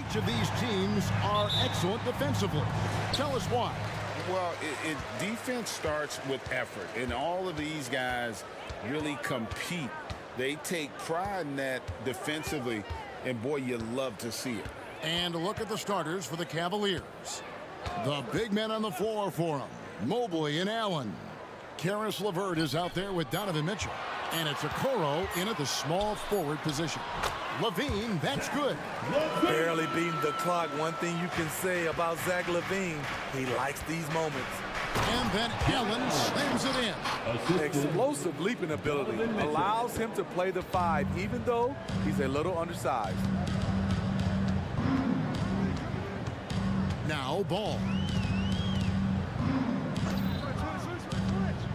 Which of these teams are excellent defensively? Tell us why. Well, defense starts with effort, and all of these guys really compete. They take pride in that defensively, and boy, you love to see it. And a look at the starters for the Cavaliers. The big men on the floor for them, Mobley and Allen. Karis LeVert is out there with Donovan Mitchell. And it's Okoro in at the small forward position. LaVine, that's good. Barely beating the clock. One thing you can say about Zach LaVine, he likes these moments. And then Allen slams it in. Explosive leaping ability allows him to play the 5, even though he's a little undersized. Now ball.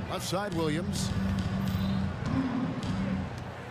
Left side Williams.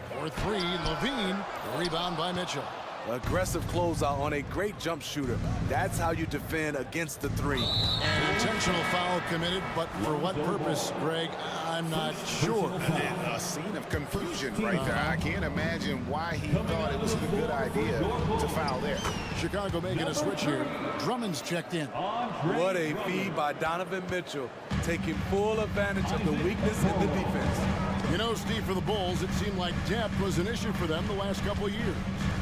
For 3, LaVine. Rebound by Mitchell. Aggressive closeout on a great jump shooter. That's how you defend against the 3. An intentional foul committed, but for what purpose, Greg? I'm not sure. A scene of confusion right there. I can't imagine why he thought it was a good idea to foul there. Chicago making a switch here. Drummond's checked in. What a feed by Donovan Mitchell, taking full advantage of the weakness in the defense. You know, Steve, for the Bulls, it seemed like depth was an issue for them the last couple of years.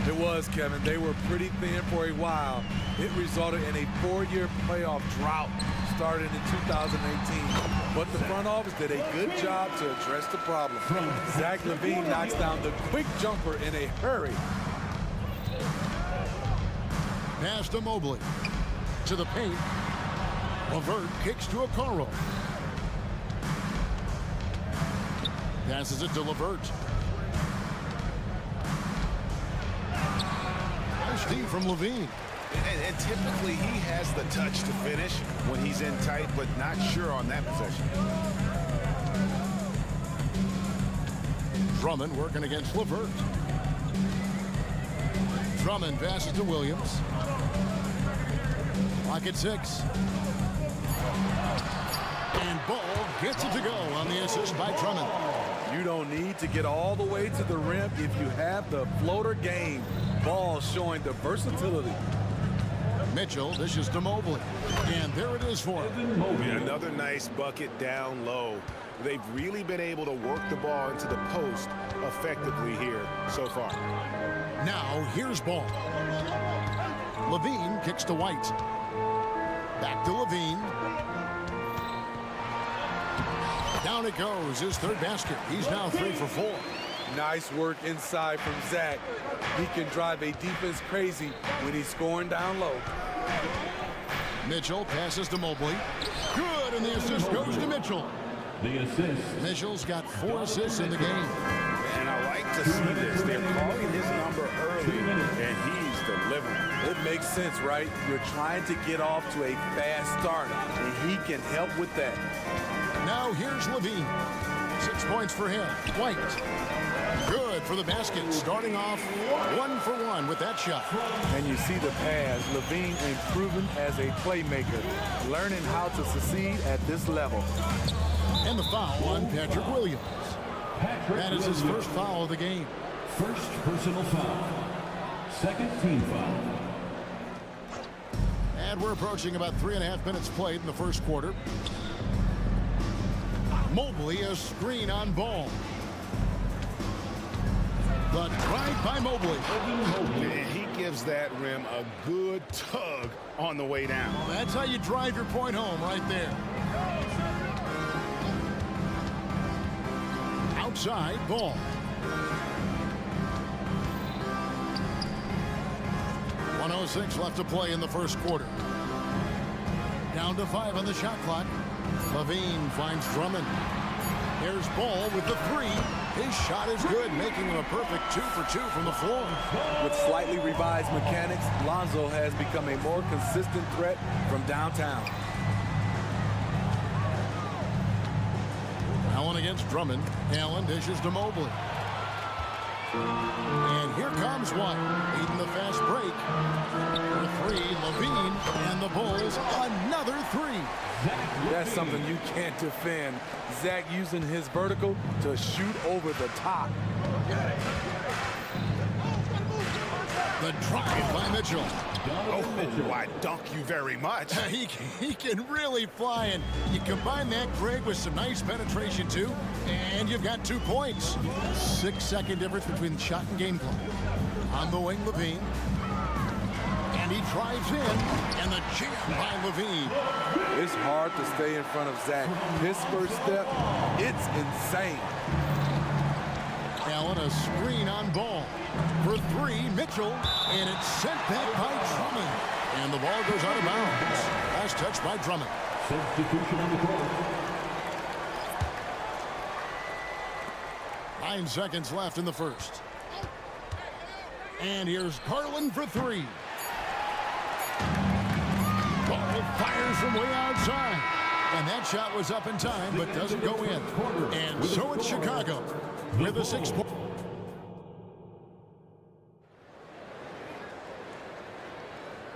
It was, Kevin. They were pretty thin for a while. It resulted in a 4-year playoff drought started in 2018. But the front office did a good job to address the problem. Zach LaVine knocks down the quick jumper in a hurry. Pass to Mobley. To the paint. LeVert kicks to Okoro. Passes it to LeVert. Nice D from LaVine. And typically he has the touch to finish when he's in tight, but not sure on that possession. Drummond working against LeVert. Drummond passes to Williams. Clock at 6. And Ball gets it to go on the assist by Drummond. You don't need to get all the way to the rim if you have the floater game. Ball showing the versatility. Mitchell dishes to Mobley. And there it is for him. Another nice bucket down low. They've really been able to work the ball into the post effectively here so far. Now here's Ball. LaVine kicks to White. Back to LaVine. Down it goes, his third basket. He's now 3 for 4. Nice work inside from Zach. He can drive a defense crazy when he's scoring down low. Mitchell passes to Mobley. Good, and the assist goes to Mitchell. The assist. Mitchell's got 4 assists in the game. And I like to see this. They're calling his number early, and he's delivering. It makes sense, right? You're trying to get off to a fast start, and he can help with that. Now here's LaVine. 6 points for him. White. Good for the basket. Starting off 1 for 1 with that shot. And you see the pass. LaVine improving as a playmaker, learning how to succeed at this level. And the foul on Patrick Williams. That is his first foul of the game. First personal foul. Second team foul. And we're approaching about 3.5 minutes played in the first quarter. Mobley, a screen on Ball. The drive by Mobley. And he gives that rim a good tug on the way down. Well, that's how you drive your point home right there. Outside Ball. .106 left to play in the first quarter. Down to 5 on the shot clock. LaVine finds Drummond. There's Ball with the 3. His shot is good, making him a perfect 2 for 2 from the floor. With slightly revised mechanics, Lonzo has become a more consistent threat from downtown. Allen against Drummond. Allen dishes to Mobley. And here comes White, leading the fast break. For 3, LaVine, and the Bulls, another 3. That's something you can't defend. Zach using his vertical to shoot over the top. The drive by Mitchell. Oh, why dunk you very much. He can really fly, and you combine that, Greg, with some nice penetration, too, and you've got 2 points. 6-second difference between shot and game clock. On the wing, Levine. And he drives in, and the jam by Levine. It's hard to stay in front of Zach. His first step, it's insane. Allen, a screen on ball. For 3, Mitchell, and it's sent back by Drummond. And the ball goes out of bounds. Last touch by Drummond. Substitution on the court. 9 seconds left in the first. And here's Garland for 3. Ball fires from way outside. And that shot was up in time, but doesn't go in. And so it's Chicago with a 6-point.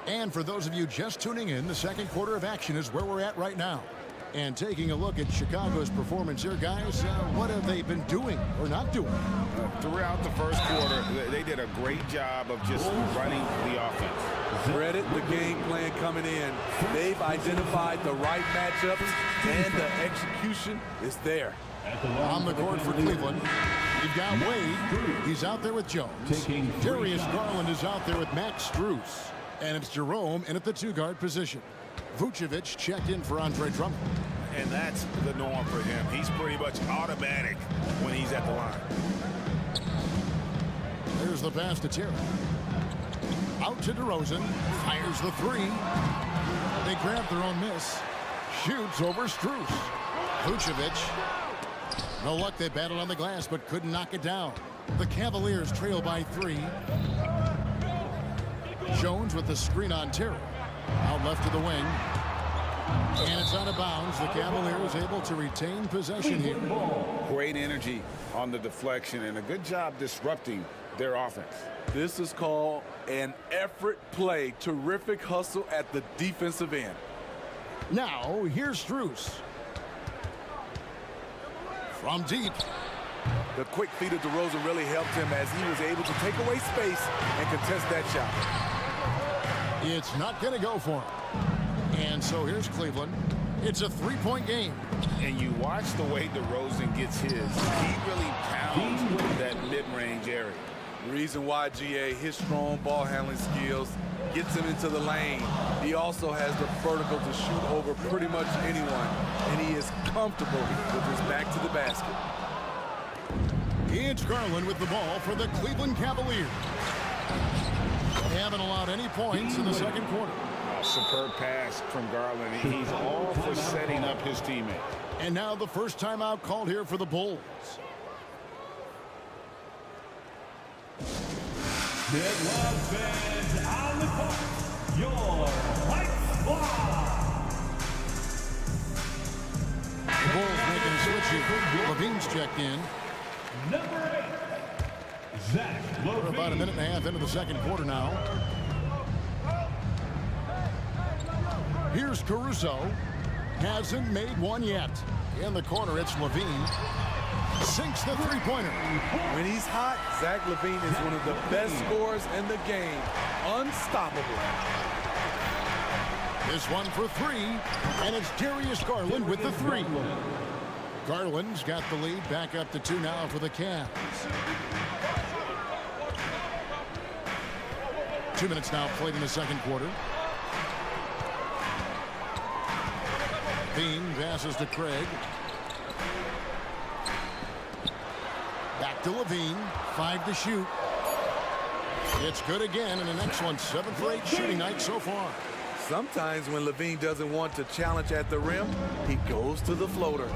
And for those of you just tuning in, the second quarter of action is where we're at right now. And taking a look at Chicago's performance here, guys, what have they been doing or not doing? Throughout the first quarter, they did a great job of just running the offense. Credit the game plan coming in. They've identified the right matchups, and the execution is there. On the court for Cleveland, you've got Wade. He's out there with Jones. Darius Garland is out there with Max Strus. And it's Jerome in at the 2-guard position. Vucevic checked in for Andre Drummond. And that's the norm for him. He's pretty much automatic when he's at the line. There's the pass to Terry. Out to DeRozan. Fires the 3. They grab their own miss. Shoots over Strus. Vucevic. No luck, they battled on the glass but couldn't knock it down. The Cavaliers trail by 3. Jones with the screen on Terry. Out left to the wing. And it's out of bounds. The Cavaliers able to retain possession here. Great energy on the deflection and a good job disrupting their offense. This is called an effort play. Terrific hustle at the defensive end. Now, here's Strus. From deep. The quick feet of DeRozan really helped him as he was able to take away space and contest that shot. It's not going to go for him. And so here's Cleveland. It's a 3-point game. And you watch the way DeRozan gets his. He really pounds that mid-range area. Reason why, GA, his strong ball handling skills gets him into the lane. He also has the vertical to shoot over pretty much anyone. And he is comfortable with his back to the basket. It's Garland with the ball for the Cleveland Cavaliers. They haven't allowed any points in the second quarter. Superb pass from Garland. He's all for setting up his teammate. And now the first timeout called here for the Bulls. Deadlock fans on the court. Your right squad. The Bulls making a switch here. Levine's checked in. Number 8, Zach Levine. We're about a minute and a half into the second quarter now. Here's Caruso. Hasn't made one yet. In the corner, it's Levine. Sinks the 3-pointer. When he's hot, Zach Levine is one of the best scorers in the game. Unstoppable. This one for 3, and it's Darius Garland with the 3. Garland's got the lead back up to 2 now for the Cavs. 2 minutes now played in the second quarter. Bean passes to Craig. Back to Levine. 5 to shoot. It's good again, and an excellent 7 for 8 shooting night so far. Sometimes when Levine doesn't want to challenge at the rim, he goes to the floater.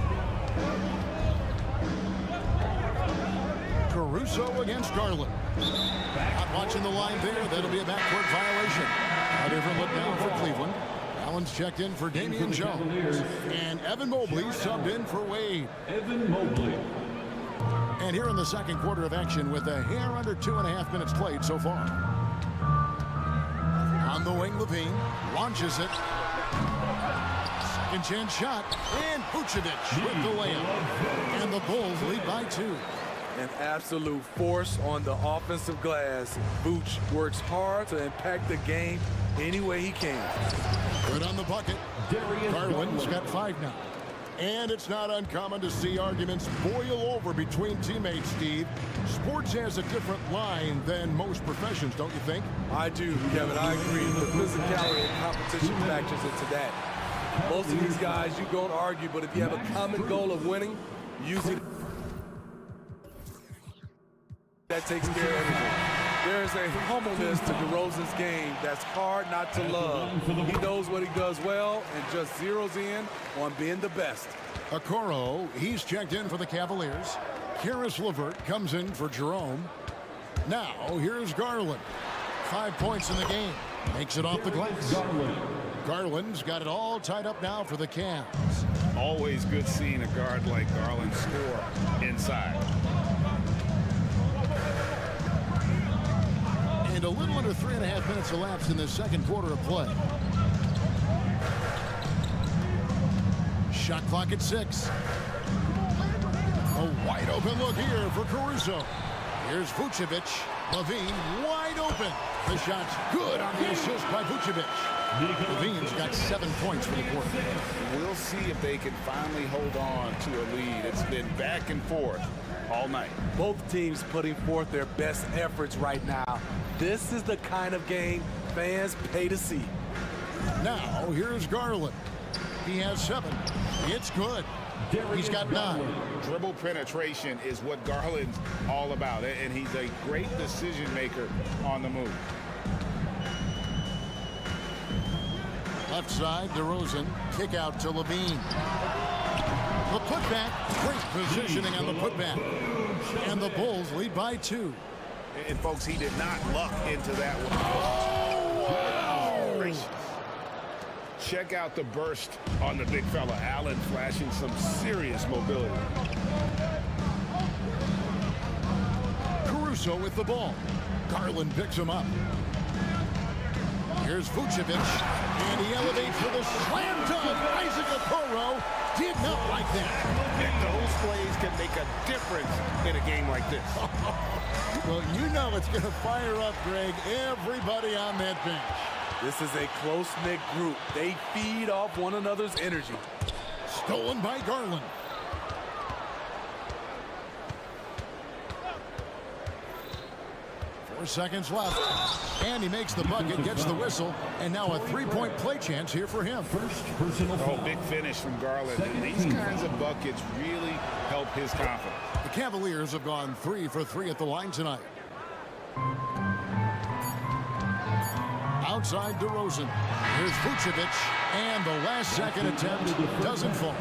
Caruso against Garland. Not watching the line there. That'll be a backcourt violation. A different look now for Cleveland. Allen's checked in for Damian Jones. And Evan Mobley subbed in for Wade. Evan Mobley. And here in the second quarter of action with a hair under 2.5 minutes played so far. On the wing, Levine launches it. Second chance shot. And Vucevic with the layup. And the Bulls lead by 2. An absolute force on the offensive glass. Vooch works hard to impact the game any way he can. Good on the bucket. Garland's got 5 now. And it's not uncommon to see arguments boil over between teammates, Steve. Sports has a different line than most professions, don't you think? I do, Kevin. I agree. The physicality and competition factors into that. Most of these guys, you don't argue, but if you have a common goal of winning, usually that takes care of everything. There's a humbleness to DeRozan's game that's hard not to love. He knows what he does well and just zeroes in on being the best. Okoro, he's checked in for the Cavaliers. Karis LeVert comes in for Jerome. Now, here's Garland. 5 points in the game. Makes it off the glass. Garland's got it all tied up now for the Cavs. Always good seeing a guard like Garland score inside. And a little under 3.5 minutes elapsed in the second quarter of play. Shot clock at 6. A wide open look here for Caruso. Here's Vucevic. Levine wide open. The shot's good on the assist by Vucevic. Levine's got 7 points for the quarter. We'll see if they can finally hold on to a lead. It's been back and forth all night. Both teams putting forth their best efforts right now. This is the kind of game fans pay to see. Now, here's Garland. He has 7. It's good. He's got 9. Dribble penetration is what Garland's all about, and he's a great decision maker on the move. Left side, DeRozan. Kick out to Levine. The putback. Great positioning on the putback. And the Bulls lead by 2. And folks, he did not luck into that one. Oh! Check out the burst on the big fella. Allen flashing some serious mobility. Caruso with the ball. Garland picks him up. Here's Vucevic. And he elevates for the slam dunk. Isaac Okoro did not like that. And those plays can make a difference in a game like this. Well, you know it's going to fire up, Greg, everybody on that bench. This is a close-knit group. They feed off one another's energy. Stolen by Garland. Four seconds left. And he makes the bucket, gets the whistle, and now a three-point play chance here for him. Oh, big finish from Garland. And these kinds of buckets really help his confidence. The Cavaliers have gone 3 for 3 at the line tonight. Outside DeRozan. Here's Vucevic. And the last-second attempt doesn't fall.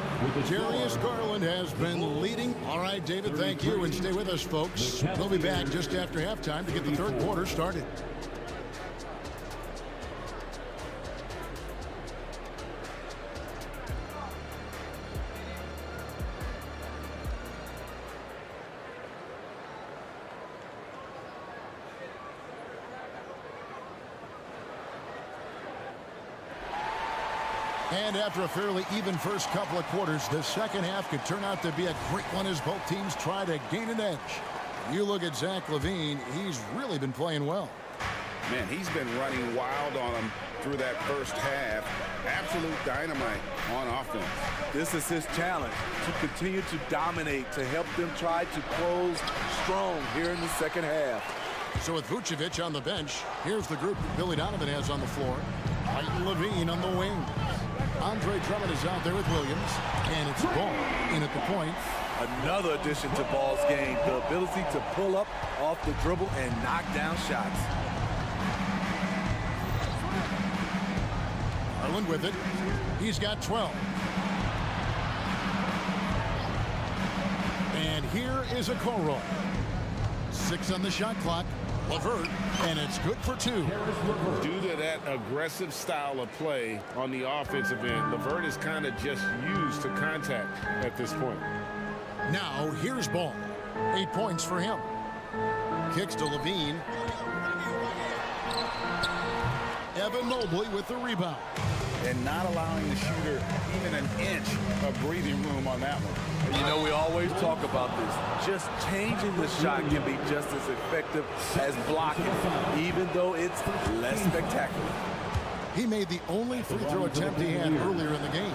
Darius Garland has been leading. All right, David, thank you. And stay with us, folks. We'll be back just after halftime to get the third quarter started. And after a fairly even first couple of quarters, the second half could turn out to be a great one as both teams try to gain an edge. You look at Zach LaVine, he's really been playing well. Man, he's been running wild on him through that first half. Absolute dynamite on offense. This is his challenge, to continue to dominate, to help them try to close strong here in the second half. So with Vucevic on the bench, here's the group that Billy Donovan has on the floor. White and LaVine on the wing. Andre Drummond is out there with Williams, and it's Ball in at the point. Another addition to Ball's game, the ability to pull up off the dribble and knock down shots. Garland with it. He's got 12. And here is Okoro. 6 on the shot clock. LeVert, and it's good for 2. Due to that aggressive style of play on the offensive end, LeVert is kind of just used to contact at this point. Now, here's Ball. 8 points for him. Kicks to Levine. Evan Mobley with the rebound. And not allowing the shooter even an inch of breathing room on that one. You know, we always talk about this. Just changing the shot can be just as effective as blocking, even though it's less spectacular. He made the only free throw attempt he had earlier in the game.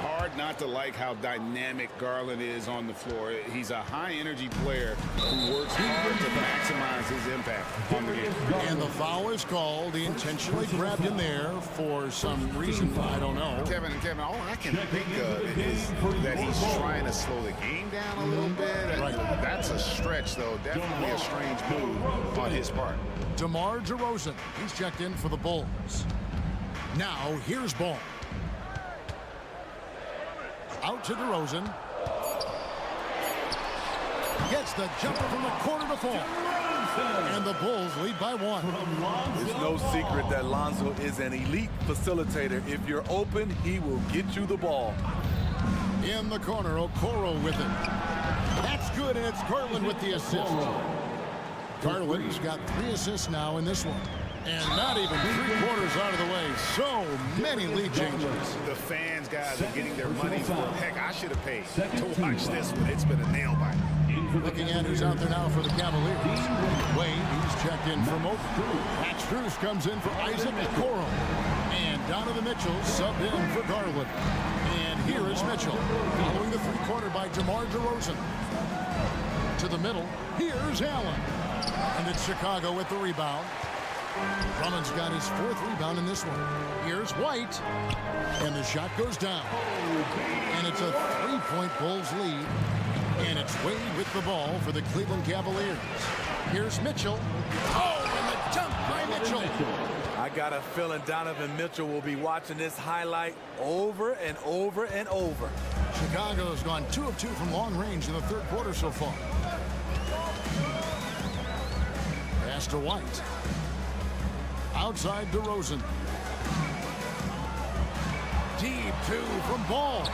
Hard not to like how dynamic Garland is on the floor. He's a high-energy player who works hard to maximize his impact on the game. And the foul is called. He intentionally grabbed him there for some reason, I don't know. Kevin, all I can think of is that he's trying to slow the game down a little bit. Right. That's a stretch, though. Definitely a strange move on his part. DeMar DeRozan, he's checked in for the Bulls. Now, here's Ball. Out to DeRozan. Gets the jumper from the corner to fall. And the Bulls lead by 1. It's no secret that Lonzo is an elite facilitator. If you're open, he will get you the ball. In the corner, Okoro with it. That's good, and it's Garland with the assist. Garland's got 3 assists now in this one. And not even 3/4 out of the way. So many lead changes. The fans, guys, are getting their money's worth. Heck, I should have paid to watch this one. It's been a nail biter. Looking at who's out there now for the Cavaliers. Wade, he's checked in from Oakland. Max Strus comes in for Isaac Okoro. And Donovan Mitchell subbed in for Garland. And here is Mitchell, following the 3-quarter by DeMar DeRozan. To the middle, here's Allen. And it's Chicago with the rebound. Drummond's got his 4th rebound in this one. Here's White. And the shot goes down. And it's a 3-point Bulls lead. And it's Wade with the ball for the Cleveland Cavaliers. Here's Mitchell. Oh, and the dunk by Mitchell. I got a feeling Donovan Mitchell will be watching this highlight over and over and over. Chicago's gone 2 of 2 from long range in the 3rd quarter so far. Pass to White. Outside DeRozan. Deep 2 from Ball.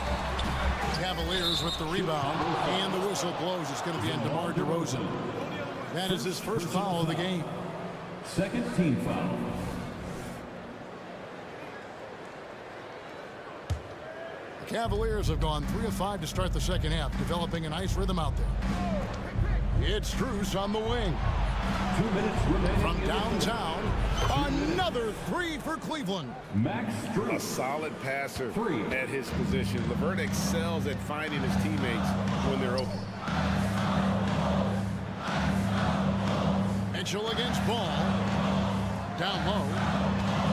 Cavaliers with the rebound. And the whistle blows. It's going to be on DeMar DeRozan. That is his first foul of the game. Second team foul. The Cavaliers have gone 3 of 5 to start the second half, developing a nice rhythm out there. It's Strus on the wing. 2 minutes remaining. From downtown, another 3 for Cleveland. Max A Strus. solid passer at his position. LeVert excels at finding his teammates when they're open. Mitchell against Ball. Down low.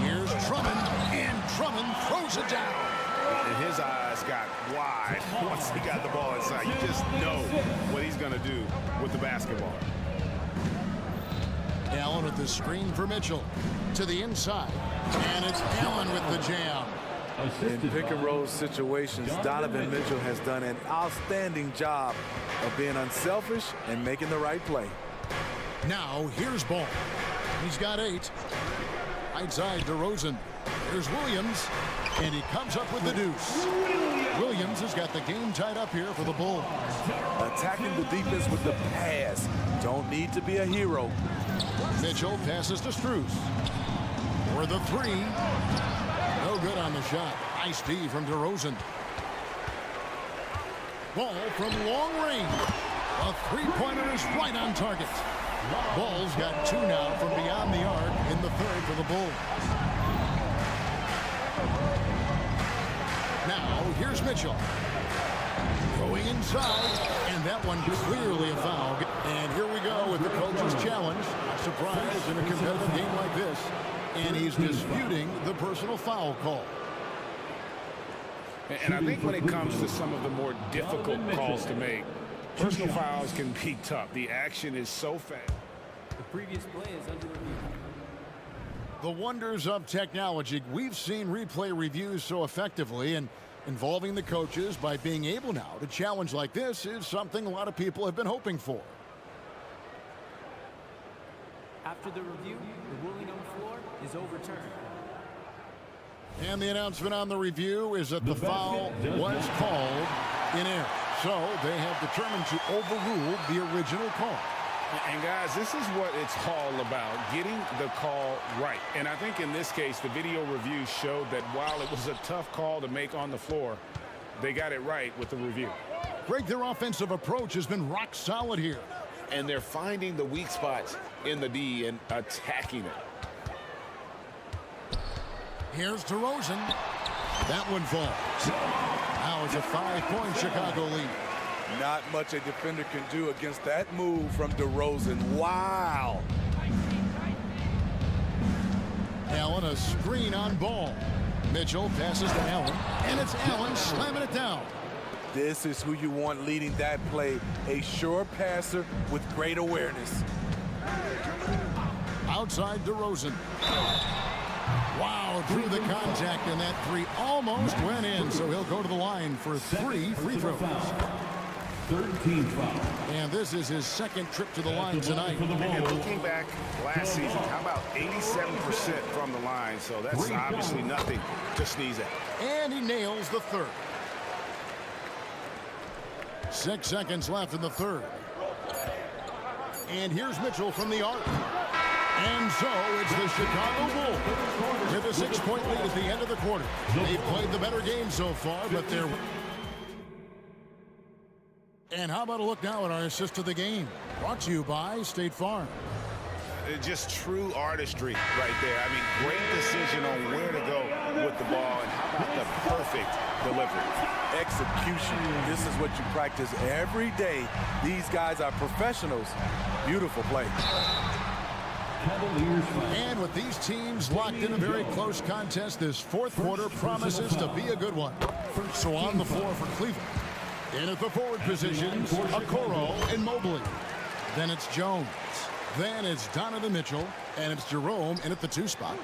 Here's Drummond, and Drummond throws it down. And his eyes got wide once he got the ball inside. You just know what he's going to do with the basketball. Allen with the screen for Mitchell. To the inside. And it's Allen with the jam. In pick-and-roll situations, Donovan Mitchell has done an outstanding job of being unselfish and making the right play. Now, here's Ball. He's got 8. Right side, DeRozan. Here's Williams. And he comes up with the deuce. Williams has got the game tied up here for the Bulls. Attacking the defense with the pass. Don't need to be a hero. Mitchell passes to Strus. For the 3. No good on the shot. Nice D from DeRozan. Ball from long range. A 3-pointer is right on target. Ball's got 2 now from beyond the arc in the 3rd for the Bulls. Now, here's Mitchell. Going inside, and that one clearly a foul. And here we go with the coach's challenge. Surprise in a competitive game like this. And he's disputing the personal foul call. And I think when it comes to some of the more difficult calls to make, personal fouls can be tough. The action is so fast. The previous play is under review. The wonders of technology. We've seen replay reviews so effectively, and involving the coaches by being able now to challenge like this is something a lot of people have been hoping for. After the review, the ruling on the floor is overturned. And the announcement on the review is that the foul was called in error. So they have determined to overrule the original call. And guys, this is what it's all about, getting the call right. And I think in this case, the video review showed that while it was a tough call to make on the floor, they got it right with the review. break. Their offensive approach has been rock solid here. And they're finding the weak spots in the D and attacking it. Here's DeRozan. That one falls. Now it's a 5-point Chicago lead. Not much a defender can do against that move from DeRozan. Wow. Allen, a screen on ball. Mitchell passes to Allen, and it's Allen slamming it down. This is who you want leading that play. A sure passer with great awareness. Outside DeRozan. Wow, through the contact, and that three almost went in, so he'll go to the line for 3 free throws. 13 foul. And this is his second trip to the line tonight. And looking back last season, how about 87% from the line? So that's obviously nothing to sneeze at. And he nails the third. 6 seconds left in the third. And here's Mitchell from the arc. And so it's the Chicago Bulls with a 6-point lead at the end of the quarter. They've played the better game so far, but they're... And how about a look now at our assist to the game? Brought to you by State Farm. Just true artistry right there. I mean, great decision on where to go with the ball, and how about the perfect delivery? Execution. This is what you practice every day. These guys are professionals. Beautiful play. And with these teams locked in a very close contest, this fourth quarter promises to be a good one. So on the floor for Cleveland. In at the forward positions, Okoro and Mobley. Then it's Jones. Then it's Donovan Mitchell. And it's Jerome in at the 2 spot.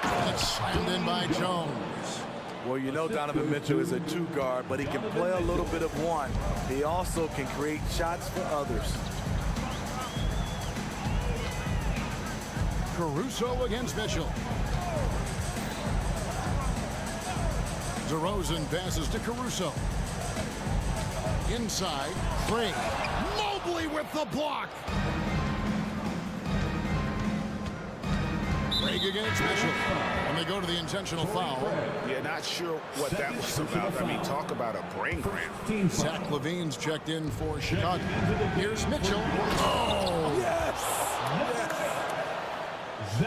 And it's slammed in by Jones. Well, you know Donovan Mitchell is a 2 guard, but he can play a little bit of 1. He also can create shots for others. Caruso against Mitchell. DeRozan passes to Caruso. Inside, Craig. Mobley with the block. Craig against Mitchell. And they go to the intentional foul. Yeah, not sure what that was about. I mean, talk about a brain cramp. Zach LaVine's checked in for Chicago. Here's Mitchell. Oh! Yes!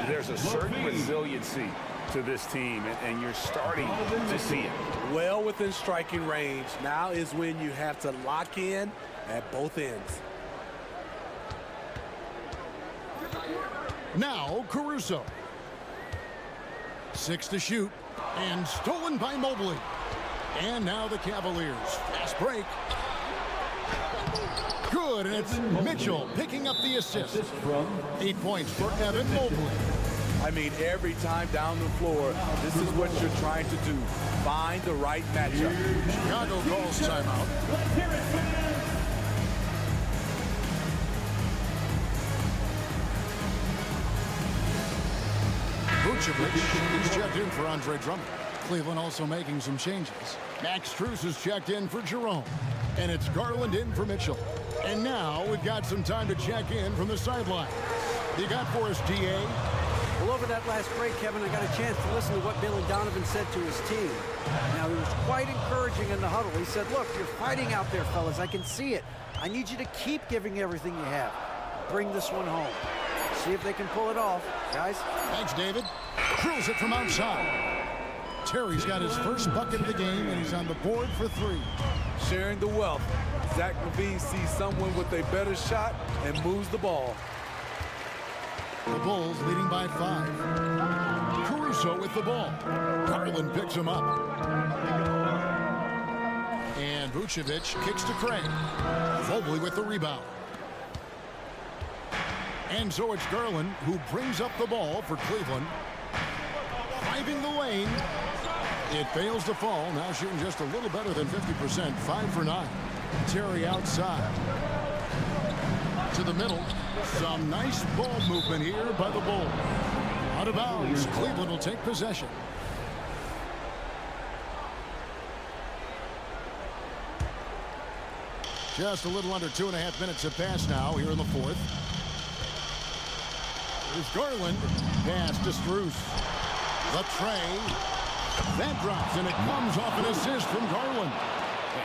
There's a certain resiliency to this team, and you're starting to see it. Well within striking range. Now is when you have to lock in at both ends. Now Caruso. 6 to shoot. And stolen by Mobley. And now the Cavaliers. Fast break. Good, and it's Mitchell picking up the assist. 8 points for Evan Mobley. I mean, every time down the floor, this is what you're trying to do. Find the right matchup. Chicago calls timeout. Vucevic is checked in for Andre Drummond. Cleveland also making some changes. Max Strus is checked in for Jerome. And it's Garland in for Mitchell. And now we've got some time to check in from the sideline. You got for us, DA? Well, over that last break, Kevin, I got a chance to listen to what Billy Donovan said to his team. Now, he was quite encouraging in the huddle. He said, look, you're fighting out there, fellas. I can see it. I need you to keep giving everything you have. Bring this one home. See if they can pull it off, guys. Thanks, David. Drills it from outside. Terry's got his first bucket of the game, and he's on the board for 3. Sharing the wealth. Zach LaVine sees someone with a better shot and moves the ball. The Bulls leading by 5. Caruso with the ball. Garland picks him up. And Vucevic kicks to Craig. Mobley with the rebound. And so it's Garland who brings up the ball for Cleveland. Driving the lane. It fails to fall. Now shooting just a little better than 50%. 5 for 9. Terry outside. To the middle. Some nice ball movement here by the Bulls. Out of bounds. Cleveland will take possession. Just a little under 2.5 minutes have passed now here in the fourth. Here's Garland. Pass to Strus. The tray. That drops, and it comes off an assist from Garland.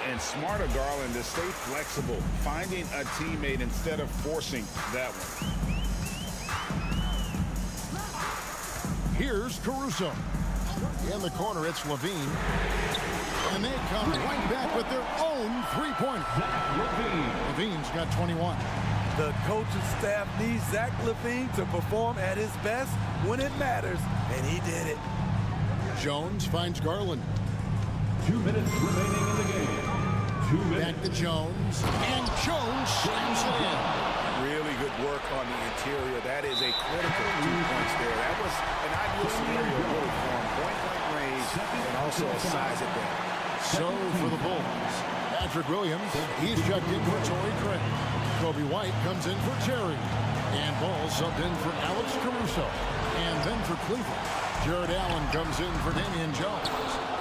And smarter Garland to stay flexible, finding a teammate instead of forcing that one. Here's Caruso. In the corner, it's Levine. And they come right back with their own three-pointer. Levine's got 21. The coaching staff needs Zach LaVine to perform at his best when it matters, and he did it. Jones finds Garland. 2 minutes remaining in the game. 2 minutes. Back to Jones. And Jones slams it in. Really good work on the interior. That is a critical 2 points there. That was an ideal scenario really for him. Point-blank range and also a size advantage. So for the Bulls, Patrick Williams, he's checked in for Torrey Craig. Kobe White comes in for Terry. And Ball subbed in for Alex Caruso. And then for Cleveland, Jared Allen comes in for Damian Jones.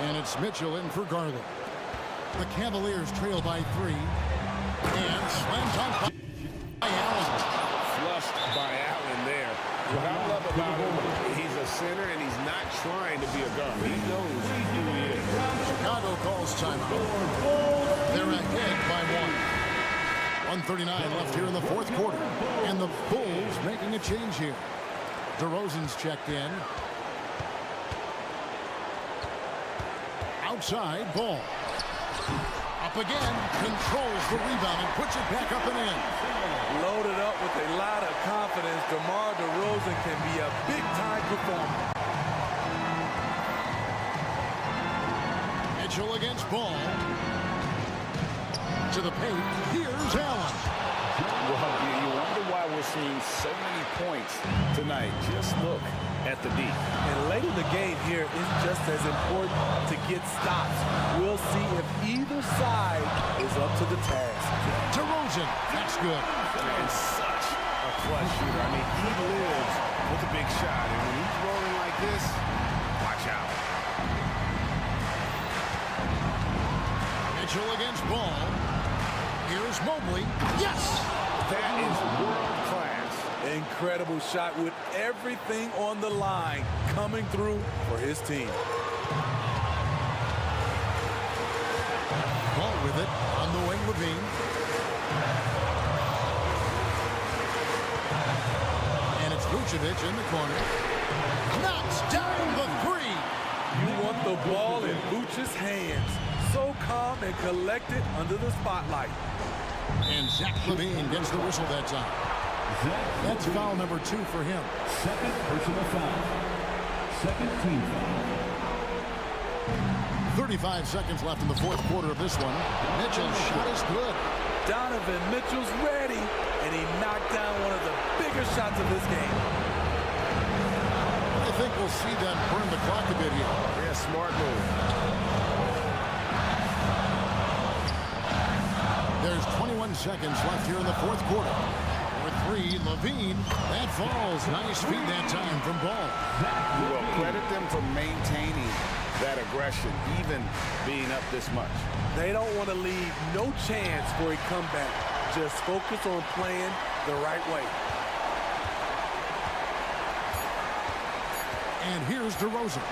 And it's Mitchell in for Garland. The Cavaliers trail by 3. And slams on by Allen. Flushed by Allen there. What I love about him, he's a center and he's not trying to be a guard. He knows who he is. Chicago calls timeout. They're ahead by 1. 1:39 left here in the fourth quarter. And the Bulls making a change here. DeRozan's checked in. Outside, Ball. Up again, controls the rebound and puts it back up and in. Loaded up with a lot of confidence, DeMar DeRozan can be a big-time performer. Mitchell against Ball. To the paint, here's Allen. Well, you wonder why we're seeing so many points tonight. Just look at the D. And late in the game here is just as important to get stops. We'll see if either side is up to the task. DeRozan, that's good. And such a clutch shooter. I mean, he lives with a big shot. And when he's rolling like this, watch out. Mitchell against Ball. Here's Mobley. Yes! That is world class. Incredible shot with everything on the line coming through for his team. Ball with it on the wing, Levine. And it's Vucevic in the corner. Knocks down the three. You want the ball in Vooch's hands. So calm and collected under the spotlight. And Zach LaVine gets the whistle that time. That's foul number 2 for him. Second personal foul. Second team foul. 35 seconds left in the fourth quarter of this one. Mitchell's shot is good. Donovan Mitchell's ready, and he knocked down one of the bigger shots of this game. I think we'll see them burn the clock a bit here. Yeah, smart move. There's 21 seconds left here in the fourth quarter. For 3, Levine. That falls. Nice feed that time from Ball. Well, credit them for maintaining that aggression, even being up this much. They don't want to leave no chance for a comeback. Just focus on playing the right way. And here's DeRozan.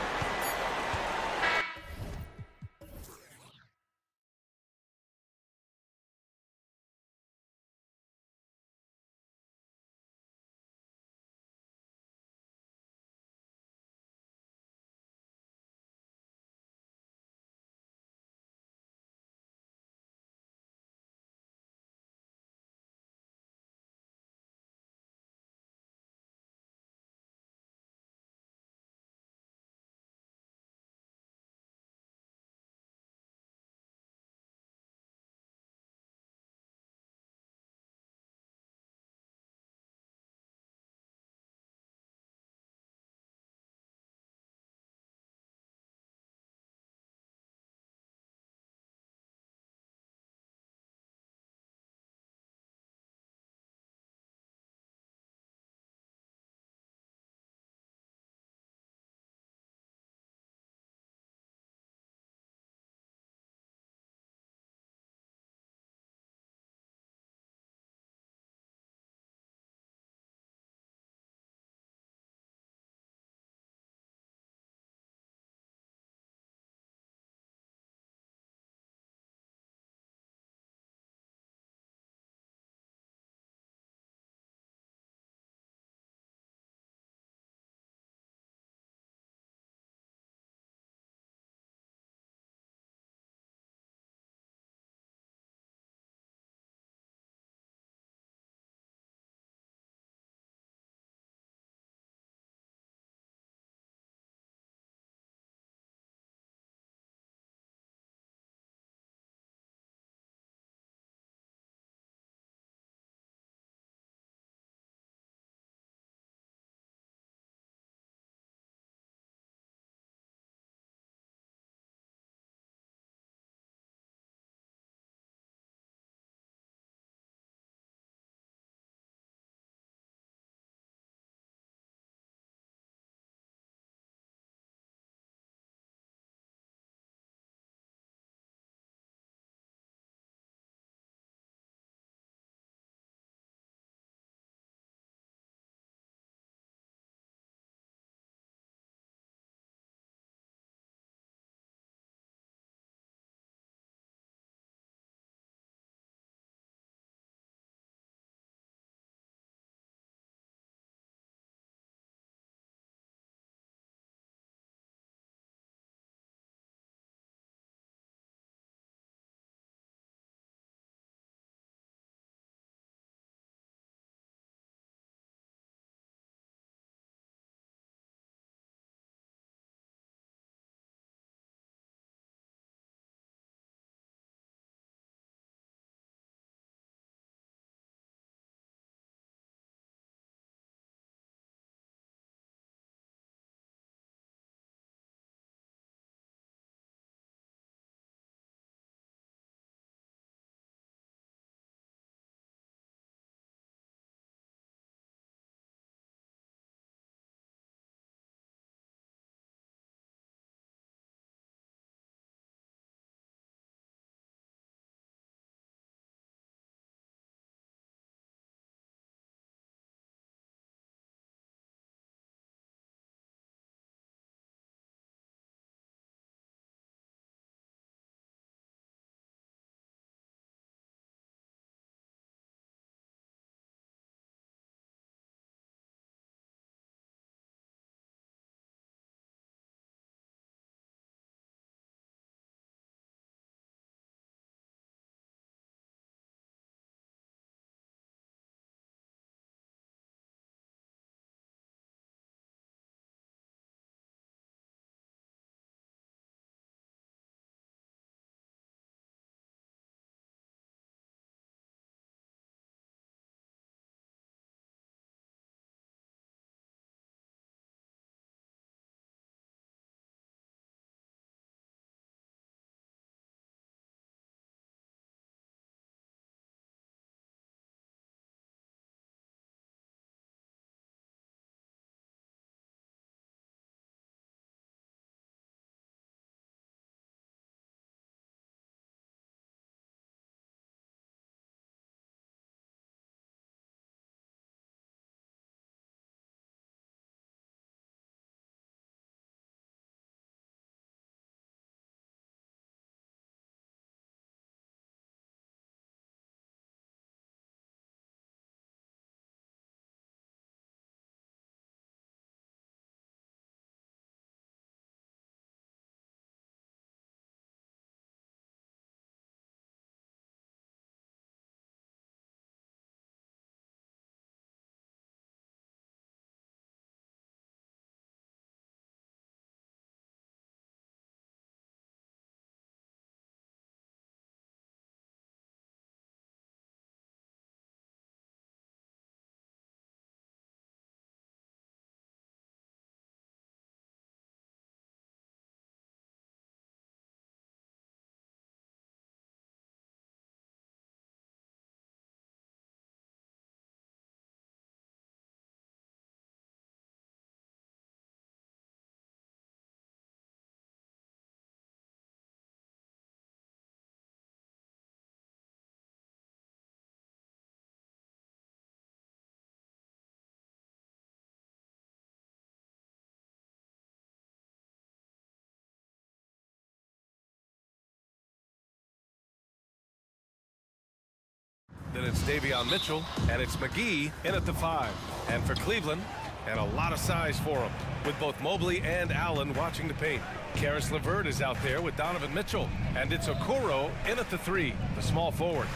it's Davion Mitchell, and it's McGee in at the 5. And for Cleveland, and a lot of size for him, with both Mobley and Allen watching the paint. Karis LeVert is out there with Donovan Mitchell, and it's Okoro in at the 3, the small forward.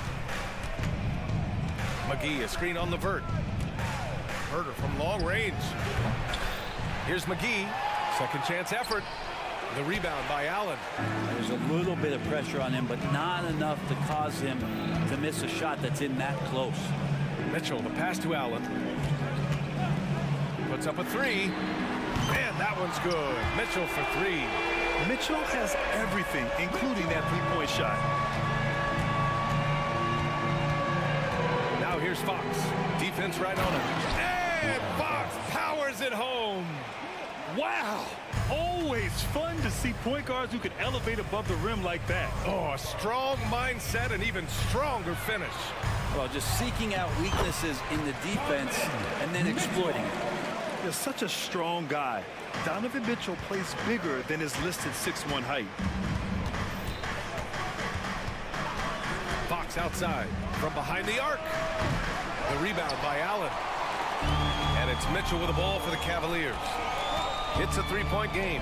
McGee, a screen on LeVert. Herder from long range. Here's McGee, second chance effort. The rebound by Allen. There's a little bit of pressure on him, but not enough to cause him to miss a shot that's in that close. Mitchell, the pass to Allen. Puts up a 3. And that one's good. Mitchell for 3. Mitchell has everything, including that three-point shot. Now here's Fox. Defense right on him. And Fox powers it home. Wow! Always fun to see point guards who can elevate above the rim like that. Oh, a strong mindset and even stronger finish. Well, just seeking out weaknesses in the defense and then exploiting it. You're such a strong guy. Donovan Mitchell plays bigger than his listed 6'1" height. Fox outside from behind the arc. The rebound by Allen. And it's Mitchell with the ball for the Cavaliers. It's a three-point game.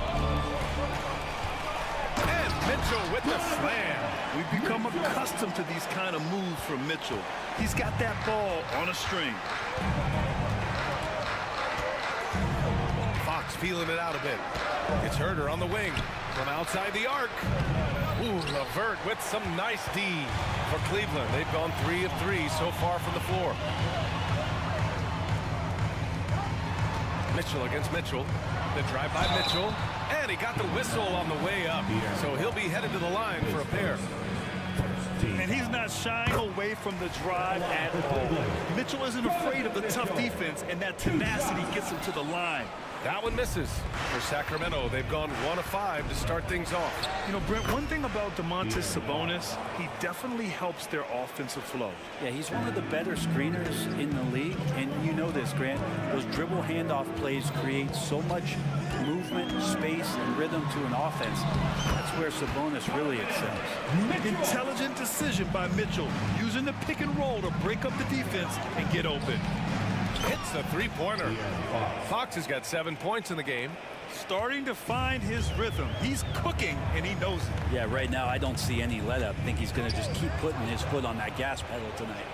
And Mitchell with the slam. We've become accustomed to these kind of moves from Mitchell. He's got that ball on a string. Fox feeling it out a bit. It's Herder on the wing from outside the arc. Ooh, LeVert with some nice D for Cleveland. They've gone 3 of 3 so far from the floor. Mitchell against Mitchell. The drive by Mitchell. And he got the whistle on the way up. So he'll be headed to the line for a pair. And he's not shying away from the drive at all. Mitchell isn't afraid of the tough defense, and that tenacity gets him to the line. That one misses. For Sacramento, they've gone 1 of 5 to start things off. You know, Brent, one thing about Domantas Sabonis, he definitely helps their offensive flow. Yeah, he's one of the better screeners in the league, and you know this, Grant. Those dribble handoff plays create so much movement, space, and rhythm to an offense. That's where Sabonis really excels. Intelligent decision by Mitchell, using the pick and roll to break up the defense and get open. Hits the three-pointer. Fox has got 7 points in the game. Starting to find his rhythm. He's cooking, and he knows it. Yeah, right now I don't see any let-up. I think he's going to just keep putting his foot on that gas pedal tonight.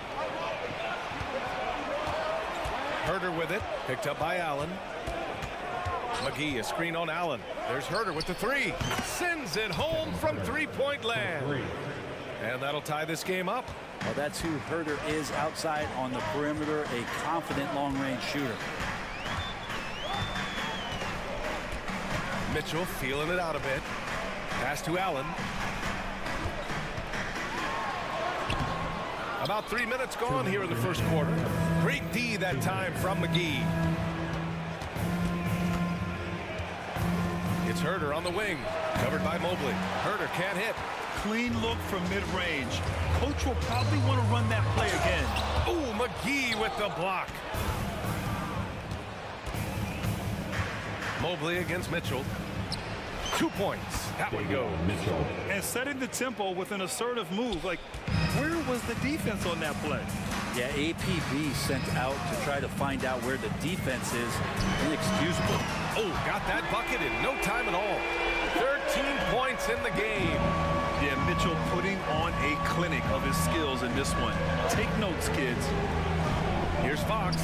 Herder with it. Picked up by Allen. McGee, a screen on Allen. There's Herder with the 3. Sends it home from three-point land. And that'll tie this game up. Well, that's who Herder is outside on the perimeter, a confident long-range shooter. Mitchell feeling it out a bit. Pass to Allen. About 3 minutes gone here in the first quarter. Great D that time from McGee. It's Herder on the wing, covered by Mobley. Herder can't hit. Clean look from mid-range. Coach will probably want to run that play again. Ooh, McGee with the block. Mobley against Mitchell. 2 points. That one goes. And setting the tempo with an assertive move. Like, where was the defense on that play? Yeah, APB sent out to try to find out where the defense is. Inexcusable. Oh, got that bucket in no time at all. 13 points in the game. Yeah, Mitchell putting on a clinic of his skills in this one. Take notes, kids. Here's Fox.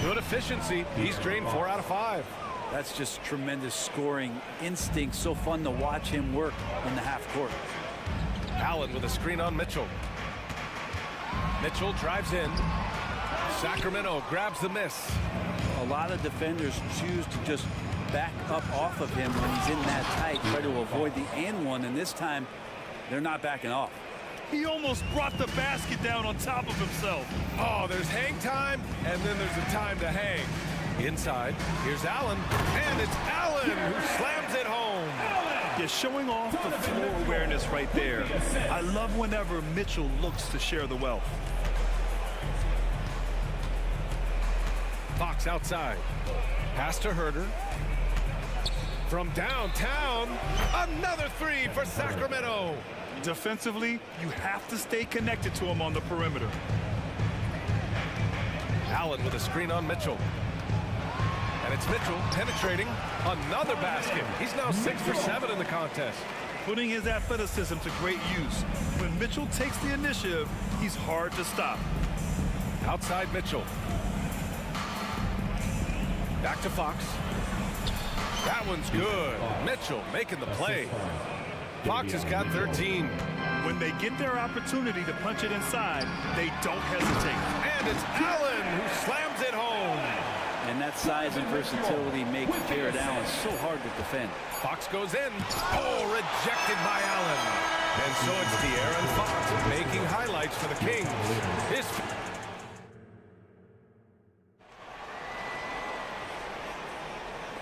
Good efficiency. He's drained 4 out of 5. That's just tremendous scoring instinct. So fun to watch him work in the half court. Allen with a screen on Mitchell. Mitchell drives in. Sacramento grabs the miss. A lot of defenders choose to just back up off of him when he's in that tight, try to avoid the and one, and this time they're not backing off. He almost brought the basket down on top of himself. Oh, there's hang time, and then there's a time to hang. Inside, here's Allen, and it's Allen who slams it home. Yeah, showing off the floor awareness right there. I love whenever Mitchell looks to share the wealth. Fox outside. Pass to Herder. From downtown, another 3 for Sacramento. Defensively, you have to stay connected to him on the perimeter. Allen with a screen on Mitchell. And it's Mitchell penetrating another basket. He's now 6 for 7 in the contest. Putting his athleticism to great use. When Mitchell takes the initiative, he's hard to stop. Outside Mitchell. Back to Fox. That one's good. Mitchell making the play. Fox has got 13. When they get their opportunity to punch it inside, they don't hesitate. And it's Allen who slams it home. And that size and versatility makes Jared Allen so hard to defend. Fox goes in. Oh, rejected by Allen. And so it's De'Aaron Fox making highlights for the Kings.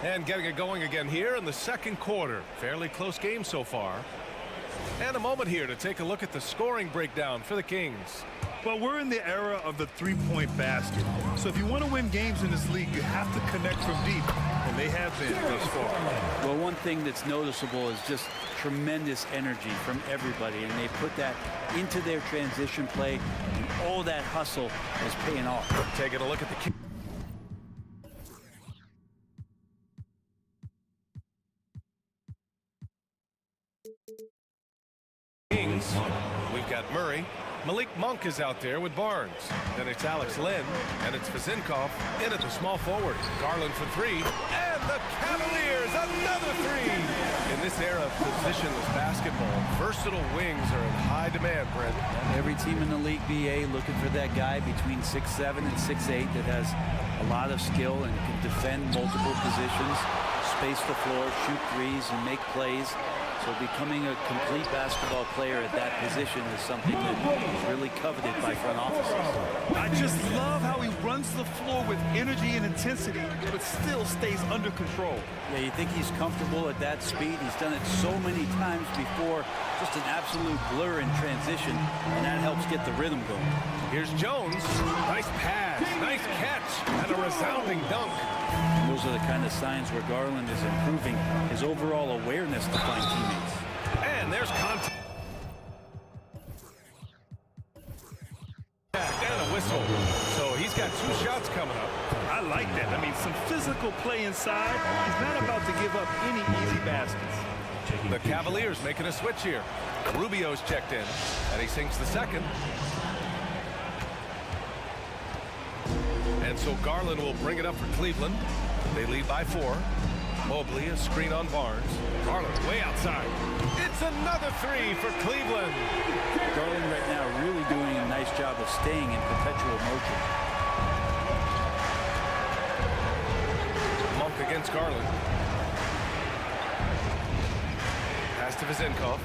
And getting it going again here in the second quarter. Fairly close game so far. And a moment here to take a look at the scoring breakdown for the Kings. Well, we're in the era of the three-point basket. So if you want to win games in this league, you have to connect from deep. And they have been thus far. Well, one thing that's noticeable is just tremendous energy from everybody. And they put that into their transition play. And all that hustle is paying off. Taking a look at the Kings. We've got Murray. Malik Monk is out there with Barnes. Then it's Alex Len, and it's Vizinkov in at the small forward. Garland for three, and the Cavaliers, another three! In this era of positionless basketball, versatile wings are in high demand, Brent. Every team in the league, BA, looking for that guy between 6'7" and 6'8" that has a lot of skill and can defend multiple positions, space the floor, shoot threes, and make plays. So becoming a complete basketball player at that position is something that is really coveted by front offices. I just love how he runs the floor with energy and intensity, but still stays under control. Yeah, you think he's comfortable at that speed. He's done it so many times before. Just an absolute blur in transition, and that helps get the rhythm going. Here's Jones. Nice pass, nice catch, and a resounding dunk. And those are the kind of signs where Garland is improving his overall awareness to find teammates. And there's contact. And a whistle. So he's got 2 shots coming up. I like that. I mean, some physical play inside. He's not about to give up any easy baskets. The Cavaliers making a switch here. Rubio's checked in, and he sinks the second. And so Garland will bring it up for Cleveland. They lead by 4. Mobley, a screen on Barnes. Garland way outside. It's another 3 for Cleveland. Garland right now really doing a nice job of staying in perpetual motion. Monk against Garland. Pass to Vizinkov.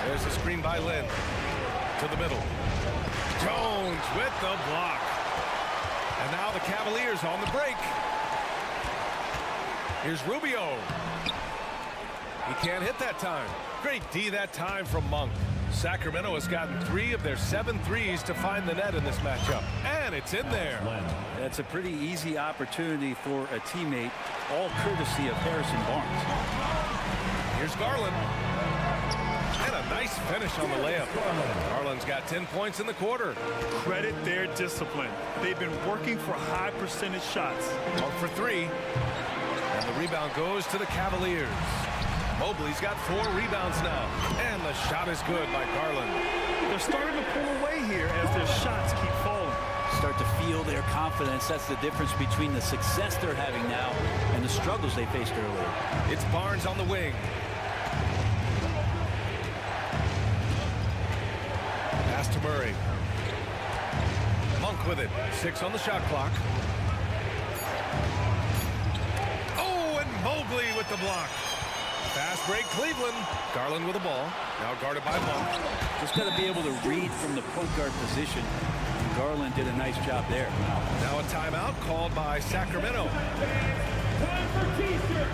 There's a screen by Lynn. To the middle. Jones with the block. And now the Cavaliers on the break. Here's Rubio. He can't hit that time. Great D that time from Monk. Sacramento has gotten 3 of their 7 threes to find the net in this matchup. And it's in there. That's a pretty easy opportunity for a teammate, all courtesy of Harrison Barnes. Here's Garland. And a nice finish on the layup. Garland's got 10 points in the quarter. Credit their discipline. They've been working for high percentage shots. Monk for 3. And the rebound goes to the Cavaliers. Mobley's got 4 rebounds now. And the shot is good by Garland. They're starting to pull away here as their shots keep falling. Start to feel their confidence. That's the difference between the success they're having now and the struggles they faced earlier. It's Barnes on the wing. Pass to Murray. Monk with it. 6 on the shot clock. Oh, and Mobley with the block. Fast break Cleveland. Garland with the ball. Now guarded by Monk. Just got to be able to read from the point guard position. And Garland did a nice job there. Now a timeout called by Sacramento. Time for T-shirt.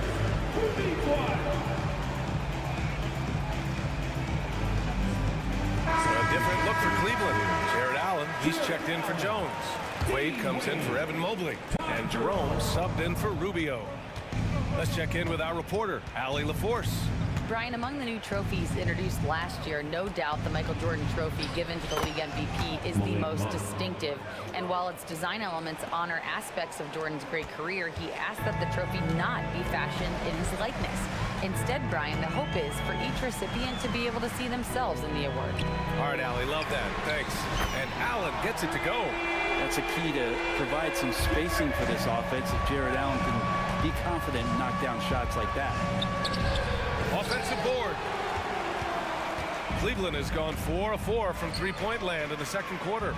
So a different look for Cleveland. Jared Allen, he's checked in for Jones. Wade comes in for Evan Mobley. And Jerome subbed in for Rubio. Let's check in with our reporter, Allie LaForce. Brian, among the new trophies introduced last year, no doubt the Michael Jordan Trophy given to the league MVP is the most distinctive. And while its design elements honor aspects of Jordan's great career, he asked that the trophy not be fashioned in his likeness. Instead, Brian, the hope is for each recipient to be able to see themselves in the award. All right, Allie, love that. Thanks. And Allen gets it to go. That's a key to provide some spacing for this offense if Jared Allen can be confident and knock down shots like that. Offensive board. Cleveland has gone 4 of 4 from three-point land in the second quarter.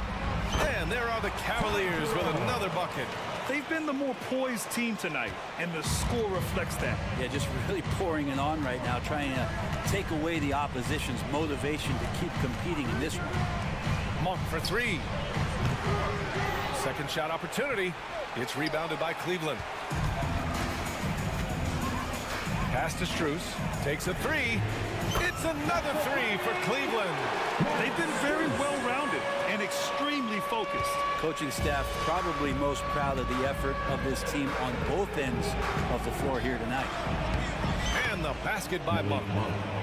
And there are the Cavaliers with another bucket. They've been the more poised team tonight, and the score reflects that. Yeah, just really pouring it on right now, trying to take away the opposition's motivation to keep competing in this one. Monk for three. Second shot opportunity. It's rebounded by Cleveland. Pass to Strus. Takes a three. It's another three for Cleveland. They've been very well-rounded and extremely focused. Coaching staff probably most proud of the effort of this team on both ends of the floor here tonight. And the basket by Monk.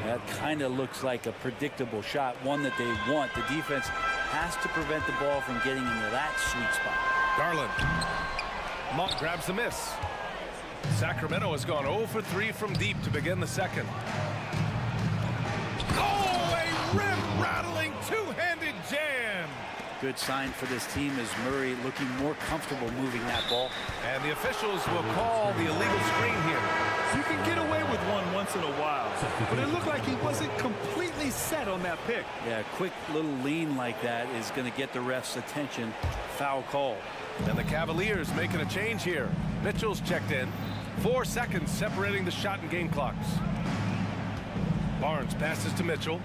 That kind of looks like a predictable shot, one that they want. The defense has to prevent the ball from getting into that sweet spot. Garland. Monk grabs the miss. Sacramento has gone 0 for 3 from deep to begin the second. Oh, a rim-rattling two-handed jam. Good sign for this team as Murray looking more comfortable moving that ball. And the officials will call the illegal screen here. You can get away with one once in a while, but it looked like he wasn't completely set on that pick. Yeah, a quick little lean like that is going to get the ref's attention. Foul call. And the Cavaliers making a change here. Mitchell's checked in. 4 seconds separating the shot and game clocks. Barnes passes to Mitchell.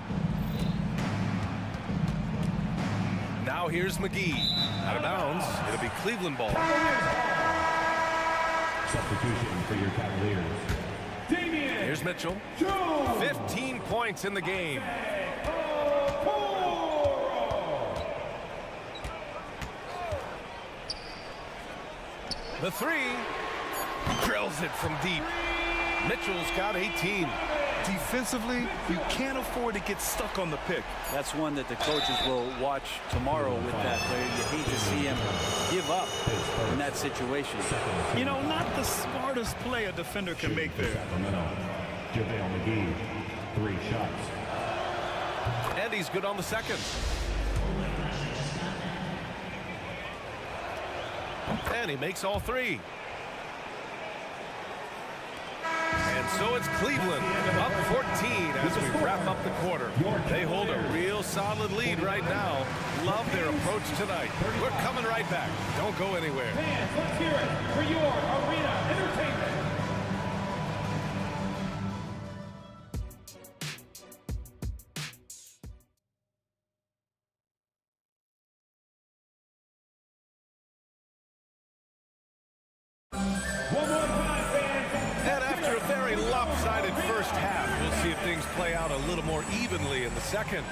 Now here's McGee. Out of bounds. It'll be Cleveland ball. Substitution for your Cavaliers. Here's Mitchell. 15 points in the game. The three. Drills it from deep. Mitchell's got 18. Defensively, you can't afford to get stuck on the pick. That's one that the coaches will watch tomorrow with that player. You hate to see him give up in that situation. You know, not the smartest play a defender can make there. JaVale McGee, 3 shots. And he's good on the second. And he makes all 3. And so it's Cleveland up 14 as we wrap up the quarter. They hold a real solid lead right now. Love their approach tonight. We're coming right back. Don't go anywhere. Fans, let's hear it for your arena entertainment. Lopsided first half. We'll see if things play out a little more evenly in the second.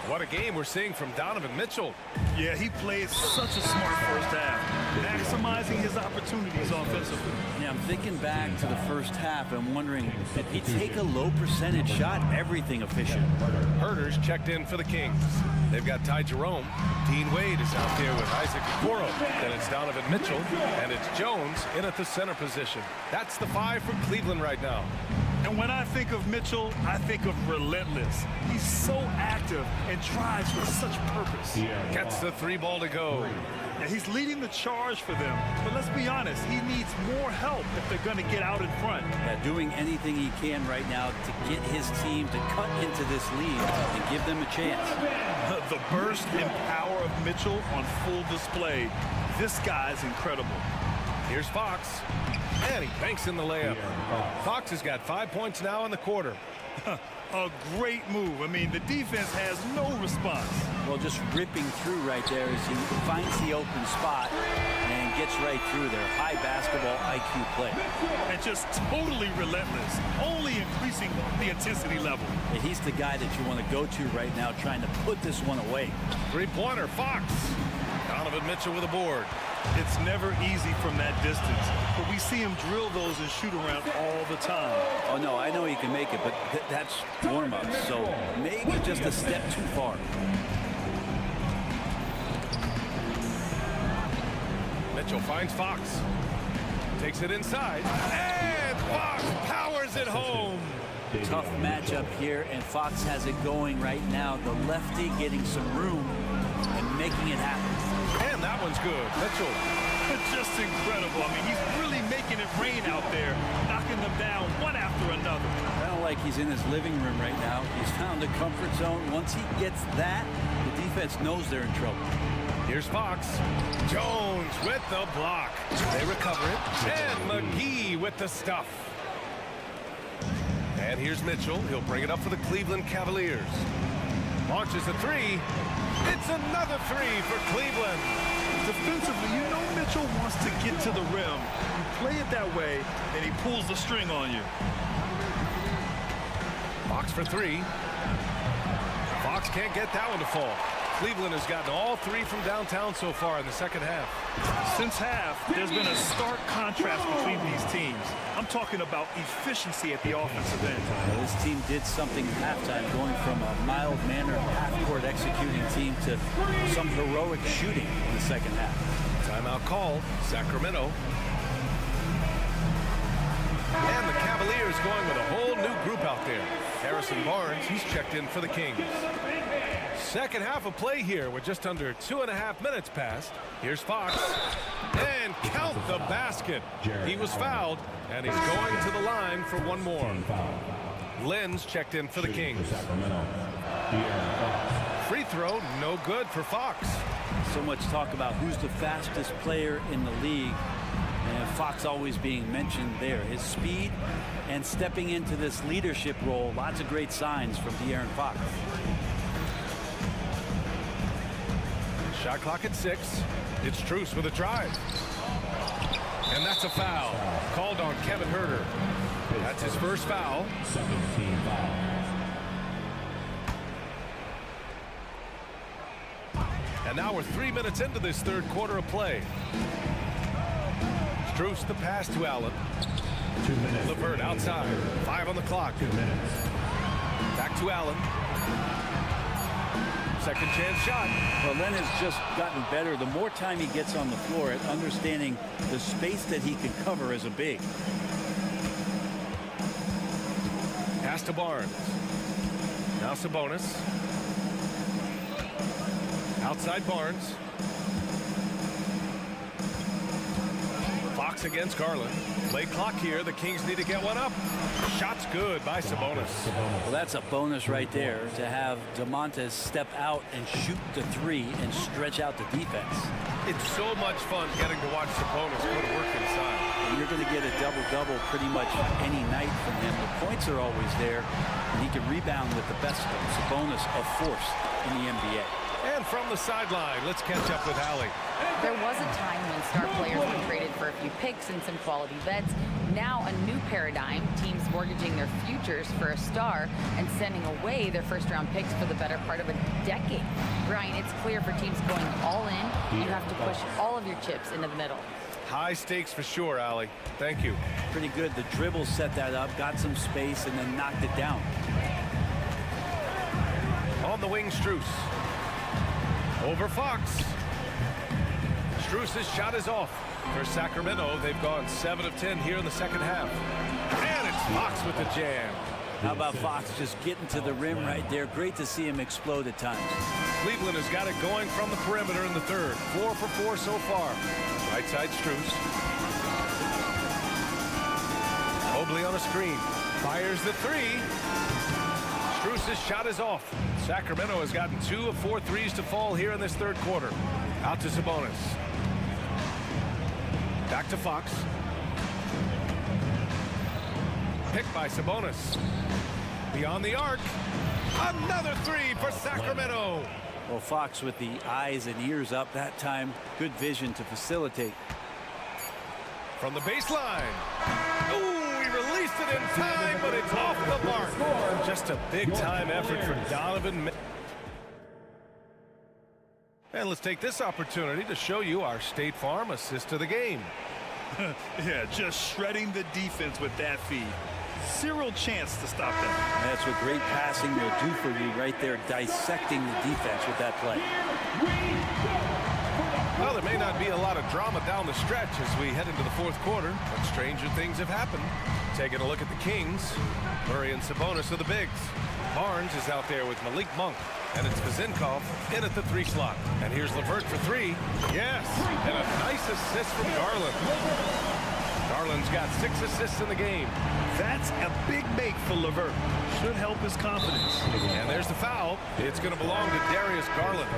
What a game we're seeing from Donovan Mitchell. Yeah, he played such a smart first half, maximizing his opportunities offensively. Yeah, I'm thinking back to the first half and wondering, did he take a low percentage shot? Everything efficient. Herder's checked in for the Kings. They've got Ty Jerome. Dean Wade is out there with Isaac Okoro. Then it's Donovan Mitchell, and it's Jones in at the center position. That's the 5 for Cleveland right now. And when I think of Mitchell, I think of relentless. He's so active and drives with such purpose. Gets the 3 ball to go. And he's leading the charge for them. But let's be honest, he needs more help if they're going to get out in front. Yeah, doing anything he can right now to get his team to cut into this lead and give them a chance. The burst and power of Mitchell on full display. This guy's incredible. Here's Fox. And he banks in the layup. Fox has got 5 points now in the quarter. A great move. I mean, the defense has no response. Well, just ripping through right there as he finds the open spot and gets right through there. High basketball IQ play. And just totally relentless, only increasing the intensity level. And he's the guy that you want to go to right now, trying to put this one away. 3-pointer, Fox. Donovan Mitchell with a board. It's never easy from that distance, but we see him drill those and shoot around all the time. Oh, no, I know he can make it, but that's warm-up, so maybe just a step too far. Mitchell finds Fox. Takes it inside. And Fox powers it home. Tough matchup here, and Fox has it going right now. The lefty getting some room and making it happen. And that one's good. Mitchell. Just incredible. I mean, he's really making it rain out there, knocking them down one after another. I don't like he's in his living room right now. He's found the comfort zone. Once he gets that, the defense knows they're in trouble. Here's Fox. Jones with the block. They recover it. And McGee with the stuff. And here's Mitchell. He'll bring it up for the Cleveland Cavaliers. Launches a three. It's another three for Cleveland. Defensively, you know Mitchell wants to get to the rim. You play it that way, and he pulls the string on you. Fox for three. Fox can't get that one to fall. Cleveland has gotten all three from downtown so far in the second half. Since half, there's been a stark contrast between these teams. I'm talking about efficiency at the offensive end. Well, this team did something at halftime, going from a mild-mannered half-court executing team to some heroic shooting in the second half. Timeout called. Sacramento. And the Cavaliers going with a whole new group out there. Harrison Barnes, he's checked in for the Kings. Second half of play here with just under 2.5 minutes passed. Here's Fox. And count the basket. He was fouled, and he's going to the line for one more. Lenz checked in for the Kings. Free throw, no good for Fox. So much talk about who's the fastest player in the league. And Fox always being mentioned there. His speed and stepping into this leadership role. Lots of great signs from De'Aaron Fox. Shot clock at 6. It's Truce with a drive. And that's a foul. Called on Kevin Herter. That's his first foul. Second team foul. And now we're 3 minutes into this third quarter of play. Truce the pass to Allen. 2 minutes. LeVert outside. 5 on the clock. 2 minutes. Back to Allen. Second chance shot. Well, Len has just gotten better. The more time he gets on the floor at understanding the space that he can cover as a big. Pass to Barnes. Now Sabonis. Outside Barnes. Fox against Garland. Play clock here. The Kings need to get one up. Shot's good by Sabonis. Well, that's a bonus right there to have DeMontes step out and shoot the three and stretch out the defense. It's so much fun getting to watch Sabonis go to work inside. And you're going to get a double-double pretty much any night from him. The points are always there, and he can rebound with the best of them. Sabonis, a force in the NBA. And from the sideline, let's catch up with Allie. There was a time when star players were traded for a few picks and some quality vets. Now a new paradigm, teams mortgaging their futures for a star and sending away their first-round picks for the better part of a decade. Brian, it's clear for teams going all in, you have to push all of your chips into the middle. High stakes for sure, Allie. Thank you. Pretty good. The dribble set that up, got some space, and then knocked it down. On the wing, Strus. Over Fox. Strus's shot is off. For Sacramento, they've gone 7 of 10 here in the second half. And it's Fox with the jam. How about Fox just getting to the rim right there? Great to see him explode at times. Cleveland has got it going from the perimeter in the third. 4 for 4 so far. Right side, Strus. Mobley on a screen. Fires the three. Strus's shot is off. Sacramento has gotten 2 of 4 threes to fall here in this third quarter. Out to Sabonis. Back to Fox. Picked by Sabonis. Beyond the arc. Another three for Sacramento. Well, Fox with the eyes and ears up that time. Good vision to facilitate. From the baseline. Ooh, he released it in time, but it's off the mark. Just a big-time effort for Donovan. And let's take this opportunity to show you our State Farm assist of the game. Yeah, just shredding the defense with that feed. Zero chance to stop that. That's what great passing will do for you right there, dissecting the defense with that play. Well, there may not be a lot of drama down the stretch as we head into the fourth quarter, but stranger things have happened. Taking a look at the Kings, Murray and Sabonis are the bigs. Barnes is out there with Malik Monk, and it's Vizinkov in at the 3 slot. And here's LeVert for 3. Yes, and a nice assist from Garland. Garland's got 6 assists in the game. That's a big make for LeVert. Should help his confidence. And there's the foul. It's going to belong to Darius Garland.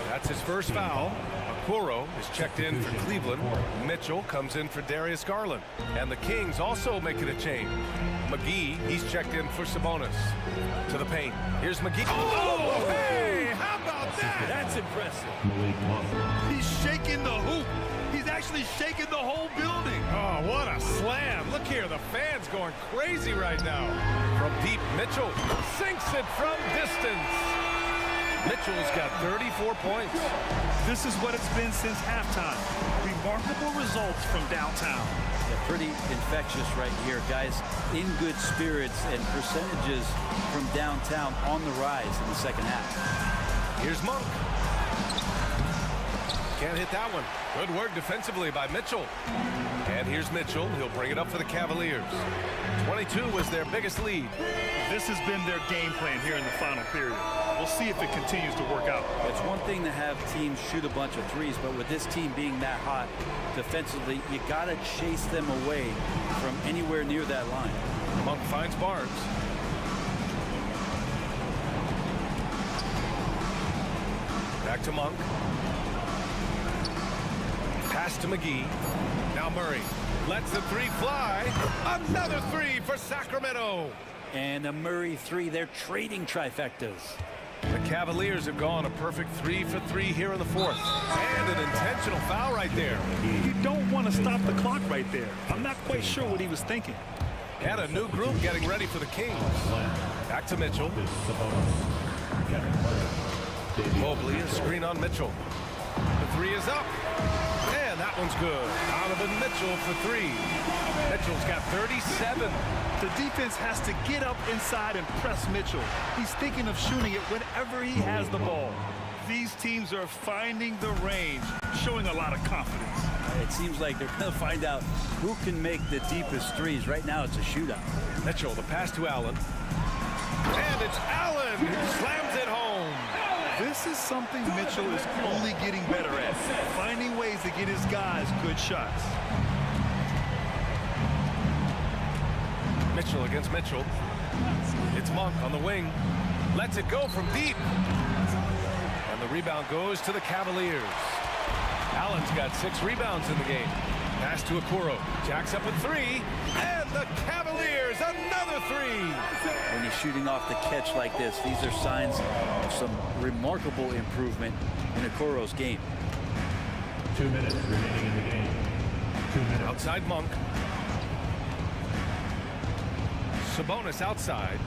That's his first foul. Okoro is checked in for Cleveland. Mitchell comes in for Darius Garland. And the Kings also making a change. McGee, he's checked in for Sabonis. To the paint. Here's McGee. Oh, hey! How about that? That's impressive. He's shaking the hoop. He's actually shaking the whole building. Oh, what a slam. Look here, the fans going crazy right now. From deep, Mitchell sinks it from distance. Mitchell's got 34 points. This is what it's been since halftime. Remarkable results from downtown. Yeah, pretty infectious right here, guys. In good spirits and percentages from downtown on the rise in the second half. Here's Monk. Can't hit that one. Good work defensively by Mitchell. And here's Mitchell. He'll bring it up for the Cavaliers. 22 was their biggest lead. This has been their game plan here in the final period. We'll see if it continues to work out. It's one thing to have teams shoot a bunch of threes, but with this team being that hot defensively, you got to chase them away from anywhere near that line. Monk finds Barnes. Back to Monk. Pass to McGee. Now Murray lets the 3 fly. Another 3 for Sacramento. And a Murray 3. They're trading trifectas. The Cavaliers have gone a perfect 3 for 3 here in the fourth. And an intentional foul right there. You don't want to stop the clock right there. I'm not quite sure what he was thinking. And a new group getting ready for the Kings. Back to Mitchell. Mobley, a screen on Mitchell. The 3 is up. And that one's good. Donovan Mitchell for 3. Mitchell's got 37. The defense has to get up inside and press Mitchell. He's thinking of shooting it whenever he has the ball. These teams are finding the range, showing a lot of confidence. It seems like they're going to find out who can make the deepest threes. Right now, it's a shootout. Mitchell, the pass to Allen. And it's Allen who slams it home. This is something Mitchell is only getting better at, finding ways to get his guys good shots. Mitchell against Mitchell. It's Monk on the wing. Lets it go from deep. And the rebound goes to the Cavaliers. Allen's got 6 rebounds in the game. Pass to Okoro. Jacks up a 3. And the Cavaliers, another 3. When he's shooting off the catch like this, these are signs of some remarkable improvement in Okoro's game. 2 minutes remaining in the game. 2 minutes. Outside Monk. Sabonis outside.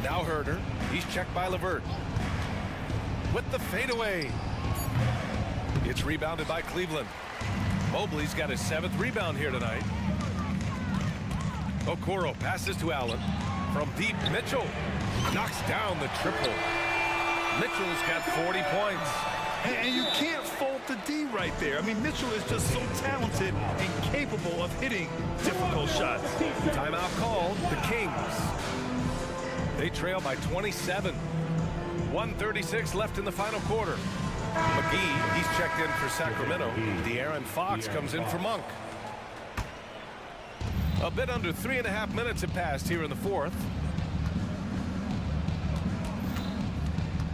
Now Herder. He's checked by LeVert. With the fadeaway. It's rebounded by Cleveland. Mobley's got his 7th rebound here tonight. Okoro passes to Allen. From deep, Mitchell knocks down the triple. Mitchell's got 40 points. And you can't fault the D right there. I mean, Mitchell is just so talented and capable of hitting difficult shots. Timeout called. The Kings. They trail by 27. 1:36 left in the final quarter. McGee, he's checked in for Sacramento. De'Aaron Fox comes in for Monk. A bit under 3.5 minutes have passed here in the fourth.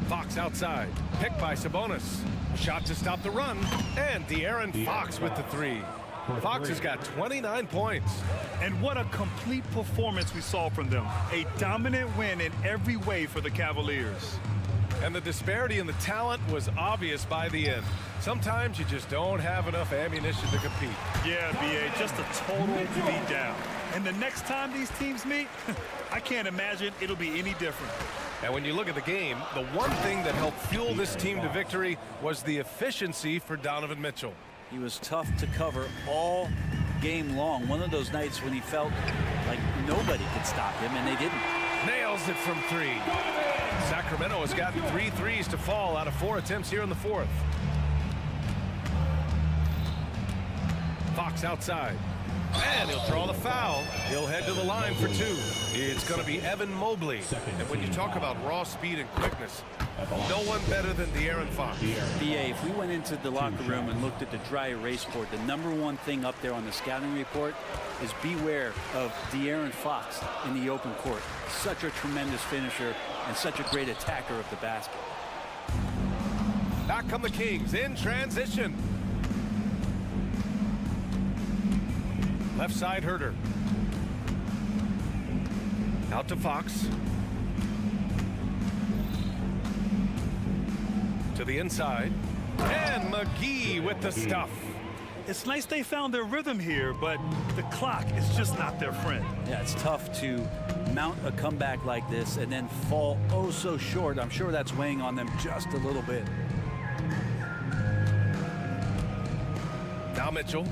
Fox outside. Picked by Sabonis. Shot to stop the run. And De'Aaron Fox with the 3. Fox has got 29 points. And what a complete performance we saw from them. A dominant win in every way for the Cavaliers. And the disparity in the talent was obvious by the end. Sometimes you just don't have enough ammunition to compete. Yeah, B.A., just a total beat down. And the next time these teams meet, I can't imagine it'll be any different. And when you look at the game, the one thing that helped fuel this team to victory was the efficiency for Donovan Mitchell. He was tough to cover all game long. One of those nights when he felt like nobody could stop him, and they didn't. Nails it from three. Sacramento has gotten 3 threes to fall out of 4 attempts here in the fourth. Fox outside. And he'll draw the foul. He'll head to the line for 2. It's going to be Evan Mobley. And when you talk about raw speed and quickness, no one better than De'Aaron Fox. BA, if we went into the locker room and looked at the dry erase board, the #1 thing up there on the scouting report is beware of De'Aaron Fox in the open court. Such a tremendous finisher and such a great attacker of the basket. Back come the Kings in transition. Left side Herter. Out to Fox. To the inside. And McGee with the stuff. It's nice they found their rhythm here, but the clock is just not their friend. Yeah, it's tough to mount a comeback like this and then fall oh so short. I'm sure that's weighing on them just a little bit. Now Mitchell.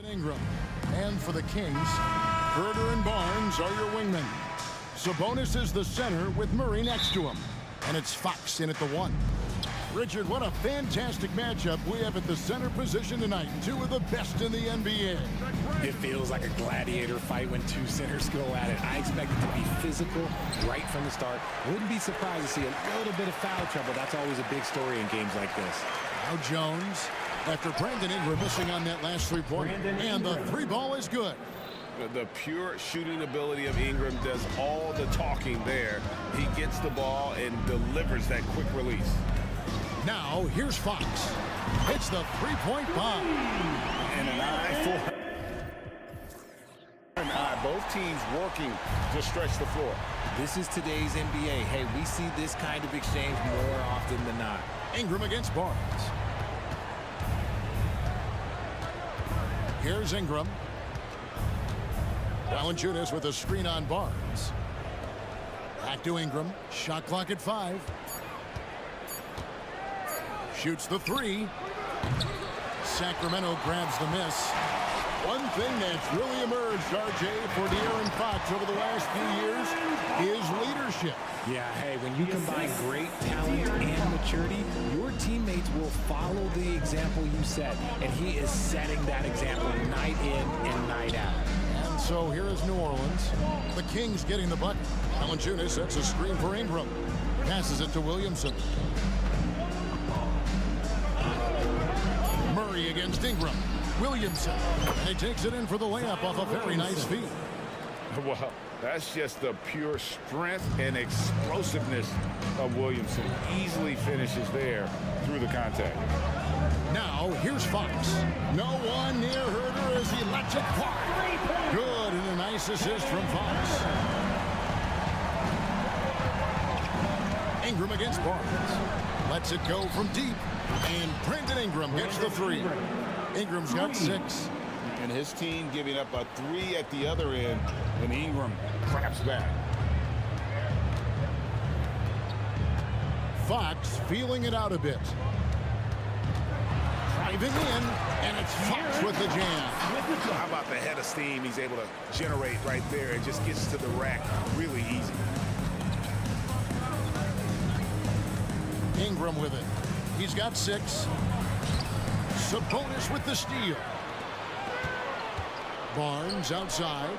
Ingram. And for the Kings, Herder and Barnes are your wingmen. Sabonis is the center with Murray next to him. And it's Fox in at the 1. Richard, what a fantastic matchup we have at the center position tonight. Two of the best in the NBA. It feels like a gladiator fight when two centers go at it. I expect it to be physical right from the start. Wouldn't be surprised to see a little bit of foul trouble. That's always a big story in games like this. Now Jones, after Brandon Ingram missing on that last three-pointer. And the three ball is good. The pure shooting ability of Ingram does all the talking there. He gets the ball and delivers that quick release. Now, here's Fox. It's the three-point bomb. And an eye for an eye. Both teams working to stretch the floor. This is today's NBA. Hey, we see this kind of exchange more often than not. Ingram against Barnes. Here's Ingram. Valanciunas with a screen on Barnes. Back to Ingram. Shot clock at 5. Shoots the 3. Sacramento grabs the miss. One thing that's really emerged, RJ, for De'Aaron Fox over the last few years is leadership. Yeah, hey, when you combine great talent and maturity, your teammates will follow the example you set. And he is setting that example night in and night out. And so here is New Orleans. The Kings getting the bucket. Valanciunas sets a screen for Ingram. Passes it to Williamson. Murray against Ingram. Williamson. And he takes it in for the layup off a very nice feed. Well, that's just the pure strength and explosiveness of Williamson. Easily finishes there through the contact. Now, here's Fox. No one near Herder as he lets it fly. Good, and a nice assist from Fox. Ingram against Barnes. Lets it go from deep. And Brandon Ingram gets the 3. Ingram's got 6. And his team giving up a 3 at the other end, and Ingram claps back. Fox feeling it out a bit. Driving in, and it's Fox with the jam. How about the head of steam he's able to generate right there? It just gets to the rack really easy. Ingram with it. He's got 6. Sabonis with the steal. Barnes outside.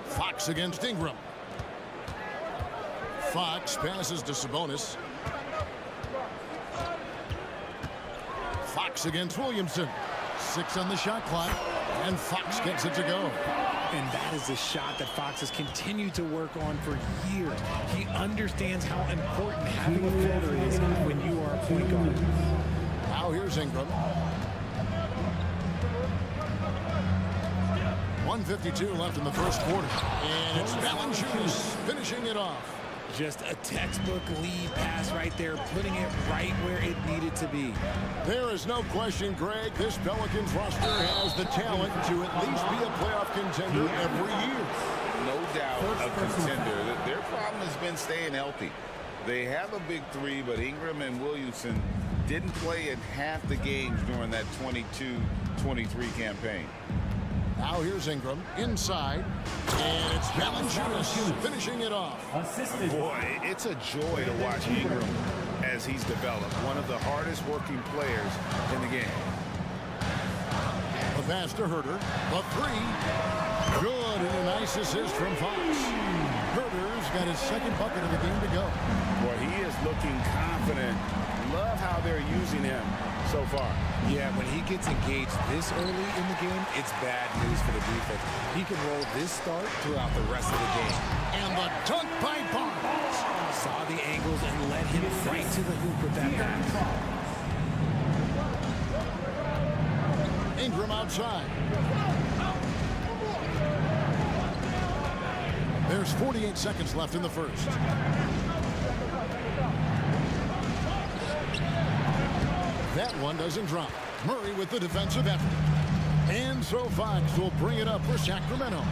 Fox against Ingram. Fox passes to Sabonis. Fox against Williamson. 6 on the shot clock, and Fox gets it to go. And that is a shot that Fox has continued to work on for years. He understands how important having a floater is when you are a point guard. Now here's Ingram. 1:52 left in the first quarter. And it's Valanciunas finishing it off. Just a textbook lead pass right there, putting it right where it needed to be. There is no question, Greg, this Pelicans roster has the talent to at least be a playoff contender every year. No doubt a contender. Their problem has been staying healthy. They have a big 3, but Ingram and Williamson didn't play in half the games during that 22-23 campaign. Now here's Ingram inside, and it's Valanciunas finishing it off. Boy, it's a joy to watch Ingram as he's developed. One of the hardest working players in the game. The pass to Herder. The 3. Good, and a nice assist from Fox. Herder's got his second bucket of the game to go. Boy, he is looking confident. Love how they're using him so far. Yeah, when he gets engaged this early in the game, it's bad news for the defense. He can roll this start throughout the rest of the game. And the dunk by Barnes. Saw the angles and led him right to the hoop with that pass. Ingram outside. There's 48 seconds left in the first. That one doesn't drop. Murray with the defensive effort. And so Fox will bring it up for Sacramento.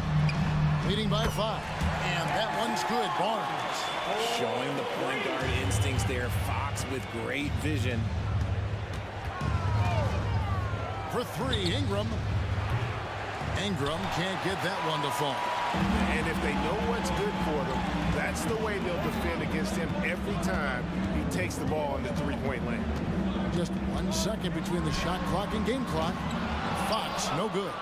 Leading by 5. And that one's good. Barnes. Showing the point guard instincts there. Fox with great vision. for three. Ingram. Ingram can't get that one to fall. And if they know what's good for them, that's the way they'll defend against him every time he takes the ball in the three-point lane. Just 1 second between the shot clock and game clock. Fox, no good.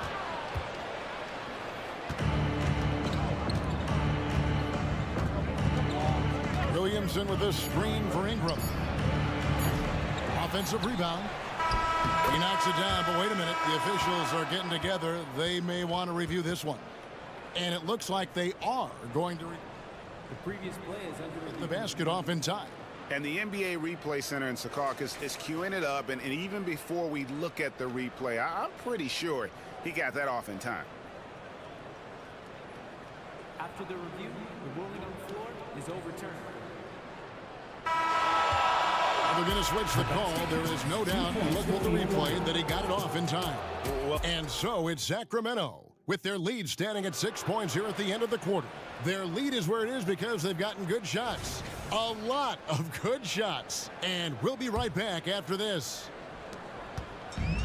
Williamson with this screen for Ingram. Offensive rebound. He knocks it down, but wait a minute. The officials are getting together. They may want to review this one. And it looks like they are going to The previous play is under get the basket off in time. And the NBA Replay Center in Secaucus is queuing it up. And even before we look at the replay, I'm pretty sure he got that off in time. After the review, the ruling on the floor is overturned. They're going to switch the call. There is no doubt, look at the replay, that he got it off in time. And so it's Sacramento with their lead standing at 6 points here at the end of the quarter. Their lead is where it is because they've gotten good shots. A lot of good shots. And we'll be right back after this. And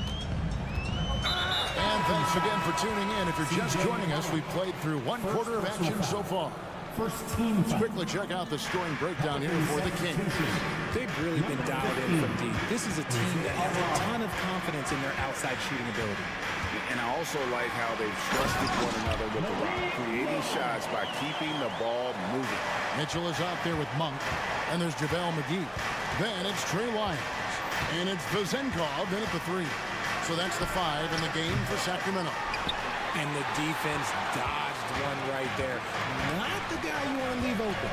thanks again for tuning in. If you're just joining us, we've played through one quarter of action so far. Let's quickly check out the scoring breakdown here for the Kings. They've really been dialed in from deep. This is a team that has a ton of confidence in their outside shooting ability. And I also like how they've trusted one another with the rock, creating shots by keeping the ball moving. Mitchell is out there with Monk, and there's JaVale McGee. Then it's Trey Lyons, and it's Vezenkov in at the three. So that's the 5 in the game for Sacramento. And the defense dodged one right there. Not the guy you want to leave open.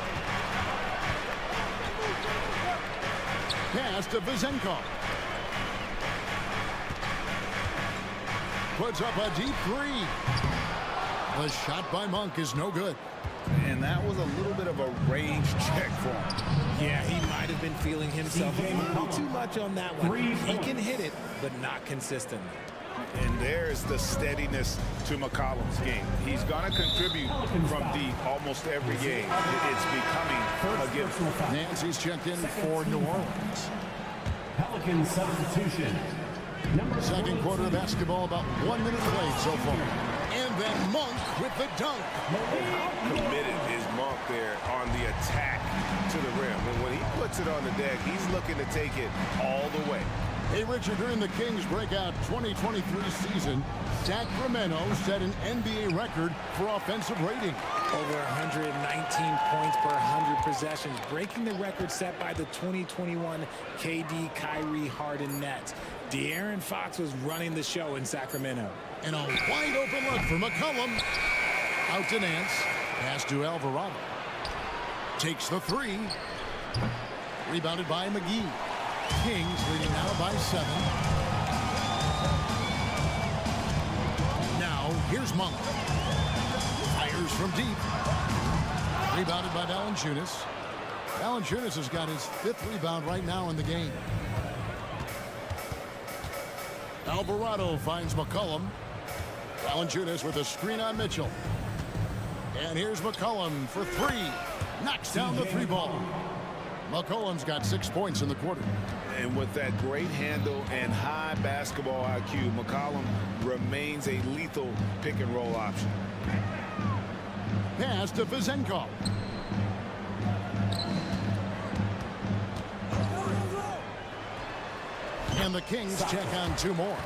Pass to Vezenkov. Puts up a deep three. The shot by Monk is no good. And that was a little bit of a range check for him. Yeah, he might have been feeling himself a little too much on that one. He can hit it, but not consistently. And there's the steadiness to McCollum's game. He's going to contribute from deep almost every game. It's becoming a given. Nancy's checked in for New Orleans. Pelican substitution. Second quarter of basketball, about 1 minute played so far. And then Monk with the dunk. How committed is Monk there on the attack to the rim? And when he puts it on the deck, he's looking to take it all the way. Hey, Richard, during the Kings' breakout 2023 season, Sacramento set an NBA record for offensive rating. Over 119 points per 100 possessions, breaking the record set by the 2021 KD Kyrie Harden Nets. De'Aaron Fox was running the show in Sacramento. And a wide open look for McCollum. Out to Nance. Pass to Alvarado. Takes the three. Rebounded by McGee. Kings leading now by 7. Now, here's Monk. Fires from deep. Rebounded by Valanciunas. Valanciunas has got his 5th rebound right now in the game. Alvarado finds McCollum. Valanciunas with a screen on Mitchell. And here's McCollum for 3. Knocks down the 3 ball. McCollum's got 6 points in the quarter. And with that great handle and high basketball IQ, McCollum remains a lethal pick-and-roll option. Pass to Vezenkov. And the Kings check on 2 more.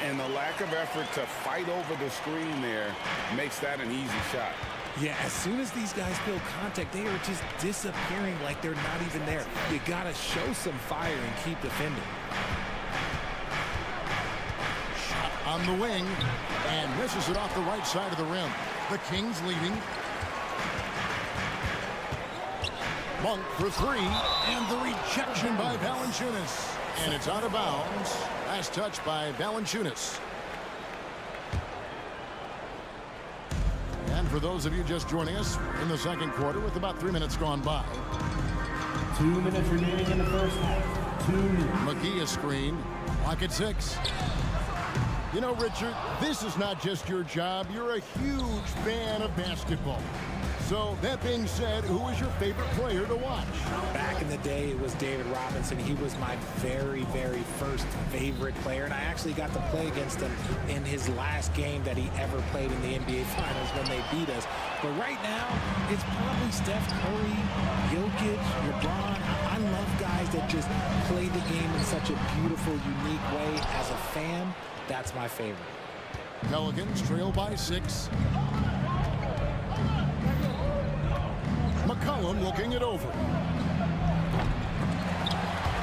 And the lack of effort to fight over the screen there makes that an easy shot. Yeah, as soon as these guys feel contact, they are just disappearing like they're not even there. You got to show some fire and keep defending. Shot on the wing and misses it off the right side of the rim. The Kings leading. Monk for 3, and the rejection by Valanciunas. And it's out of bounds. Last touch by Valanciunas. And for those of you just joining us in the second quarter with about 3 minutes gone by. 2 minutes remaining in the first half. 2 minutes. McGee is screened. Clock at 6. You know, Richard, this is not just your job. You're a huge fan of basketball. So, that being said, who is your favorite player to watch? Back in the day, it was David Robinson. He was my very, very first favorite player, and I actually got to play against him in his last game that he ever played in the NBA Finals when they beat us. But right now, it's probably Steph Curry, Jokic, LeBron. I love guys that just play the game in such a beautiful, unique way. As a fan, that's my favorite. Pelicans trail by 6. McCollum looking it over.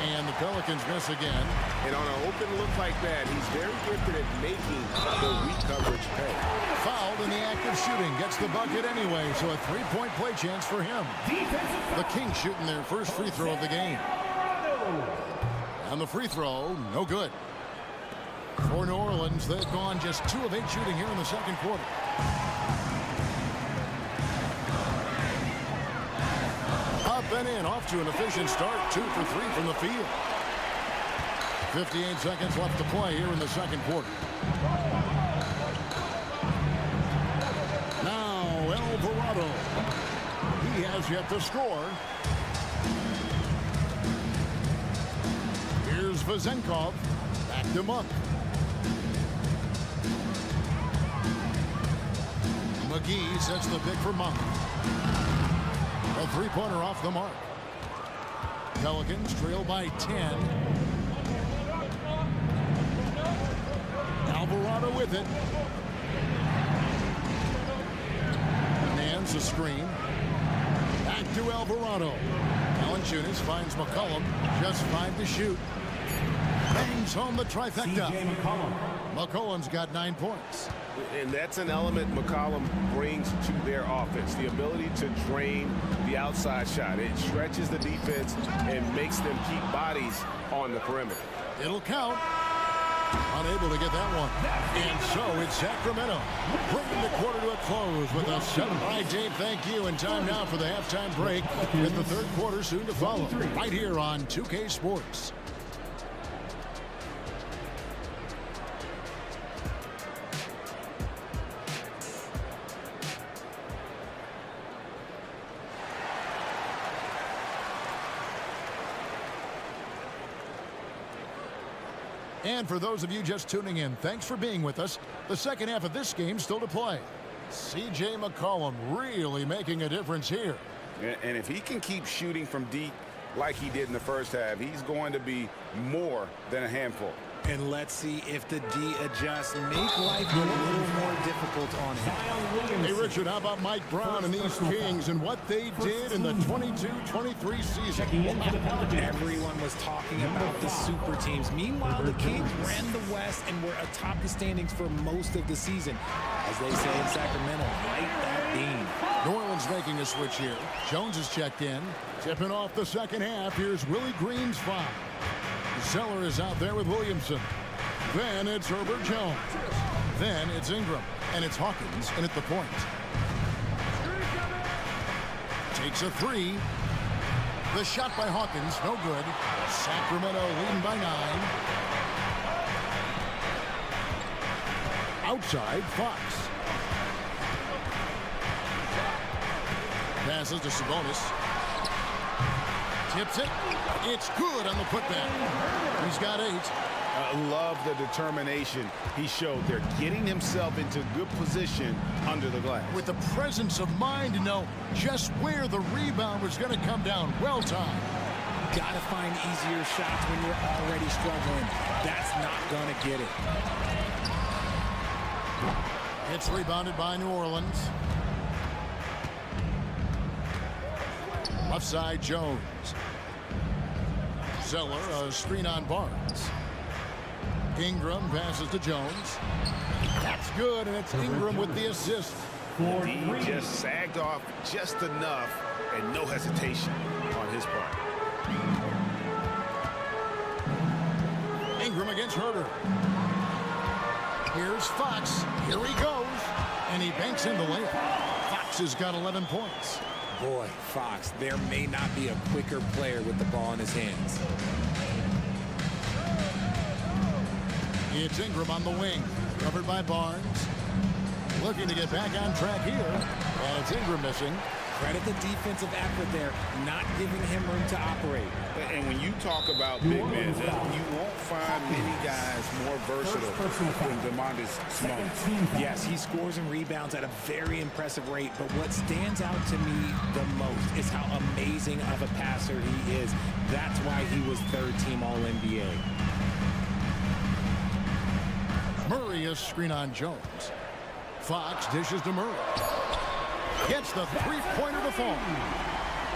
And the Pelicans miss again. And on an open look like that, he's very gifted at making the weak coverage pay. Fouled in the act of shooting. Gets the bucket anyway, so a 3-point play chance for him. The Kings shooting their first free throw of the game. And the free throw, no good. For New Orleans, they've gone just 2 of 8 shooting here in the second quarter. Up and in, off to an efficient start. 2 for 3 from the field. 58 seconds left to play here in the second quarter. Now, Alvarado. He has yet to score. Here's Vezenkov. Back to Monk. McGee sets the pick for Monk. A 3-pointer off the mark. Pelicans trail by 10. Alvarado with it. Nance a screen. Back to Alvarado. Valanciunas finds McCollum. Just 5 to shoot. Bangs home the trifecta. McCollum's got 9 points. And that's an element McCollum brings to their offense. The ability to drain the outside shot. It stretches the defense and makes them keep bodies on the perimeter. It'll count. Unable to get that one. And so it's Sacramento bringing the quarter to a close with a 7. All right, Dave, thank you. And time now for the halftime break. With the third quarter soon to follow. Right here on 2K Sports. And for those of you just tuning in, thanks for being with us. The second half of this game still to play. C.J. McCollum really making a difference here. And if he can keep shooting from deep like he did in the first half, he's going to be more than a handful. And let's see if the D adjusts. Make life a little more difficult on him. Hey, Richard, how about Mike Brown and these Kings and what they did in the 22-23 season? Everyone was talking about the super teams. Meanwhile, the Kings ran the West and were atop the standings for most of the season. As they say in Sacramento, light that beam. New Orleans making a switch here. Jones is checked in. Tipping off the second half. Here's Willie Green's foul. Zeller is out there with Williamson. Then it's Herbert Jones. Then it's Ingram. And it's Hawkins in at the point. Takes a 3. The shot by Hawkins, no good. Sacramento leading by 9. Outside, Fox. Passes to Sabonis. Tips it. It's good on the putback. He's got 8. I love the determination he showed there, getting himself into good position under the glass. With the presence of mind to know just where the rebound was going to come down. Well timed. Got to find easier shots when you're already struggling. That's not going to get it. It's rebounded by New Orleans. Left side, Jones. Zeller, a screen on Barnes. Ingram passes to Jones. That's good, and it's Ingram with the assist. He just sagged off just enough, and no hesitation on his part. Ingram against Herter. Here's Fox. Here he goes. And he banks in the layup. Fox has got 11 points. Boy, Fox, there may not be a quicker player with the ball in his hands. It's Ingram on the wing. Covered by Barnes. Looking to get back on track here. And it's Ingram missing. Credit the defensive effort there, not giving him room to operate. And when you talk about big men, you won't find many guys more versatile than DeMontis Smith. Yes, he scores and rebounds at a very impressive rate, but what stands out to me the most is how amazing of a passer he is. That's why he was third-team All-NBA. Murray is screen on Jones. Fox dishes to Murray. Gets the three-pointer to fall.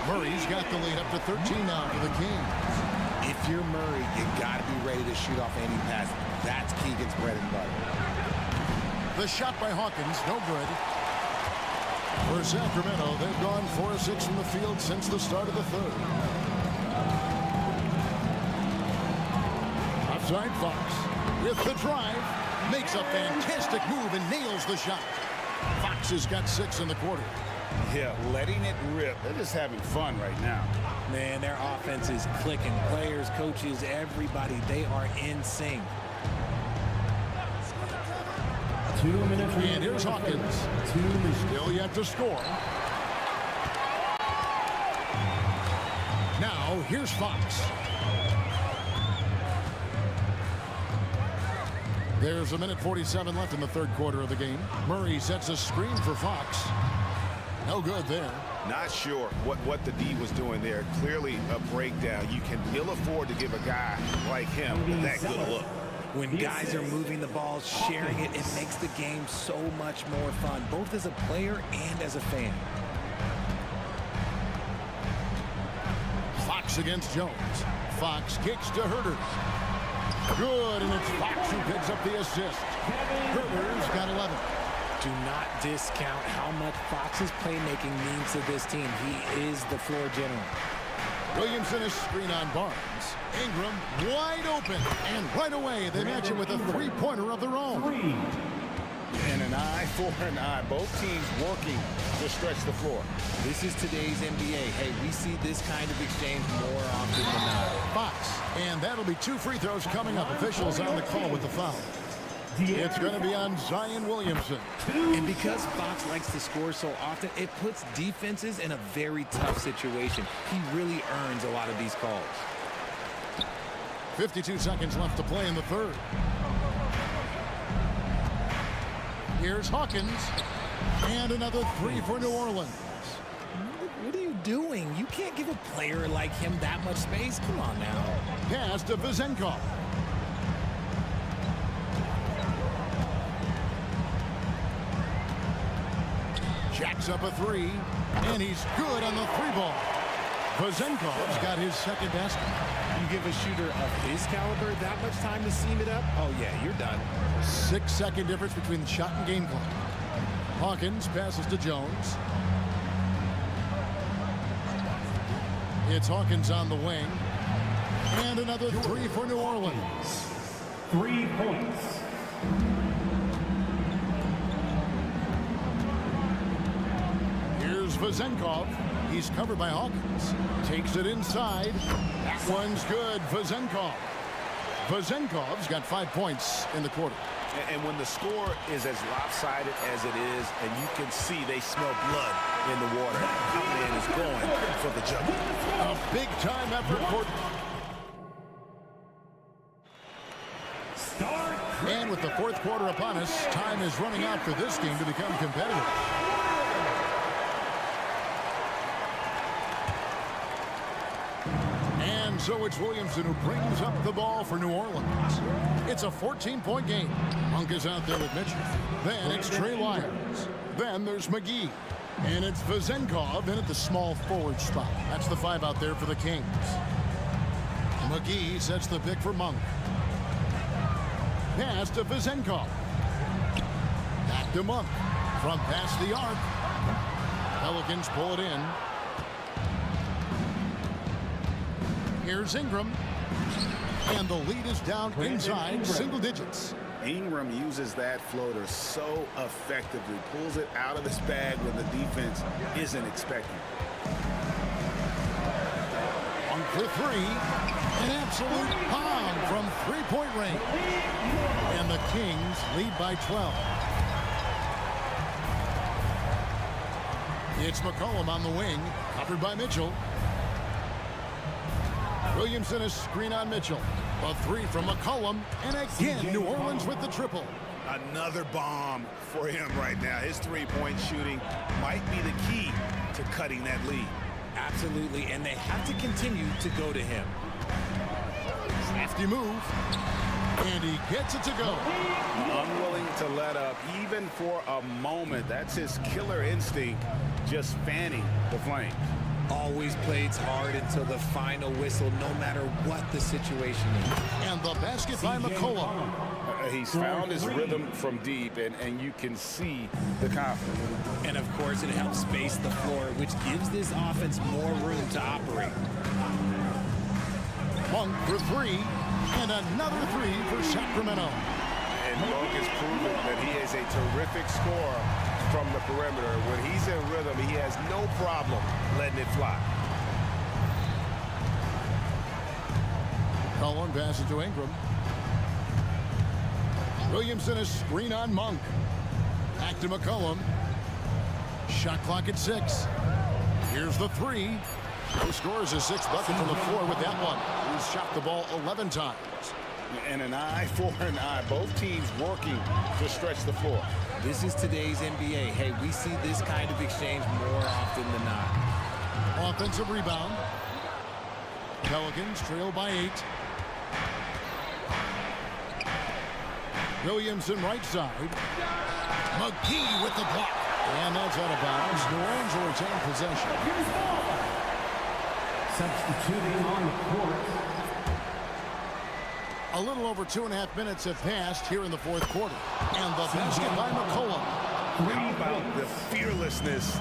Murray's got the lead up to 13 now for the Kings. If you're Murray, you got to be ready to shoot off any pass. That's Keegan's bread and butter. The shot by Hawkins, no good. For Sacramento, they've gone 4 of 6 from the field since the start of the third. Offside Fox with the drive. Makes a fantastic move and nails the shot. Fox has got 6 in the quarter. Yeah, letting it rip. They're just having fun right now. Man, their offense is clicking. Players, coaches, everybody, they are in sync. 2 minutes. And here's Hawkins. Still yet to score. Now, here's Fox. There's 1:47 left in the third quarter of the game. Murray sets a screen for Fox. No good there. Not sure what the D was doing there. Clearly a breakdown. You can ill afford to give a guy like him that good a look. When guys are moving the ball, sharing it, it makes the game so much more fun, both as a player and as a fan. Fox against Jones. Fox kicks to Herter. Good, and it's Fox who picks up the assist. Herter's got 11. Do not discount how much Fox's playmaking means to this team. He is the floor general. Williamson is screen on Barnes. Ingram wide open, and right away they match it with a three-pointer of their own. And an eye for an eye. Both teams working to stretch the floor. This is today's NBA. Hey, we see this kind of exchange more often than not. Fox, and that'll be 2 free throws coming up. Officials on the call with the foul. It's going to be on Zion Williamson. And because Fox likes to score so often, it puts defenses in a very tough situation. He really earns a lot of these calls. 52 seconds left to play in the third. Here's Hawkins. And another 3 for New Orleans. What are you doing? You can't give a player like him that much space. Come on now. Pass to Vizenkov. Jacks up a 3, and he's good on the 3-ball. Vizenkov's got his second basket. You give a shooter of his caliber that much time to seam it up? Oh, yeah, you're done. 6-second difference between the shot and game clock. Hawkins passes to Jones. It's Hawkins on the wing. And another 3 for New Orleans. 3 points. Here's Vizenkov. He's covered by Hawkins. Takes it inside. That one's good. Vizenkov. Vizenkov's got 5 points in the quarter. And when the score is as lopsided as it is, and you can see they smell blood in the water, our man is going for the jumper. A big-time effort for... And with the fourth quarter upon us, time is running out for this game to become competitive. And so it's Williamson who brings up the ball for New Orleans. It's a 14-point game. Monk is out there with Mitchell. Then it's Trey Lyons. Then there's McGee. And it's Vizenkov in at the small forward spot. That's the 5 out there for the Kings. McGee sets the pick for Monk. Pass to Vizenkov. Back to Monk. From past the arc. Pelicans pull it in. Here's Ingram. And the lead is down inside single digits. Ingram uses that floater so effectively. Pulls it out of his bag when the defense isn't expecting. Monk for 3. An absolute bomb from three-point range. And the Kings lead by 12. It's McCollum on the wing, covered by Mitchell. Williamson, a screen on Mitchell. A three from McCollum, and again, New Orleans with the triple. Another bomb for him right now. His three-point shooting might be the key to cutting that lead. Absolutely, and they have to continue to go to him. Crafty move, and he gets it to go. Unwilling to let up, even for a moment. That's his killer instinct, just fanning the flames. Always plays hard until the final whistle, no matter what the situation is. And the basket by McCollum. He's found his rhythm from deep, and you can see the confidence. And of course, it helps space the floor, which gives this offense more room to operate. Monk for three, and another three for Sacramento. And Monk has proven that he is a terrific scorer from the perimeter. When he's in rhythm, he has no problem letting it fly. Cullen passes to Ingram. Williamson, a screen on Monk. Back to McCollum. Shot clock at 6. Here's the three. He scores his 6th bucket from the floor with that one. He's shot the ball 11 times. And an eye for an eye. Both teams working to stretch the floor. This is today's NBA. Hey, we see this kind of exchange more often than not. Offensive rebound. Pelicans trail by 8. Williamson right side. McGee with the block. And that's out of bounds. New Orleans will retain possession. Substituting on the court. A little over 2.5 minutes have passed here in the fourth quarter. And the basket by McCollum. How about the fearlessness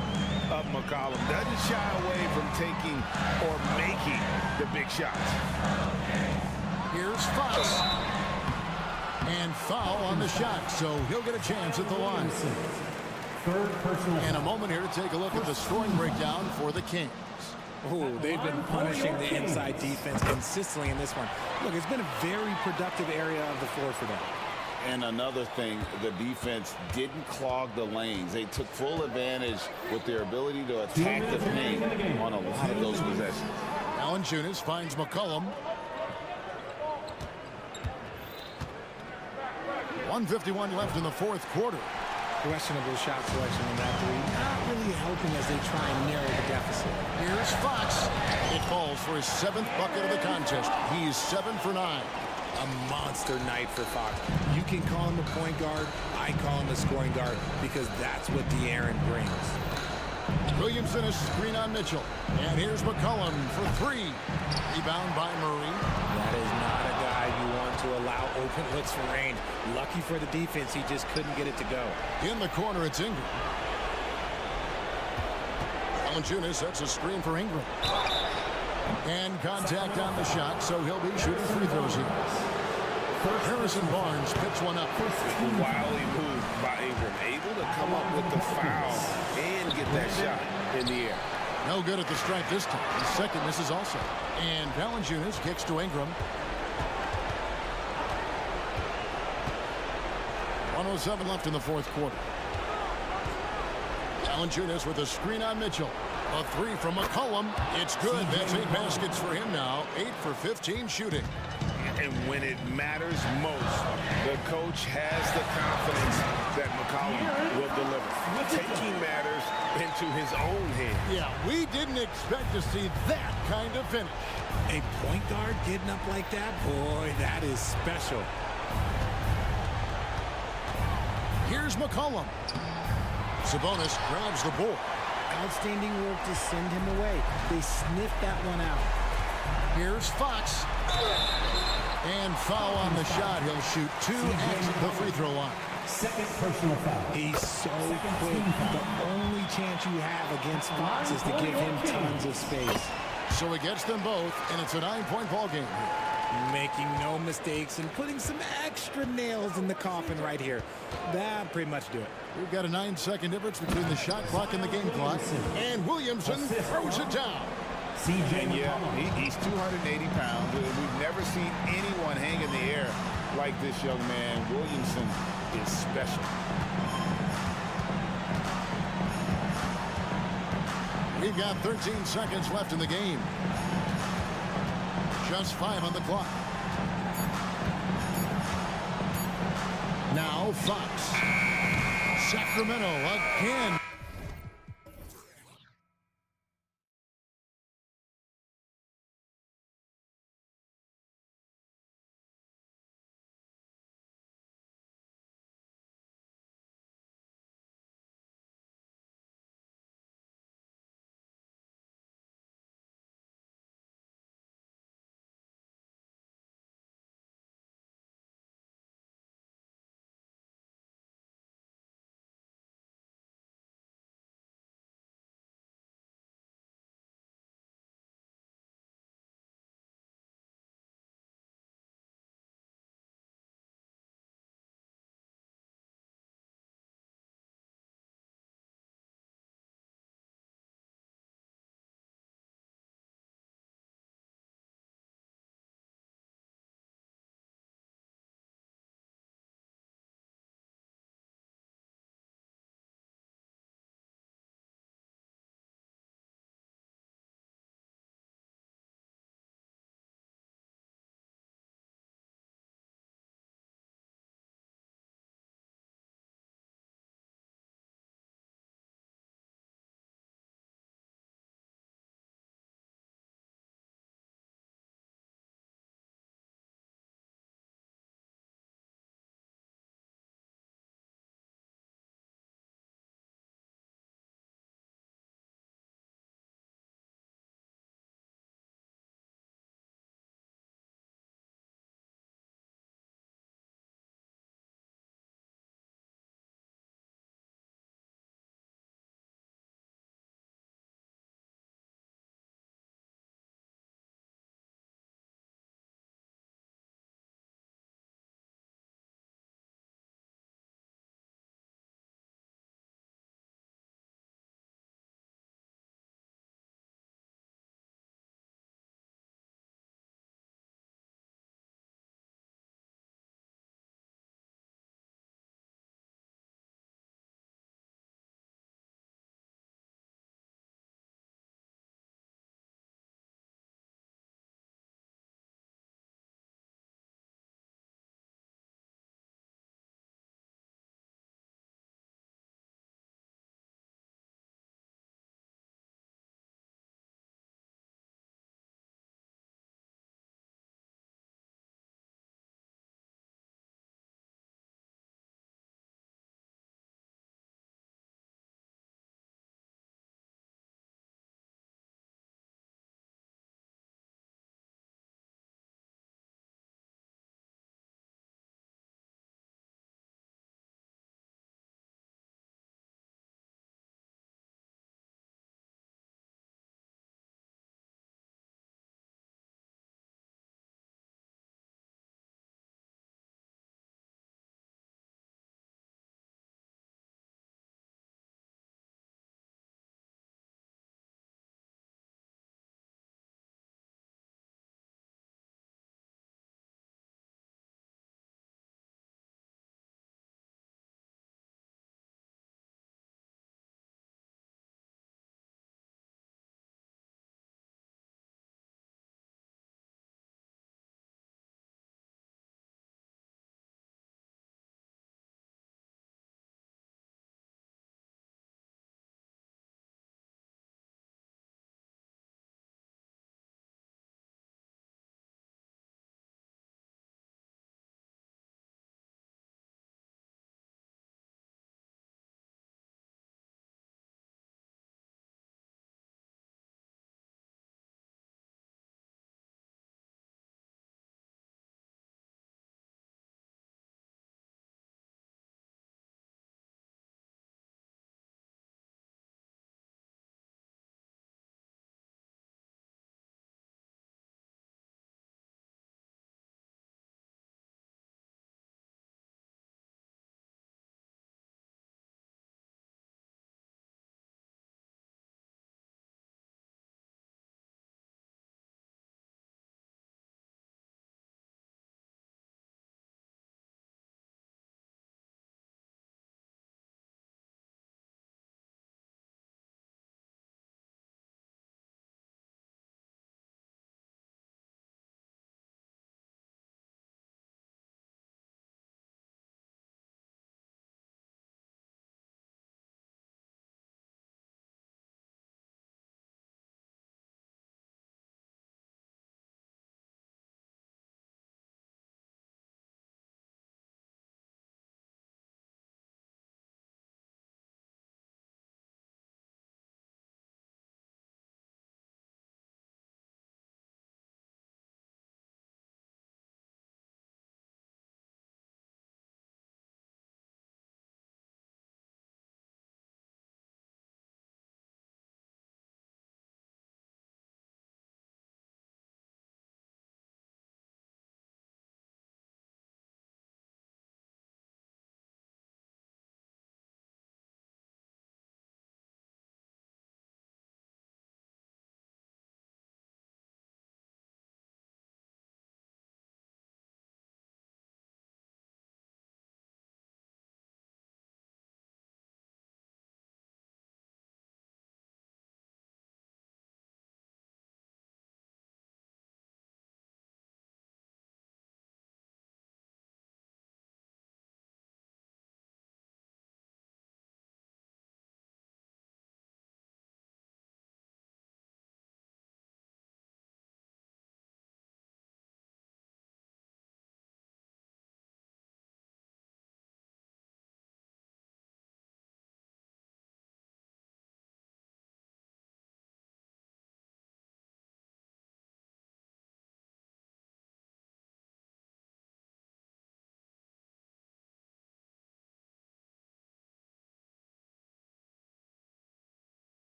of McCollum? Doesn't shy away from taking or making the big shots. Here's Fox. And foul on the shot, so he'll get a chance at the line. Third personal. And a moment here to take a look at the scoring breakdown for the Kings. Oh, they've been punishing the inside defense consistently in this one. Look, it's been a very productive area of the floor for them. And another thing, the defense didn't clog the lanes. They took full advantage with their ability to attack the paint on a lot of those possessions. Valanciunas finds McCollum. 1:51 left in the fourth quarter. Questionable shot selection on that three. Not really helping as they try and narrow the deficit. Here's Fox. It falls for his 7th bucket of the contest. He's 7 for 9. A monster night for Fox. You can call him a point guard. I call him a scoring guard because that's what De'Aaron brings. Williamson, a screen on Mitchell. And here's McCollum for 3. Rebound by Murray. That is not a guy you want to allow open looks from range. Lucky for the defense, he just couldn't get it to go. In the corner, it's Ingram. Valanciunas sets a screen for Ingram. And contact on the shot, so he'll be shooting free throws here. Harrison Barnes picks one up. Wildly moved by Ingram, able to come up with the foul and get that shot in the air. No good at the stripe this time. His second misses also. And Valanciunas kicks to Ingram. 1:07 left in the fourth quarter. Valanciunas with a screen on Mitchell. A three from McCollum. It's good. That's 8 baskets for him now. 8 for 15 shooting. And when it matters most, the coach has the confidence that McCollum will deliver. Taking matters into his own hands. Yeah, we didn't expect to see that kind of finish. A point guard getting up like that? Boy, that is special. Here's McCollum. Sabonis grabs the board. Outstanding work to send him away. They sniffed that one out. Here's Fox. And foul on the shot. He'll shoot 2 at the free throw line. Second personal foul. He's so quick. The only chance you have against Fox is to give him tons of space. So he gets them both, and it's a 9-point ball game here. Making no mistakes and putting some extra nails in the coffin right here. That pretty much do it. We've got a 9-second difference between the shot clock and the game clock. And Williamson throws it down. And yeah, he's 280 pounds. We've never seen anyone hang in the air like this young man. Williamson is special. We've got 13 seconds left in the game. Just 5 on the clock. Now Fox. Sacramento again.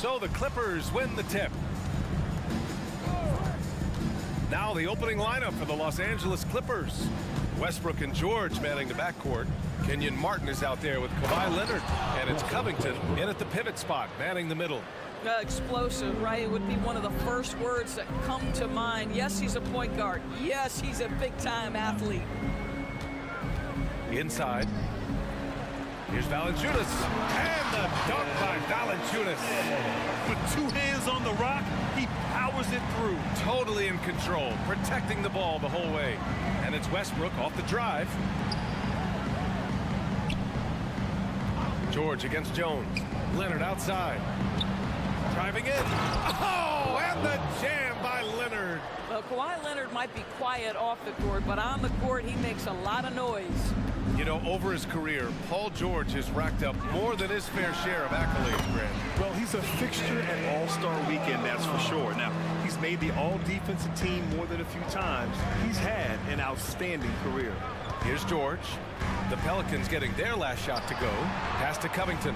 so the Clippers win the tip. Now the opening lineup for the Los Angeles Clippers. Westbrook and George manning the backcourt. Kenyon Martin is out there with Kawhi Leonard. And it's Covington in at the pivot spot, manning the middle. Explosive, right? It would be one of the first words that come to mind. Yes, he's a point guard. Yes, he's a big-time athlete. Inside. Here's Valanciunas. And the dunk by Valanciunas. With two hands on the rock, he powers it through. Totally in control, protecting the ball the whole way. And it's Westbrook off the drive. George against Jones. Leonard outside. Driving in. Oh, and the jam by Leonard. Well, Kawhi Leonard might be quiet off the court, but on the court, he makes a lot of noise. You know, over his career, Paul George has racked up more than his fair share of accolades, Grant. Well, he's a fixture at All-Star Weekend, that's for sure. Now, he's made the All-Defensive Team more than a few times. He's had an outstanding career. Here's George. The Pelicans getting their last shot to go. Pass to Covington.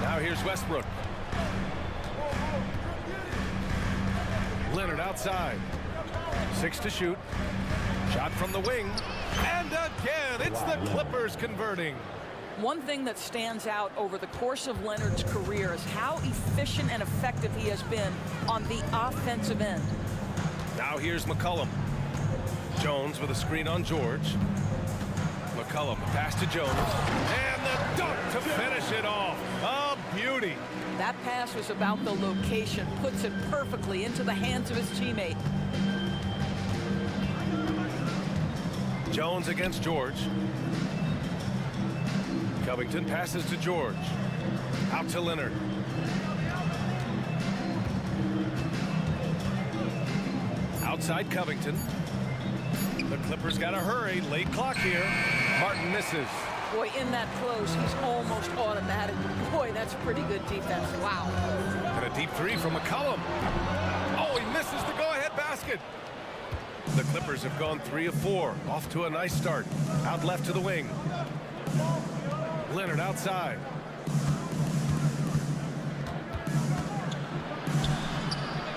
Now here's Westbrook. Leonard outside. 6 to shoot. Shot from the wing. And again, it's the Clippers converting. One thing that stands out over the course of Leonard's career is how efficient and effective he has been on the offensive end. Now here's McCollum. Jones with a screen on George. McCollum, pass to Jones. And the dunk to finish it off. A beauty. That pass was about the location, puts it perfectly into the hands of his teammate. Jones against George. Covington passes to George. Out to Leonard. Outside Covington. The Clippers got to hurry. Late clock here. Martin misses. Boy, in that close, he's almost automatic. Boy, that's pretty good defense. Wow. And a deep three from McCollum. Oh, he misses the go-ahead basket. The Clippers have gone 3 of 4. Off to a nice start. Out left to the wing. Leonard outside.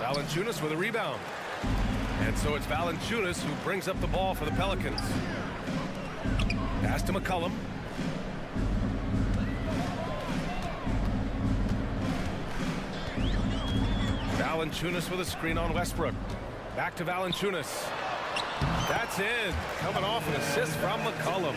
Valanciunas with a rebound. And so it's Valanciunas who brings up the ball for the Pelicans. Pass to McCollum. Valanciunas with a screen on Westbrook. Back to Valanciunas. That's in. Coming off an assist from McCollum.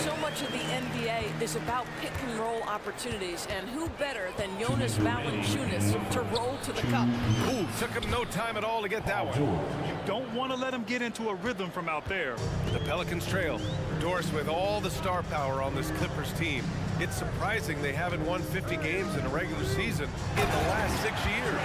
So much of the NBA is about pick and roll opportunities, and who better than Jonas Valanciunas to roll to the cup? Ooh, took him no time at all to get that one. You don't want to let him get into a rhythm from out there. The Pelicans trail. Doris with all the star power on this Clippers team. It's surprising they haven't won 50 games in a regular season in the last 6 years.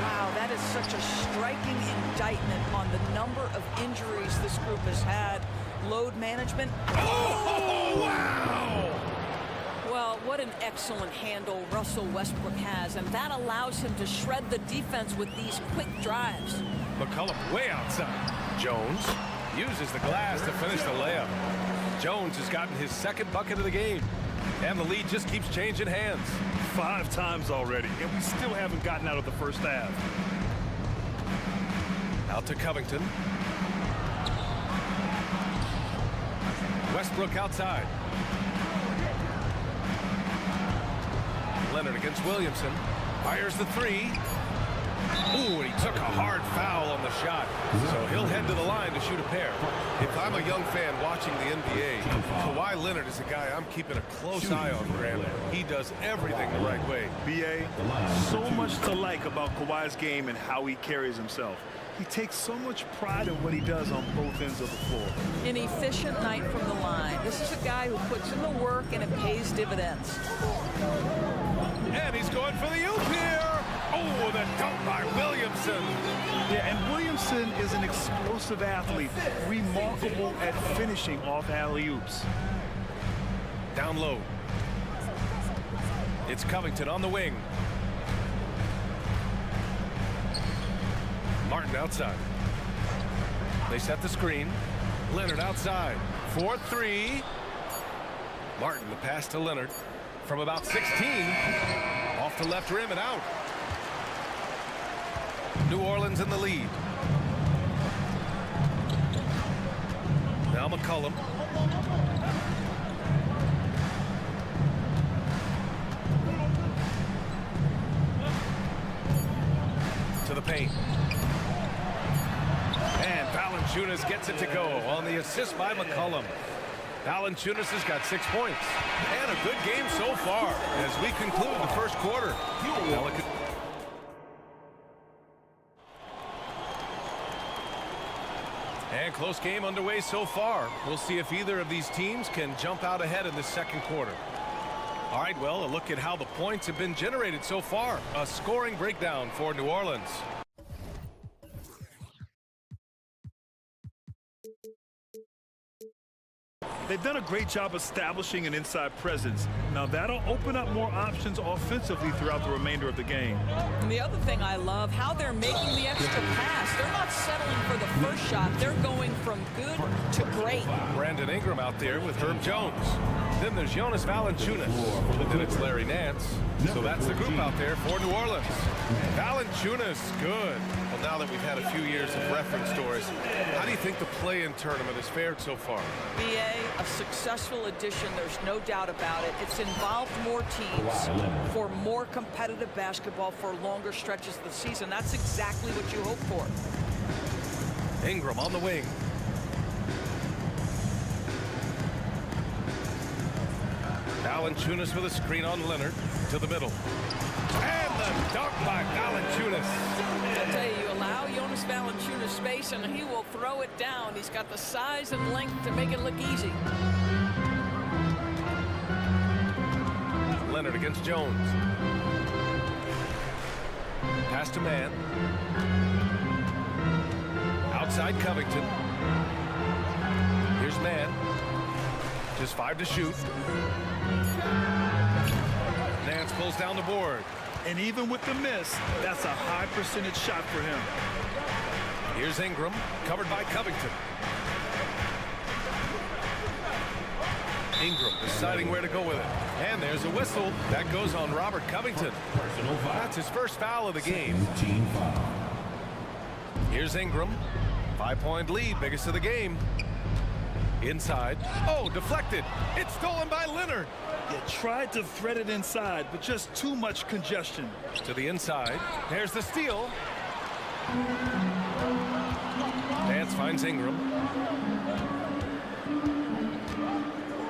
Wow, that is such a striking indictment on the number of injuries this group has had. Load management. Oh, wow! Well, what an excellent handle Russell Westbrook has, and that allows him to shred the defense with these quick drives. McCollum way outside. Jones uses the glass to finish the layup. Jones has gotten his second bucket of the game, and the lead just keeps changing hands. 5 times already, and we still haven't gotten out of the first half. Out to Covington. Westbrook outside. Leonard against Williamson. Fires the 3. Ooh, and he took a hard foul on the shot. So he'll head to the line to shoot a pair. If I'm a young fan watching the NBA, Kawhi Leonard is a guy I'm keeping a close eye on, Graham. He does everything the right way. B.A., so much to like about Kawhi's game and how he carries himself. He takes so much pride in what he does on both ends of the floor. An efficient night from the line. This is a guy who puts in the work and it pays dividends. And he's going for the oop here. Oh, the dunk by Williamson. Yeah, and Williamson is an explosive athlete, remarkable at finishing off alley-oops. Down low. It's Covington on the wing. Martin outside. They set the screen. Leonard outside. 4-3. Martin, the pass to Leonard from about 16. Off the left rim and out. New Orleans in the lead. Now McCollum. To the paint. And Valanciunas gets it to go on the assist by McCollum. Valanciunas has got 6 points. And a good game so far as we conclude the first quarter. And close game underway so far. We'll see if either of these teams can jump out ahead in the second quarter. All right, well, a look at how the points have been generated so far. A scoring breakdown for New Orleans. They've done a great job establishing an inside presence. Now that'll open up more options offensively throughout the remainder of the game. And the other thing I love, how they're making the extra pass. They're not settling for the first shot. They're going from good to great. Brandon Ingram out there with Herb Jones. Then there's Jonas Valanciunas. But then it's Larry Nance. So that's the group out there for New Orleans. Valanciunas, good. Well, now that we've had a few years of reference stories, how do you think the play-in tournament has fared so far? BA, a successful addition, there's no doubt about it. It's involved more teams for more competitive basketball for longer stretches of the season. That's exactly what you hope for. Ingram on the wing. Valanciunas with a screen on Leonard to the middle. And the dunk by Valanciunas. I'll tell you, you allow Jonas Valanciunas space and he will throw it down. He's got the size and length to make it look easy. Leonard against Jones. Pass to Man. Outside Covington. Here's Man. Just 5 to shoot. Nance pulls down the board. And even with the miss, that's a high percentage shot for him. Here's Ingram, covered by Covington. Ingram deciding where to go with it. And there's a whistle. That goes on Robert Covington. That's his first foul of the game. Here's Ingram. 5-point lead, biggest of the game. Inside. Oh, deflected. It's stolen by Leonard. You tried to thread it inside, but just too much congestion. To the inside. There's the steal. Nance finds Ingram.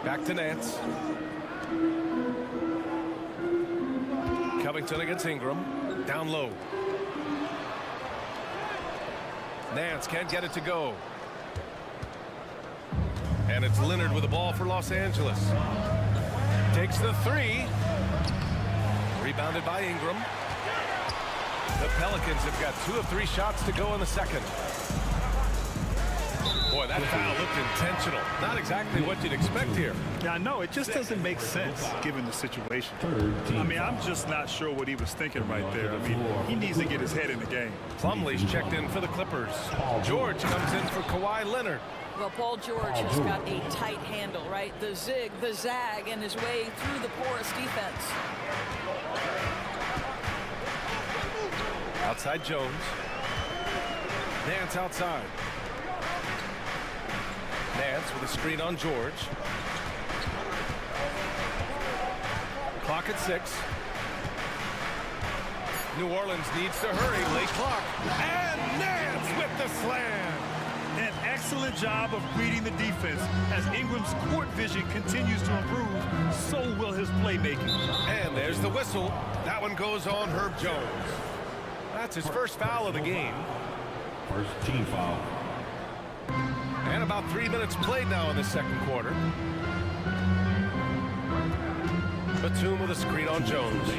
Back to Nance. Covington against Ingram. Down low. Nance can't get it to go. And it's Leonard with the ball for Los Angeles. Takes the 3. Rebounded by Ingram. The Pelicans have got 2 of 3 shots to go in the second. Boy, that foul looked intentional. Not exactly what you'd expect here. Yeah, I know. It just doesn't make sense given the situation. I mean, I'm just not sure what he was thinking right there. I mean, he needs to get his head in the game. Plumlee's checked in for the Clippers. George comes in for Kawhi Leonard. Well, Paul George has got a tight handle, right? The zig, the zag, and his way through the porous defense. Outside Jones. Nance outside. Nance with a screen on George. Clock at 6. New Orleans needs to hurry. Late clock. And Nance with the slam. An excellent job of reading the defense. As Ingram's court vision continues to improve, so will his playmaking. And there's the whistle. That one goes on Herb Jones. That's his first foul of the game. First team foul. And about 3 minutes played now in the second quarter. Batum with a screen on Jones.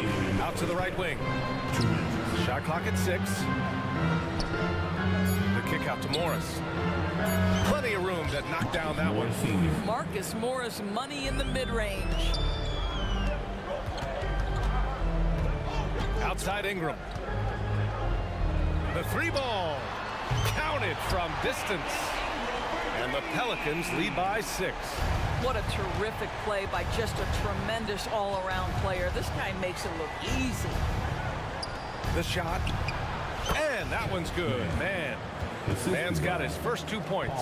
Out to the right wing. Shot clock at 6. The kick out to Morris. Plenty of room to knock down that one. Marcus Morris, money in the mid-range. Outside Ingram. The 3 ball. Counted from distance. And the Pelicans lead by 6. What a terrific play by just a tremendous all-around player. This guy makes it look easy. The shot. And that one's good. Man's got his first 2 points.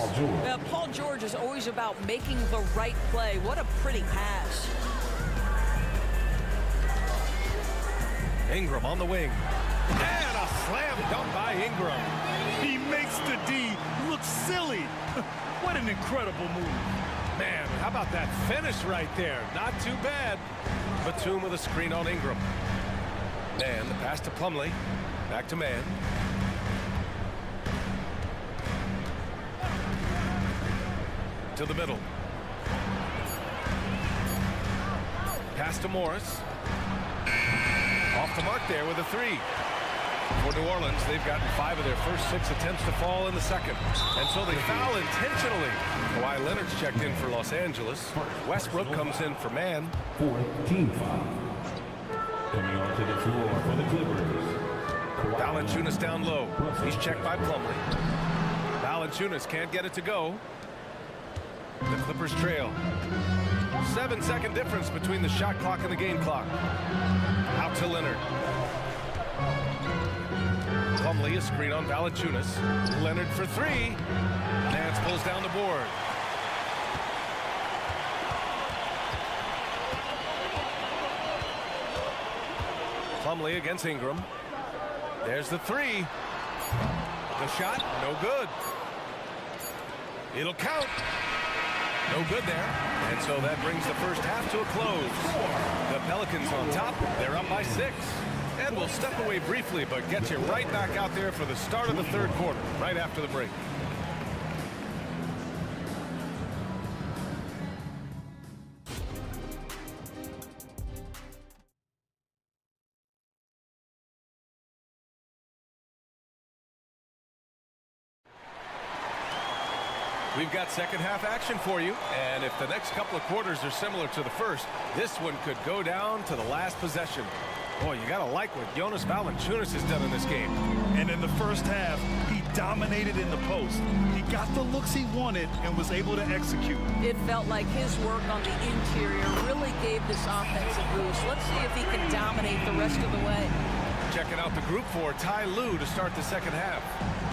Now, Paul George is always about making the right play. What a pretty pass. Ingram on the wing. And a slam dunk by Ingram. He makes the D look silly. What an incredible move. Man, how about that finish right there? Not too bad. Batum with a screen on Ingram. Man, the pass to Plumlee. Back to Man. To the middle. Pass to Morris. Off the mark there with a 3. For New Orleans, they've gotten 5 of their first 6 attempts to fall in the second. And so they foul intentionally. Kawhi Leonard's checked in for Los Angeles. Westbrook comes in for Man. 4th team foul. Coming onto the floor for the Clippers. Valanciunas down low. He's checked by Plumlee. Valanciunas can't get it to go. The Clippers trail. 7-second difference between the shot clock and the game clock. Out to Leonard. Plumlee, a screen on Valanciunas. Leonard for 3. Nance pulls down the board. Plumlee against Ingram. There's the 3. The shot, no good. It'll count. No good there. And so that brings the first half to a close. The Pelicans on top. They're up by 6. And we'll step away briefly, but get you right back out there for the start of the third quarter, right after the break. We've got second half action for you, and if the next couple of quarters are similar to the first, this one could go down to the last possession. Boy, you gotta like what Jonas Valanciunas has done in this game. And in the first half, he dominated in the post. He got the looks he wanted and was able to execute. It felt like his work on the interior really gave this offense a boost. Let's see if he can dominate the rest of the way. Checking out the group for Ty Lue to start the second half.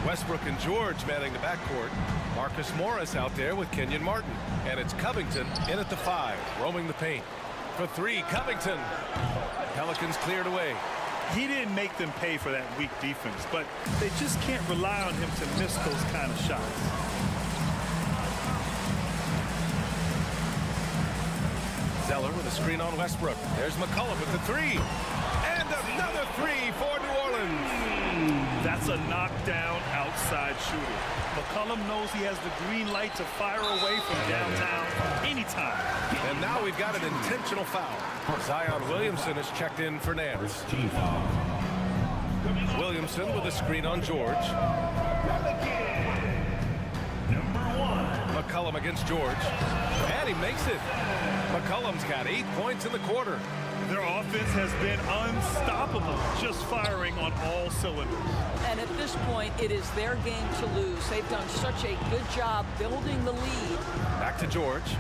Westbrook and George manning the backcourt. Marcus Morris out there with Kenyon Martin. And it's Covington in at the 5, roaming the paint. For 3, Covington. Pelicans cleared away. He didn't make them pay for that weak defense, but they just can't rely on him to miss those kind of shots. Zeller with a screen on Westbrook. There's McCollum with the 3. And another 3 for New Orleans. That's a knockdown outside shooter. McCollum knows he has the green light to fire away from downtown anytime. And now we've got an intentional foul. Zion Williamson has checked in for Nance. Williamson with a screen on George. McCollum against George. And he makes it. McCollum's got 8 points in the quarter. Their offense has been unstoppable, just firing on all cylinders. And at this point, it is their game to lose. They've done such a good job building the lead. Back to George.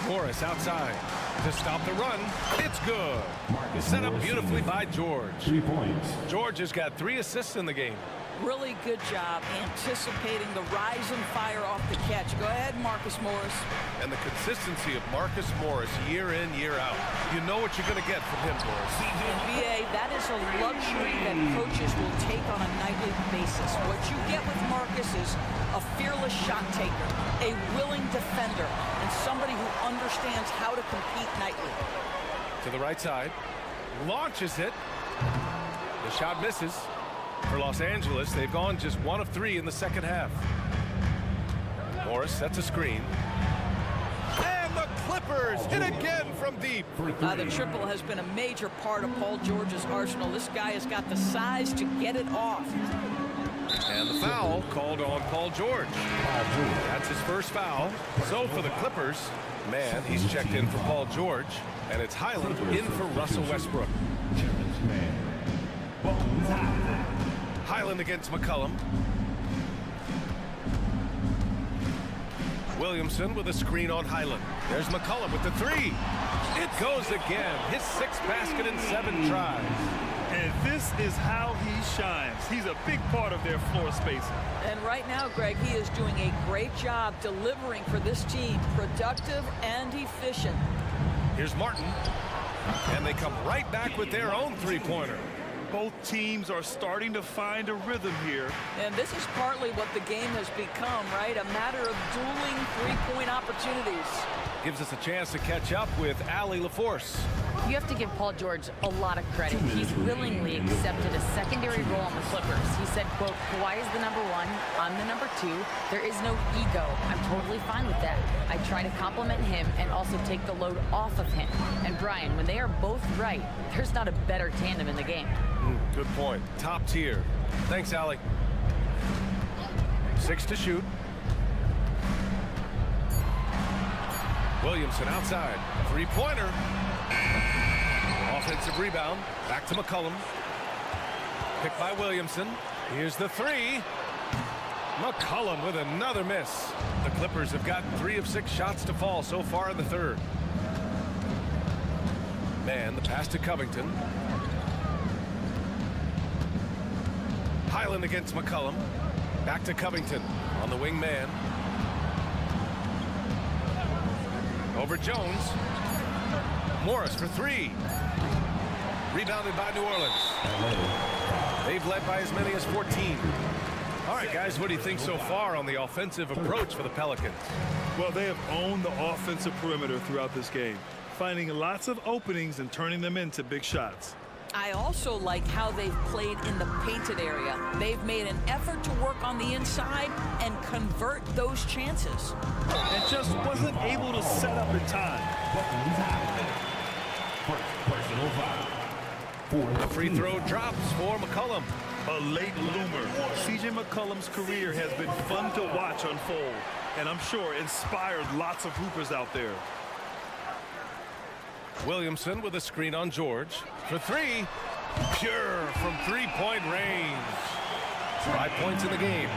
Morris outside to stop the run. It's good. Set up beautifully by George. 3 points. George has got 3 assists in the game. Really good job anticipating the rise and fire off the catch. Go ahead, Marcus Morris. And the consistency of Marcus Morris year in, year out. You know what you're going to get from him, Morris. BA, that is a luxury that coaches will take on a nightly basis. What you get with Marcus is a fearless shot taker, a willing defender, and somebody who understands how to compete nightly. To the right side. Launches it. The shot misses. For Los Angeles, they've gone just 1 of 3 in the second half. Morris sets a screen. And the Clippers hit again from deep. The triple has been a major part of Paul George's arsenal. This guy has got the size to get it off. And the foul called on Paul George. That's his first foul. So for the Clippers, man, he's checked in for Paul George. And it's Highland in for Russell Westbrook. Highland against McCollum. Williamson with a screen on Highland. There's McCollum with the three. It goes again. His 6th basket in 7 tries. And this is how he shines. He's a big part of their floor spacing. And right now, Greg, he is doing a great job delivering for this team, productive and efficient. Here's Martin. And they come right back with their own three-pointer. Both teams are starting to find a rhythm here. And this is partly what the game has become, right? A matter of dueling three-point opportunities. Gives us a chance to catch up with Allie LaForce. You have to give Paul George a lot of credit. He's willingly accepted a secondary role on the Clippers. He said, quote, Kawhi is the number 1, I'm the number 2. There is no ego. I'm totally fine with that. I try to compliment him and also take the load off of him. And Brian, when they are both right, there's not a better tandem in the game. Good point. Top tier. Thanks, Allie. 6 to shoot. Williamson outside. Three-pointer. Offensive rebound. Back to McCollum. Picked by Williamson. Here's the three. McCollum with another miss. The Clippers have gotten 3 of 6 shots to fall so far in the third. Man, the pass to Covington. Highland against McCollum. Back to Covington on the wing man. Over Jones. Morris for 3. Rebounded by New Orleans. They've led by as many as 14. All right, guys, what do you think so far on the offensive approach for the Pelicans? Well, they have owned the offensive perimeter throughout this game, finding lots of openings and turning them into big shots. I also like how they've played in the painted area. They've made an effort to work on the inside and convert those chances. And just wasn't able to set up in time. The free throw drops for McCollum. A late bloomer. C.J. McCollum's career has been fun to watch unfold, and I'm sure inspired lots of hoopers out there. Williamson with a screen on George. For 3. Pure from three-point range. 5 points in the game.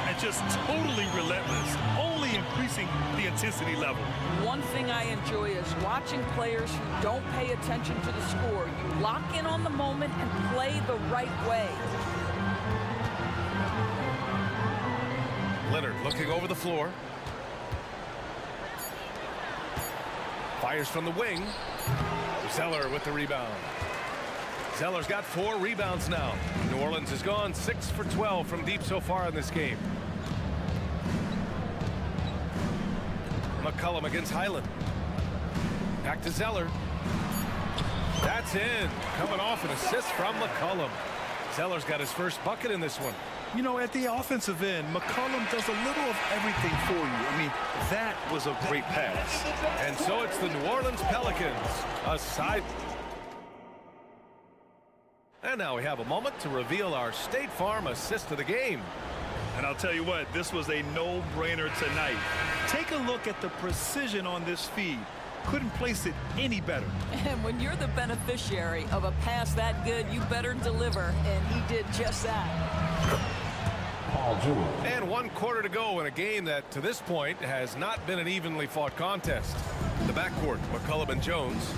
And just totally relentless, only increasing the intensity level. One thing I enjoy is watching players who don't pay attention to the score. You lock in on the moment and play the right way. Leonard looking over the floor. Fires from the wing. Zeller with the rebound. Zeller's got 4 rebounds now. New Orleans has gone 6 for 12 from deep so far in this game. McCollum against Highland. Back to Zeller. That's in. Coming off an assist from McCollum. Zeller's got his first bucket in this one. You know, at the offensive end, McCollum does a little of everything for you. I mean, that was a great pass. And so it's the New Orleans Pelicans. Aside. And now we have a moment to reveal our State Farm assist of the game. And I'll tell you what, this was a no-brainer tonight. Take a look at the precision on this feed. Couldn't place it any better. And when you're the beneficiary of a pass that good, you better deliver. And he did just that. And 1 quarter to go in a game that, to this point, has not been an evenly fought contest. The backcourt, McCollum and Jones.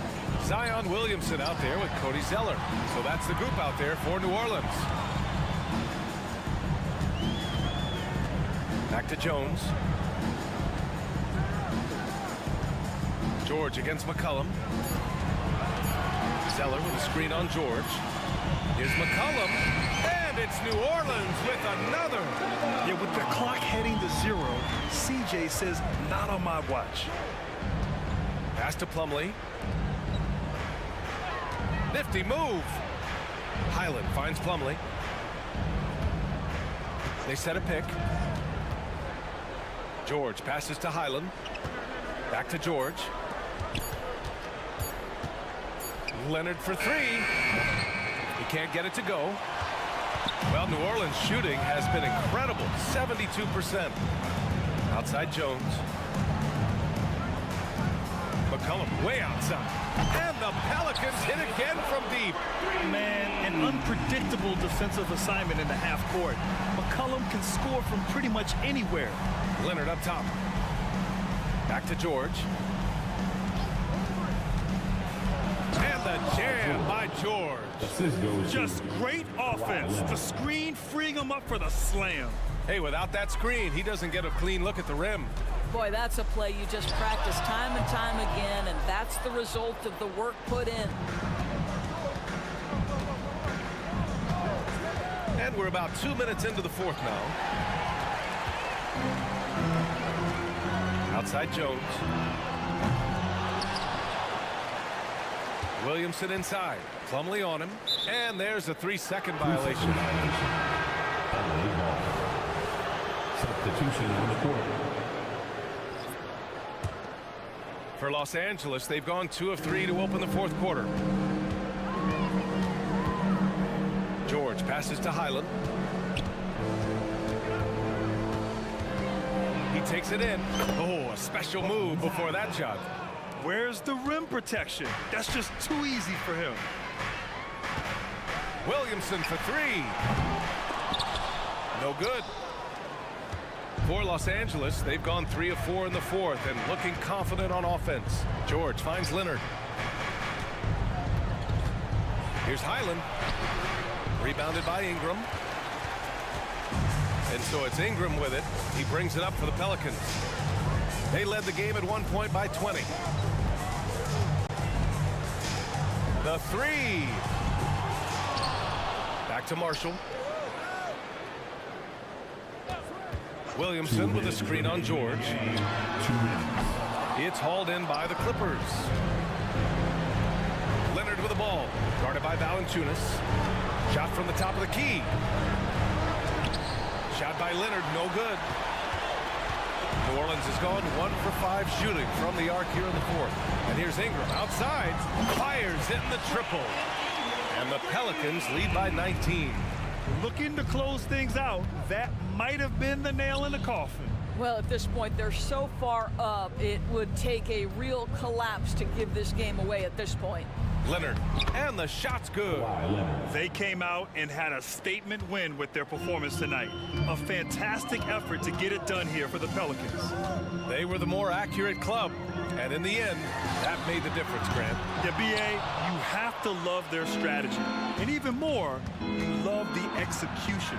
Zion Williamson out there with Cody Zeller. So that's the group out there for New Orleans. Back to Jones. George against McCollum. Zeller with a screen on George. Here's McCollum. And it's New Orleans with another. Yeah, with the clock heading to 0, CJ says, not on my watch. Pass to Plumlee. Nifty move. Highland finds Plumlee. They set a pick. George passes to Highland. Back to George. Leonard for 3. He can't get it to go. Well, New Orleans shooting has been incredible. 72%. Outside Jones. McCollum way outside. And the Pelicans hit again from deep. Man, an unpredictable defensive assignment in the half court. McCollum can score from pretty much anywhere. Leonard up top. Back to George. And the jam by George. Just great offense. The screen freeing him up for the slam. Hey, without that screen, he doesn't get a clean look at the rim. Boy, that's a play you just practice time and time again, and that's the result of the work put in. And we're about 2 minutes into the fourth now. Outside Jones. Williamson inside. Plumlee on him. And there's a 3-second violation. Substitution on the court. For Los Angeles, they've gone 2 of 3 to open the fourth quarter. George passes to Highland. He takes it in. Oh, a special move before that shot. Where's the rim protection? That's just too easy for him. Williamson for 3. No good. For Los Angeles, they've gone 3 of 4 in the fourth and looking confident on offense. George finds Leonard. Here's Highland. Rebounded by Ingram. And so it's Ingram with it. He brings it up for the Pelicans. They led the game at 1 point by 20. The 3. Back to Marshall. Williamson with a screen on George. It's hauled in by the Clippers. Leonard with the ball. Guarded by Valanciunas. Shot from the top of the key. Shot by Leonard, no good. New Orleans has gone 1 for 5 shooting from the arc here in the fourth. And here's Ingram outside. Fires in the triple. And the Pelicans lead by 19. Looking to close things out. That might have been the nail in the coffin. Well, at this point, they're so far up, it would take a real collapse to give this game away at this point. Leonard, and the shot's good. They came out and had a statement win with their performance tonight. A fantastic effort to get it done here for the Pelicans. They were the more accurate club, and in the end, that made the difference, Grant. Yeah, B.A., you have to love their strategy. And even more, you love the execution.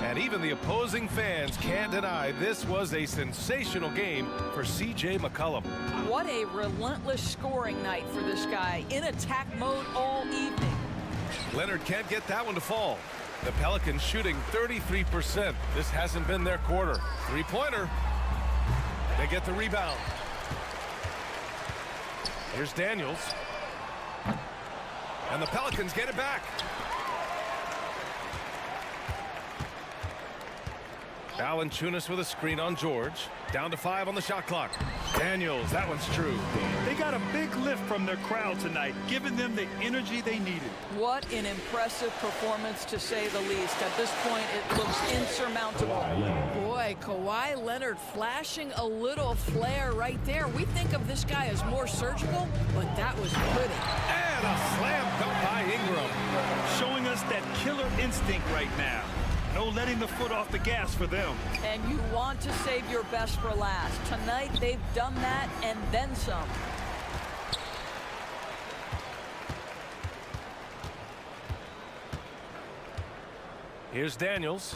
And even the opposing fans can't deny this was a sensational game for C.J. McCollum. What a relentless scoring night for this guy. In attack mode all evening. Leonard can't get that one to fall. The Pelicans shooting 33%. This hasn't been their quarter. Three-pointer. They get the rebound. Here's Daniels. And the Pelicans get it back. Valanciunas with a screen on George. Down to 5 on the shot clock. Daniels, that one's true. They got a big lift from their crowd tonight, giving them the energy they needed. What an impressive performance, to say the least. At this point, it looks insurmountable. Boy, Kawhi Leonard flashing a little flair right there. We think of this guy as more surgical, but that was pretty. And a slam dunk by Ingram. Showing us that killer instinct right now. No letting the foot off the gas for them. And you want to save your best for last. Tonight, they've done that and then some. Here's Daniels.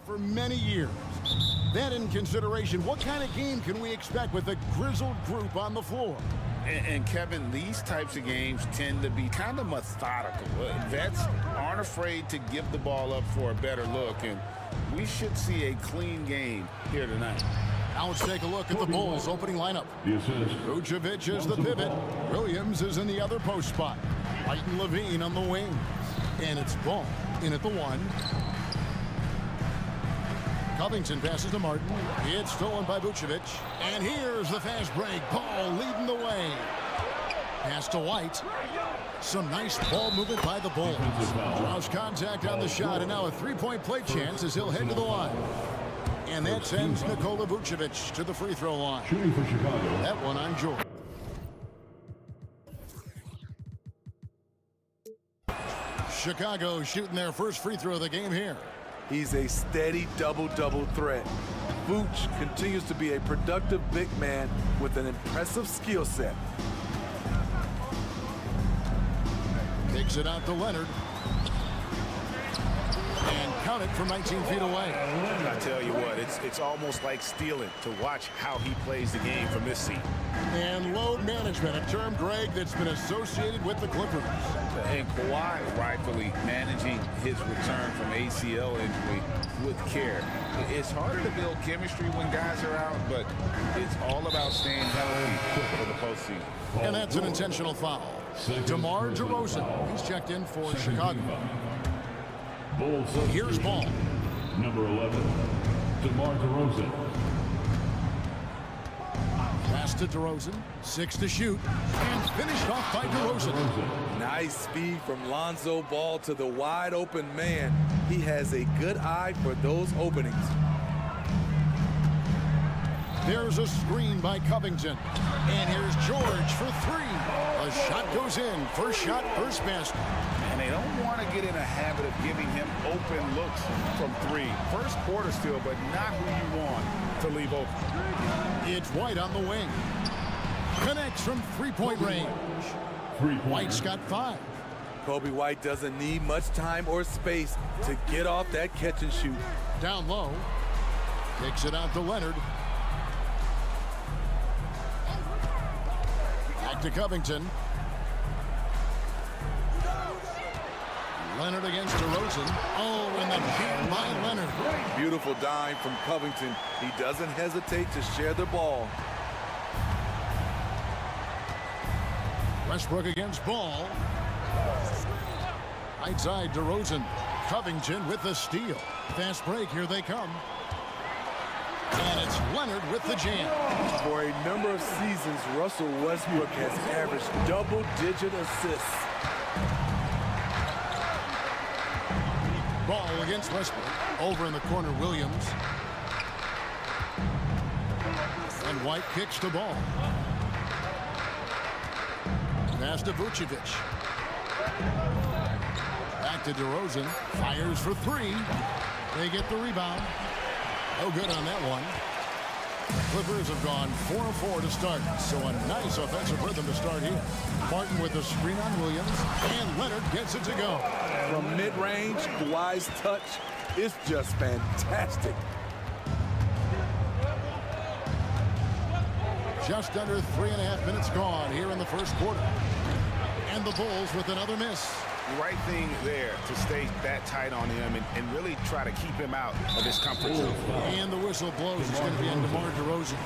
For many years. That in consideration, what kind of game can we expect with a grizzled group on the floor? And Kevin, these types of games tend to be kind of methodical. Vets aren't afraid to give the ball up for a better look, and we should see a clean game here tonight. Now let's take a look at the Bulls' opening lineup. Vucevic is the pivot. Williams is in the other post spot. White and Levine on the wing. And it's Ball in at the 1. Covington passes to Martin. It's stolen by Vucevic. And here's the fast break. Ball leading the way. Pass to White. Some nice ball movement by the Bulls. Draws contact on the shot, and now a three-point play chance as he'll head to the line. And that sends Nikola Vucevic to the free throw line. Shooting for Chicago. That one on George. Chicago shooting their first free throw of the game here. He's a steady double-double threat. Vooch continues to be a productive big man with an impressive skill set. Takes it out to Leonard. And count it from 19 feet away. I tell you what, it's almost like stealing to watch how he plays the game from this seat. And load management, a term, Greg, that's been associated with the Clippers. And Kawhi rightfully managing his return from ACL injury with care. It's harder to build chemistry when guys are out, but it's all about staying healthy for the postseason. And that's an intentional foul. DeMar DeRozan, he's checked in for Chicago. Here's Ball. Number 11, DeMar DeRozan. Pass to DeRozan, 6 to shoot, and finished off by DeRozan. Nice speed from Lonzo Ball to the wide open man. He has a good eye for those openings. There's a screen by Covington. And here's George for 3. A shot goes in. First shot, first basket. And they don't want to get in a habit of giving him open looks from 3. First quarter still, but not who you want to leave open. It's White on the wing. Connects from three-point range. White's got 5. Kobe White doesn't need much time or space to get off that catch and shoot. Down low. Takes it out to Leonard. Back to Covington. Leonard against DeRozan. Oh, and the jam by Leonard. Beautiful dime from Covington. He doesn't hesitate to share the ball. Westbrook against Ball. Right side, DeRozan. Covington with the steal. Fast break, here they come. And it's Leonard with the jam. For a number of seasons, Russell Westbrook has averaged double-digit assists. Ball against Westbrook. Over in the corner, Williams. And White kicks the ball. Pass to Vucevic. Back to DeRozan. Fires for 3. They get the rebound. No good on that one. Clippers have gone 4 of 4 to start, so a nice offensive rhythm to start here. Martin with the screen on Williams, and Leonard gets it to go. From mid-range, Kawhi's touch is just fantastic. Just under 3.5 minutes gone here in the first quarter. And the Bulls with another miss. Right thing there to stay that tight on him and really try to keep him out of his comfort zone. And the whistle blows. It's going to be on DeMar DeRozan.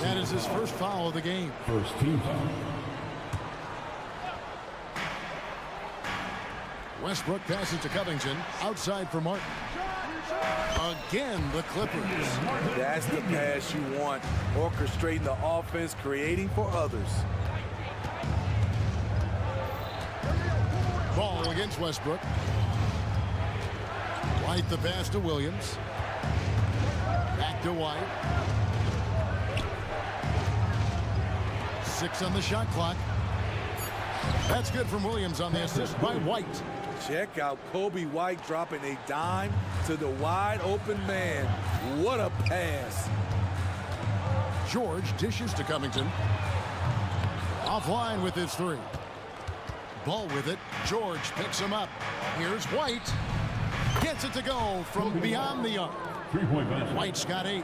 That is his first foul of the game. First team foul. Westbrook passes to Covington. Outside for Martin. Again, the Clippers. That's the pass you want. Orchestrating the offense, creating for others. Ball against Westbrook. White the pass to Williams. Back to White. 6 on the shot clock. That's good from Williams on the assist by White. Check out Kobe White dropping a dime to the wide open man. What a pass. George dishes to Covington. Offline with his 3. Ball with it. George picks him up. Here's White. Gets it to go from beyond the arc. 3-point basket. White's got 8.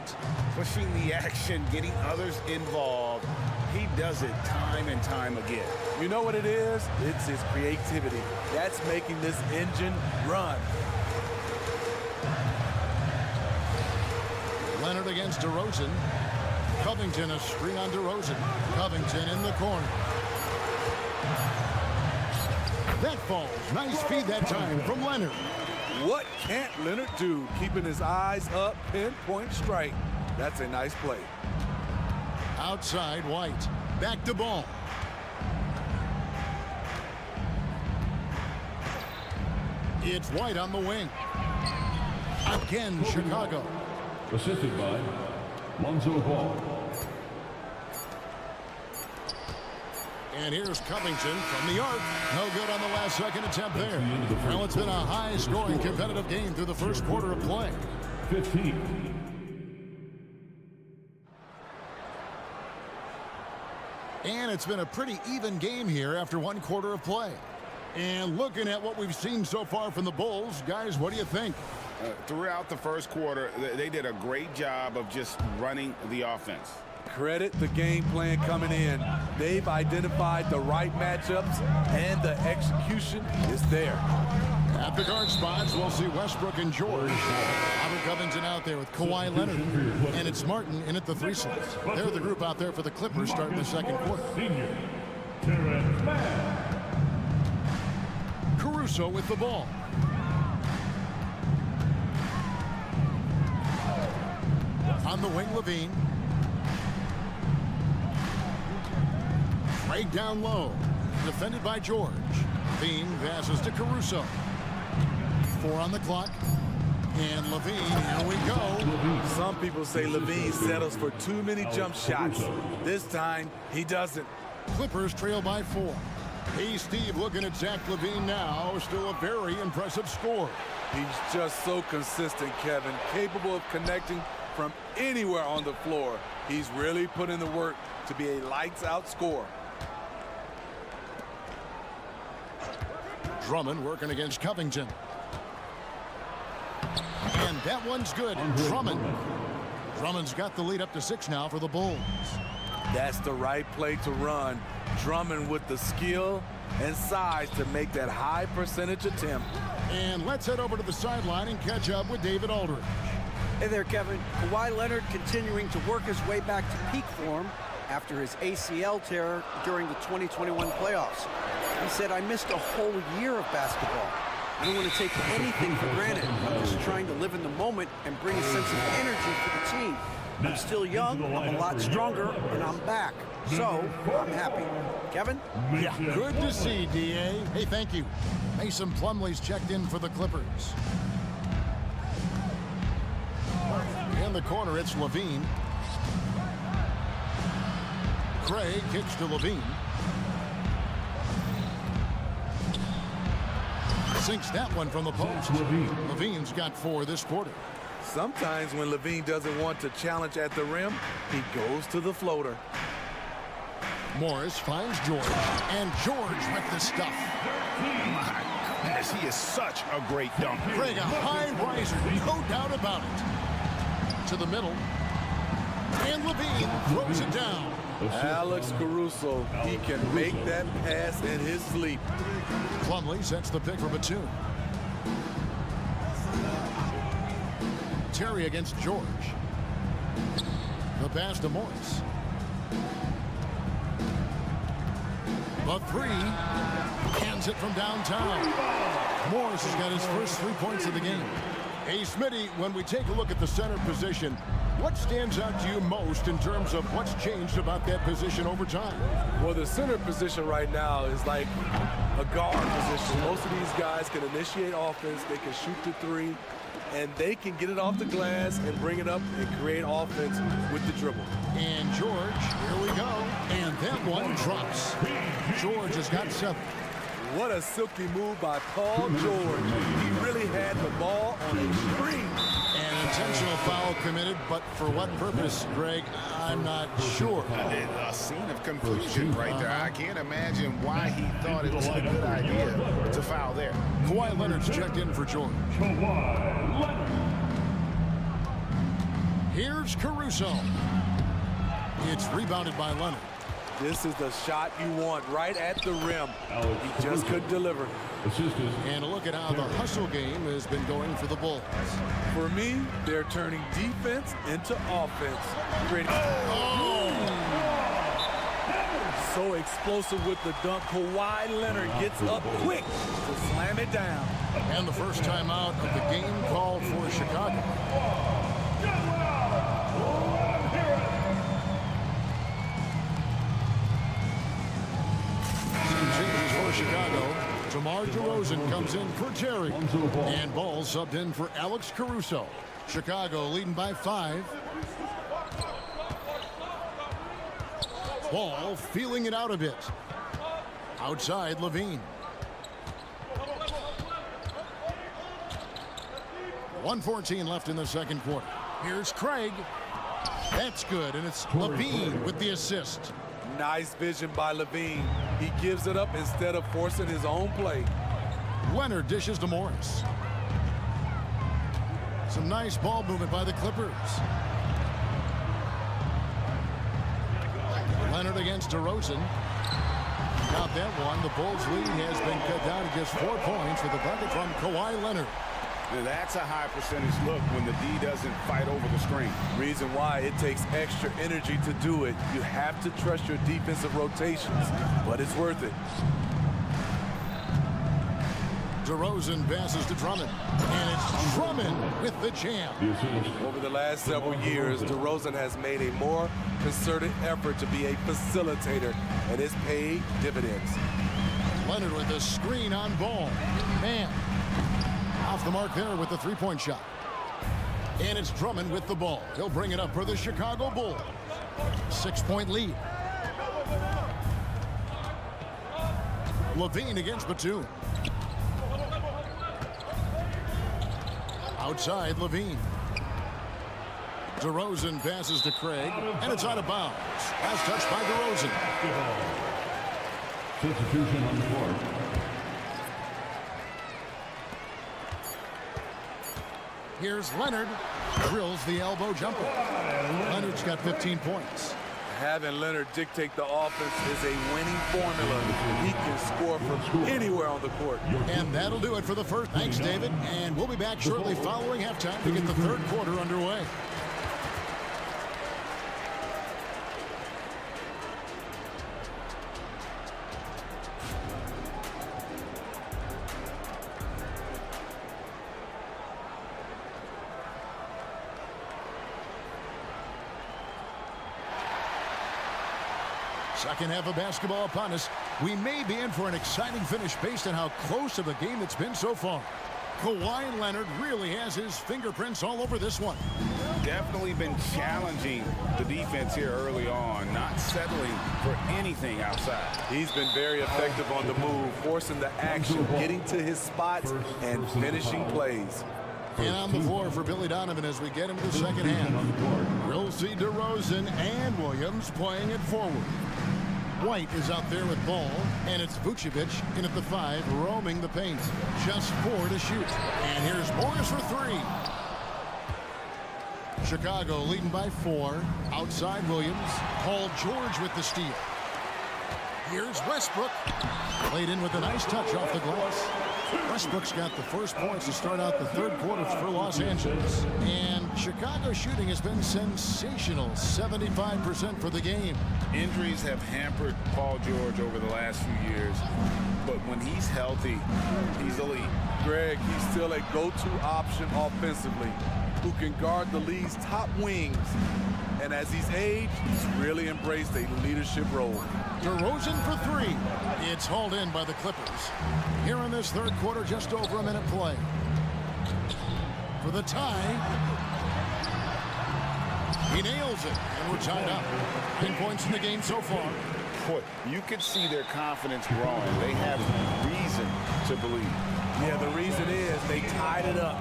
Pushing the action, getting others involved. He does it time and time again. You know what it is? It's his creativity. That's making this engine run. Leonard against DeRozan. Covington a screen on DeRozan. Covington in the corner. That falls. Nice feed that time from Leonard. What can't Leonard do? Keeping his eyes up, pinpoint strike. That's a nice play. Outside, White. Back to ball. It's White on the wing. Again, Chicago. Assisted by Lonzo Ball. And here's Covington from the arc. No good on the last second attempt there. Well, it's been a high-scoring competitive game through the first quarter of play. 15. And it's been a pretty even game here after one quarter of play. And looking at what we've seen so far from the Bulls, guys, what do you think? Throughout the first quarter, they did a great job of just running the offense. Credit the game plan coming in. They've identified the right matchups, and the execution is there. At the guard spots, we'll see Westbrook and George. Robert Covington out there with Kawhi Leonard. And it's Martin in at the 3 slots. They're the group out there for the Clippers starting the second quarter. Caruso with the ball. On the wing, Levine. Right down low. Defended by George. Levine passes to Caruso. 4 on the clock. And Levine, here we go. Some people say Levine settles for too many jump shots. This time, he doesn't. Clippers trail by 4. Hey, Steve, looking at Zach Levine now. Still a very impressive score. He's just so consistent, Kevin. Capable of connecting from anywhere on the floor. He's really put in the work to be a lights-out scorer. Drummond working against Covington. And that one's good. Drummond's got the lead up to 6 now for the Bulls. That's the right play to run. Drummond with the skill and size to make that high percentage attempt. And let's head over to the sideline and catch up with David Aldridge. Hey there, Kevin. Kawhi Leonard continuing to work his way back to peak form after his ACL tear during the 2021 playoffs. He said, I missed a whole year of basketball. I don't want to take anything for granted. I'm just trying to live in the moment and bring a sense of energy for the team. I'm still young, I'm a lot stronger, and I'm back. So, I'm happy. Kevin? Yeah, good to see, D.A. Hey, thank you. Mason Plumlee's checked in for the Clippers. In the corner, it's Levine. Craig kicks to Levine. Sinks that one from the post. Levine's got 4 this quarter. Sometimes when Levine doesn't want to challenge at the rim, he goes to the floater. Morris finds George, and George with the stuff. My goodness, he is such a great dunker. Craig, a high riser, no doubt about it. To the middle, and Levine throws it down. Alex Caruso, he can make that pass in his sleep. Plumlee sets the pick for Batum. Terry against George. The pass to Morris. The 3. Hands it from downtown. Morris has got his first 3 points of the game. Hey, Smitty, when we take a look at the center position, what stands out to you most in terms of what's changed about that position over time? Well, the center position right now is like a guard position. Most of these guys can initiate offense, they can shoot the 3, and they can get it off the glass and bring it up and create offense with the dribble. And George, here we go. And that one drops. George has got 7. What a silky move by Paul George. He really had the ball on a string. And Intentional foul committed, but for what purpose, Greg? I'm not sure. A scene of confusion right there. I can't imagine why he thought it was a good idea to foul there. Kawhi Leonard's checked in for George. Here's Caruso. It's rebounded by Leonard. This is the shot you want right at the rim. He just couldn't deliver. And a look at how the hustle game has been going for the Bulls. For me, they're turning defense into offense. So explosive with the dunk. Kawhi Leonard gets up quick to slam it down. And the first timeout of the game called for Chicago. Changes for Chicago. DeMar DeRozan comes in for Jerry. And Ball subbed in for Alex Caruso. Chicago leading by 5. Ball feeling it out a bit. Outside Levine. 1:14 left in the second quarter. Here's Craig. That's good, and it's Levine with the assist. Nice vision by Levine. He gives it up instead of forcing his own play. Leonard dishes to Morris. Some nice ball movement by the Clippers. Leonard against DeRozan. Got that one. The Bulls' lead has been cut down to just 4 points with a bucket from Kawhi Leonard. Now that's a high percentage look when the D doesn't fight over the screen. Reason why it takes extra energy to do it. You have to trust your defensive rotations, but it's worth it. DeRozan passes to Drummond, and it's Drummond with the jam. Over the last several years, DeRozan has made a more concerted effort to be a facilitator, and it's paid dividends. Leonard with the screen on Ball. Man, off the mark there with the three-point shot. And it's Drummond with the ball. He'll bring it up for the Chicago Bulls. 6-point lead. Levine against Batum. Outside Levine. DeRozan passes to Craig, and it's out of bounds. Last touch by DeRozan. Substitution on the court. Here's Leonard. Drills the elbow jumper. Leonard's got 15 points. Having Leonard dictate the offense is a winning formula. He can score from anywhere on the court. And that'll do it for the first. Thanks, David. And we'll be back shortly following halftime to get the third quarter underway. Second half of basketball upon us. We may be in for an exciting finish based on how close of a game it's been so far. Kawhi Leonard really has his fingerprints all over this one. Definitely been challenging the defense here early on, not settling for anything outside. He's been very effective on the move, forcing the action, getting to his spots, and finishing plays. And on the floor for Billy Donovan as we get into the second half. We'll see DeRozan and Williams playing it forward. White is out there with ball, and it's Vucevic in at the 5, roaming the paint. Just 4 to shoot. And here's Morris for 3. Chicago leading by 4. Outside Williams. Paul George with the steal. Here's Westbrook. Played in with a nice touch off the glass. Westbrook's got the first points to start out the third quarter for Los Angeles. And Chicago's shooting has been sensational, 75% for the game. Injuries have hampered Paul George over the last few years, but when he's healthy, he's elite. Greg, he's still a go-to option offensively, who can guard the league's top wings. And as he's aged, he's really embraced a leadership role. DeRozan for 3. It's hauled in by the Clippers. Here in this third quarter, just over a minute play. For the tie. He nails it, and we're tied up. 10 points in the game so far. Boy, you can see their confidence growing. They have reason to believe. Yeah, the reason is they tied it up,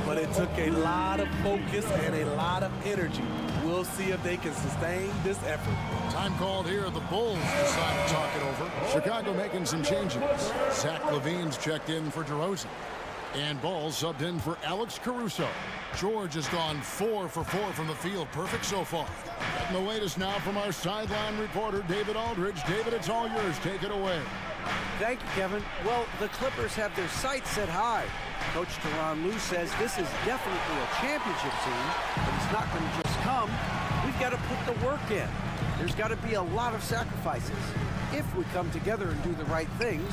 but it took a lot of focus and a lot of energy. We'll see if they can sustain this effort. Time called here. The Bulls decide to talk it over. Chicago making some changes. Zach LaVine's checked in for DeRozan. And Ball subbed in for Alex Caruso. George has gone 4 for 4 from the field. Perfect so far. Getting the latest now from our sideline reporter, David Aldridge. David, it's all yours. Take it away. Thank you, Kevin. Well, the Clippers have their sights set high. Coach Tyronn Lue says this is definitely a championship team, but it's not going to just come. We've got to put the work in. There's got to be a lot of sacrifices. If we come together and do the right things,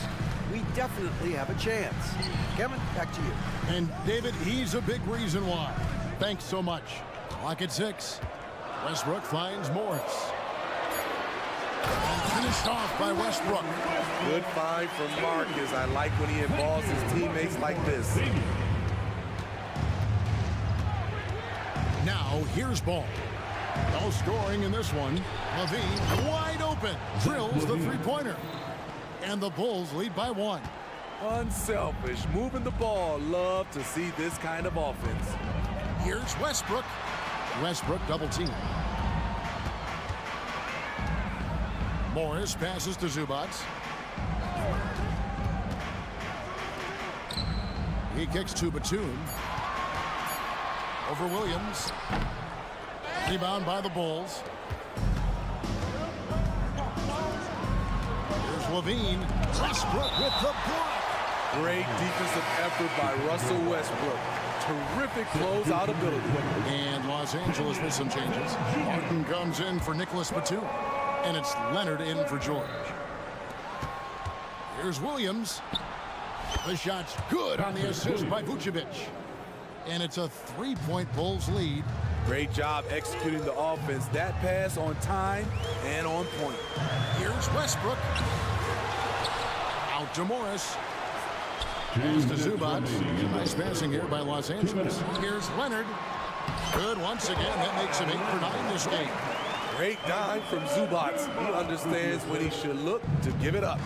we definitely have a chance. Kevin, back to you. And David, he's a big reason why. Thanks so much. Clock at 6. Westbrook finds Morris. And finished off by Westbrook. Good find from Marcus. I like when he involves his teammates like this. Now, here's Ball. No scoring in this one. LaVine wide open. Drills the three-pointer. And the Bulls lead by 1. Unselfish, moving the ball. Love to see this kind of offense. Here's Westbrook. Westbrook double team. Morris passes to Zubac. He kicks to Batum. Over Williams. Rebound by the Bulls. Here's LaVine. Westbrook with the block. Great defensive effort by Russell Westbrook. Terrific closeout ability. And Los Angeles with some changes. Martin comes in for Nicholas Batum. And it's Leonard in for George. Here's Williams. The shot's good on the assist by Vucevic. And it's a 3-point Bulls lead. Great job executing the offense. That pass on time and on point. Here's Westbrook. Out to Morris. Pass to Zubac. Nice passing here by Los Angeles. Here's Leonard. Good once again. That makes him 8 for 9 this game. Great dive from Zubac. He understands when he should look to give it up.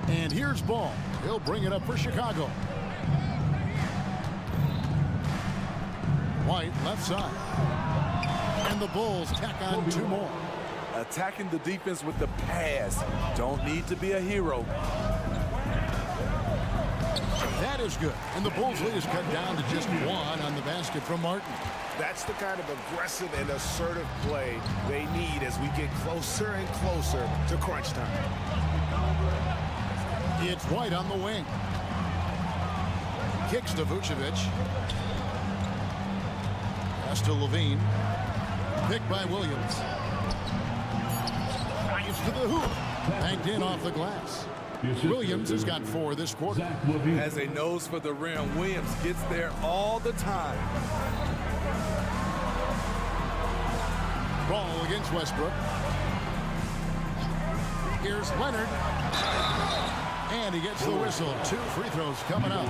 And here's Ball. He'll bring it up for Chicago. White left side. And the Bulls tack on 2 more. Attacking the defense with the pass. Don't need to be a hero. That is good. And the Bulls lead is cut down to just 1 on the basket from Martin. That's the kind of aggressive and assertive play they need as we get closer and closer to crunch time. It's White on the wing. Kicks to Vucevic. Pass to LaVine. Picked by Williams. Drives to the hoop. Banked in off the glass. Williams has got 4 this quarter. Has a nose for the rim. Williams gets there all the time. Ball against Westbrook. Here's Leonard. And he gets the whistle. 2 free throws coming up.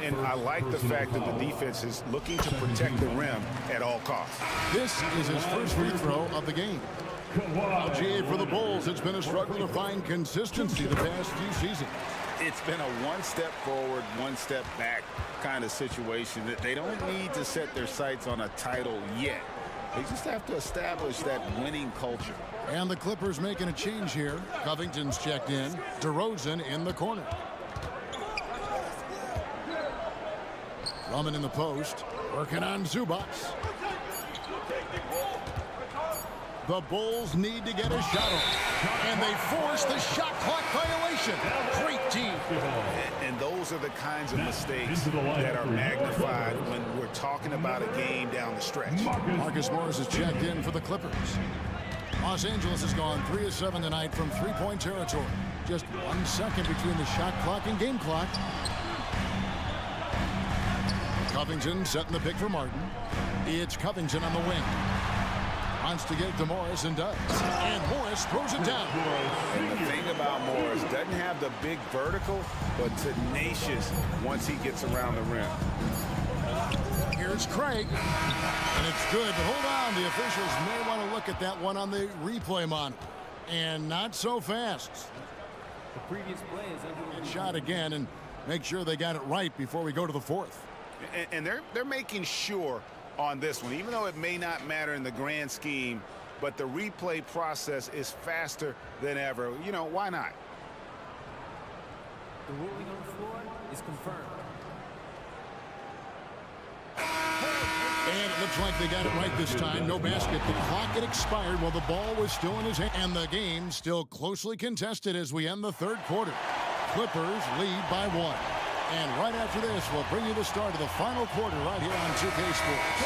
And I like the fact that the defense is looking to protect the rim at all costs. This is his first free throw of the game. Now, GA for the Bulls, it's been a struggle to find consistency the past few seasons. It's been a 1 step forward, 1 step back kind of situation. That they don't need to set their sights on a title yet. They just have to establish that winning culture. And the Clippers making a change here. Covington's checked in. DeRozan in the corner. Drummond in the post. Working on Zubac. The Bulls need to get a shot off. And they force the shot clock violation. Great team. And those are the kinds of mistakes that are magnified when we're talking about a game down the stretch. Marcus Morris is checked in for the Clippers. Los Angeles has gone 3 of 7 tonight from 3-point territory. Just 1 second between the shot clock and game clock. Covington setting the pick for Martin. It's Covington on the wing. Wants to get it to Morris and does. And Morris throws it down. And the thing about Morris, doesn't have the big vertical, but tenacious once he gets around the rim. Here's Craig. And it's good. But hold on. The officials may want to look at that one on the replay monitor. And not so fast. The previous play is under Shot again. And make sure they got it right before we go to the fourth. And they're making sure on this one, even though it may not matter in the grand scheme, but the replay process is faster than ever. You know, why not? The ruling on the floor is confirmed. And it looks like they got it right this time. No basket. The clock had expired while the ball was still in his hand. And the game still closely contested as we end the third quarter. Clippers lead by 1. And right after this, we'll bring you the start of the final quarter right here on 2K Sports.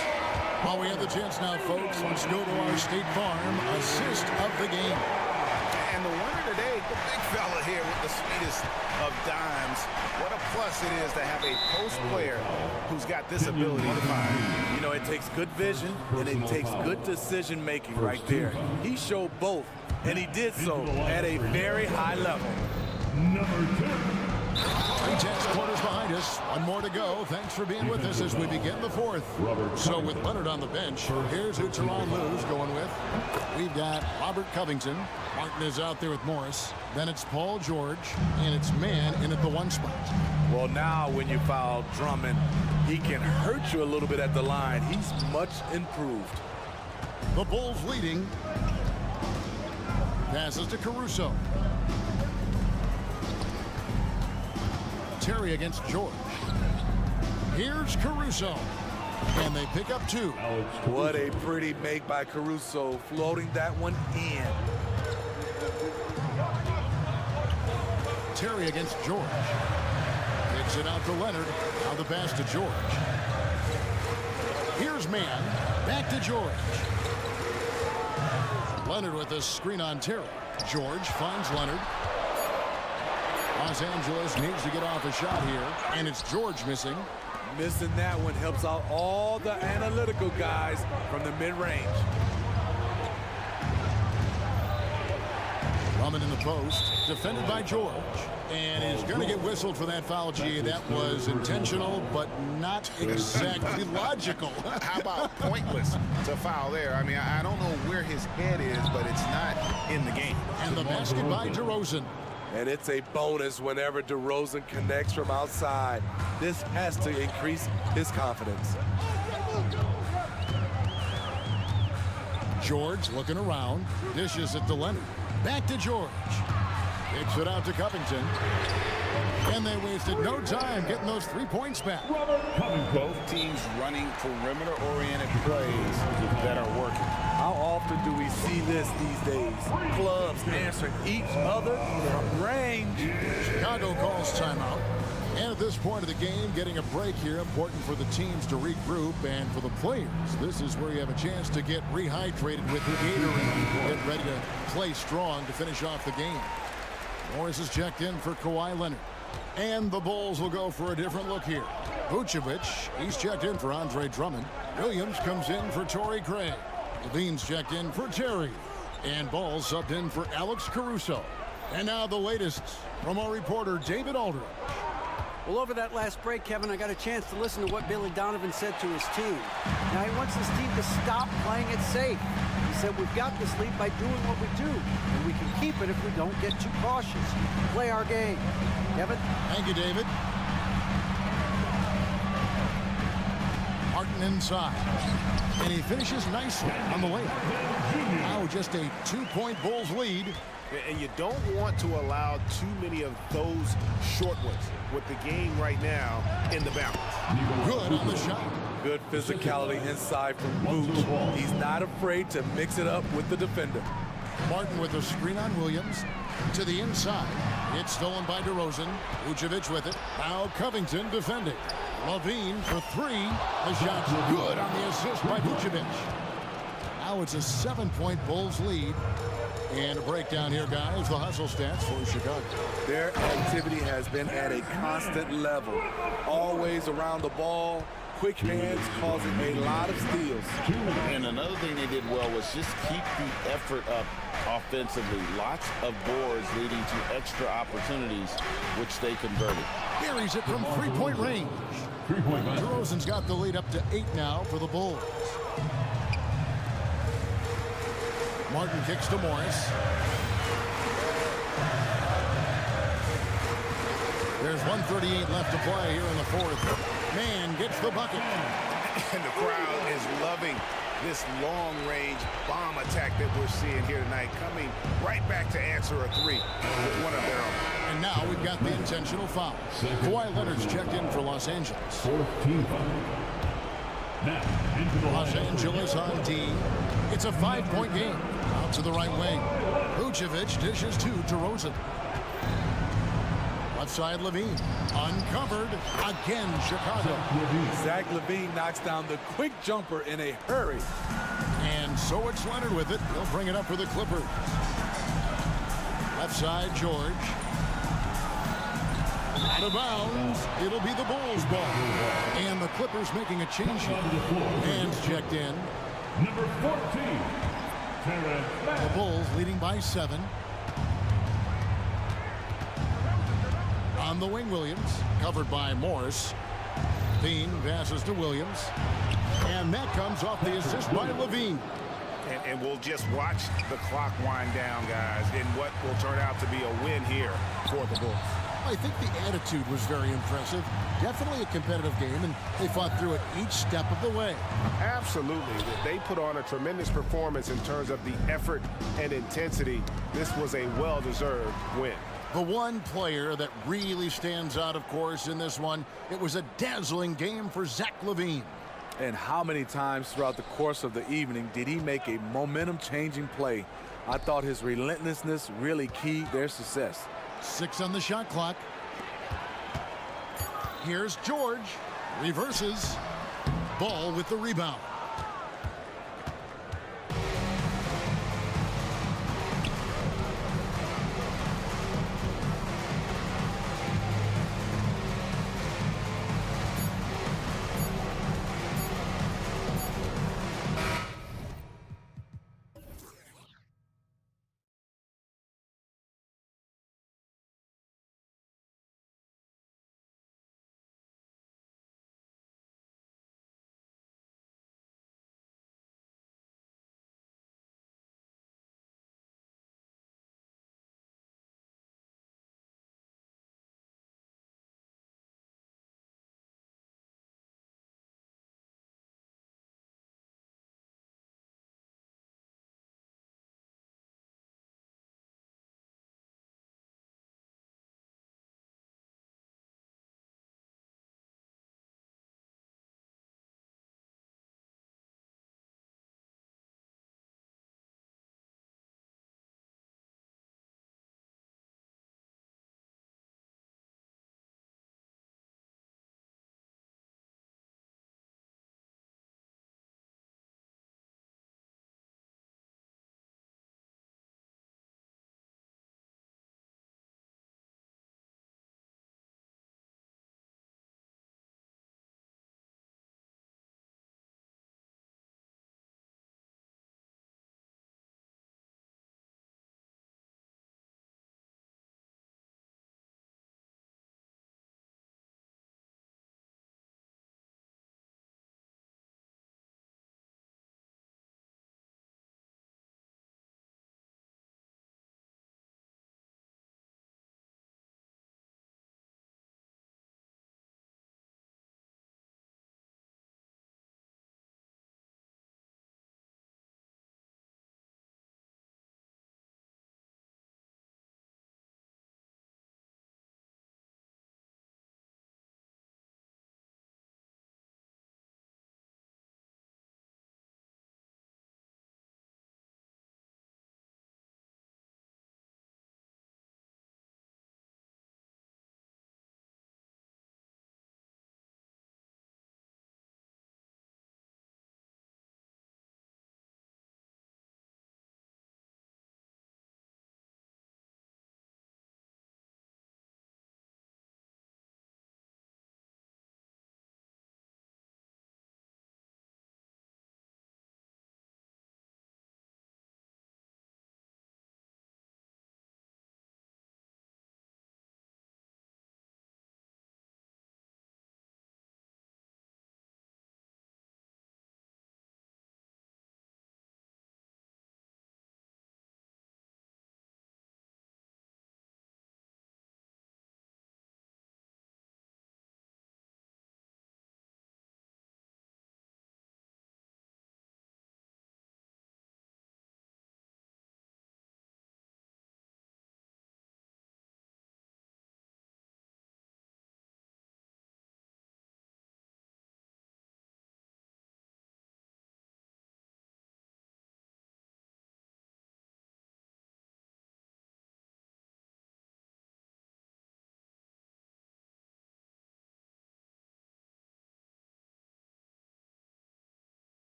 While we have the chance now, folks, let's go to our State Farm assist of the game. And the winner today, the big fella here with the sweetest of dimes. What a plus it is to have a post player who's got this ability to find. You know, it takes good vision and it takes good decision making right there. He showed both, and he did so at a very high level. Number 10. 3 tenths quarters behind us. One more to go. Thanks for being with us as we begin the fourth. So with Leonard on the bench, here's who Teron Lou's going with. We've got Robert Covington. Martin is out there with Morris. Then it's Paul George, and it's Mann in at the 1 spot. Well, now when you foul Drummond, he can hurt you a little bit at the line. He's much improved. The Bulls leading. Passes to Caruso. Terry against George. Here's Caruso. And they pick up 2. What a pretty make by Caruso, floating that one in. Terry against George. Kicks it out to Leonard. Now the pass to George. Here's Mann. Back to George. Leonard with a screen on Terry. George finds Leonard. Los Angeles needs to get off a shot here, and it's George missing. Missing that one helps out all the analytical guys from the mid-range. Drummond in the post, defended by George, and is going to get whistled for that foul. Gee, that was intentional, but not exactly logical. How about pointless to foul there? I mean, I don't know where his head is, but it's not in the game. And the basket by DeRozan. And it's a bonus whenever DeRozan connects from outside. This has to increase his confidence. George looking around, dishes it to Leonard. Back to George. Kicks it out to Covington. And they wasted no time getting those 3 points back. Both teams running perimeter-oriented plays that are working. How often do we see this these days? Clubs answering each other from range. Chicago calls timeout. And at this point of the game, getting a break here, important for the teams to regroup, and for the players, this is where you have a chance to get rehydrated with Gatorade. Get ready to play strong to finish off the game. Morris is checked in for Kawhi Leonard. And the Bulls will go for a different look here. Vucevic, he's checked in for Andre Drummond. Williams comes in for Torrey Craig. Levine's checked in for Terry. And Ball subbed in for Alex Caruso. And now the latest from our reporter, David Aldridge. Well, over that last break, Kevin, I got a chance to listen to what Billy Donovan said to his team. Now, he wants his team to stop playing it safe. He said, we've got this lead by doing what we do, and we can keep it if we don't get too cautious. Play our game. Kevin? Thank you, David. Martin inside. And he finishes nicely on the layup. Now just a 2-point Bulls lead. And you don't want to allow too many of those short ones with the game right now in the balance. Good on the shot. Good physicality inside from Vooch. He's not afraid to mix it up with the defender. Martin with a screen on Williams. To the inside. It's stolen by DeRozan. Vucevic with it. Now Covington defending. Levine for 3. The shot's good on the assist by Vucevic. Now it's a 7-point Bulls lead. And a breakdown here, guys. The hustle stats for Chicago. Their activity has been at a constant level. Always around the ball. Quick hands causing a lot of steals. And another thing they did well was just keep the effort up offensively. Lots of boards leading to extra opportunities, which they converted. Buries it from 3-point range. DeRozan's got the lead up to 8 now for the Bulls. Martin kicks to Morris. There's 1:38 left to play here in the fourth. Man gets the bucket. And the crowd is loving this long-range bomb attack that we're seeing here tonight, coming right back to answer a three with one of their own. And now we've got the intentional foul. Kawhi Leonard's checked in for Los Angeles. 14 foul. Now, into the Los line. Angeles on D. It's a 5-point game. Out to the right wing. Vucevic dishes to DeRozan. Left side Levine. Uncovered. Again, Chicago. Zach LaVine knocks down the quick jumper in a hurry. And so it's Leonard with it. He'll bring it up for the Clippers. Left side, George. Out of bounds. It'll be the Bulls' ball. And the Clippers making a change here. Hands checked in. Number 14. The Bulls leading by 7. On the wing, Williams. Covered by Morris. Bean passes to Williams. And that comes off the assist by Levine. And we'll just watch the clock wind down, guys, in what will turn out to be a win here for the Bulls. I think the attitude was very impressive. Definitely a competitive game, and they fought through it each step of the way. Absolutely. They put on a tremendous performance in terms of the effort and intensity. This was a well-deserved win. The one player that really stands out, of course, in this one, it was a dazzling game for Zach LaVine. And how many times throughout the course of the evening did he make a momentum-changing play? I thought his relentlessness really keyed their success. 6 on the shot clock. Here's George. Reverses. Ball with the rebound.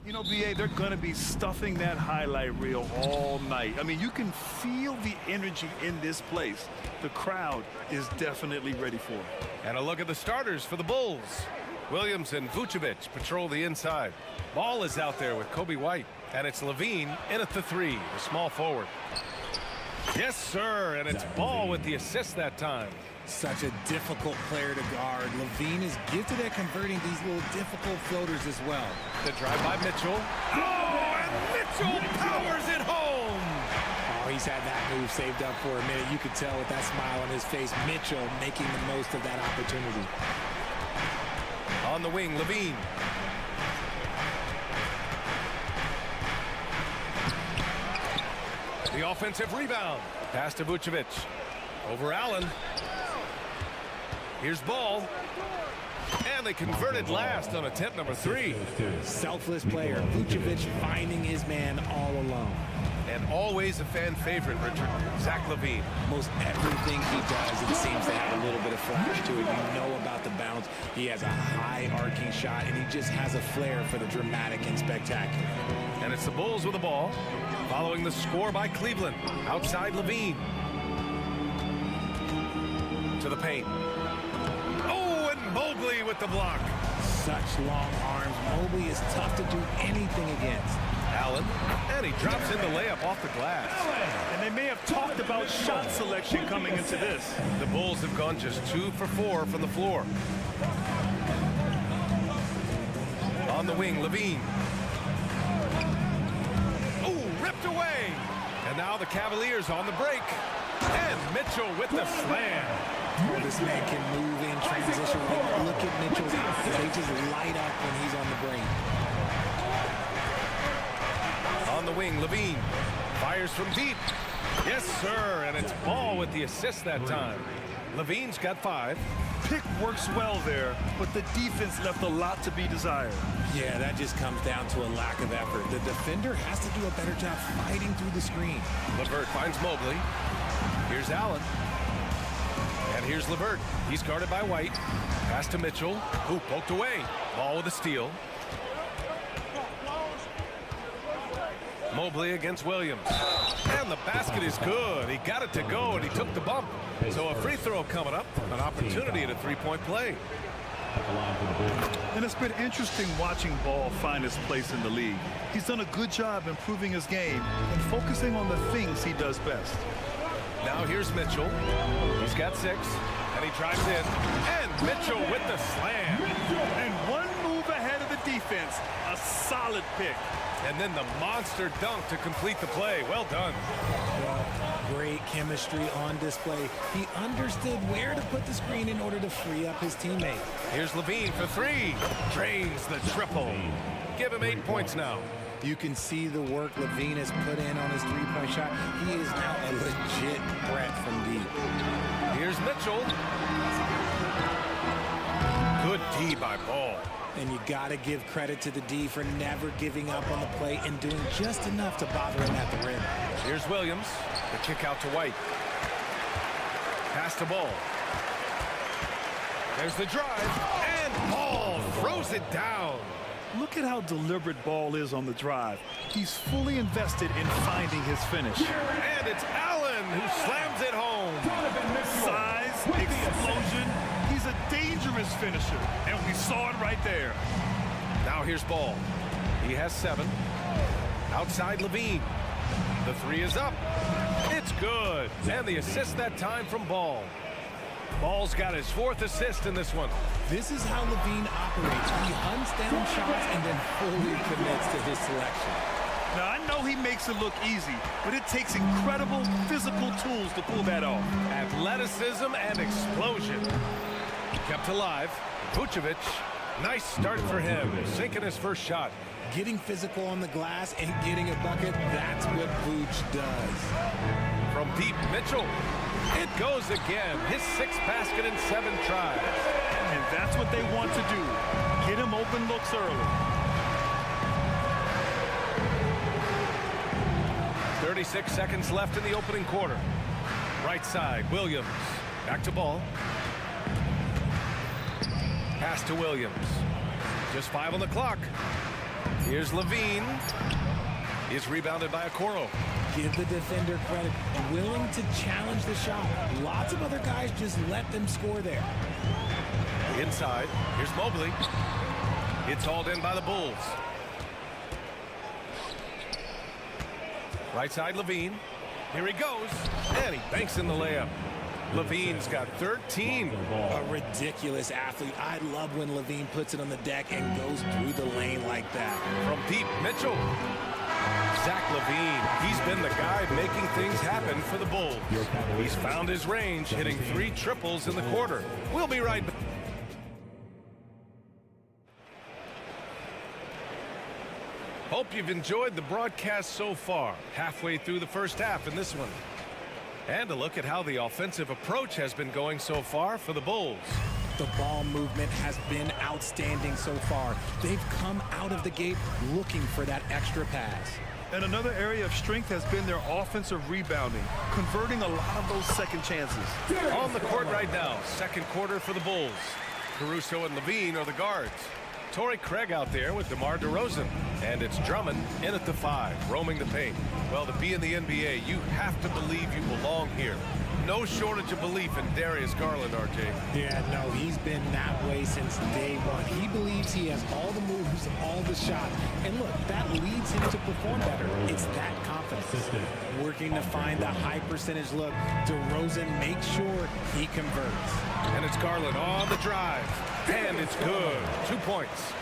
You know, BA, they're going to be stuffing that highlight reel all night. I mean, you can feel the energy in this place. The crowd is definitely ready for it. And a look at the starters for the Bulls. Williams and Vucevic patrol the inside. Ball is out there with Kobe White. And it's Levine in at the three, the small forward. Yes, sir, and it's Ball with the assist that time. Such a difficult player to guard. Levine is gifted at converting these little difficult floaters as well. The drive by Mitchell. Oh, and Mitchell powers it home. Oh, he's had that move saved up for a minute. You could tell with that smile on his face. Mitchell making the most of that opportunity. On the wing, Levine. The offensive rebound. Pass to Vucevic. Over Allen. Here's Ball. And they converted last on attempt number 3. Selfless player. Vucevic finding his man all alone. And always a fan favorite, Richard. Zach LaVine. Most everything he does, it seems to have a little bit of flash to it. You know about the bounce. He has a high arcing shot, and he just has a flair for the dramatic and spectacular. And it's the Bulls with the ball. Following the score by Cleveland. Outside Levine. To the paint. Oh, and Mobley with the block. Such long arms. Mobley is tough to do anything against. Allen, and he drops in the layup off the glass. And they may have talked about shot selection coming into this. The Bulls have gone just 2 for 4 from the floor. On the wing, Levine. Oh, ripped away. And now the Cavaliers on the break. And Mitchell with the slam. Oh, this man can move in transition. Look at Mitchell's eyes. They just light up when he's on the break. On the wing, Levine fires from deep. Yes, sir, and it's Ball with the assist that time. Levine's got 5. Pick works well there, but the defense left a lot to be desired. Yeah, that just comes down to a lack of effort. The defender has to do a better job fighting through the screen. LeVert finds Mobley. Here's Allen. And here's LeVert. He's guarded by White. Pass to Mitchell, who poked away. Ball with a steal. Mobley against Williams. And the basket is good. He got it to go, and he took the bump. So a free throw coming up. An opportunity at a three-point play. And it's been interesting watching Ball find his place in the league. He's done a good job improving his game and focusing on the things he does best. Now here's Mitchell. He's got 6, and he drives in. And Mitchell with the slam. And one move ahead of the defense. A solid pick. And then the monster dunk to complete the play. Well done. Great chemistry on display. He understood where to put the screen in order to free up his teammate. Here's Levine for 3. Drains the triple. Give him 8 points now. You can see the work Levine has put in on his three-point shot. He is now a legit threat from deep. Here's Mitchell. Good D by Ball. And you got to give credit to the D for never giving up on the play and doing just enough to bother him at the rim. Here's Williams. The kick out to White. Pass to Ball. There's the drive. And Ball throws it down. Look at how deliberate Ball is on the drive. He's fully invested in finding his finish. And it's Allen who slams it home. Size, explosion. He's a dangerous finisher, and we saw it right there. Now here's Ball. He has 7. Outside Levine. The 3 is up. It's good. And the assist that time from Ball. Ball's got his 4th assist in this one. This is how Levine operates. He hunts down shots and then fully commits to his selection. Now, I know he makes it look easy, but it takes incredible physical tools to pull that off. Athleticism and explosion. Kept alive. Vucevic. Nice start for him. Sinking his first shot. Getting physical on the glass and getting a bucket, that's what Vuce does. From deep, Mitchell. It goes again. His 6th basket in 7 tries. And that's what they want to do. Get him open looks early. 36 seconds left in the opening quarter. Right side, Williams. Back to Ball. Pass to Williams. Just 5 on the clock. Here's Levine. He's rebounded by Okoro. Give the defender credit, willing to challenge the shot. Lots of other guys just let them score there. Inside, here's Mobley. It's hauled in by the Bulls. Right side, Levine. Here he goes, and he banks in the layup. Levine's got 13. A ridiculous athlete. I love when Levine puts it on the deck and goes through the lane like that. From deep, Mitchell. Zach Levine, he's been the guy making things happen for the Bulls. He's found his range, hitting 3 triples in the quarter. We'll be right back. Hope you've enjoyed the broadcast so far. Halfway through the first half in this one. And a look at how the offensive approach has been going so far for the Bulls. The ball movement has been outstanding so far. They've come out of the gate looking for that extra pass. And another area of strength has been their offensive rebounding, converting a lot of those second chances. On the court right now, second quarter for the Bulls. Caruso and Levine are the guards. Torrey Craig out there with DeMar DeRozan. And it's Drummond in at the 5, roaming the paint. Well, to be in the NBA, you have to believe you belong here. No shortage of belief in Darius Garland, RJ. Yeah, no, he's been that way since day one. He believes he has all the moves, all the shots. And look, that leads him to perform better. It's that confidence. Working to find the high percentage look. DeRozan makes sure he converts. And it's Garland on the drive. And it's good. 2 points.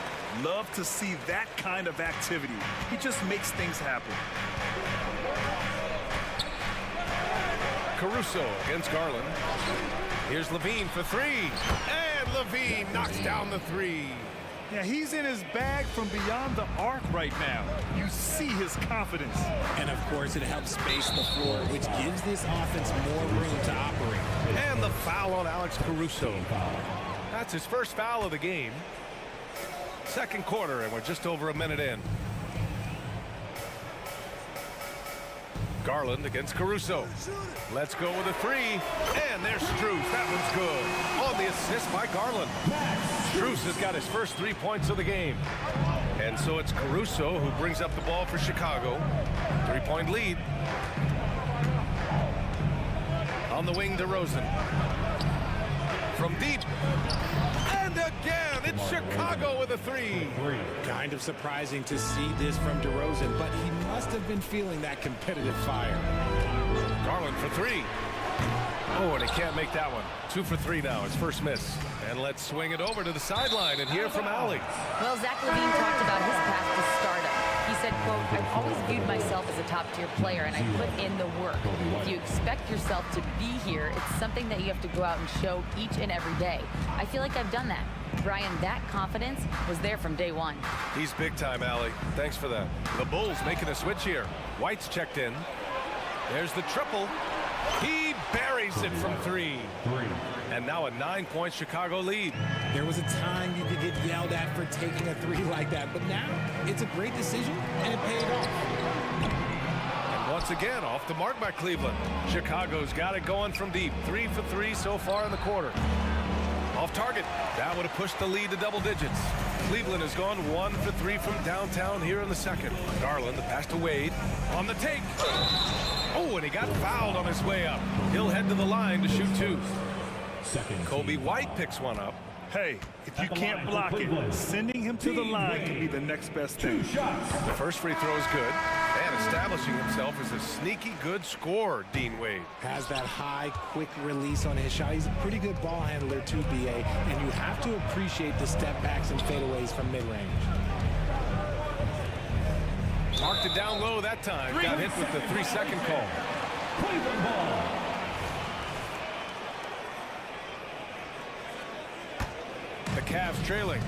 Love to see that kind of activity. He just makes things happen. Caruso against Garland. Here's Levine for 3. And Levine knocks down the 3. Yeah, he's in his bag from beyond the arc right now. You see his confidence. And of course, it helps space the floor, which gives this offense more room to operate. And the foul on Alex Caruso. That's his first foul of the game. Second quarter, and we're just over a minute in. Garland against Caruso. Let's go with a 3. And there's Strus. That one's good. On the assist by Garland. Strus has got his first 3 points of the game. And so it's Caruso who brings up the ball for Chicago. 3-point lead. On the wing, DeRozan. From deep. And again, it's Chicago with a 3. Kind of surprising to see this from DeRozan, but he must have been feeling that competitive fire. Garland for 3. Oh, and he can't make that one. 2 for 3 now, his first miss. And let's swing it over to the sideline and hear from Allie. Well, Zach Levine talked about his path to stardom. He said, quote, I've always viewed myself as a top-tier player, and I put in the work. If you expect yourself to be here, it's something that you have to go out and show each and every day. I feel like I've done that. Brian, that confidence was there from day one. He's big time, Allie. Thanks for that. The Bulls making a switch here. White's checked in. There's the triple. He buries it from 3. And now a 9-point Chicago lead. There was a time you could get yelled at for taking a 3 like that, but now it's a great decision and it paid off. And once again, off the mark by Cleveland. Chicago's got it going from deep. 3 for 3 so far in the quarter. Off target. That would have pushed the lead to double digits. Cleveland has gone 1 for 3 from downtown here in the second. Garland, the pass to Wade. On the take. Oh, and he got fouled on his way up. He'll head to the line to shoot 2. Kobe White picks one up. Hey, if you can't block it, sending him to the line can be the next best thing. The first free throw is good. And establishing himself as a sneaky good scorer, Dean Wade. Has that high, quick release on his shot. He's a pretty good ball handler too, BA. And you have to appreciate the step backs and fadeaways from mid-range. Marked it down low that time. Got hit with the 3-second call. Cleveland ball. The Cavs trailing.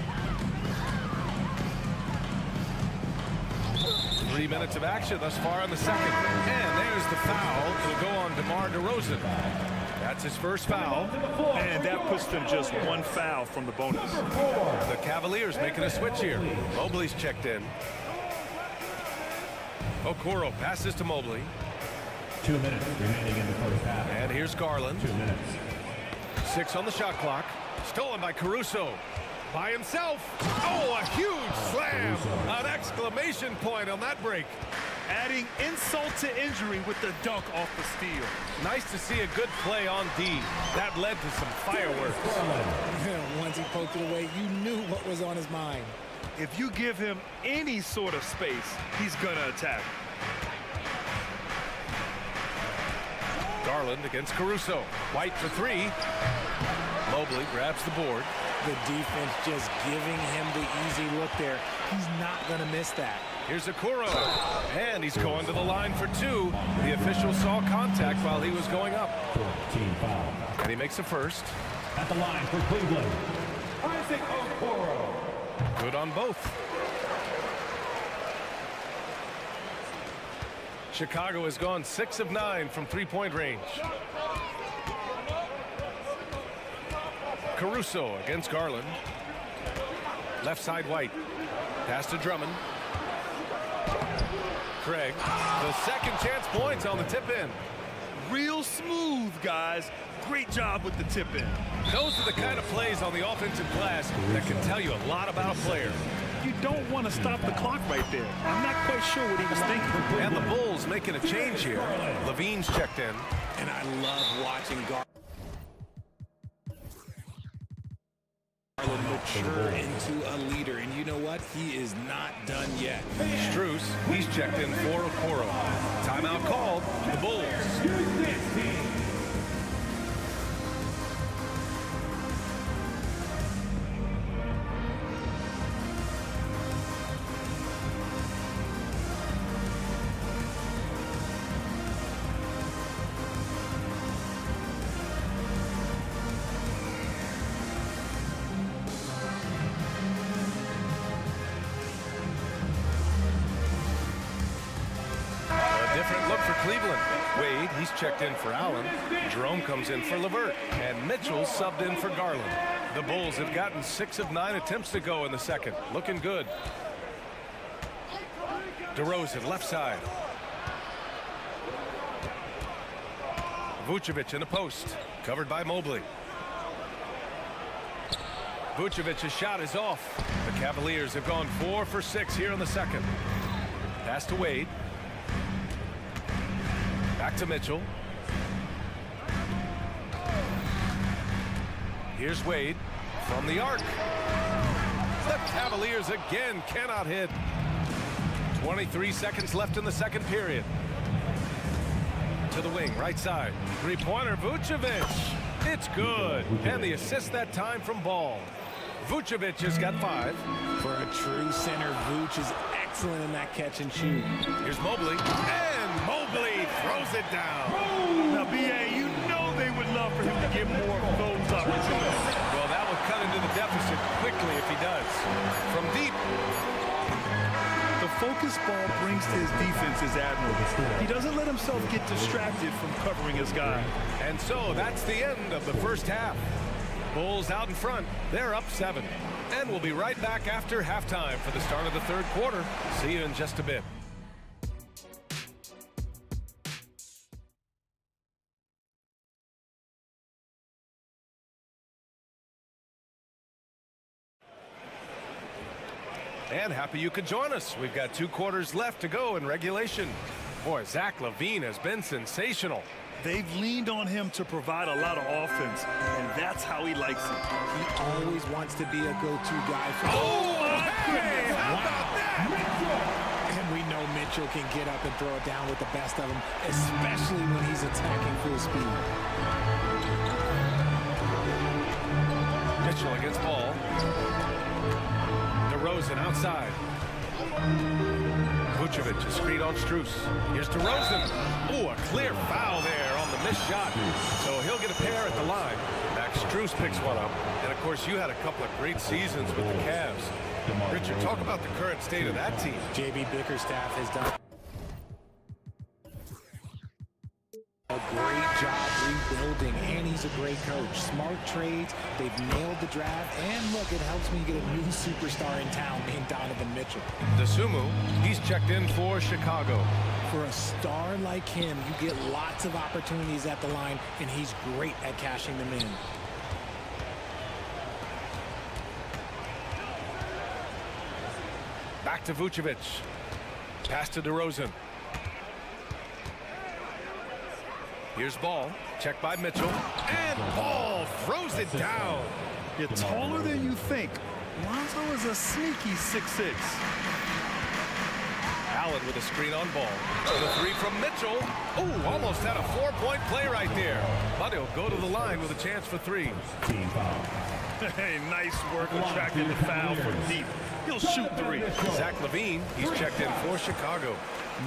3 minutes of action thus far in the second. And there's the foul. It'll go on DeMar DeRozan. That's his first foul. And that puts them just 1 foul from the bonus. The Cavaliers making a switch here. Mobley's checked in. Okoro passes to Mobley. 2 minutes remaining in the first half. And here's Garland. 2 minutes. 6 on the shot clock. Stolen by Caruso. by himself. Oh, a huge slam. An exclamation point on that break. Adding insult to injury with the dunk off the steal. Nice to see a good play on D. That led to some fireworks. Once he poked it away, you knew what was on his mind. If you give him any sort of space, he's gonna attack. Garland against Caruso. White for three. Mobley grabs the board. The defense just giving him the easy look there. He's not going to miss that. Here's Okoro, and he's going to the line for two. The official saw contact while he was going up. Team foul. And he makes a first. At the line for Cleveland, Isaac Okoro. Good on both. Chicago has gone 6 of 9 from three-point range. Caruso against Garland. Left side White. Pass to Drummond. Craig. The second chance points on the tip-in. Real smooth, guys. Great job with the tip-in. Those are the kind of plays on the offensive glass that can tell you a lot about a player. You don't want to stop the clock right there. I'm not quite sure what he was thinking. And the Bulls making a change here. Levine's checked in. And I love watching Garland mature into a leader. And you know what? He is not done yet. Strus, he's checked in for Okoro. Timeout called. The Bulls. Different look for Cleveland. Wade, he's checked in for Allen. Jerome comes in for LeVert. And Mitchell subbed in for Garland. The Bulls have gotten 6 of 9 attempts to go in the second. Looking good. DeRozan, left side. Vucevic in the post. Covered by Mobley. Vucevic's shot is off. The Cavaliers have gone 4 for 6 here in the second. Pass to Wade. Back to Mitchell. Here's Wade from the arc. The Cavaliers again cannot hit. 23 seconds left in the second period. To the wing, right side. Three-pointer, Vucevic. It's good. And the assist that time from Ball. Vucevic has got 5. For a true center, Vuce is excellent in that catch and shoot. Here's Mobley. And Mobley throws it down. Now, B.A., you know they would love for him to get more of those opportunities. Well, that will cut into the deficit quickly if he does. From deep. The focus ball brings to his defense is admirable. He doesn't let himself get distracted from covering his guy. And so that's the end of the first half. Bulls out in front. They're up 7. And we'll be right back after halftime for the start of the third quarter. See you in just a bit. And happy you could join us. We've got 2 quarters left to go in regulation. Boy, Zach LaVine has been sensational. They've leaned on him to provide a lot of offense, and that's how he likes it. He always wants to be a go-to guy for hey, how about that? And we know Mitchell can get up and throw it down with the best of them, especially when he's attacking full speed. Mitchell against Ball. DeRozan outside. Vucevic, a screen on Strus. Here's DeRozan. Oh, a clear foul there on the missed shot. So he'll get a pair at the line. Max Strus picks one up. And, of course, you had a couple of great seasons with the Cavs. Richard, talk about the current state of that team. J.B. Bickerstaff has done a great job rebuilding, and he's a great coach. Smart trades, they've nailed the draft, and look, it helps when you get a new superstar in town named Donovan Mitchell. DeSumo, he's checked in for Chicago. For a star like him, you get lots of opportunities at the line, and he's great at cashing them in. Back to Vucevic. Pass to DeRozan. Here's Ball. Check by Mitchell. And Ball throws it down. You're taller than you think. Lonzo is a sneaky 6'6". Allen with a screen on Ball. The three from Mitchell. Oh, almost had a 4-point play right there. But he'll go to the line with a chance for three. Team foul. Hey, nice work attracting the foul from deep. He'll shoot three. Zach LaVine, he's checked in for Chicago.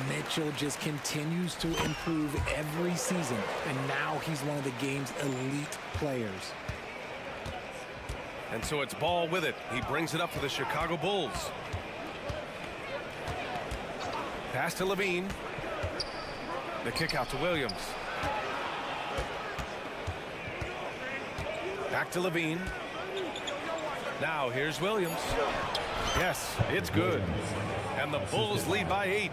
Mitchell just continues to improve every season, and now he's one of the game's elite players. And so it's Ball with it. He brings it up for the Chicago Bulls. Pass to LaVine. The kick out to Williams. Back to LaVine. Now here's Williams. Yes, it's good. And the Bulls lead by 8.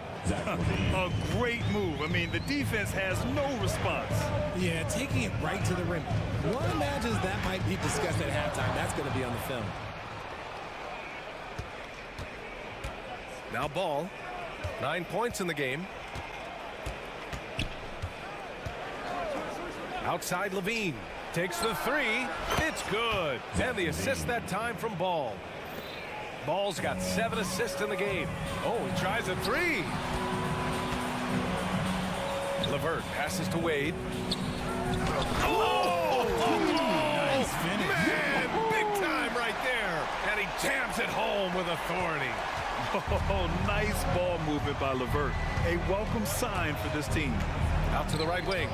A great move. I mean, the defense has no response. Yeah, taking it right to the rim. One imagines that might be discussed at halftime. That's going to be on the film. Now Ball. 9 points in the game. Outside LaVine. Takes the three. It's good. And the assist that time from Ball. Ball's got 7 assists in the game. Oh, he tries a three. LeVert passes to Wade. Oh! Nice finish. Man, big time right there. And he jams it home with authority. Oh, nice ball movement by LeVert. A welcome sign for this team. Out to the right wing.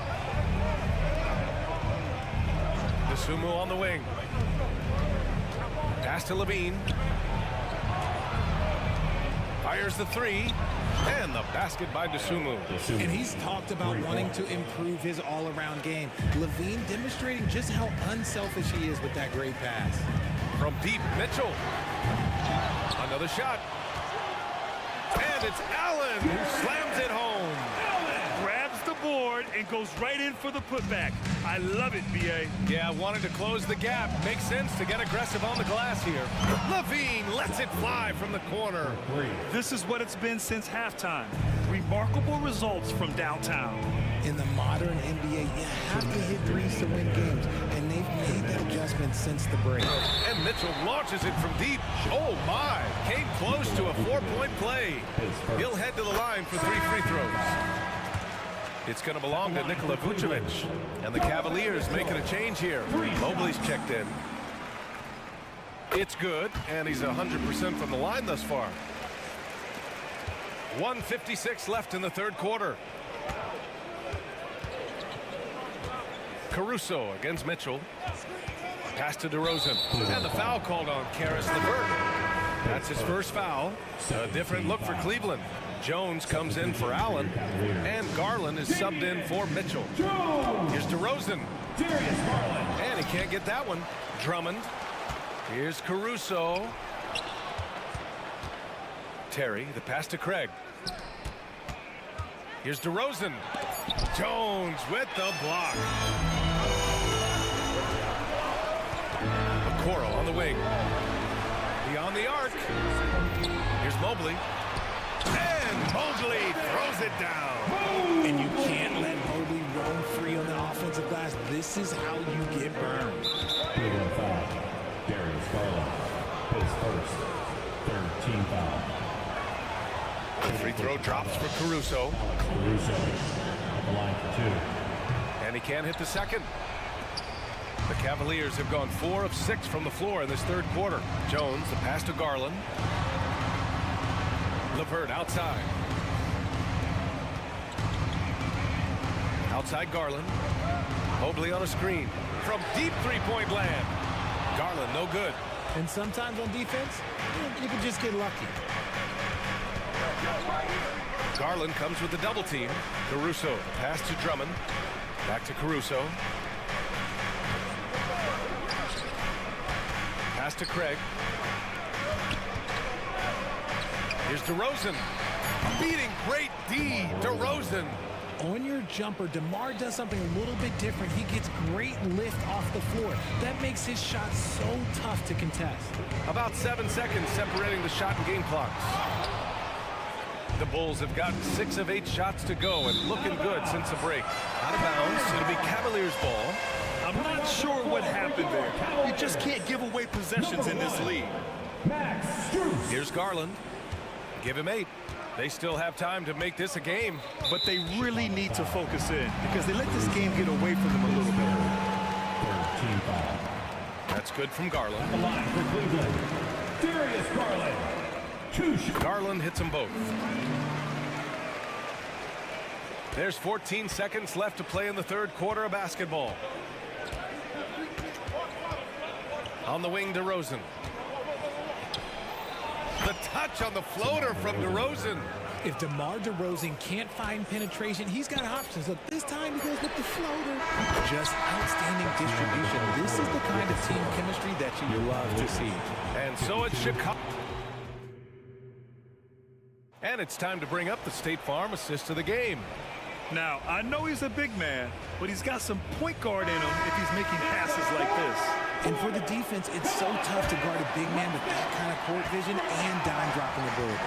Dosunmu on the wing. Pass to LaVine. Fires the three. And the basket by Dosunmu. And he's talked about wanting to improve his all-around game. LaVine demonstrating just how unselfish he is with that great pass. From deep, Mitchell. Another shot. And it's Allen who slams it home. Grabs the board and goes right in for the putback. I love it, B.A. Yeah, wanted to close the gap. Makes sense to get aggressive on the glass here. LaVine lets it fly from the corner. This is what it's been since halftime. Remarkable results from downtown. In the modern NBA, you have to hit threes to win games, and they've made that adjustment since the break. And Mitchell launches it from deep. Oh, my. Came close to a 4-point play. He'll head to the line for 3 free throws. It's going to belong to Nikola Vucevic. And the Cavaliers making a change here. Mobley's checked in. It's good, and he's 100% from the line thus far. 1:56 left in the third quarter. Caruso against Mitchell. Pass to DeRozan. And the foul called on Caris LeVert. That's his first foul. A different look for Cleveland. Jones comes in for Allen, and Garland is subbed in for Mitchell. Here's DeRozan. And he can't get that one. Drummond. Here's Caruso. Terry, the pass to Craig. Here's DeRozan. Jones with the block. Okoro on the wing. Beyond the arc. Here's Mobley. And Mobley throws it down. And you can't let Mobley roam free on the offensive glass. This is how you get burned. Cleveland foul. Darius Garland. His first. Third team foul. The free throw drops for Caruso. Caruso on the line for 2. And he can't hit the second. The Cavaliers have gone 4 of 6 from the floor in this third quarter. Jones, the pass to Garland. LeVert outside. Outside Garland. Mobley on a screen. From deep three-point land. Garland no good. And sometimes on defense, you can just get lucky. Garland comes with the double team. Caruso, pass to Drummond. Back to Caruso. Pass to Craig. Here's DeRozan. Beating great D. DeRozan. On your jumper, DeMar does something a little bit different. He gets great lift off the floor. That makes his shot so tough to contest. About 7 seconds separating the shot and game clocks. The Bulls have gotten 6 of 8 shots to go and looking good since the break. Out of bounds, it'll be Cavaliers ball. I'm not sure what happened there. You just can't give away possessions in this league. Here's Garland. Give him 8. They still have time to make this a game. But they really need to focus in because they let this game get away from them a little bit. That's good from Garland. The line for Cleveland, Darius Garland. 2 shots. Garland hits them both. There's 14 seconds left to play in the third quarter of basketball. On the wing, DeRozan. The touch on the floater from DeRozan. If DeMar DeRozan can't find penetration, he's got options. Look, this time he goes with the floater. Just outstanding distribution. This is the kind of team chemistry that you love to see. And so it's Chicago. And it's time to bring up the State Farm assist of the game. Now, I know he's a big man, but he's got some point guard in him if he's making passes like this. And for the defense, it's so tough to guard a big man with that kind of court vision and dime dropping ability.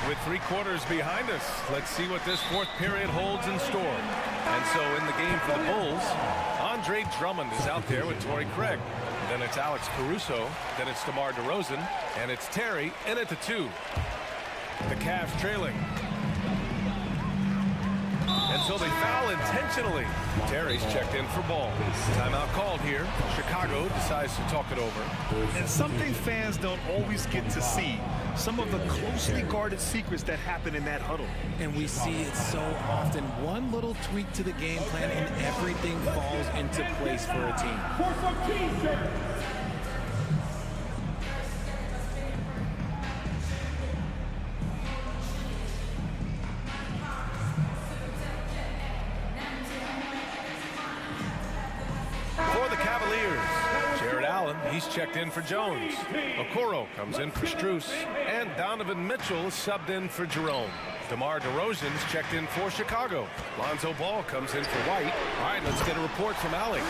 With 3 quarters behind us, let's see what this fourth period holds in store. And so in the game for the Bulls, Andre Drummond is out there with Torrey Craig. Then it's Alex Caruso, then it's DeMar DeRozan, and it's Terry in at the 2. The Cavs trailing. And so they foul intentionally. Terry's checked in for ball. Timeout called here. Chicago decides to talk it over. And something fans don't always get to see. Some of the closely guarded secrets that happen in that huddle. And we see it so often. One little tweak to the game plan and everything falls into place for a team. For some t-shirts. He's checked in for Jones. Okoro comes in for Strus. And Donovan Mitchell is subbed in for Jerome. DeMar DeRozan's checked in for Chicago. Lonzo Ball comes in for White. All right, let's get a report from Allie.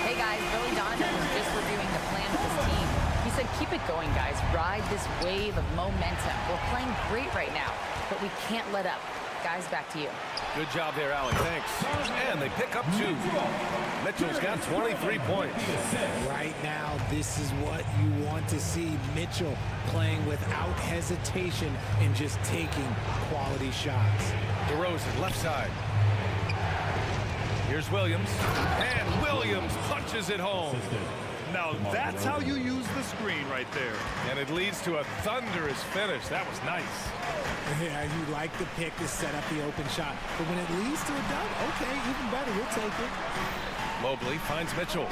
Hey guys, Billy Donovan was just reviewing the plan with his team. He said, keep it going, guys. Ride this wave of momentum. We're playing great right now, but we can't let up. Guys, back to you. Good job there, Allie. Thanks. And they pick up 2. Mitchell's got 23 points. Right now, this is what you want to see. Mitchell playing without hesitation and just taking quality shots. DeRozan, left side. Here's Williams. And Williams punches it home. Now, that's how you use the screen right there. And it leads to a thunderous finish. That was nice. Yeah, you like the pick to set up the open shot. But when it leads to a dunk, okay, even better, we'll take it. Mobley finds Mitchell.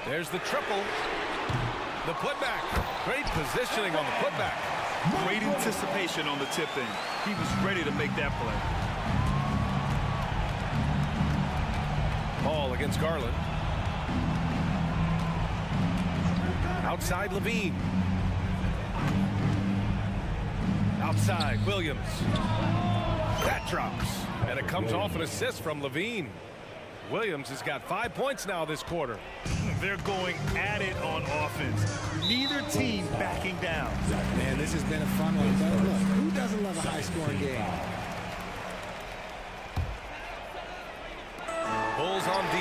There's the triple. The putback. Great positioning on the putback. Great anticipation on the tip in. He was ready to make that play. Ball against Garland. Outside Levine. Outside Williams. That drops. And it comes off an assist from Levine. Williams has got 5 points now this quarter. They're going at it on offense. Neither team backing down. Man, this has been a fun one. But look, who doesn't love a high-scoring game? Bulls on D.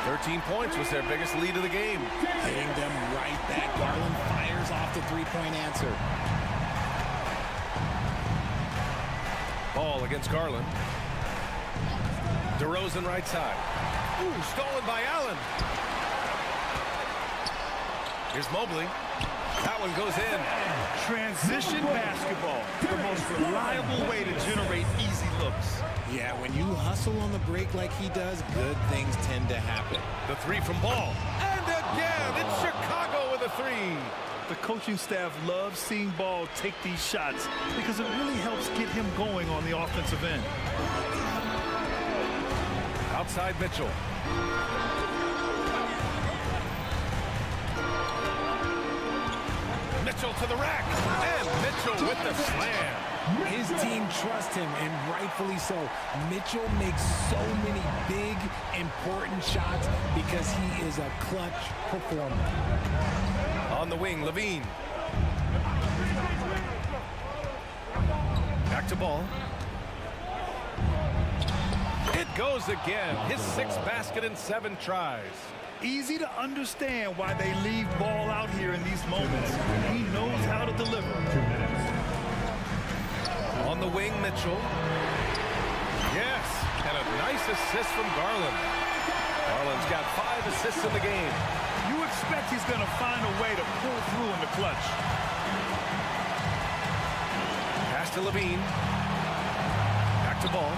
13 points was their biggest lead of the game. Hitting them right back. Garland fires off the three-point answer. Ball against Garland. DeRozan right side. Ooh, stolen by Allen. Here's Mobley. That one goes in. Transition basketball, the most reliable way to generate easy looks. Yeah, when you hustle on the break like he does, good things tend to happen. The 3 from Ball. And again, it's Chicago with a 3. The coaching staff loves seeing Ball take these shots because it really helps get him going on the offensive end. Outside Mitchell. Mitchell to the rack. And Mitchell with the slam. His team trusts him, and rightfully so. Mitchell makes so many big, important shots because he is a clutch performer. On the wing, Levine. Back to ball. It goes again. His 6th basket in 7 tries. Easy to understand why they leave ball out here in these moments. He knows how to deliver. 2 minutes. On the wing, Mitchell. Yes, and a nice assist from Garland. Garland's got 5 assists in the game. You expect he's going to find a way to pull through in the clutch. Pass to Levine. Back to ball.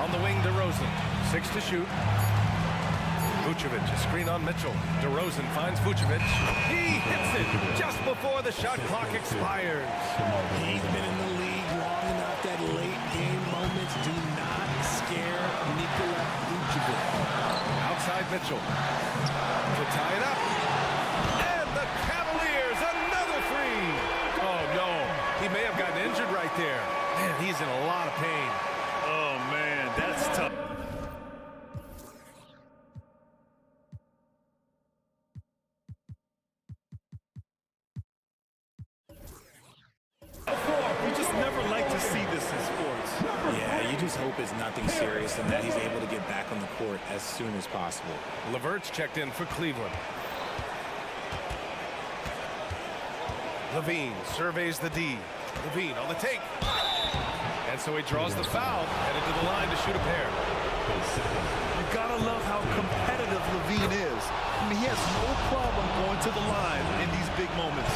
On the wing, DeRozan. 6 to shoot. Vucevic, a screen on Mitchell. DeRozan finds Vucevic. He hits it just before the shot clock expires. He's been in the league long enough that late game moments do not scare Nikola Vucevic. Outside Mitchell to tie it up. And the Cavaliers, another 3. Oh, no. He may have gotten injured right there. Man, he's in a lot of pain. Oh, man, that's tough. You just never like to see this in sports. Yeah, you just hope it's nothing serious and that he's able to get back on the court as soon as possible. LeVert's checked in for Cleveland. Levine surveys the D. Levine on the take. And so he draws the foul, headed to the line to shoot a pair. You gotta love how competitive Levine is. I mean, he has no problem going to the line in these big moments.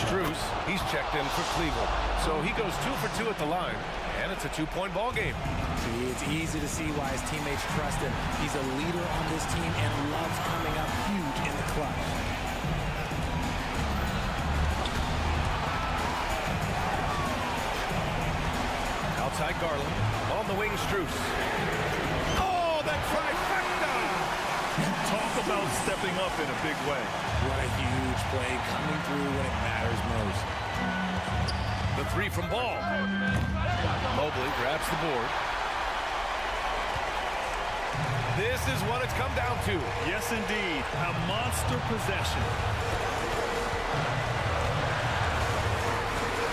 Strus, he's checked in for Cleveland. So he goes 2 for 2 at the line, and it's a 2-point ball game. See, it's easy to see why his teammates trust him. He's a leader on this team and loves coming up huge in the clutch. Outside Garland, on the wing, Strus. Oh, that trifecta! Talk about stepping up in a big way. What a huge play, coming through when it matters most. The 3 from ball. Mobley grabs the board. This is what it's come down to. Yes, indeed. A monster possession.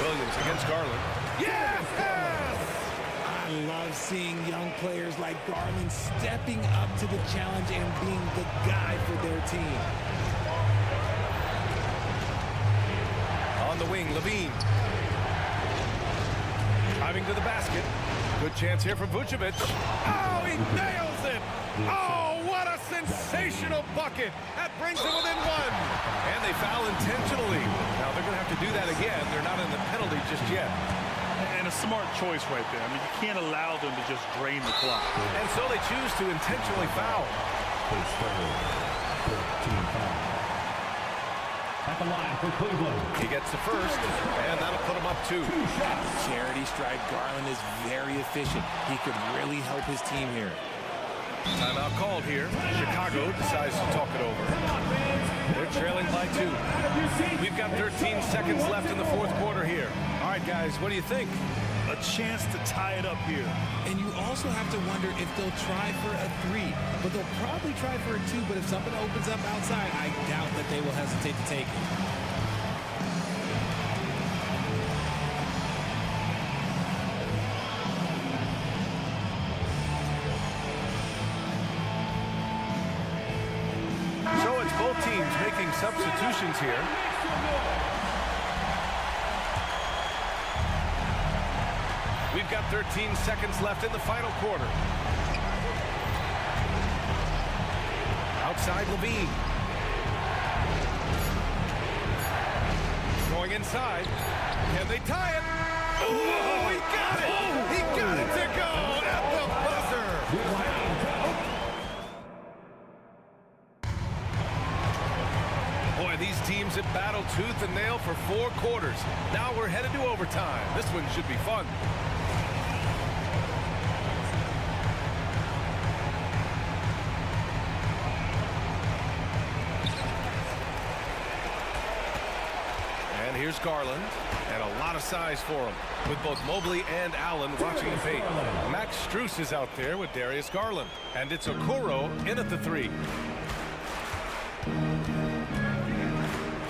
Williams against Garland. Yes! I love seeing young players like Garland stepping up to the challenge and being the guy for their team. On the wing, Levine. Driving to the basket. Good chance here for Vucevic. Oh, he nails it! Oh, what a sensational bucket! That brings them within 1. And they foul intentionally. Now they're going to have to do that again. They're not in the penalty just yet. And a smart choice right there. I mean, you can't allow them to just drain the clock. And so they choose to intentionally foul. At the line for Cleveland. He gets the first, and that'll put him up 2. Charity strike. Garland is very efficient. He could really help his team here. Timeout called here. Chicago decides to talk it over. They're trailing by 2. We've got 13 seconds left in the 4th quarter here. All right, guys, what do you think? A chance to tie it up here. And you also have to wonder if they'll try for a 3. But they'll probably try for a 2. But if something opens up outside, I doubt that they will hesitate to take it. So it's both teams making substitutions here. We've got 13 seconds left in the final quarter. Outside Levine. Going inside. Can they tie it? Oh, he got it! He got it to go at the buzzer! Boy, these teams have battled tooth and nail for 4 quarters. Now we're headed to overtime. This one should be fun. here's Garland, and a lot of size for him, with both Mobley and Allen watching the paint. Max Strus is out there with Darius Garland, and it's Okoro in at the 3.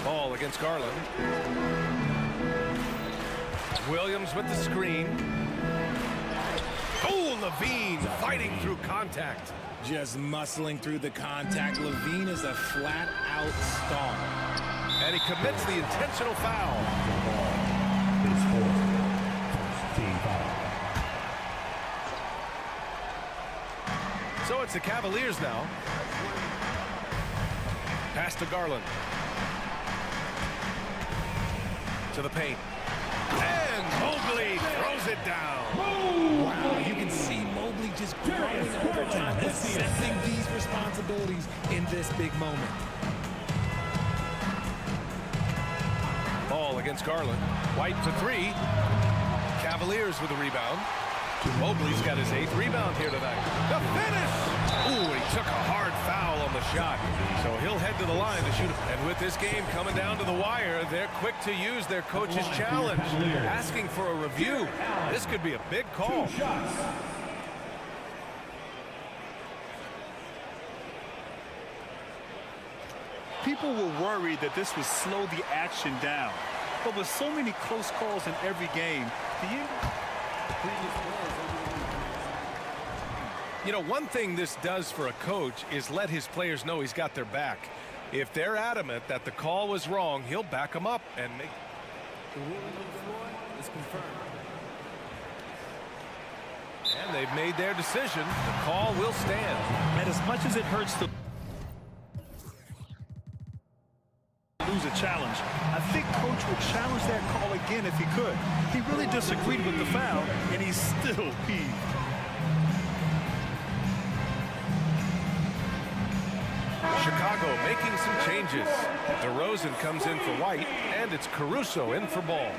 Ball against Garland. Williams with the screen. Oh, Levine fighting through contact. Just muscling through the contact. Levine is a flat-out star. And he commits the intentional foul. His fourth. First team foul. So it's the Cavaliers now. Pass to Garland. To the paint. And Mobley throws it down. Wow, you can see Mobley just growing over time, accepting these responsibilities in this big moment. Ball against Garland. White for 3. Cavaliers with the rebound. Mobley's got his 8th rebound here tonight. The finish! Ooh, he took a hard foul on the shot. So he'll head to the line to shoot it. And with this game coming down to the wire, they're quick to use their coach's challenge, asking for a review. This could be a big call. People were worried that this would slow the action down. But with so many close calls in every game, You know, one thing this does for a coach is let his players know he's got their back. If they're adamant that the call was wrong, he'll back them up and make... The ruling on the floor is confirmed. And they've made their decision. The call will stand. and as much as it hurts to lose a challenge, I think coach would challenge that call again if he could. He really disagreed with the foul, and he's still peeved. Chicago making some changes. DeRozan comes in for White, and it's Caruso in for Ball.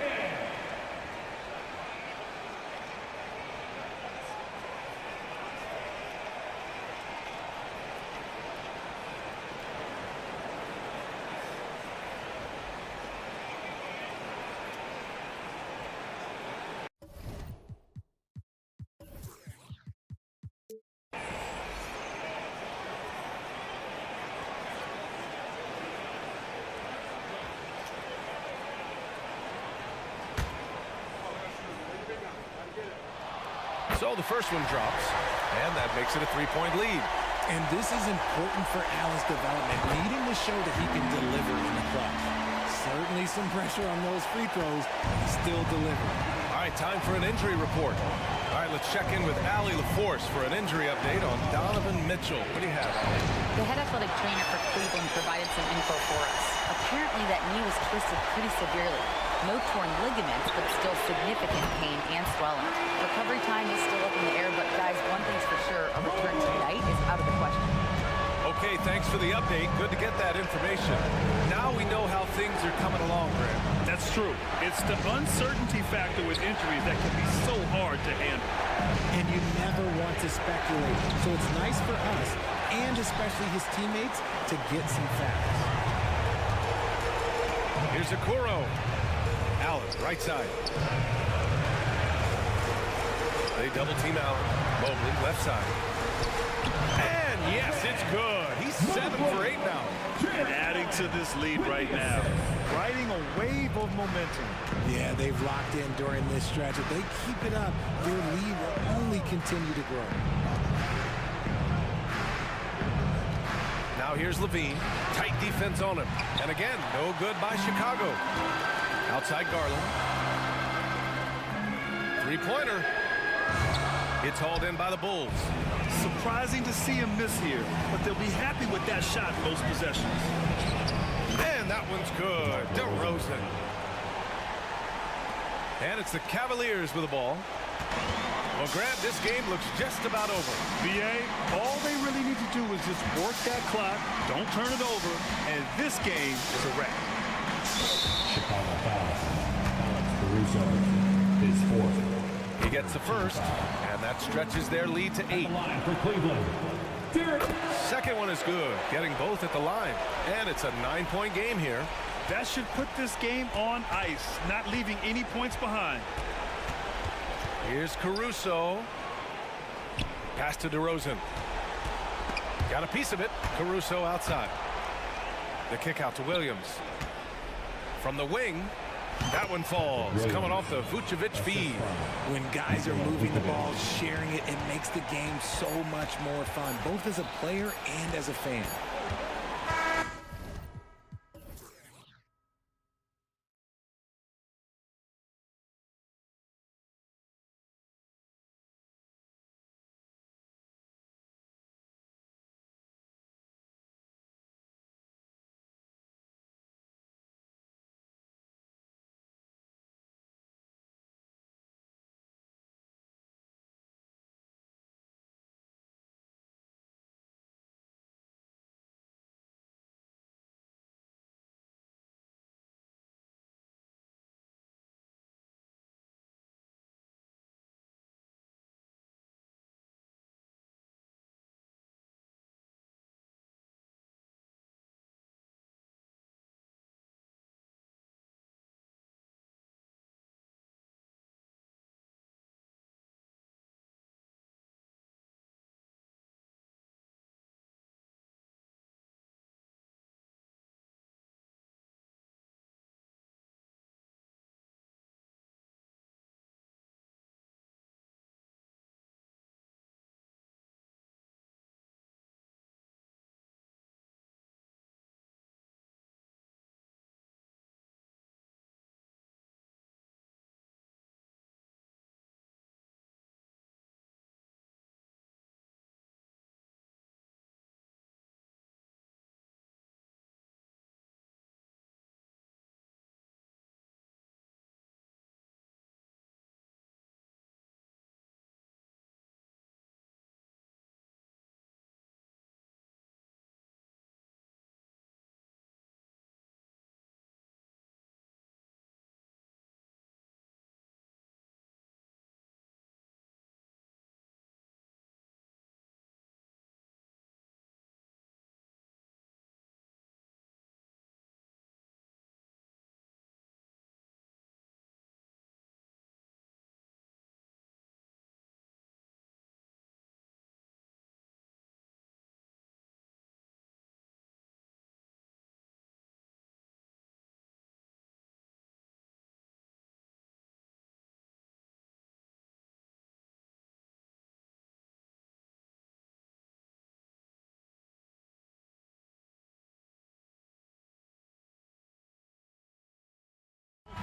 So the first one drops, and that makes it a three-point lead. And this is important for Allen's development, needing to show that he can deliver in the clutch. Certainly some pressure on those free throws, but he still delivered. All right, time for an injury report. All right, let's check in with Allie LaForce for an injury update on Donovan Mitchell. What do you have, Allie? The head athletic trainer for Cleveland provided some info for us. Apparently that knee was twisted pretty severely. No torn ligaments, but still significant pain and swelling. Recovery time is still up in the air, but guys, one thing's for sure, a return tonight is out of the question. Okay, thanks for the update. Good to get that information. Now we know how things are coming along, Grant. That's true. It's the uncertainty factor with injuries that can be so hard to handle. And you never want to speculate. So it's nice for us, and especially his teammates, to get some facts. Here's Okoro. Allen, right side. They double team Allen. Mobley, left side. And yes, it's good. He's 7 for 8 now. And adding to this lead right now. Riding a wave of momentum. Yeah, they've locked in during this stretch. If they keep it up, their lead will only continue to grow. Now here's Levine. Tight defense on him. And again, no good by Chicago. Outside Garland. Three-pointer. It's hauled in by the Bulls. Surprising to see him miss here, but they'll be happy with that shot most possessions. And that one's good. DeRozan. And it's the Cavaliers with the ball. Well, Grant, this game looks just about over. BA, all they really need to do is just work that clock, don't turn it over, and this game is a wrap. Chicago foul. Alex Caruso, his fourth. He gets the first, and that stretches their lead to 8. Line for Cleveland. Second one is good, getting both at the line. And it's a 9-point game here. That should put this game on ice, not leaving any points behind. Here's Caruso. Pass to DeRozan. Got a piece of it. Caruso outside. The kick out to Williams. From the wing, that one falls. Coming off the Vucevic feed. When guys are moving the ball, sharing it, it makes the game so much more fun, both as a player and as a fan.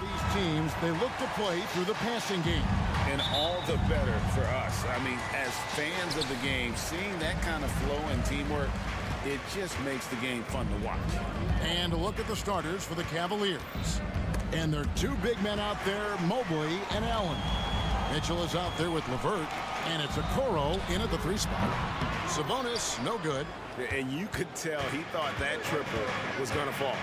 These teams, they look to play through the passing game. And all the better for us. I mean, as fans of the game, seeing that kind of flow and teamwork, it just makes the game fun to watch. And look at the starters for the Cavaliers. And their two big men out there, Mobley and Allen. Mitchell is out there with LeVert, and it's Okoro in at the 3 spot. Sabonis, no good. And you could tell he thought that triple was going to fall.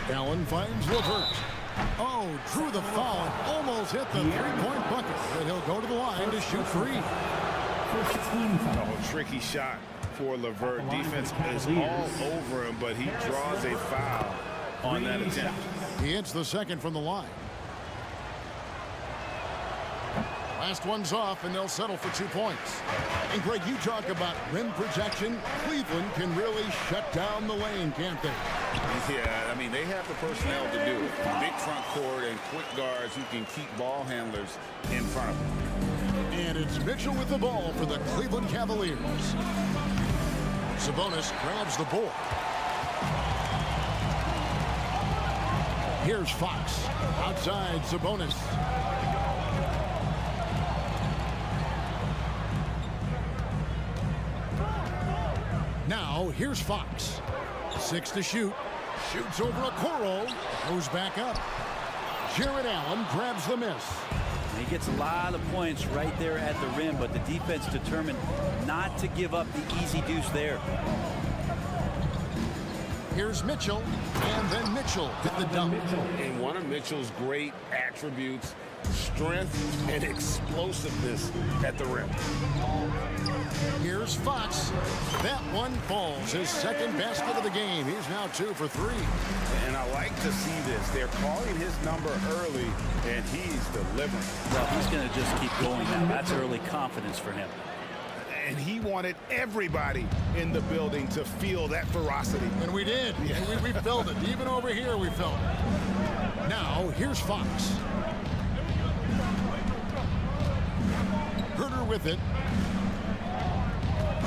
Allen finds LeVert. Oh, drew the foul and almost hit the three-point bucket. But he'll go to the line to shoot free. Oh, tricky shot for LeVert. Defense is all over him, but he draws a foul on that attempt. He hits the second from the line. Last one's off, and they'll settle for 2 points. And, Greg, you talk about rim protection. Cleveland can really shut down the lane, can't they? Yeah, I mean, they have the personnel to do it. Big front court and quick guards who can keep ball handlers in front of them. And it's Mitchell with the ball for the Cleveland Cavaliers. Sabonis grabs the board. Here's Fox. Outside, Sabonis. Now, here's Fox. 6 to shoot. Shoots over Okoro. Goes back up. Jared Allen grabs the miss. He gets a lot of points right there at the rim, but the defense determined not to give up the easy deuce there. Here's Mitchell, and then Mitchell with the dunk. And one of Mitchell's great attributes strength and explosiveness at the rim. Here's Fox. That one falls. His second basket of the game. He's now 2 for 3. And I like to see this. They're calling his number early, and he's delivering. Well, he's going to just keep going now. That's early confidence for him. And he wanted everybody in the building to feel that ferocity. And we did. Yeah. We felt it. Even over here, we felt it. Now, here's Fox. Herder with it.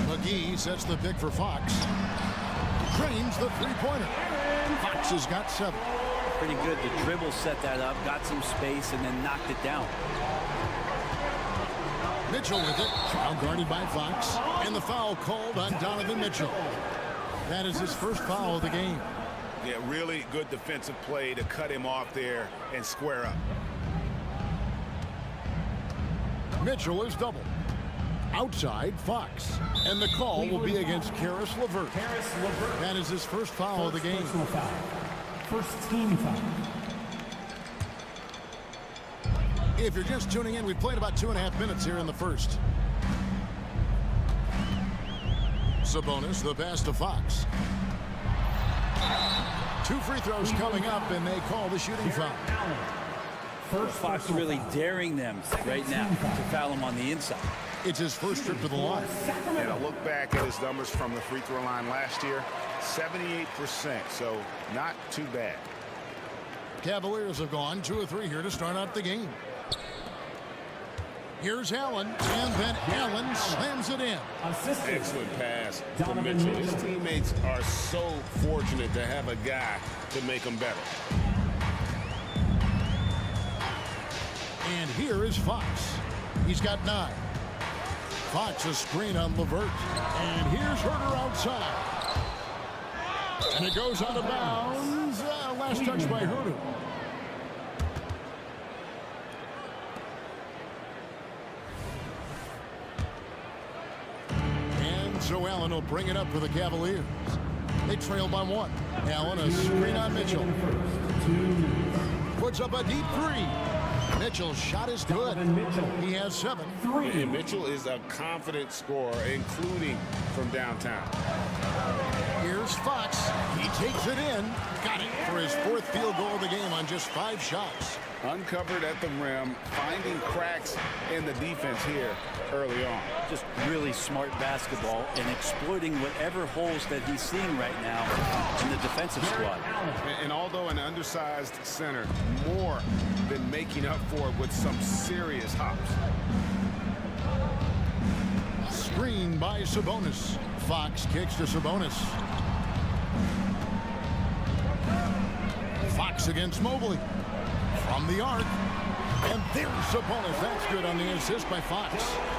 McGee sets the pick for Fox. Drains the three-pointer. Fox has got 7. Pretty good. The dribble set that up, got some space, and then knocked it down. Mitchell with it. Now guarded by Fox. And the foul called on Donovan Mitchell. That is his first foul of the game. Yeah, really good defensive play to cut him off there and square up. Mitchell is doubled. Outside, Fox. And the call will be against Caris LeVert. That is his first foul of the game. First team foul. If you're just tuning in, we've played about 2.5 minutes here in the first. Sabonis, the pass to Fox. 2 free throws coming up, and they call the shooting foul. Fox really daring them right now to foul him on the inside. It's his first trip to the line. And I look back at his numbers from the free throw line last year, 78%, so not too bad. Cavaliers have gone 2 of 3 here to start out the game. Here's Allen, and then Allen slams it in. Excellent pass from Mitchell. His teammates are so fortunate to have a guy to make them better. And here is Fox. He's got 9. Fox a screen on LeVert. And here's Herder outside. And it goes out of bounds. Last touch by Herder. And so Allen will bring it up for the Cavaliers. They trail by 1. Allen a screen on Mitchell. Puts up a deep 3. Mitchell's shot is good. He has 7. And Mitchell is a confident scorer, including from downtown. Here's Fox. He takes it in. Got it for his 4th field goal of the game on just 5 shots. Uncovered at the rim, finding cracks in the defense here early on. Just really smart basketball and exploiting whatever holes that he's seeing right now in the defensive squad. And although an undersized center, more than making up for it with some serious hops. Screen by Sabonis. Fox kicks to Sabonis. Fox against Mobley. From the arc. And there's Sabonis. That's good on the assist by Fox.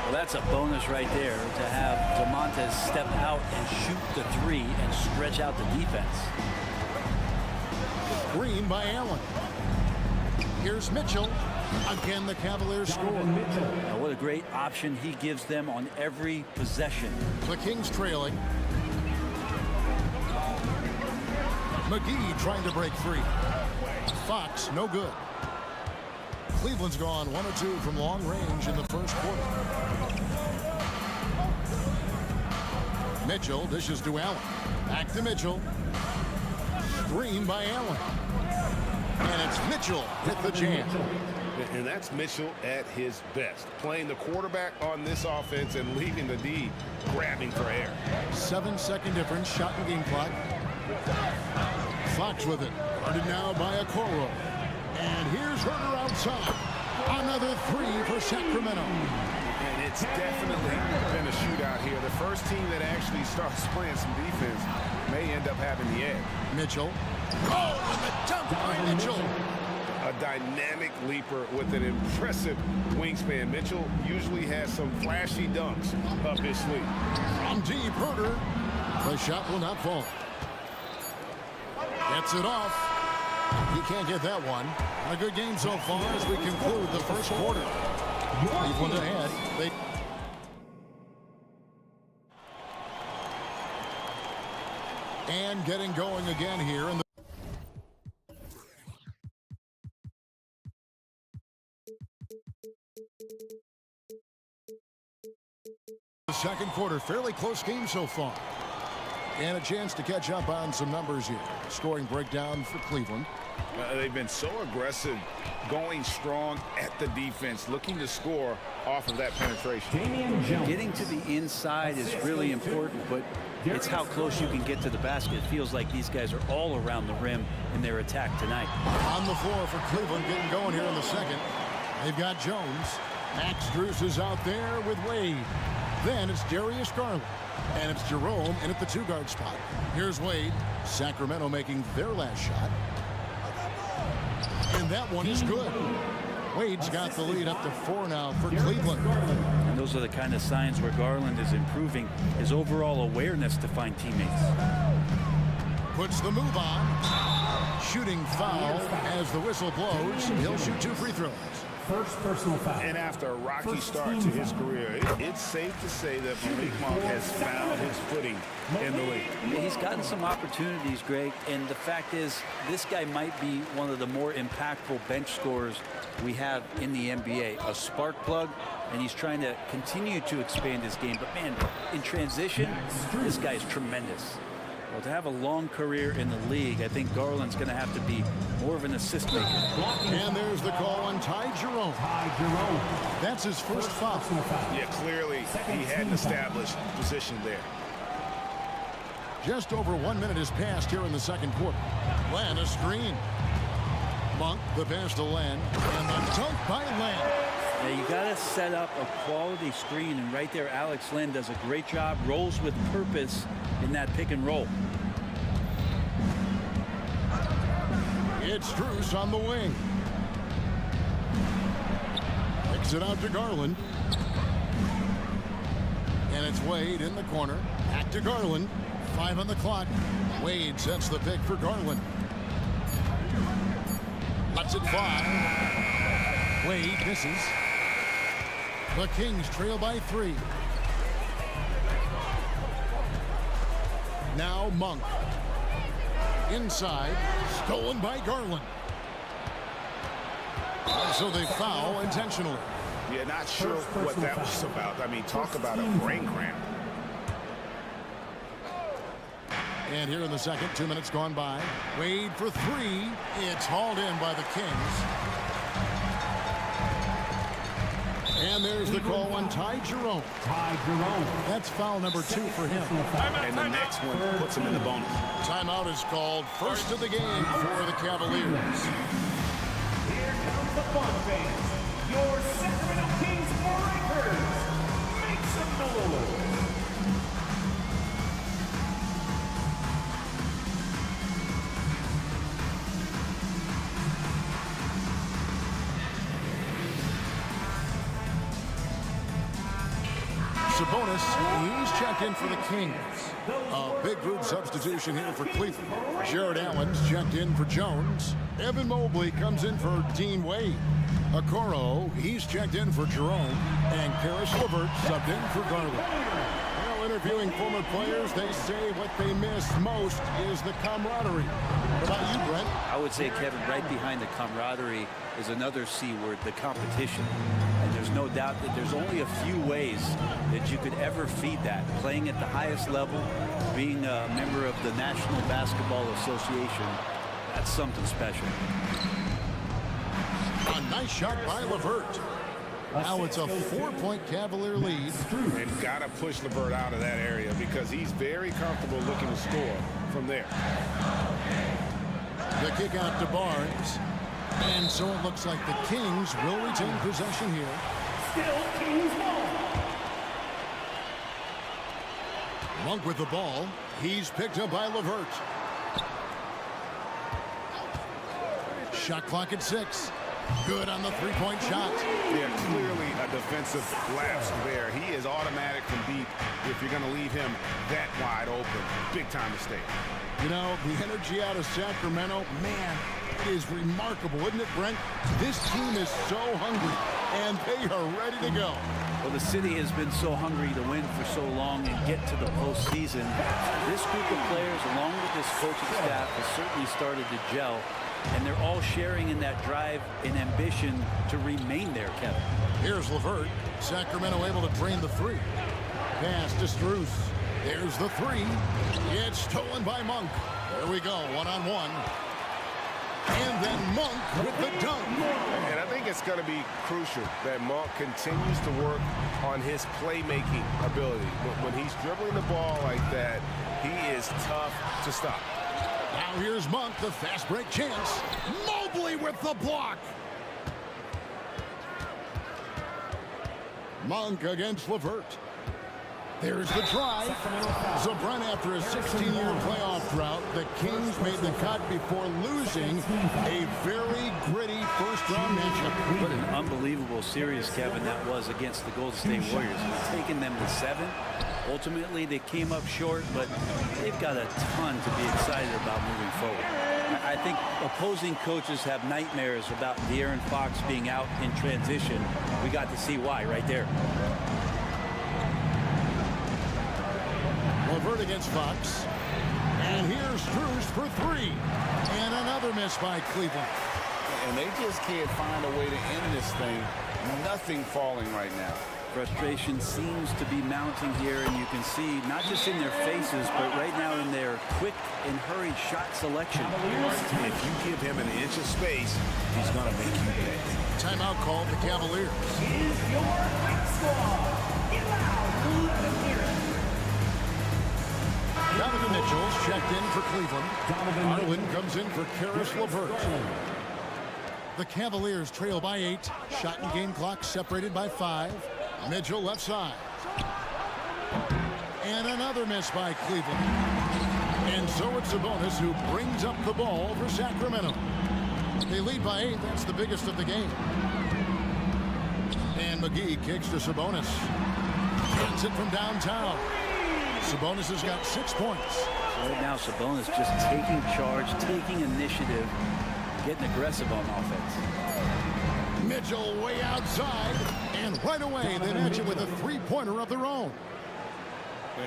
Well, that's a bonus right there to have DeMontes step out and shoot the 3 and stretch out the defense. Screen by Allen. Here's Mitchell. Again, the Cavaliers score. Now, what a great option he gives them on every possession. The Kings trailing. McGee trying to break free. Fox, no good. Cleveland's gone 1 of 2 from long range in the first quarter. Mitchell dishes to Allen. Back to Mitchell. Screen by Allen. And it's Mitchell with the jam. And that's Mitchell at his best. Playing the quarterback on this offense and leaving the D grabbing for air. 7-second difference, shot and game clock. Fox with it. Guarded now by Okoro. And here's Herder outside. Another 3 for Sacramento. And it's definitely been a shootout here. The first team that actually starts playing some defense may end up having the edge. Mitchell. Oh, and the dunk by Mitchell. A dynamic leaper with an impressive wingspan. Mitchell usually has some flashy dunks up his sleeve. From deep, Herder. The shot will not fall. Gets it off. He can't get that one. A good game so far as we conclude the first quarter. Cleveland ahead. And getting going again here in the The second quarter, fairly close game so far. And a chance to catch up on some numbers here. Scoring breakdown for Cleveland. They've been so aggressive, going strong at the defense, looking to score off of that penetration. Getting to the inside is really important, but it's how close you can get to the basket. It feels like these guys are all around the rim in their attack tonight. On the floor for Cleveland, getting going here in the second. They've got Jones. Max Strus is out there with Wade. Then it's Darius Garland. And it's Jerome in at the two-guard spot. Here's Wade. Sacramento making their last shot. And that one is good. Wade's got the lead up to 4 now for Cleveland. And those are the kind of signs where Garland is improving his overall awareness to find teammates. Puts the move on. Shooting foul as the whistle blows. He'll shoot 2 free throws. First personal foul. And after a rocky start to his career, it's safe to say that Malik Monk has found his footing in the league. He's gotten some opportunities, Greg, and the fact is this guy might be one of the more impactful bench scorers we have in the NBA. A spark plug, and he's trying to continue to expand his game. But, man, in transition, this guy is tremendous. Well, to have a long career in the league, I think Garland's going to have to be more of an assist maker. And there's the call on Ty Jerome. That's his first foul. Yeah, clearly he hadn't established position there. Just over 1 minute has passed here in the second quarter. Len, a screen. Monk, the pass to Len, and the dunk by Len. Now you got to set up a quality screen, and right there Alex Len does a great job, rolls with purpose in that pick and roll. It's Strus on the wing. Kicks it out to Garland. And it's Wade in the corner. Back to Garland. 5 on the clock. Wade sets the pick for Garland. Lets it fly. Wade misses. The Kings trail by 3. Now Monk. Inside. Stolen by Garland. So they foul intentionally. Yeah, not sure what that was about. I mean, talk about a brain cramp. And here in the second, 2 minutes gone by. Wade for 3. It's hauled in by the Kings. And there's the call on Ty Jerome. That's foul number 2 for him. And the next one puts him in the bonus. Timeout is called. First of the game for the Cavaliers. Here comes the fun fans. Your Sacramento Kings breakers. Make some noise. Sabonis, he's checked in for the Kings. A big group substitution here for Cleveland. Jared Allen's checked in for Jones. Evan Mobley comes in for Dean Wade. Okoro, he's checked in for Jerome. And Karis LeVert subbed in for Garland. Well, interviewing former players, they say what they miss most is the camaraderie. What about you, Brent? I would say, Kevin, right behind the camaraderie is another C word, the competition. And there's no doubt that there's only a few ways that you could ever feed that. Playing at the highest level, being a member of the National Basketball Association, that's something special. A nice shot by LeVert. Now it's a 4-point Cavalier lead. And got to push LeVert out of that area because he's very comfortable looking to score from there. The kick out to Barnes. And so it looks like the Kings will retain possession here. Still Kings ball. Monk with the ball. He's picked up by LeVert. Shot clock at 6. Good on the three-point shot. Yeah, clearly a defensive lapse there. He is automatic from deep if you're going to leave him that wide open. Big time mistake. You know, the energy out of Sacramento, man, it is remarkable, isn't it, Brent? This team is so hungry, and they are ready to go. Well, the city has been so hungry to win for so long and get to the postseason. This group of players, along with this coaching staff, has certainly started to gel. And they're all sharing in that drive and ambition to remain there, Kevin. Here's LeVert. Sacramento able to drain the 3. Pass to Strus. There's the three. It's stolen by Monk. There we go, one-on-one. And then Monk with the dunk. And I think it's going to be crucial that Monk continues to work on his playmaking ability. When he's dribbling the ball like that, he is tough to stop. Now here's Monk, the fast break chance. Mobley with the block. Monk against LeVert. There's the drive. Zabran, after a 16-year playoff drought, the Kings made the cut before losing a very gritty first-round matchup. What an unbelievable series, Kevin, that was against the Golden State Warriors. Taking them to 7. Ultimately, they came up short, but they've got a ton to be excited about moving forward. I think opposing coaches have nightmares about De'Aaron Fox being out in transition. We got to see why right there. LeVert against Fox. And here's Strus for three. And another miss by Cleveland. And they just can't find a way to end this thing. Nothing falling right now. Frustration seems to be mounting here, and you can see not just in their faces, but right now in their quick and hurried shot selection. If you give him an inch of space, he's going to make you pay. Timeout called the Cavaliers. Is your big squad. Get loud. Let them hear it. Donovan Mitchell's checked in for Cleveland. Garland comes in for Caris LeVert. The Cavaliers trail by 8. Shot and game clock separated by 5. Mitchell left side. And another miss by Cleveland. And so it's Sabonis who brings up the ball for Sacramento. They lead by 8. That's the biggest of the game. And McGee kicks to Sabonis. Gets it from downtown. Sabonis has got 6 points. Right now, Sabonis just taking charge, taking initiative, getting aggressive on offense. Mitchell way outside, and right away they match it with a three-pointer of their own.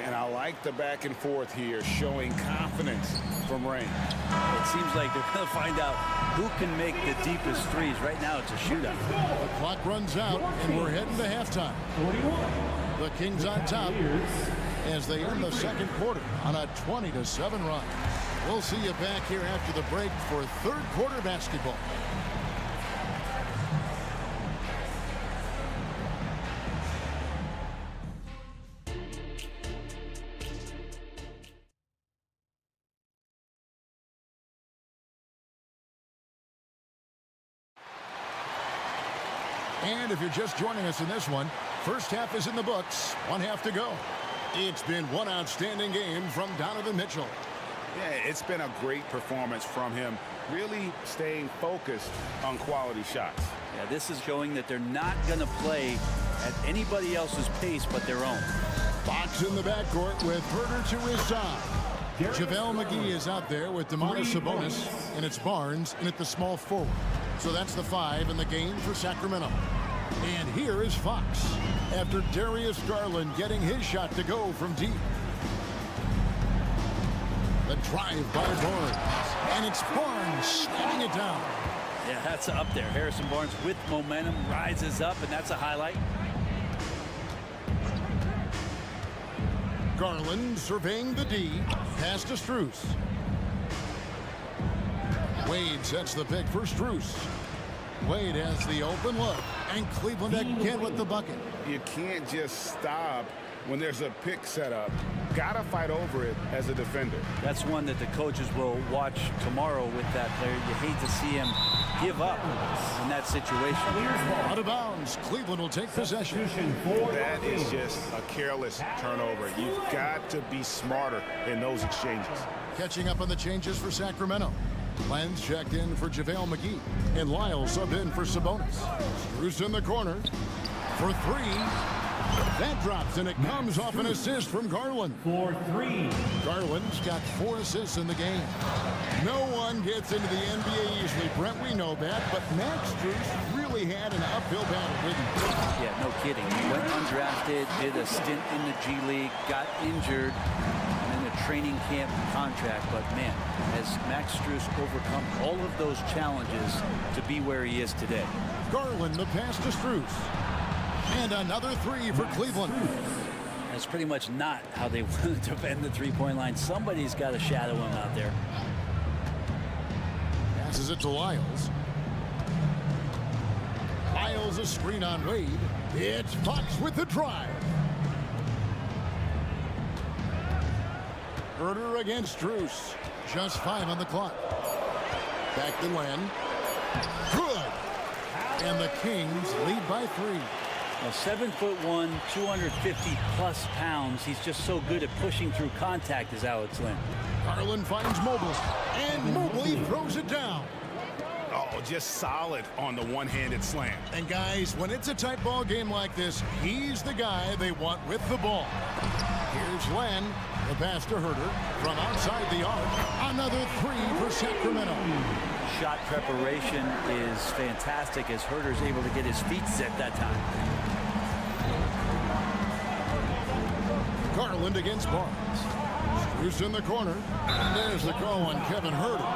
And I like the back and forth here, showing confidence from range. It seems like they're going to find out who can make the deepest threes. Right now, it's a shootout. The clock runs out, and we're heading to halftime. The Kings on top as they end the second quarter on a 20-7 run. We'll see you back here after the break for third quarter basketball. And if you're just joining us in this one, first half is in the books. 1 half to go. It's been one outstanding game from Donovan Mitchell. Yeah, it's been a great performance from him, really staying focused on quality shots. Yeah, this is showing that they're not going to play at anybody else's pace but their own. Fox in the backcourt with Herter to his side. JaVale McGee is out there with Domantas Sabonis, and it's Barnes in at the small forward. So that's the 5 in the game for Sacramento. And here is Fox after Darius Garland getting his shot to go from deep. The drive by Barnes, and it's Barnes slamming it down. Yeah, that's up there. Harrison Barnes with momentum rises up, and that's a highlight. Garland surveying the D. Pass to Strus. Wade sets the pick for Strus. Wade has the open look, and Cleveland again with the bucket. You can't just stop when there's a pick set up. Gotta fight over it as a defender. That's one that the coaches will watch tomorrow with that player. You hate to see him give up in that situation. Out of bounds. Cleveland will take possession. That is just a careless turnover. You've got to be smarter in those exchanges. Catching up on the changes for Sacramento. Lenz checked in for JaVale McGee, and Lyle subbed in for Sabonis. Strus in the corner for 3. That drops, and it comes off an assist from Garland. For 3. Garland's got 4 assists in the game. No one gets into the NBA easily, Brent. We know that, but Max Strus really had an uphill battle with him. Yeah, no kidding. He went undrafted, did a stint in the G League, got injured, and then a training camp contract. But man, has Max Strus overcome all of those challenges to be where he is today. Garland, the pass to Strus. And another 3 for Cleveland. That's pretty much not how they want to defend the three-point line. Somebody's got to shadow him out there. Passes it to Lyles. Lyles a screen on Wade. It's Fox with the drive. Herder against Struce. Just 5 on the clock. Back to Len. Good. And the Kings lead by 3. Well, 7'1", 250+ pounds. He's just so good at pushing through contact, is Alex Len. Garland finds Mobley. And Mobley throws it down. Oh, just solid on the one-handed slam. And guys, when it's a tight ball game like this, he's the guy they want with the ball. Here's Len. The pass to Herder from outside the arc. Another 3 for Sacramento. Shot preparation is fantastic as Herder's able to get his feet set that time. Garland against Barnes. Struce in the corner. And there's the call on Kevin Herder.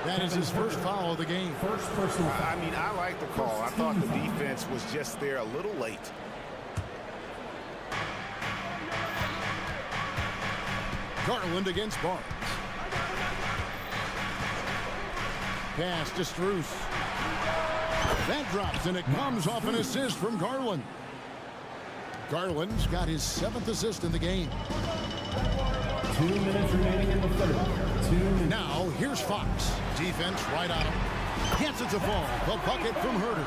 That is his first foul of the game. First personal foul. I mean, I like the call. I thought the defense was just there a little late. Garland against Barnes. Pass to Struce. That drops, and it comes off an assist from Garland. Garland's got his 7th assist in the game. 2 minutes remaining in the third. 2 minutes. Now, here's Fox. Defense right on him. Gets it to fall. The bucket from Herder.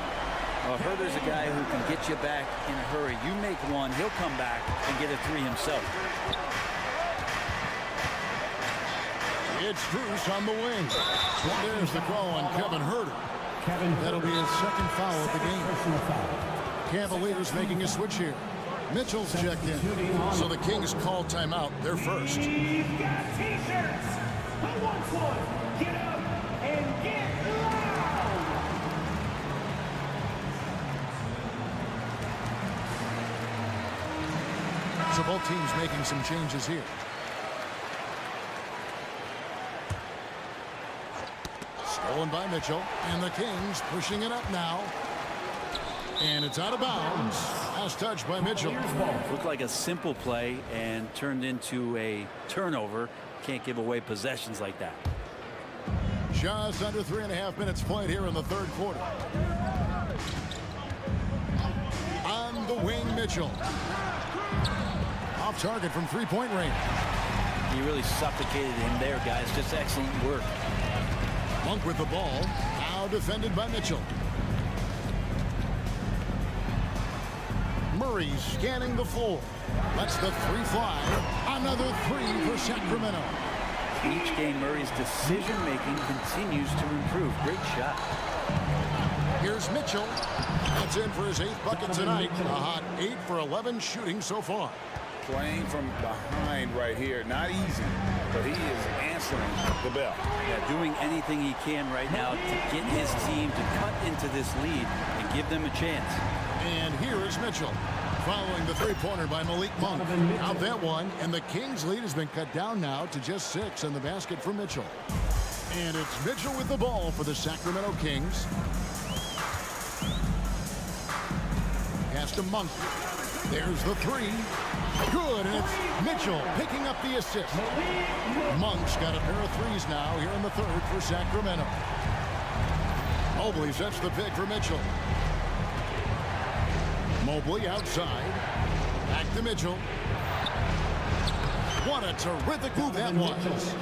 Well, Herder's a guy who can get you back in a hurry. You make one, he'll come back and get a 3 himself. It's Struce on the wing. And there's the call on Kevin Herder. That'll be his 2nd foul of the game. Cavaliers making a switch here. Mitchell's checked in. So the Kings call timeout. They're first. We've got t-shirts. Who wants one? Get up and get loud. So both teams making some changes here. Stolen by Mitchell, and the Kings pushing it up now. And it's out of bounds. Last touch by Mitchell. Looked like a simple play and turned into a turnover. Can't give away possessions like that. Just under 3.5 minutes played here in the 3rd quarter. On the wing, Mitchell. Off target from 3-point range. He really suffocated him there, guys. Just excellent work. Monk with the ball. Now defended by Mitchell. Murray scanning the floor. Lets the 3 fly. Another 3 for Sacramento. Each game, Murray's decision-making continues to improve. Great shot. Here's Mitchell. That's in for his 8th bucket tonight. A hot 8 for 11 shooting so far. Playing from behind right here. Not easy, but he is answering the bell. Yeah, doing anything he can right now to get his team to cut into this lead and give them a chance. And here is Mitchell. Following the 3-pointer by Malik Monk. Out that one, and the Kings' lead has been cut down now to just 6 in the basket for Mitchell. And it's Mitchell with the ball for the Sacramento Kings. Pass to Monk. There's the 3. Good, and it's Mitchell picking up the assist. Monk's got a pair of 3s now here in the 3rd for Sacramento. Mobley sets the pick for Mitchell. Mobley outside. Back to Mitchell. What a terrific move that was.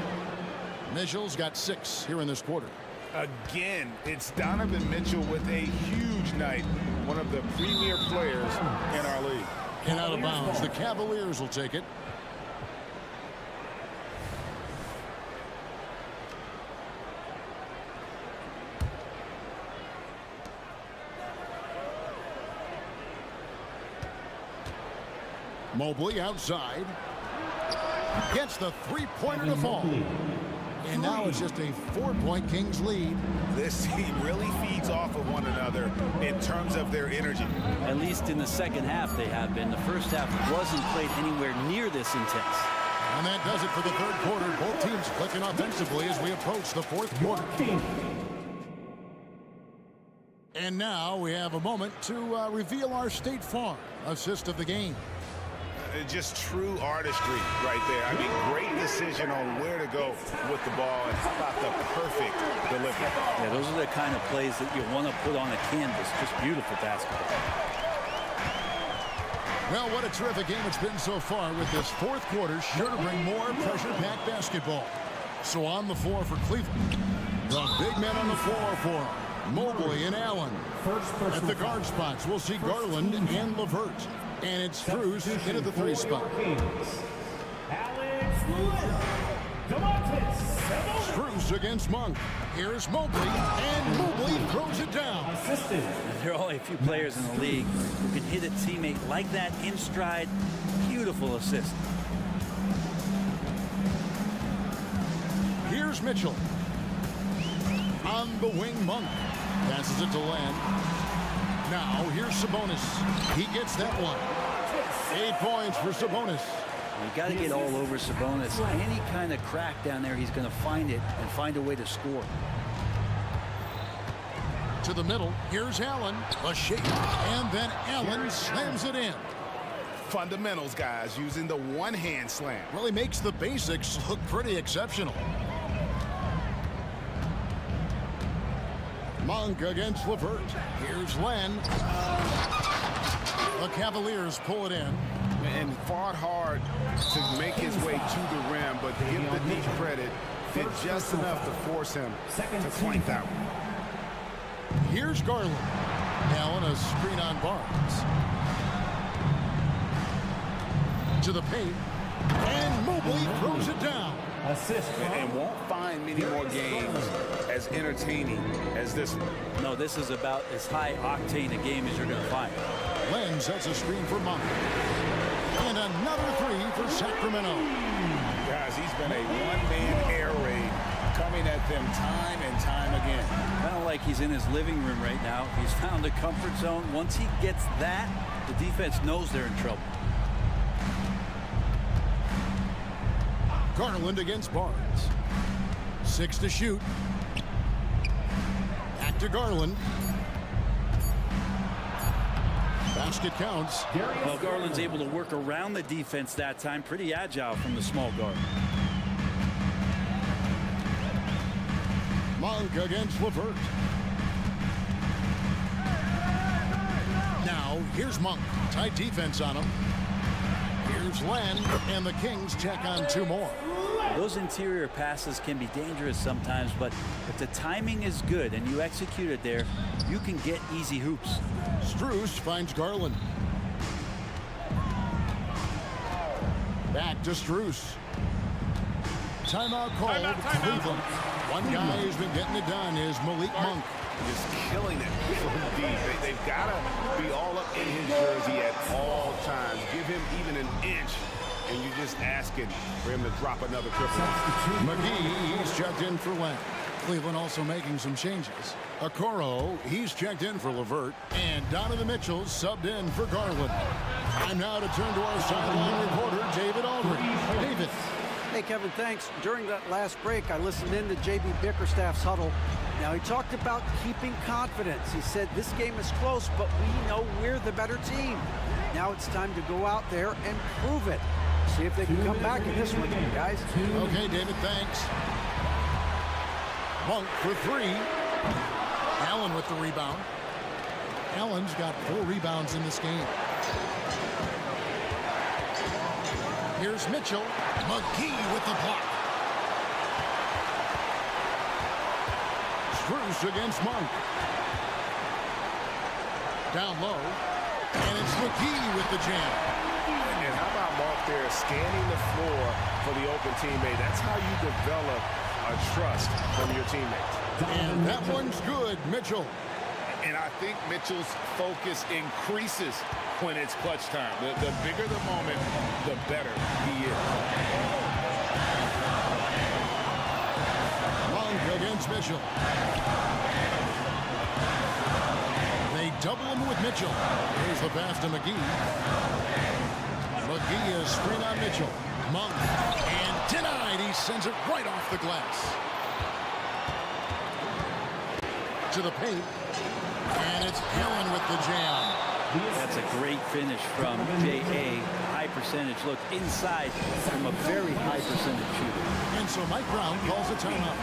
Mitchell's got 6 here in this quarter. Again, it's Donovan Mitchell with a huge night. One of the premier players in our league. And out of bounds. The Cavaliers will take it. Mobley outside. Gets the 3-pointer to fall. And now it's just a 4-point Kings lead. This team really feeds off of one another in terms of their energy. At least in the second half they have been. The first half wasn't played anywhere near this intense. And that does it for the 3rd quarter. Both teams clicking offensively as we approach the 4th quarter. And now we have a moment to reveal our State Farm assist of the game. just true artistry right there. I mean, great decision on where to go with the ball, and how about the perfect delivery. Yeah, those are the kind of plays that you want to put on a canvas. Just beautiful basketball. Well, what a terrific game it's been so far, with this fourth quarter sure to bring more pressure-packed basketball. So on the floor for Cleveland, the big men on the floor for Mobley and Allen. At the guard spots, we'll see Garland and LeVert. And it's Strus into the three spot. Strus against Monk. Here's Mobley, and Mobley throws it down. There are only a few players in the league who can hit a teammate like that in stride. Beautiful assist. Here's Mitchell. On the wing, Monk. Passes it to Len. Now, here's Sabonis. He gets that one. 8 points for Sabonis. You got to get all over Sabonis. Any kind of crack down there, he's going to find it and find a way to score. To the middle, here's Allen. A shake, and then Allen slams it in. Fundamentals, guys, using the one-hand slam. Really makes the basics look pretty exceptional. Monk against LeVert. Here's Len. The Cavaliers pull it in. And fought hard to make his way to the rim, but give the deep credit, did just enough to force him to flank that one. Here's Garland. Allen, a screen on Barnes. To the paint. And Mobley throws it down. Assist. And won't find many more games as entertaining as this one. No, this is about as high octane a game as you're going to find. Len sets a screen for Monk. And another three for Sacramento. Guys, he's been a one-man air raid coming at them time and time again. Kind of like he's in his living room right now. He's found a comfort zone. Once he gets that, the defense knows they're in trouble. Garland against Barnes. 6 to shoot. Back to Garland. Basket counts. Well, Garland's able to work around the defense that time. Pretty agile from the small guard. Monk against LeVert. Now, here's Monk. Tight defense on him. Here's Len, and the Kings check on 2 more. Those interior passes can be dangerous sometimes, but if the timing is good and you execute it there, you can get easy hoops. Strus finds Garland. Back to Strus. Timeout called. Cleveland. One guy who's been getting it done is Malik Monk. Just killing it from deep. They've got to be all up in his jersey at all times. Give him even an inch, and you're just asking for him to drop another triple. McGee, he's checked in for Len. Cleveland also making some changes. Okoro, he's checked in for LeVert. And Donovan Mitchell subbed in for Garland. Time now to turn to our sideline reporter, David Aldridge. David. Hey, Kevin, thanks. During that last break, I listened in to J.B. Bickerstaff's huddle. Now, he talked about keeping confidence. He said this game is close, but we know we're the better team. Now it's time to go out there and prove it. See if they can come back in this one, guys. Okay, David, thanks. Monk for 3. Allen with the rebound. Allen's got 4 rebounds in this game. Here's Mitchell. McGee with the block. Strus against Monk. Down low. And it's McGee with the jam. And how about Monk there scanning the floor for the open teammate? That's how you develop a trust from your teammates. And that one's good, Mitchell. And I think Mitchell's focus increases when it's clutch time. The bigger the moment, the better he is. Monk against Mitchell. They double him with Mitchell. Here's the pass to McGee. McGee is screen on Mitchell. Monk. And denied. He sends it right off the glass. To the paint. And it's Allen with the jam. That's a great finish from J.A. High percentage look inside from a very high percentage shooter. And so Mike Brown calls a timeout.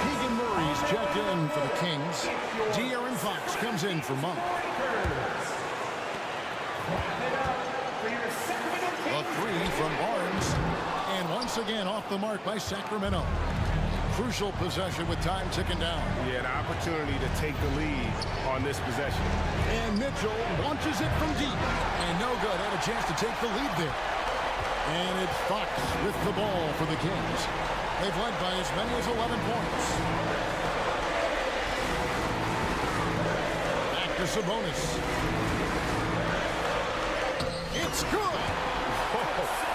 Keegan Murray's checked in for the Kings. De'Aaron Fox comes in for Monk. A three from Barnes. And once again off the mark by Sacramento. Crucial possession with time ticking down. Yeah, an opportunity to take the lead on this possession. And Mitchell launches it from deep. And no good. Had a chance to take the lead there. And it's Fox with the ball for the Kings. They've led by as many as 11 points. Back to Sabonis. It's good.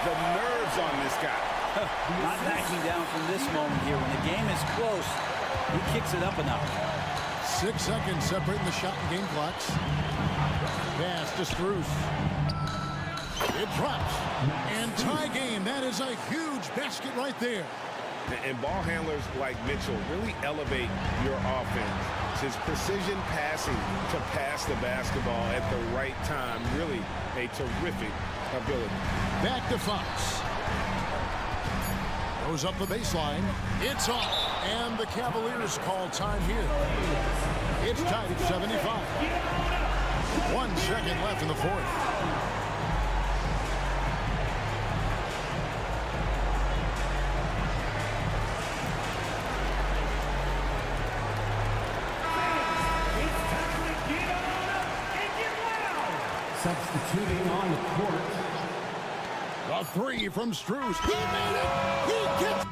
The nerves on this guy. Not backing down from this moment here. When the game is close, he kicks it up a notch. 6 seconds separating the shot and game clocks. Pass to Strus. It drops. And tie game. That is a huge basket right there. And ball handlers like Mitchell really elevate your offense. His precision passing to pass the basketball at the right time. Really a terrific ability. Back to Fox. Goes up the baseline. It's off. And the Cavaliers call time here. It's tied at 75. 1 second left in the fourth. Substituting on the court. A three from Strus. He made it. He gets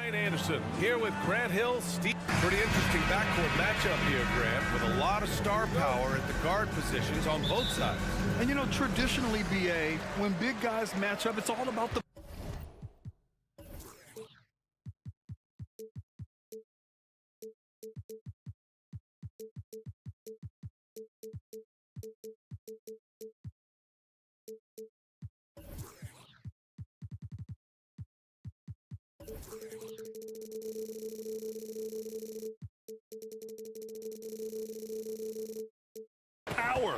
Ryan Anderson here with Grant Hill. Steve. Pretty interesting backcourt matchup here, Grant, with a lot of star power at the guard positions on both sides. And you know, traditionally, BA, when big guys match up, it's all about the power.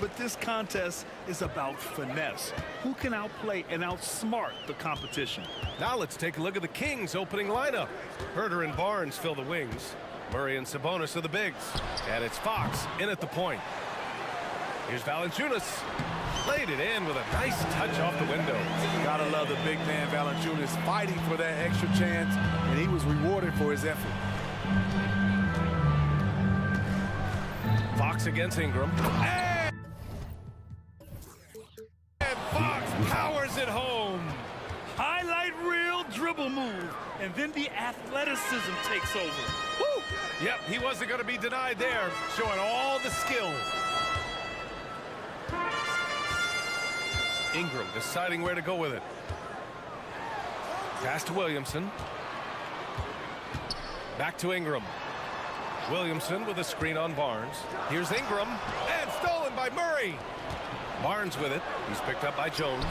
But this contest is about finesse. Who can outplay and outsmart the competition? Now let's take a look at the Kings' opening lineup. Herter and Barnes fill the wings. Murray and Sabonis are the bigs. And it's Fox in at the point. Here's Valanciunas. Laid it in with a nice touch off the window. Gotta love the big man Valanciunas fighting for that extra chance, and he was rewarded for his effort. Fox against Ingram. And Fox powers it home. Highlight reel dribble move, and then the athleticism takes over. Woo! Yep, he wasn't going to be denied there, showing all the skill. Ingram deciding where to go with it. Pass to Williamson. Back to Ingram. Williamson with a screen on Barnes. Here's Ingram, and stolen by Murray. Barnes with it. He's picked up by Jones.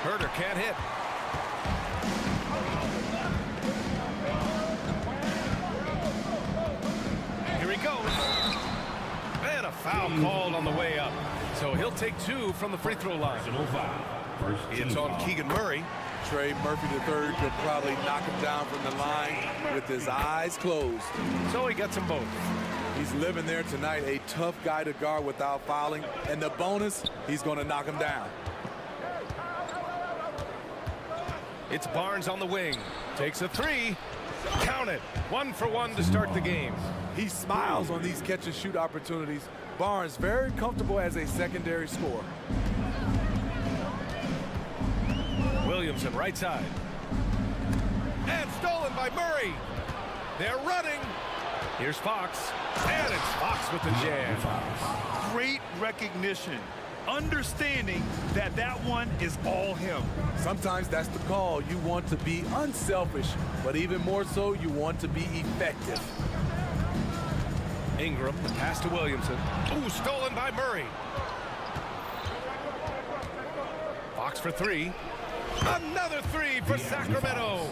Herter can't hit. Here he goes. And a foul called on the way up. So he'll take 2 from the free throw line. It's on Keegan Murray. Trey Murphy III could probably knock him down from the line with his eyes closed. So he gets them both. He's living there tonight, a tough guy to guard without fouling. And the bonus, he's going to knock him down. It's Barnes on the wing. Takes a 3. Count it. 1 for 1 to start the game. He smiles on these catch-and-shoot opportunities. Barnes very comfortable as a secondary scorer. Williamson right side. And stolen by Murray. They're running. Here's Fox. And it's Fox with the jam. Great recognition. Understanding that that one is all him. Sometimes that's the call. You want to be unselfish, but even more so, you want to be effective. Ingram, the pass to Williamson. Ooh, stolen by Murray. Fox for 3. Another 3 for Sacramento.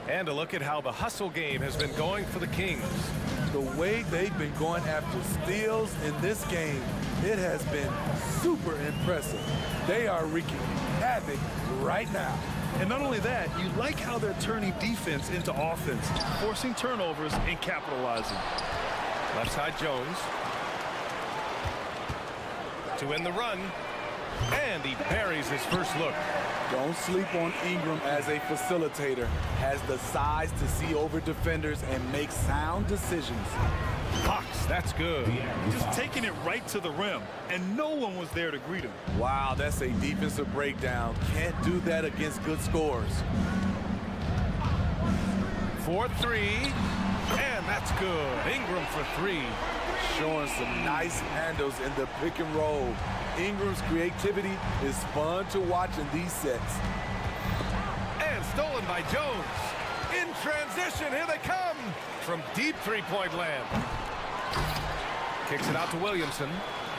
And a look at how the hustle game has been going for the Kings. The way they've been going after steals in this game, it has been super impressive. They are wreaking havoc right now. And not only that, you like how they're turning defense into offense, forcing turnovers and capitalizing. Left side Jones. To win the run. And he buries his first look. Don't sleep on Ingram as a facilitator. Has the size to see over defenders and make sound decisions. Fox, that's good. Just taking it right to the rim, and no one was there to greet him. Wow, that's a defensive breakdown. Can't do that against good scores. 4-3. And that's good. Ingram for 3. Showing some nice handles in the pick and roll. Ingram's creativity is fun to watch in these sets. And stolen by Jones. In transition, here they come. From deep three-point land. Kicks it out to Williamson.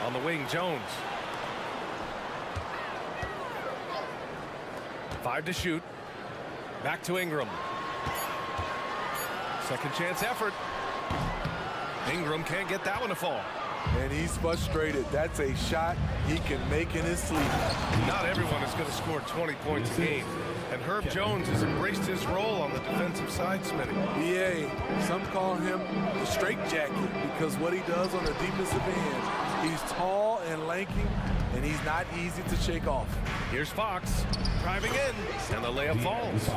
On the wing, Jones. 5 to shoot. Back to Ingram. Second chance effort. Ingram can't get that one to fall. And he's frustrated. That's a shot he can make in his sleep. Not everyone is going to score 20 points a game. And Herb Jones has embraced his role on the defensive side, Smitty. Yeah, some call him the straitjacket because what he does on the defensive end, he's tall and lanky, and he's not easy to shake off. Here's Fox driving in, and the layup falls.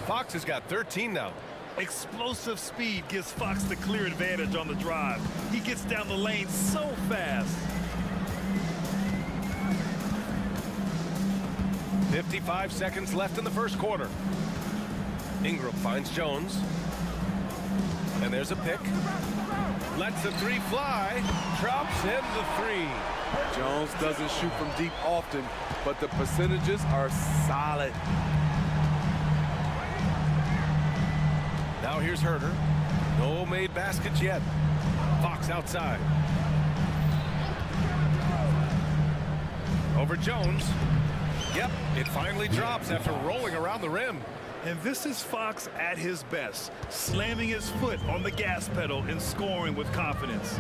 Fox has got 13 now. Explosive speed gives Fox the clear advantage on the drive. He gets down the lane so fast. 55 seconds left in the first quarter. Ingram finds Jones. And there's a pick. Lets the three fly. Drops in the three. Jones doesn't shoot from deep often, but the percentages are solid. Now here's Herder. No made baskets yet. Fox outside. Over Jones. Yep, it finally drops after rolling around the rim. And this is Fox at his best, slamming his foot on the gas pedal and scoring with confidence.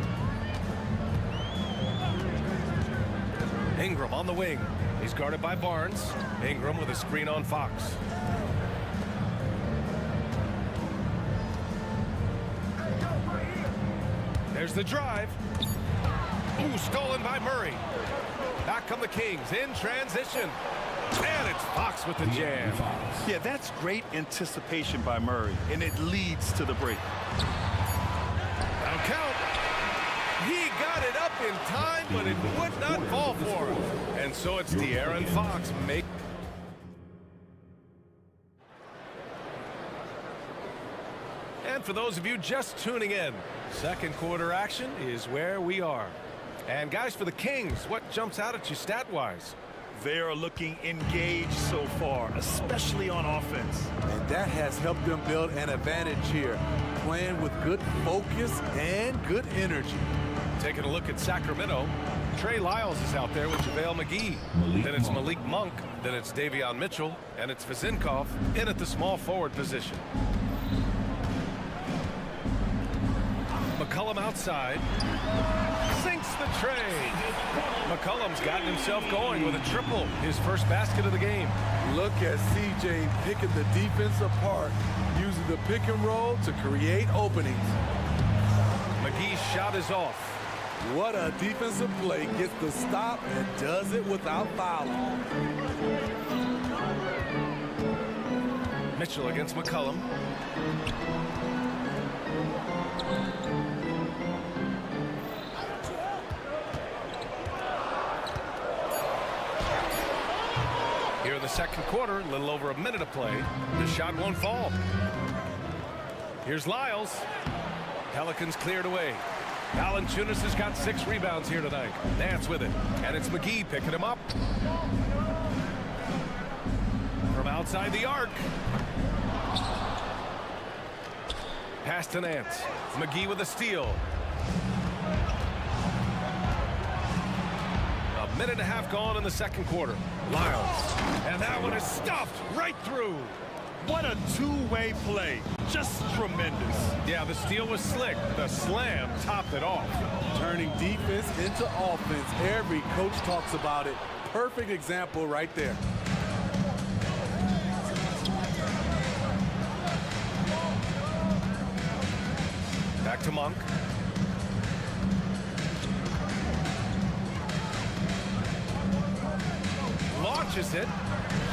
Ingram on the wing. He's guarded by Barnes. Ingram with a screen on Fox. There's the drive. Ooh, stolen by Murray. Back come the Kings in transition. And it's Fox with the jam. Yeah, that's great anticipation by Murray, and it leads to the break. Now count. He got it up in time, but it would not fall for him. And so it's De'Aaron Fox make. And for those of you just tuning in, second quarter action is where we are. And guys, for the Kings, what jumps out at you stat-wise? They are looking engaged so far, especially on offense. And that has helped them build an advantage here, playing with good focus and good energy. Taking a look at Sacramento, Trey Lyles is out there with JaVale McGee. Then it's Malik Monk, then it's Davion Mitchell, and it's Vizinkov in at the small forward position. McCollum outside. Sinks the tray. McCollum's gotten himself going with a triple, his first basket of the game. Look at CJ picking the defense apart, using the pick and roll to create openings. McGee's shot is off. What a defensive play. Gets the stop and does it without fouling. Mitchell against McCollum. Here in the second quarter, a little over a minute of play. The shot won't fall. Here's Lyles. Pelicans cleared away. Valanciunas has got 6 rebounds here tonight. Nance with it. And it's McGee picking him up. From outside the arc. Pass to Nance. McGee with a steal. A minute and a half gone in the second quarter. Lyles. And that one is stuffed right through. What a two-way play. Just tremendous. Yeah, the steal was slick. The slam topped it off. Turning defense into offense. Every coach talks about it. Perfect example right there. Back to Monk. Launches it.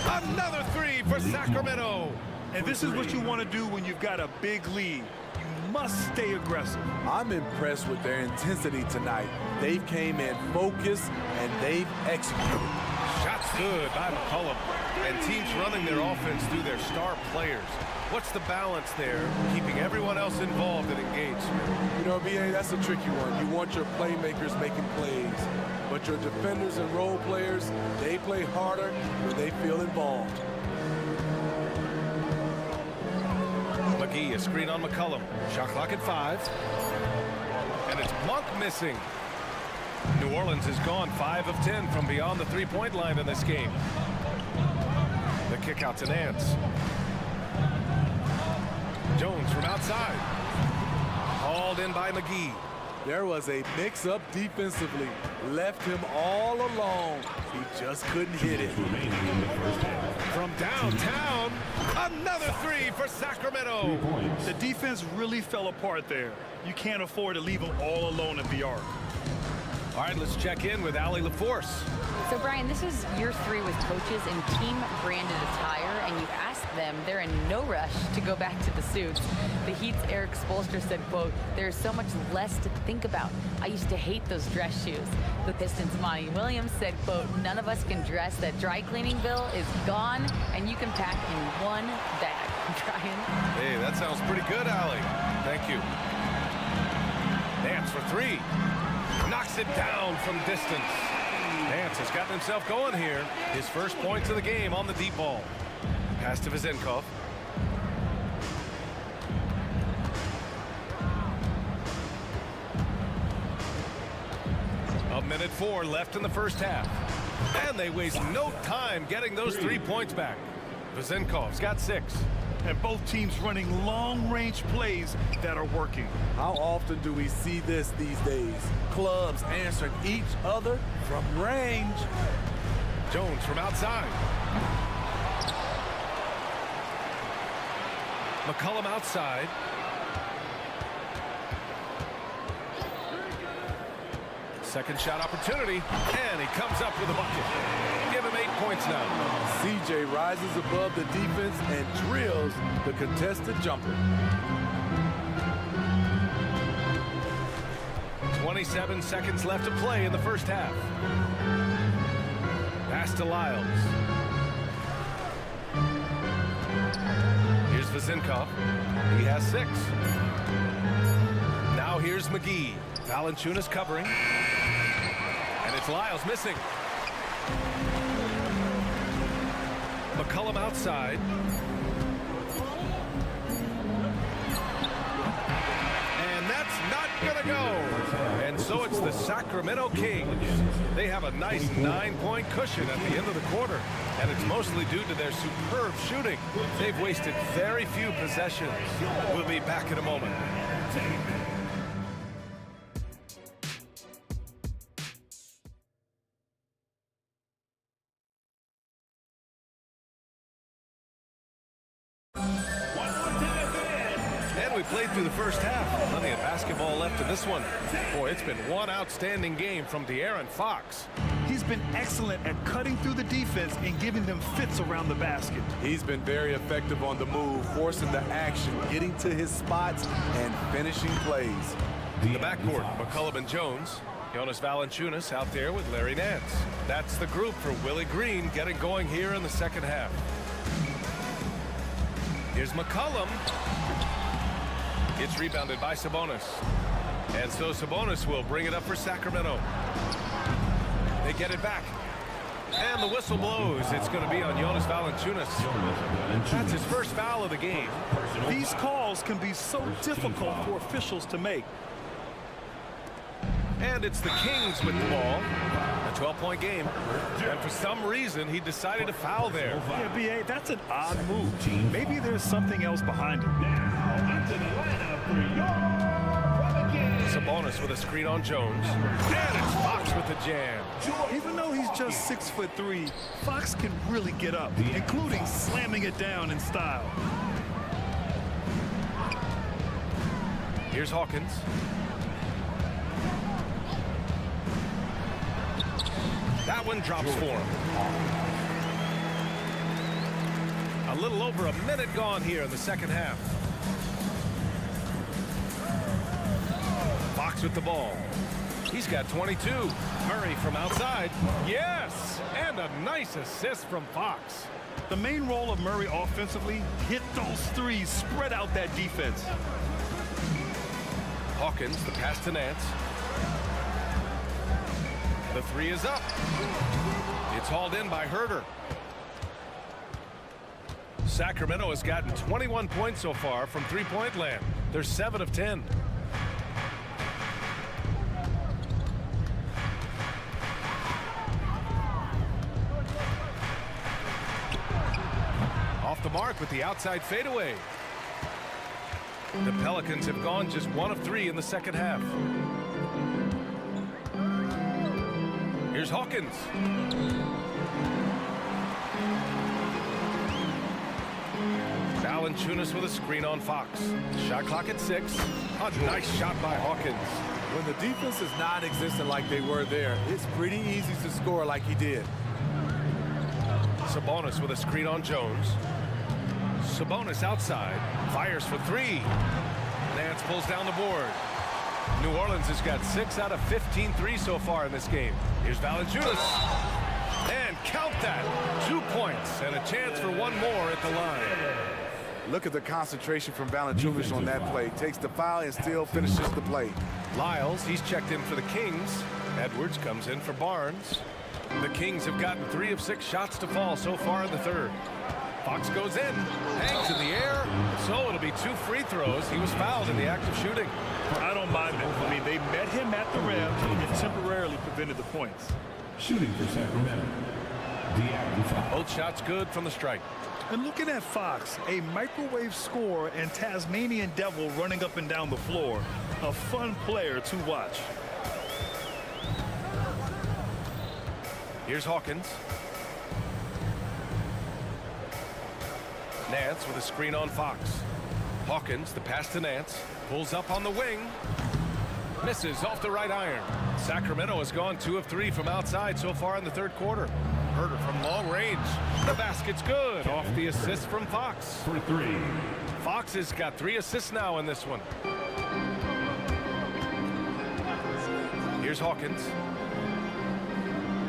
Another three for Sacramento. And this is what you want to do when you've got a big lead. You must stay aggressive. I'm impressed with their intensity tonight. They came in focused and they've executed. Shots good by McCollum. And teams running their offense through their star players. What's the balance there, keeping everyone else involved and engaged? You know, BA, that's a tricky one. You want your playmakers making plays, but your defenders and role players, they play harder when they feel involved. McGee, a screen on McCollum. Shot clock at 5. And it's Monk missing. New Orleans has gone 5 of 10 from beyond the three-point line in this game. The kick out to Nance. Jones from outside. Hauled in by McGee. There was a mix-up defensively. Left him all alone. He just couldn't hit it. From downtown, another three for Sacramento. The defense really fell apart there. You can't afford to leave them all alone at the arc. All right, let's check in with Allie LaForce. So, Brian, this is year 3 with coaches in team-branded attire, and you ask them, they're in no rush to go back to the suits. The Heat's Eric Spoelstra said, quote, "There's so much less to think about. I used to hate those dress shoes." The Pistons' Monty Williams said, quote, "None of us can dress. That dry cleaning bill is gone, and you can pack in one bag." Brian? Hey, that sounds pretty good, Allie. Thank you. Nance for 3. Knocks it down from distance. Nance has gotten himself going here. His first points of the game on the deep ball. Pass to Vezenkov. A minute 4 left in the first half. And they waste no time getting those 3 points back. Vezenkov's got 6. And both teams running long-range plays that are working. How often do we see this these days? Clubs answering each other from range. Jones from outside. McCollum outside. Second shot opportunity, and he comes up with a bucket. Give him 8 points now. CJ rises above the defense and drills the contested jumper. 27 seconds left to play in the first half. Pass to Lyles. Here's Vezenkov. He has 6. Now here's McGee. Valanciunas covering. And it's Lyles missing. McCollum outside. And that's not going to go. And so it's the Sacramento Kings. They have a nice 9-point cushion at the end of the quarter. And it's mostly due to their superb shooting. They've wasted very few possessions. We'll be back in a moment. We played through the first half. Plenty of basketball left in this one. Boy, it's been one outstanding game from De'Aaron Fox. He's been excellent at cutting through the defense and giving them fits around the basket. He's been very effective on the move, forcing the action, getting to his spots, and finishing plays. In the backcourt, McCollum and Jones. Jonas Valanciunas out there with Larry Nance. That's the group for Willie Green getting going here in the second half. Here's McCollum. It's rebounded by Sabonis. And so Sabonis will bring it up for Sacramento. They get it back. And the whistle blows. It's going to be on Jonas Valanciunas. That's his first foul of the game. These calls can be so difficult for officials to make. And it's the Kings with the ball. A 12-point game. And for some reason, he decided to foul there. Yeah, B.A., that's an odd move. Maybe there's something else behind it. Sabonis with a screen on Jones. And it's Fox with the jam. Even though he's just 6'3", Fox can really get up, including slamming it down in style. Here's Hawkins. That one drops for him. A little over a minute gone here in the second half. Fox with the ball. He's got 22. Murray from outside. Yes! And a nice assist from Fox. The main role of Murray offensively, hit those threes, spread out that defense. Hawkins, the pass to Nance. The three is up. It's hauled in by Herter. Sacramento has gotten 21 points so far from three-point land. They're 7 of 10. Off the mark with the outside fadeaway. The Pelicans have gone just 1 of 3 in the second half. Here's Hawkins. Valanciunas with a screen on Fox. Shot clock at 6. A nice shot by Hawkins. When the defense is non-existent like they were there, it's pretty easy to score like he did. Sabonis with a screen on Jones. Sabonis outside, fires for 3. Nance pulls down the board. New Orleans has got 6 out of 15 threes so far in this game. Here's Valanciunas. And count that. 2 points and a chance for one more at the line. Look at the concentration from Valanciunas on that play. Takes the foul and still finishes the play. Lyles, he's checked in for the Kings. Edwards comes in for Barnes. The Kings have gotten 3 of 6 shots to fall so far in the third. Fox goes in, hangs in the air, so it'll be 2 free throws. He was fouled in the act of shooting. I don't mind it. I mean, they met him at the rim and temporarily prevented the points. Shooting for Sacramento. Both shots good from the strike. And looking at Fox, a microwave scorer and Tasmanian devil running up and down the floor. A fun player to watch. Here's Hawkins. Nance with a screen on Fox. Hawkins, the pass to Nance. Pulls up on the wing. Misses off the right iron. Sacramento has gone 2 of 3 from outside so far in the third quarter. Herter from long range. The basket's good off the assist from Fox. For 3. Fox has got 3 assists now in this one. Here's Hawkins.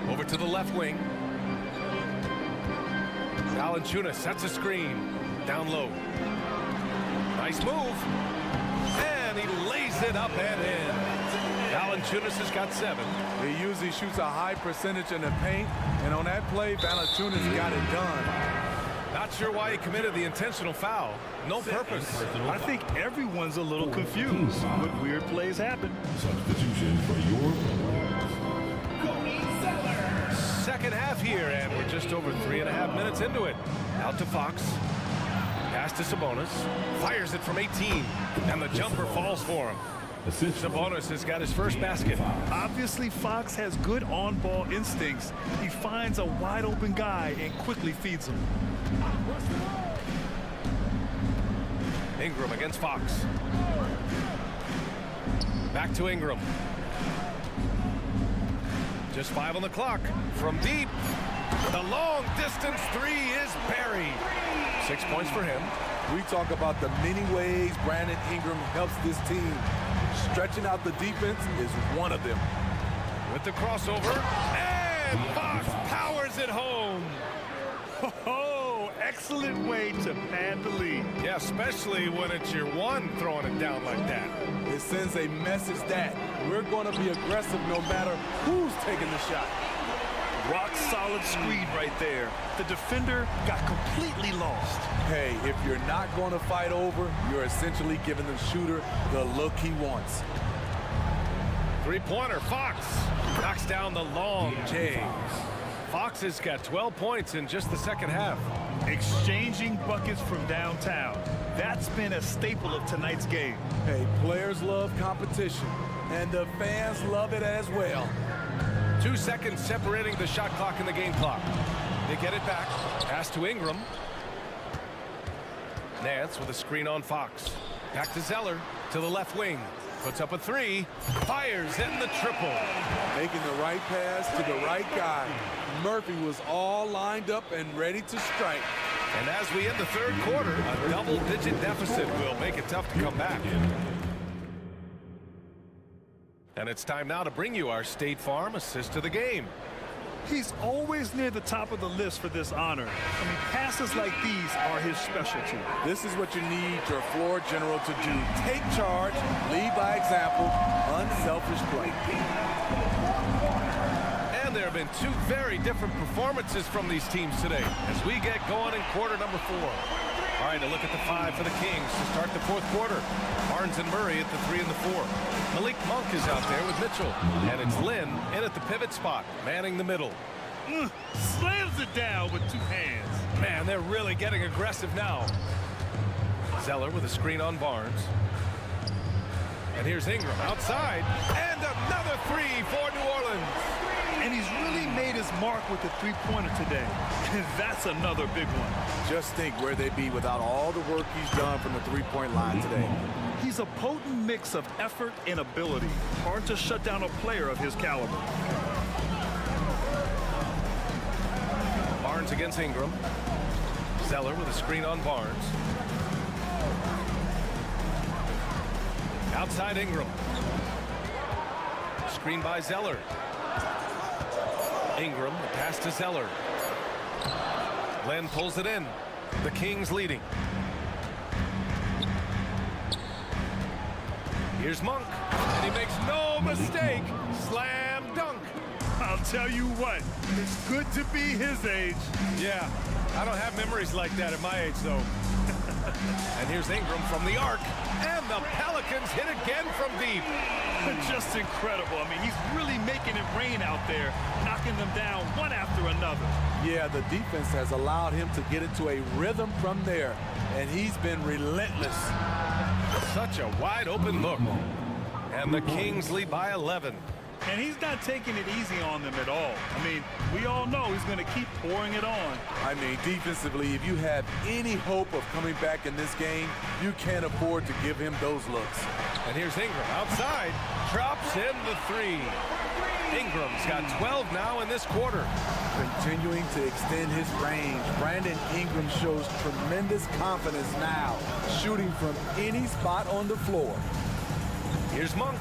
Over to the left wing. Valanciunas sets a screen. Down low. Nice move. And he lays it up and in. Valanciunas has got 7. He usually shoots a high percentage in the paint, and on that play, Valanciunas got it done. Not sure why he committed the intentional foul. No purpose. I think everyone's a little confused. What weird plays happen. Substitution for your Second half here, and we're just over 3.5 minutes into it. Out to Fox. Pass to Sabonis. Fires it from 18, and the jumper falls for him. Sabonis has got his first basket. Obviously, Fox has good on-ball instincts. He finds a wide-open guy and quickly feeds him. Ingram against Fox. Back to Ingram. Just 5 on the clock. From deep. The long distance 3 is buried. 6 points for him. We talk about the many ways Brandon Ingram helps this team. Stretching out the defense is one of them. With the crossover. And Fox powers it home. Oh, excellent way to pad the lead. Yeah, especially when it's your one throwing it down like that. It sends a message that we're going to be aggressive no matter who's taking the shot. Rock solid screen right there. The defender got completely lost. Hey, if you're not going to fight over, you're essentially giving the shooter the look he wants. Three-pointer, Fox knocks down the long J. Fox has got 12 points in just the second half. Exchanging buckets from downtown. That's been a staple of tonight's game. Hey, players love competition, and the fans love it as well. 2 seconds separating the shot clock and the game clock. They get it back. Pass to Ingram. Nance with a screen on Fox. Back to Zeller to the left wing. Puts up a 3. Fires in the triple. Making the right pass to the right guy. Murphy was all lined up and ready to strike. And as we end the third quarter, a double-digit deficit will make it tough to come back. And it's time now to bring you our State Farm assist of the game. He's always near the top of the list for this honor. I mean, passes like these are his specialty. This is what you need your floor general to do. Take charge, lead by example, unselfish play. And there have been 2 very different performances from these teams today as we get going in quarter number 4. All right, a look at the 5 for the Kings to start the fourth quarter. Barnes and Murray at the 3 and the 4. Malik Monk is out there with Mitchell. And it's Lynn in at the pivot spot, manning the middle. Slams it down with 2 hands. Man, they're really getting aggressive now. Zeller with a screen on Barnes. And here's Ingram outside. And another 3 for New Orleans. And he's really made his mark with the three-pointer today. And that's another big one. Just think where they'd be without all the work he's done from the three-point line today. He's a potent mix of effort and ability. Hard to shut down a player of his caliber. Barnes against Ingram. Zeller with a screen on Barnes. Outside Ingram. Screen by Zeller. Ingram, the pass to Zeller. Len pulls it in. The Kings leading. Here's Monk, and he makes no mistake. Slam dunk. I'll tell you what, it's good to be his age. Yeah, I don't have memories like that at my age, though. And here's Ingram from the arc. And the Pelicans hit again from deep. Just incredible. I mean, he's really making it rain out there, knocking them down one after another. Yeah, the defense has allowed him to get into a rhythm from there, and he's been relentless. Such a wide open look. And the Kings lead by 11. And he's not taking it easy on them at all. I mean, we all know he's going to keep pouring it on. I mean, defensively, if you have any hope of coming back in this game, you can't afford to give him those looks. And here's Ingram outside, drops in the three. Ingram's got 12 now in this quarter. Continuing to extend his range, Brandon Ingram shows tremendous confidence now, shooting from any spot on the floor. Here's Monk.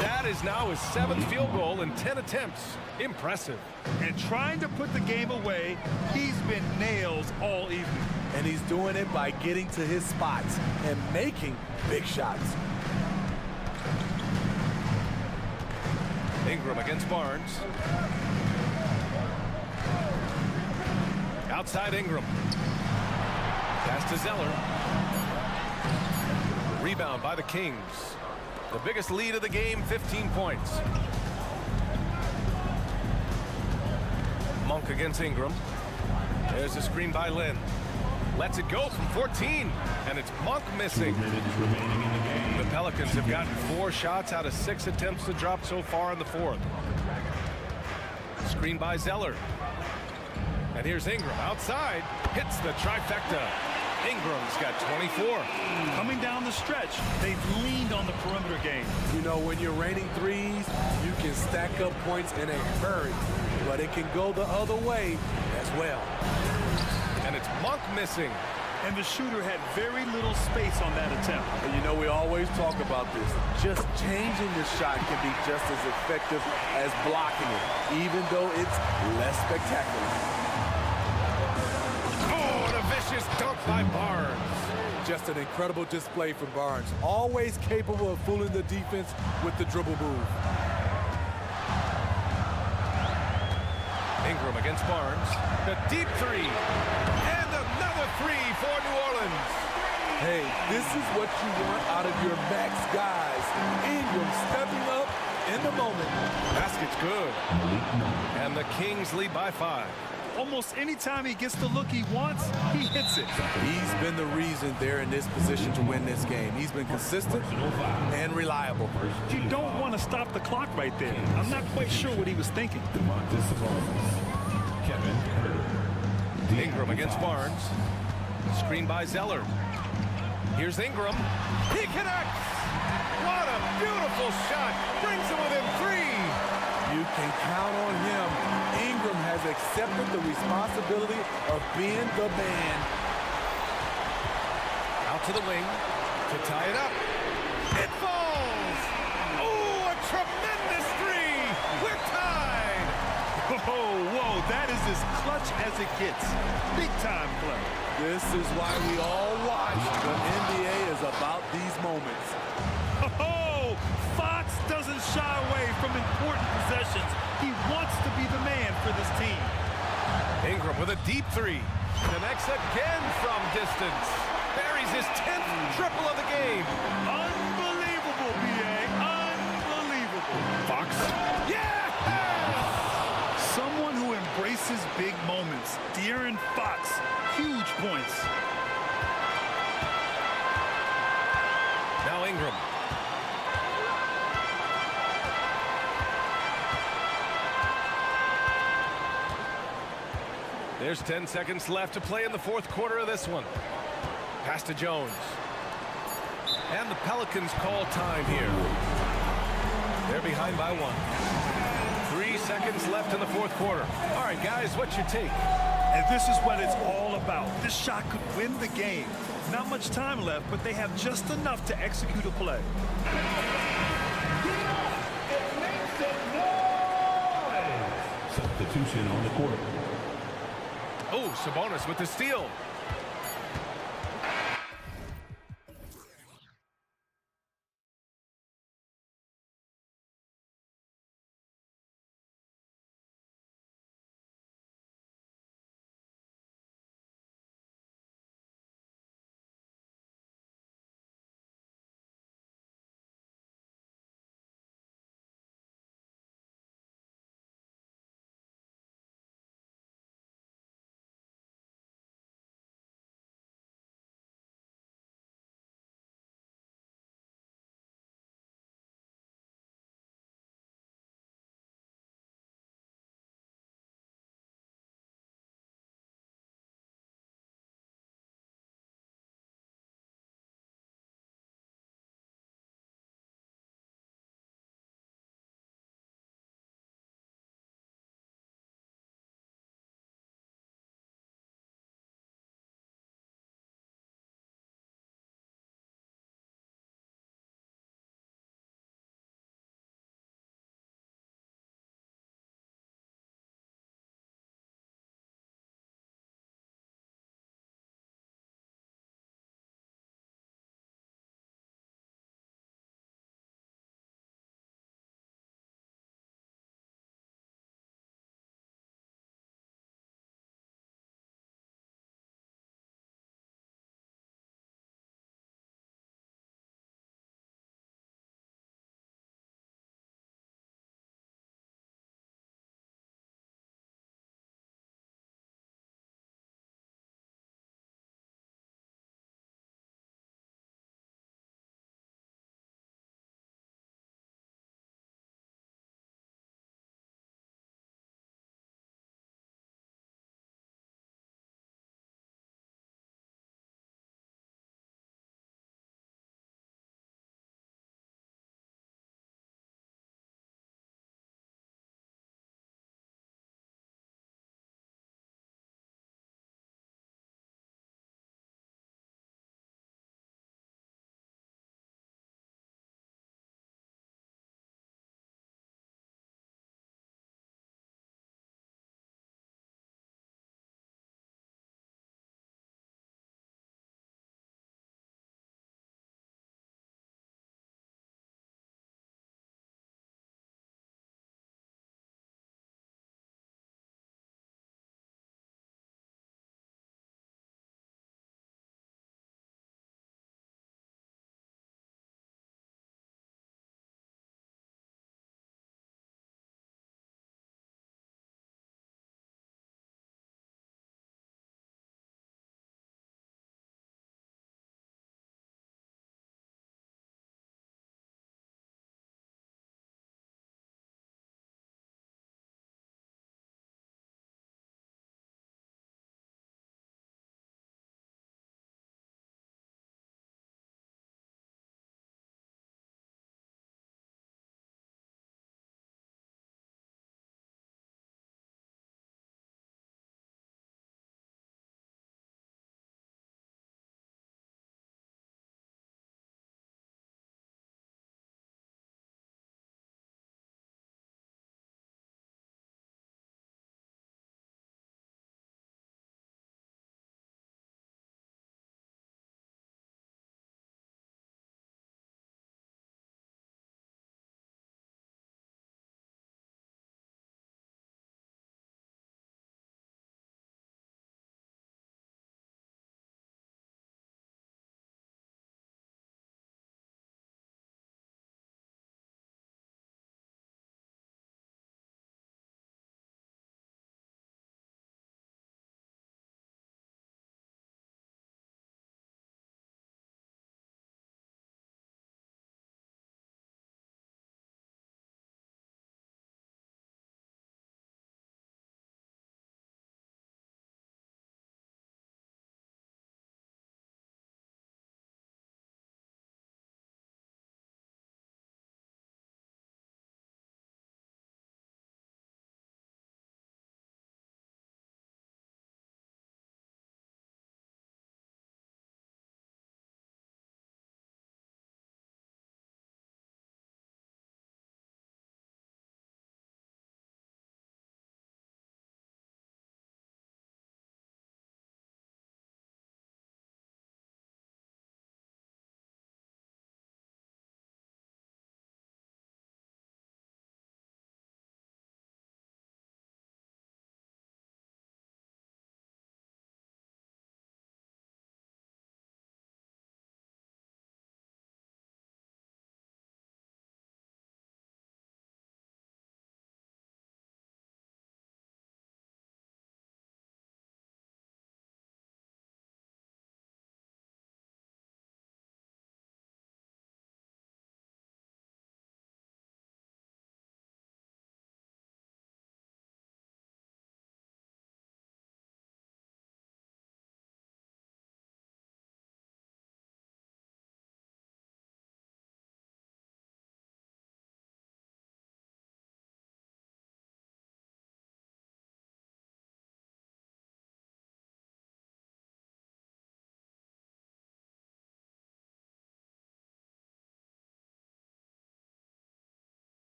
That is now his 7th field goal in 10 attempts. Impressive. And trying to put the game away, he's been nails all evening. And he's doing it by getting to his spots and making big shots. Ingram against Barnes. Outside Ingram. Pass to Zeller. Rebound by the Kings. The biggest lead of the game, 15 points. Monk against Ingram. There's a screen by Len. Lets it go from 14, and it's Monk missing. The Pelicans have gotten 4 shots out of 6 attempts to drop so far in the fourth. Screen by Zeller. And here's Ingram outside. Hits the trifecta. Ingram's got 24. Coming down the stretch, they've leaned on the perimeter game. You know, when you're raining threes, you can stack up points in a hurry, but it can go the other way as well. And it's Monk missing. And the shooter had very little space on that attempt. And you know, we always talk about this. Just changing the shot can be just as effective as blocking it, even though it's less spectacular. Vicious dunk by Barnes. Just an incredible display from Barnes. Always capable of fooling the defense with the dribble move. Ingram against Barnes. The deep three. And another three for New Orleans. Hey, this is what you want out of your max guys. Ingram stepping up in the moment. Basket's good. And the Kings lead by 5. Almost any time he gets the look he wants, he hits it. He's been the reason they're in this position to win this game. He's been consistent and reliable. You don't want to stop the clock right there. I'm not quite sure what he was thinking. Ingram against Barnes. Screen by Zeller. Here's Ingram. He connects! What a beautiful shot! Brings him within 3! You can count on him. Ingram has accepted the responsibility of being the man. Out to the wing to tie it up. It falls! Oh, a tremendous 3! We're tied! Whoa, that is as clutch as it gets. Big time play. This is why we all watch. The NBA is about these moments. Fox doesn't shy away from important possessions. He wants to be the man for this team. Ingram with a deep 3. Connects again from distance. Buries his 10th triple of the game. Unbelievable, B.A. Unbelievable. Fox. Yeah! Someone who embraces big moments. De'Aaron Fox. Huge points. Now Ingram. There's 10 seconds left to play in the fourth quarter of this one. Pass to Jones. And the Pelicans call time here. They're behind by 1. 3 seconds left in the fourth quarter. All right, guys, what's your take? And this is what it's all about. This shot could win the game. Not much time left, but they have just enough to execute a play. Substitution on the court. Oh, Sabonis with the steal.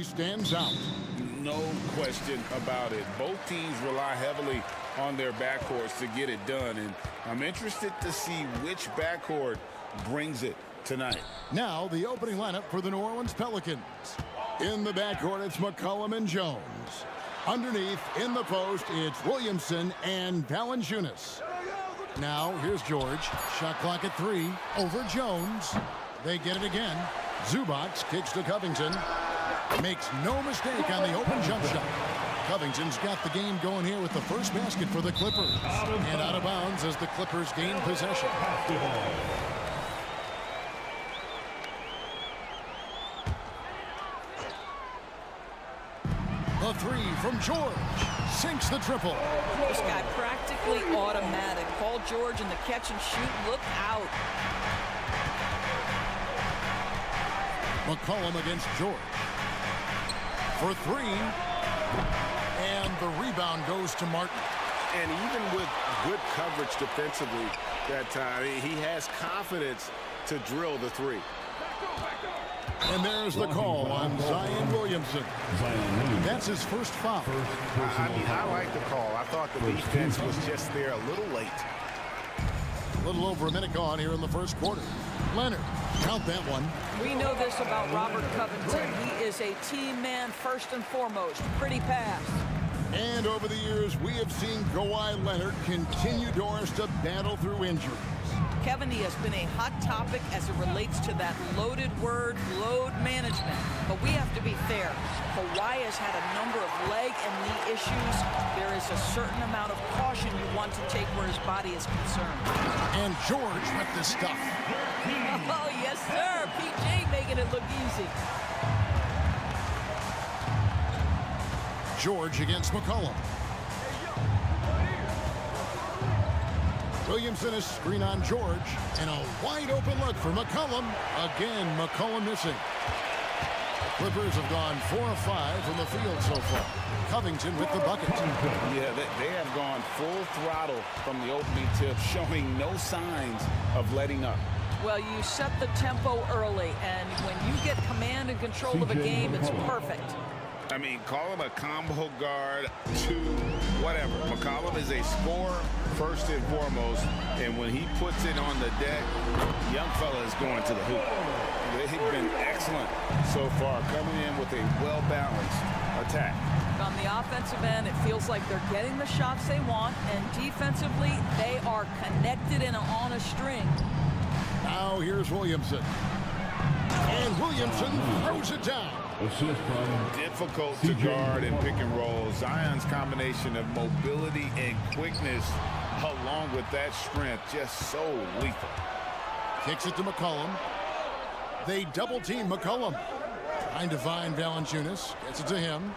stands out. No question about it. Both teams rely heavily on their backcourts to get it done, and I'm interested to see which backcourt brings it tonight. Now the opening lineup for the New Orleans Pelicans. In the backcourt, it's McCollum and Jones. Underneath, in the post, it's Williamson and Valanciunas. Now, here's George. Shot clock at 3. Over Jones. They get it again. Zubac kicks to Covington. Makes no mistake on the open jump shot. Covington's got the game going here with the first basket for the Clippers. And out of bounds as the Clippers gain possession. The 3 from George. Sinks the triple. This guy practically automatic. Paul George in the catch and shoot. Look out. McCollum against George. For 3. And the rebound goes to Martin. And even with good coverage defensively that time, he has confidence to drill the 3. And there's the call on Zion Williamson. That's his first foul. I like the call. I thought the defense was just there a little late. A little over a minute gone here in the first quarter. Leonard, count that one. We know this about Robert Covington. He is a team man first and foremost. Pretty pass. And over the years, we have seen Kawhi Leonard continue doors to battle through injuries. Kevin, he has been a hot topic as it relates to that loaded word, load management. But we have to be fair. Kawhi has had a number of leg and knee issues. There is a certain amount of caution you want to take where his body is concerned. And George with the stuff. Oh, yes, sir. PJ making it look easy. George against McCollum. Williamson is screen on George, and a wide open look for McCollum. Again, McCollum missing. The Clippers have gone 4 of 5 from the field so far. Covington with the bucket. Yeah, they have gone full throttle from the opening tip, showing no signs of letting up. Well, you set the tempo early, and when you get command and control of a game, it's perfect. I mean, call him a combo guard, 2, whatever. McCollum is a scorer first and foremost, and when he puts it on the deck, young fella is going to the hoop. They've been excellent so far, coming in with a well-balanced attack. On the offensive end, it feels like they're getting the shots they want, and defensively, they are connected and on a string. Now here's Williamson. And Williamson throws it down. Difficult to guard and pick and roll. Zion's combination of mobility and quickness, along with that strength, just so lethal. Kicks it to McCollum. They double team McCollum. Trying to find Valanciunas. Gets it to him.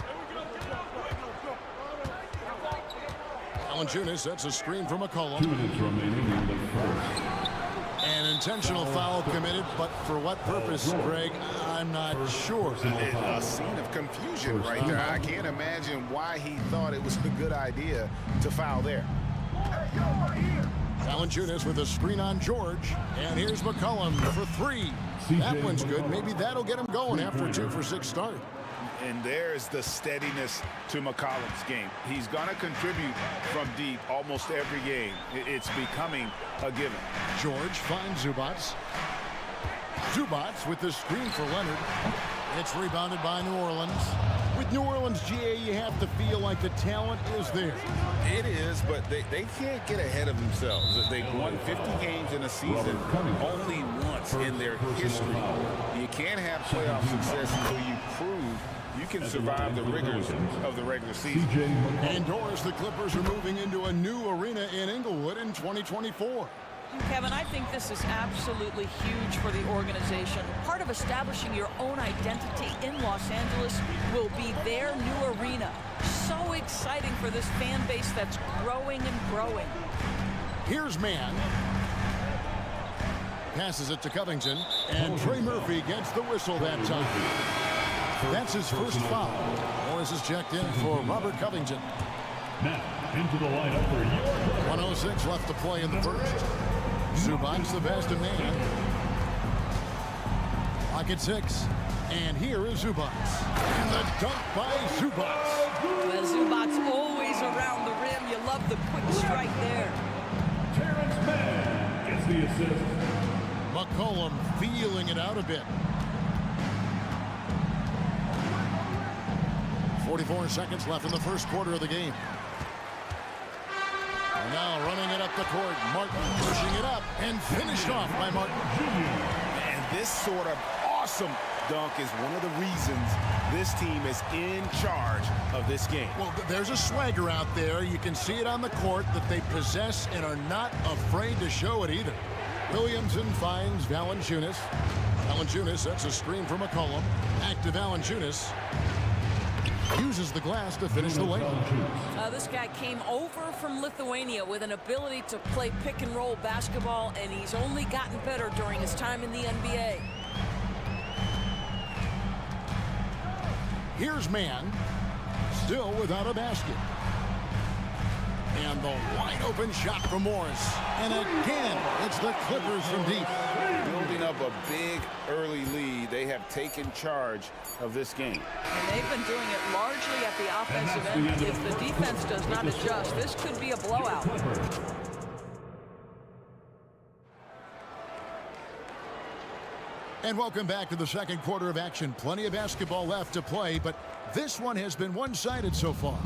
Valanciunas sets a screen for McCollum. 2 minutes remaining in the first. An intentional foul committed, but for what purpose, Greg, I'm not sure. A scene of confusion right there. I can't imagine why he thought it was a good idea to foul there. Valanciunas with a screen on George, and here's McCollum for 3. That one's good. Maybe that'll get him going after a 2-for-6 start. And there's the steadiness to McCollum's game. He's going to contribute from deep almost every game. It's becoming a given. George finds Zubac. Zubac with the screen for Leonard. It's rebounded by New Orleans. With New Orleans, GA, you have to feel like the talent is there. It is, but they can't get ahead of themselves. They've won 50 games in a season only once in their history. You can't have playoff success until you prove you can survive the rigors of the regular season. Indoors, the Clippers are moving into a new arena in Inglewood in 2024. Kevin, I think this is absolutely huge for the organization. Part of establishing your own identity in Los Angeles will be their new arena. So exciting for this fan base that's growing and growing. Here's Mann. Passes it to Covington, and Trey Murphy gets the whistle that time. That's his first foul. Morris is checked in for Robert Covington. Now into the lineup for your 1:06 left to play in the first. Zubac's the best of man. Lock at 6. And here is Zubats. And the dunk by Zubats. Well, Zubats always around the rim. You love the quick strike there. Terrence Mann gets the assist. McCollum feeling it out a bit. 44 seconds left in the first quarter of the game. And now running it up the court. Martin pushing it up and finished off by Martin. And this sort of awesome dunk is one of the reasons this team is in charge of this game. Well, there's a swagger out there. You can see it on the court that they possess and are not afraid to show it either. Williamson finds Valanciunas. Valanciunas sets a screen for McCollum. Back to Valanciunas. Uses the glass to finish the lane. This guy came over from Lithuania with an ability to play pick and roll basketball, and he's only gotten better during his time in the NBA. Here's Mann, still without a basket. And the wide open shot from Morris. And again, it's the Clippers from deep. Building up a big early lead, they have taken charge of this game. And they've been doing it largely at the offensive end. If the defense does not adjust, this could be a blowout. And welcome back to the second quarter of action. Plenty of basketball left to play, but this one has been one-sided so far.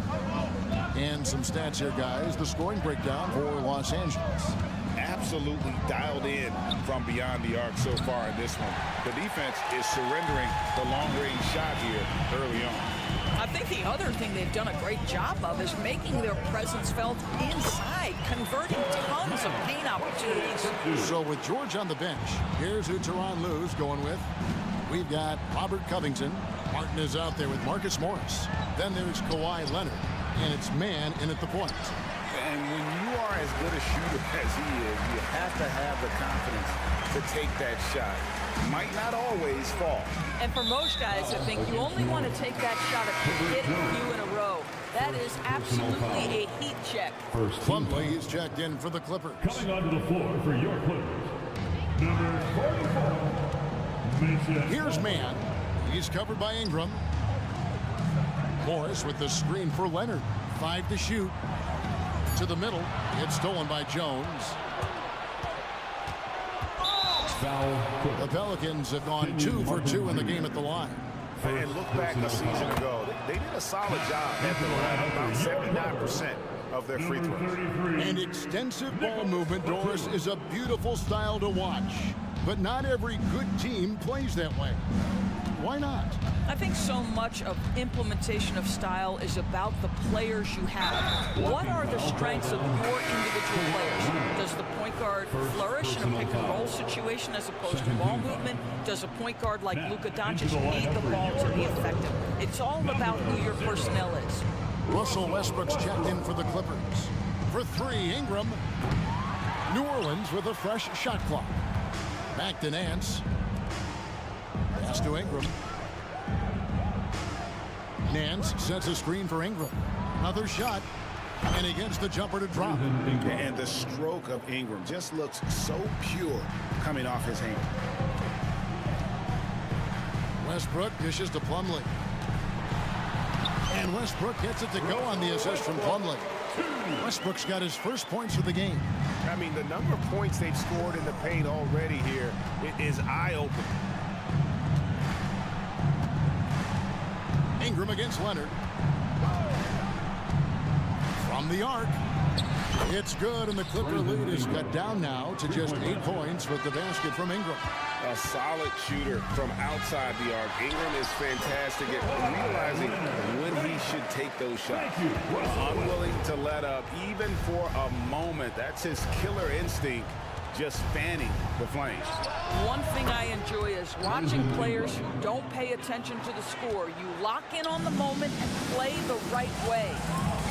And some stats here, guys. The scoring breakdown for Los Angeles. Absolutely dialed in from beyond the arc so far in this one. The defense is surrendering the long-range shot here early on. I think the other thing they've done a great job of is making their presence felt inside, converting tons of paint opportunities. So with George on the bench, here's who Tyronn Lue's going with. We've got Robert Covington. Martin is out there with Marcus Morris. Then there's Kawhi Leonard. And it's Mann in at the point. And when you are as good a shooter as he is, you have to have the confidence to take that shot. Might not always fall. And for most guys, I think you only want to take that shot if you hit a few in a row. That is absolutely a heat check. Plumlee is checked in for the Clippers. Coming onto the floor for your Clippers, number 44, Mason. Here's Mann. He's covered by Ingram. Morris with the screen for Leonard. 5 to shoot. To the middle. It's stolen by Jones. The Pelicans have gone 2 for 2 in the game at the line. And look back a season ago. They did a solid job at the line. About 79% of their free throws. And extensive ball movement, Doris, is a beautiful style to watch. But not every good team plays that way. Why not? I think so much of implementation of style is about the players you have. What are the strengths of your individual players? Does the point guard flourish in a pick and roll situation as opposed to ball movement? Does a point guard like Luka Doncic need the ball to be effective? It's all about who your personnel is. Russell Westbrook's checked in for the Clippers. For 3, Ingram. New Orleans with a fresh shot clock. Back to Nance. Pass to Ingram. Nance sets a screen for Ingram. Another shot. And he gets the jumper to drop. And the stroke of Ingram just looks so pure coming off his hand. Westbrook dishes to Plumlee. And Westbrook gets it to go on the assist from Plumlee. Westbrook's got his first points of the game. I mean, the number of points they've scored in the paint already here is eye-opening. Ingram against Leonard. From the arc. It's good, and the Clipper lead is cut down now to just 8 points with the basket from Ingram. A solid shooter from outside the arc. Ingram is fantastic at realizing when he should take those shots. Unwilling to let up, even for a moment. That's his killer instinct, just fanning the flames. One thing I enjoy is watching players who don't pay attention to the score. You lock in on the moment and play the right way.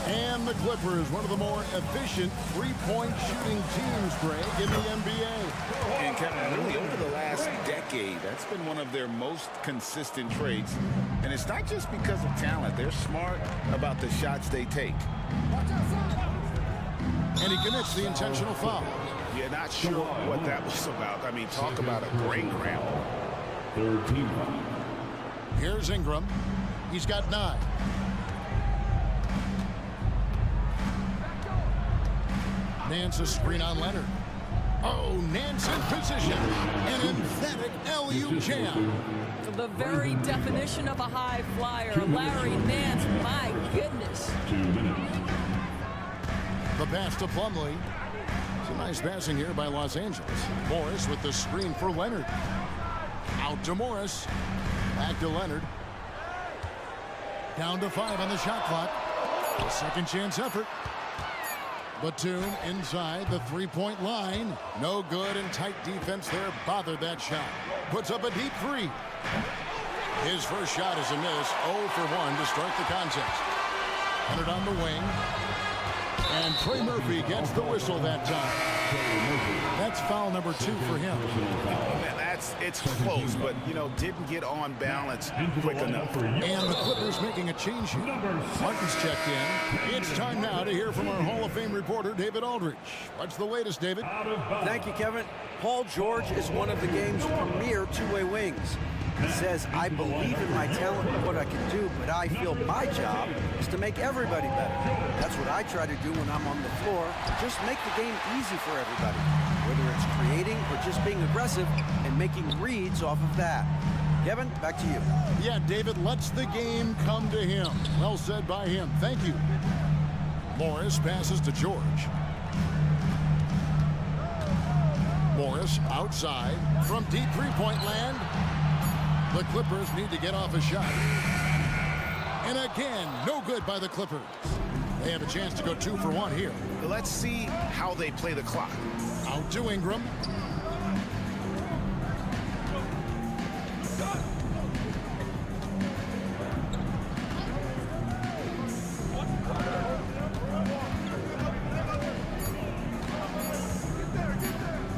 And the Clippers, one of the more efficient three-point shooting teams, Greg, in the NBA. And Kevin, really over the last decade, that's been one of their most consistent traits. And it's not just because of talent. They're smart about the shots they take. And he commits the intentional foul. You're not sure what that was about. I mean, talk about a brain cramp. Third team. Here's Ingram. He's got 9. Nance a screen on Leonard. Oh, Nance in position. An emphatic alley-oop jam. The very definition of a high flyer, Larry Nance. My goodness. 2 minutes. The pass to Plumlee. It's a nice passing here by Los Angeles. Morris with the screen for Leonard. Out to Morris. Back to Leonard. Down to 5 on the shot clock. A second chance effort. Batum inside the three-point line. No good, and tight defense there bothered that shot. Puts up a deep 3. His first shot is a miss. 0 for 1 to start the contest. Leonard on the wing. And Trey Murphy gets the whistle that time. That's foul number 2 for him. Man, it's close, but, you know, didn't get on balance quick enough. And the Clippers making a change here. Martin's checked in. It's time now to hear from our Hall of Fame reporter, David Aldridge. What's the latest, David? Thank you, Kevin. Paul George is one of the game's premier two-way wings. He says, I believe in my talent and what I can do, but I feel my job is to make everybody better. That's what I try to do when I'm on the floor. Just make the game easy for everybody, whether it's creating or just being aggressive and making reads off of that. Kevin, back to you. Yeah, David lets the game come to him. Well said by him. Thank you. Morris passes to George. Morris outside from deep three-point land. The Clippers need to get off a shot. And again, no good by the Clippers. They have a chance to go 2 for 1 here. Let's see how they play the clock. Out to Ingram.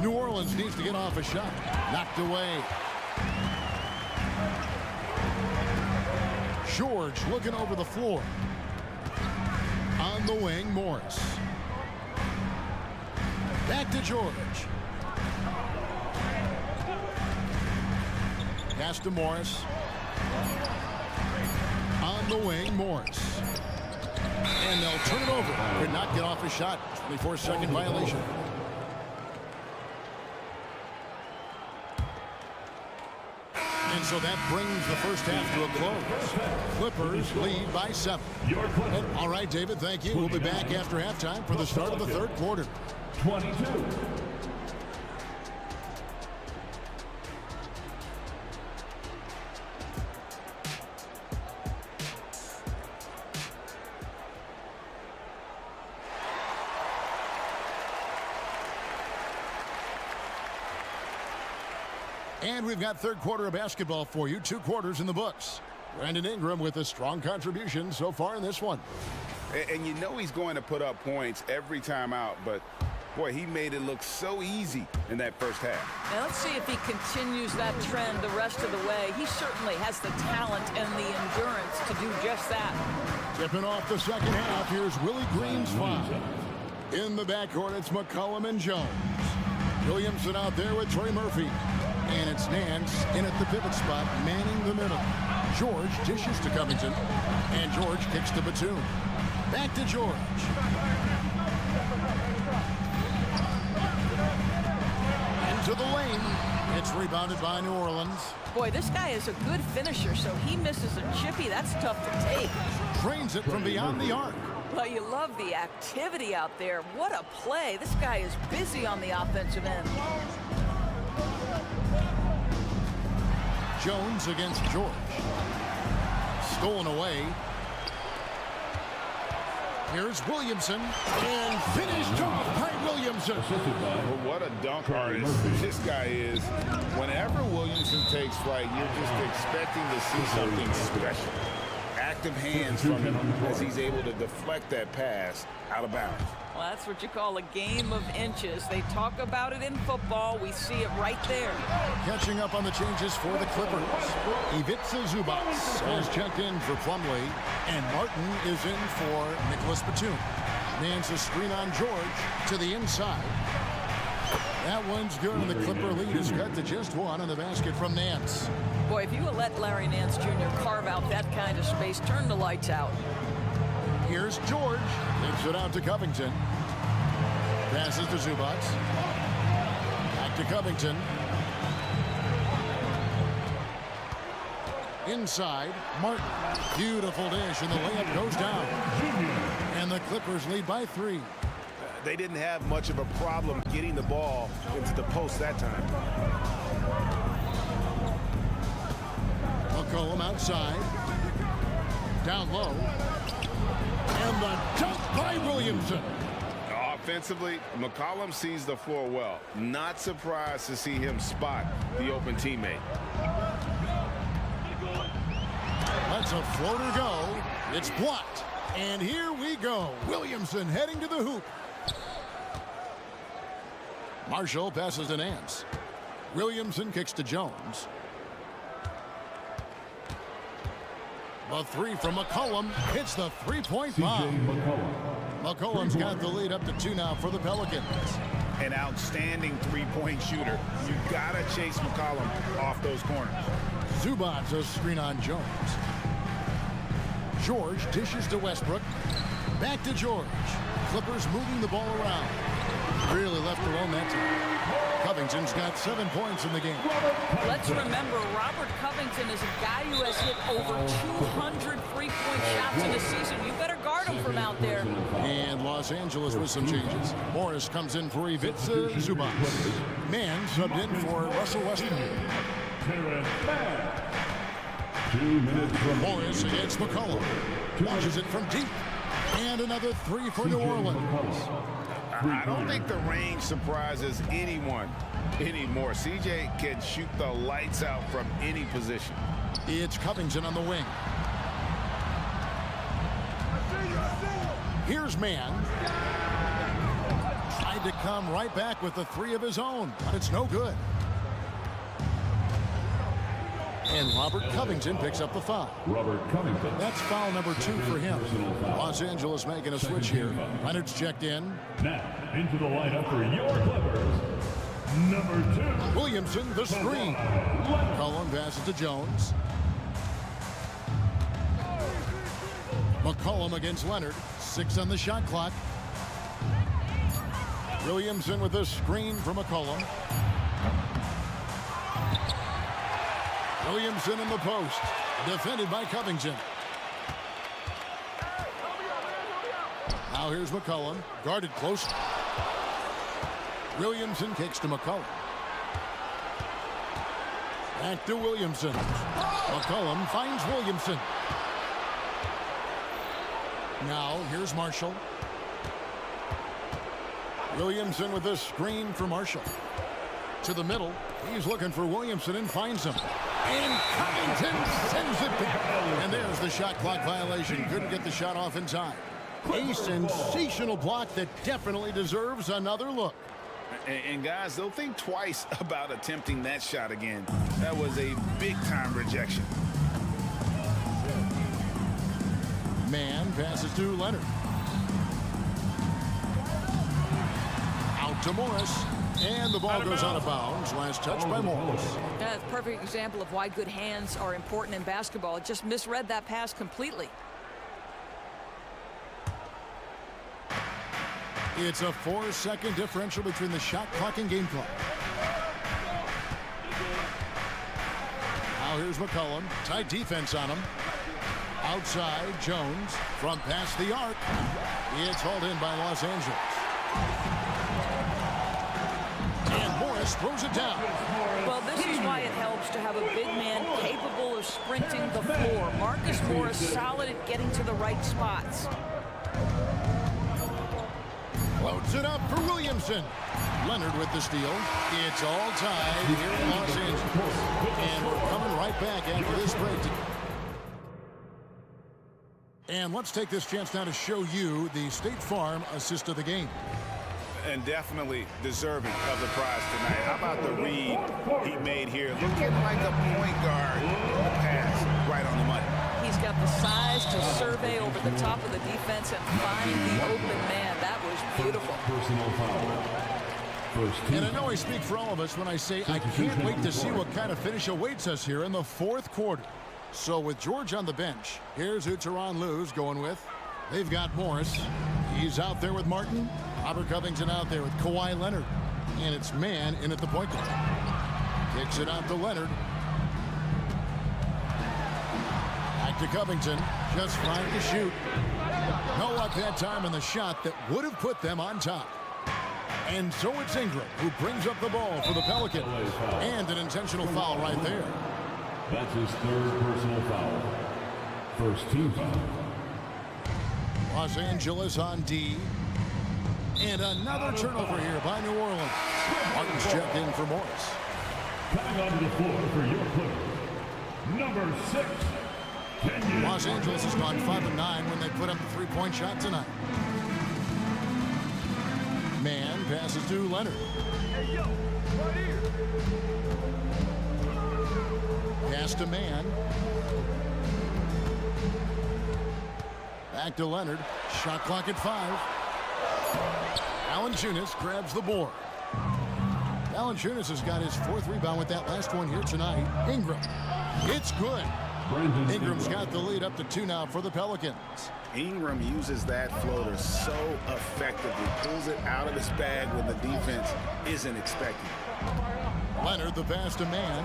New Orleans needs to get off a shot. Knocked away. George looking over the floor. On the wing, Morris. Back to George. Pass to Morris. On the wing, Morris. And they'll turn it over. Could not get off a shot. 24-second violation. And so that brings the first half to a close. Clippers lead by 7. All right, David, thank you. We'll be back after halftime for the start of the third quarter. 22. And we've got third quarter of basketball for you. 2 quarters in the books. Brandon Ingram with a strong contribution so far in this one. And you know he's going to put up points every time out, but boy, he made it look so easy in that first half. Now let's see if he continues that trend the rest of the way. He certainly has the talent and the endurance to do just that. Tipping off the second half, here's Willie Green's 5. In the backcourt, it's McCollum and Jones. Williamson out there with Trey Murphy. And it's Nance in at the pivot spot, manning the middle. George dishes to Covington. And George kicks to Batum. Back to George. Into the lane. It's rebounded by New Orleans. Boy, this guy is a good finisher, so he misses a chippy. That's tough to take. Drains it from beyond the arc. Well, you love the activity out there. What a play. This guy is busy on the offensive end. Jones against George. Stolen away. Here's Williamson. And finished off by Williamson. Well, what a dunk artist this guy is. Whenever Williamson takes flight, you're just expecting to see something special. Active hands from him as he's able to deflect that pass out of bounds. Well, that's what you call a game of inches. They talk about it in football. We see it right there. Catching up on the changes for the Clippers. Ivica Zubac has checked in for Plumlee, and Martin is in for Nicholas Batum. Nance a screen on George to the inside. That one's good, and the Clipper lead is cut to just one on the basket from Nance. Boy, if you would let Larry Nance Jr. carve out that kind of space, turn the lights out. Here's George. Takes it out to Covington. Passes to Zubats. Back to Covington. Inside, Martin. Beautiful dish, and the layup goes down. And the Clippers lead by 3. They didn't have much of a problem getting the ball into the post that time. McCollum outside. Down low. And the dunk by Williamson. Offensively, McCollum sees the floor well. Not surprised to see him spot the open teammate. Lets a floater go. It's blocked. And here we go. Williamson heading to the hoop. Marshall passes to Nance. Williamson kicks to Jones. The three from McCollum hits the three-point bomb. McCollum's got the lead up to 2 now for the Pelicans. An outstanding three-point shooter. You gotta chase McCollum off those corners. Zubats a screen on Jones. George dishes to Westbrook. Back to George. Clippers moving the ball around. Really left alone that time. Covington's got 7 points in the game. Let's remember, Robert Covington is a guy who has hit over 200 three-point shots in a season. You better guard him from out there. And Los Angeles with some changes. Morris comes in for Ivica Zubats. Mann subbed in for Russell Westbrook. 2 minutes from Morris against McCollum. Launches it from deep. And another 3 for New Orleans. I don't think the range surprises anyone anymore. CJ can shoot the lights out from any position. It's Covington on the wing. Here's Mann. Tried to come right back with the 3 of his own, but it's no good. And Robert Covington picks up the foul. Robert Covington. That's foul number 2 for him. Los Angeles making a switch here. Leonard's checked in. Now, into the lineup for your Clippers, number 2. Williamson, the screen. Cullen passes to Jones. McCollum against Leonard. 6 on the shot clock. Williamson with a screen from McCollum. Williamson in the post. Defended by Covington. Now here's McCollum. Guarded close. Williamson kicks to McCollum. Back to Williamson. McCollum finds Williamson. Now here's Marshall. Williamson with a screen for Marshall. To the middle. He's looking for Williamson and finds him. And Covington sends it back. And there's the shot clock violation. Couldn't get the shot off in time. A sensational block that definitely deserves another look. And guys, they'll think twice about attempting that shot again. That was a big-time rejection. Mann passes to Leonard. Out to Morris. And the ball goes out of bounds. Last touch by Morris. That's a perfect example of why good hands are important in basketball. It just misread that pass completely. It's a 4-second differential between the shot clock and game clock. Now here's McCollum. Tight defense on him. Outside, Jones from past the arc. It's hauled in by Los Angeles. And Morris throws it down. Well, this is why it helps to have a big man capable of sprinting the floor. Marcus Morris solid at getting to the right spots. Loads it up for Williamson. Leonard with the steal. It's all tied here in Los Angeles. And we're coming right back after this break. And let's take this chance now to show you the State Farm assist of the game. And definitely deserving of the prize tonight. How about the read he made here? Looking like a point guard. Pass right on the money. He's got the size to survey over the top of the defense and find the open man. That was beautiful. And I know I speak for all of us when I say I can't wait to see what kind of finish awaits us here in the fourth quarter. So with George on the bench, here's who Teron Lou's going with. They've got Morris. He's out there with Martin. Robert Covington out there with Kawhi Leonard. And it's man in at the point guard. Kicks it out to Leonard. Back to Covington. Just trying to shoot. No luck that time in the shot that would have put them on top. And so it's Ingram who brings up the ball for the Pelicans. And an intentional foul right there. That's his third personal foul. First team foul. Los Angeles on D. And another turnover here by New Orleans. Martin's checked in for Morris. Coming onto the floor for your players, number 6, Kenyon. Los Angeles has gone 5-9 when they put up the three-point shot tonight. Man passes to Leonard. Hey, yo, right here. Pass to Man. Back to Leonard. Shot clock at 5. Valanciunas grabs the board. Valanciunas has got his 4th rebound with that last one here tonight. Ingram. It's good. Ingram's got the lead up to 2 now for the Pelicans. Ingram uses that floater so effectively, pulls it out of his bag when the defense isn't expecting. Leonard, the pass to Man.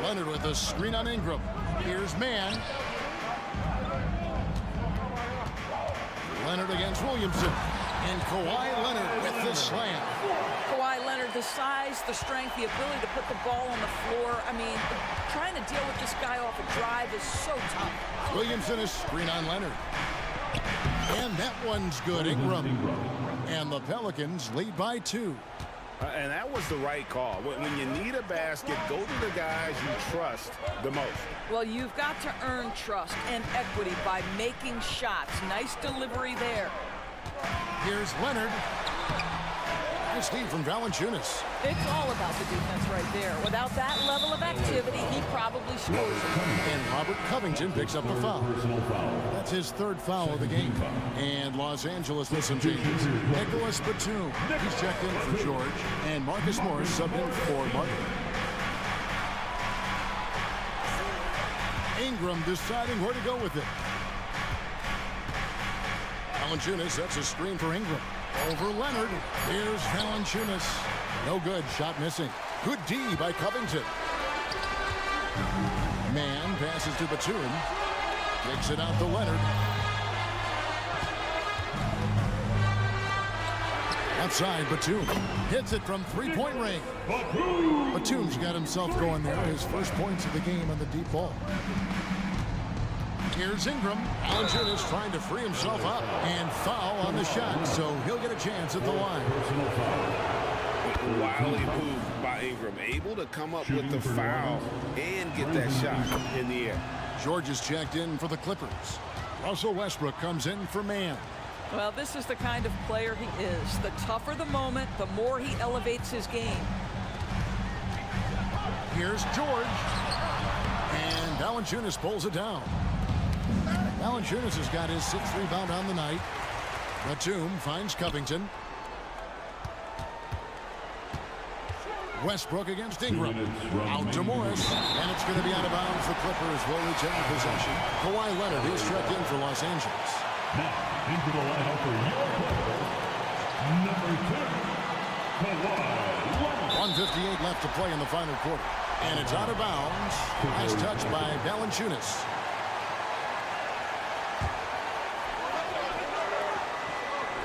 Leonard with a screen on Ingram. Here's Man. Leonard against Williamson. And Kawhi Leonard with the slam. Kawhi Leonard, the size, the strength, the ability to put the ball on the floor. I mean, trying to deal with this guy off a drive is so tough. Williamson is screen on Leonard. And that one's good, Ingram. And the Pelicans lead by 2. And that was the right call. When you need a basket, go to the guys you trust the most. Well, you've got to earn trust and equity by making shots. Nice delivery there. Here's Leonard. Nice lead from Valanciunas. It's all about the defense right there. Without that level of activity, he probably scores. And Robert Covington picks up the foul. That's his 3rd foul of the game. And Los Angeles with some changes. Nicholas Batum. He's checked in for George. And Marcus Morris subbed in for Martin. Ingram deciding where to go with it. Valanciunas sets a screen for Ingram. Over Leonard. Here's Valanciunas. No good. Shot missing. Good D by Covington. Man passes to Batum. Kicks it out to Leonard. Outside, Batum. Hits it from 3-point range. Batum's got himself going there. His first points of the game on the deep ball. Here's Ingram. Valanciunas trying to free himself up and foul on the shot, so he'll get a chance at the line. Wildly moved by Ingram, able to come up with the foul and get that shot in the air. George is checked in for the Clippers. Russell Westbrook comes in for Man. Well, this is the kind of player he is. The tougher the moment, the more he elevates his game. Here's George. And Valanciunas pulls it down. Valanciunas has got his 6th rebound on the night. Batum finds Covington. Westbrook against Ingram. Out to Morris. And it's going to be out of bounds. The Clippers will retain possession. Kawhi Leonard is checked in for Los Angeles. Now, into the lineup for your players, number 10, Kawhi Leonard. 1:58 left to play in the final quarter. And it's out of bounds. Last touch by Valanciunas.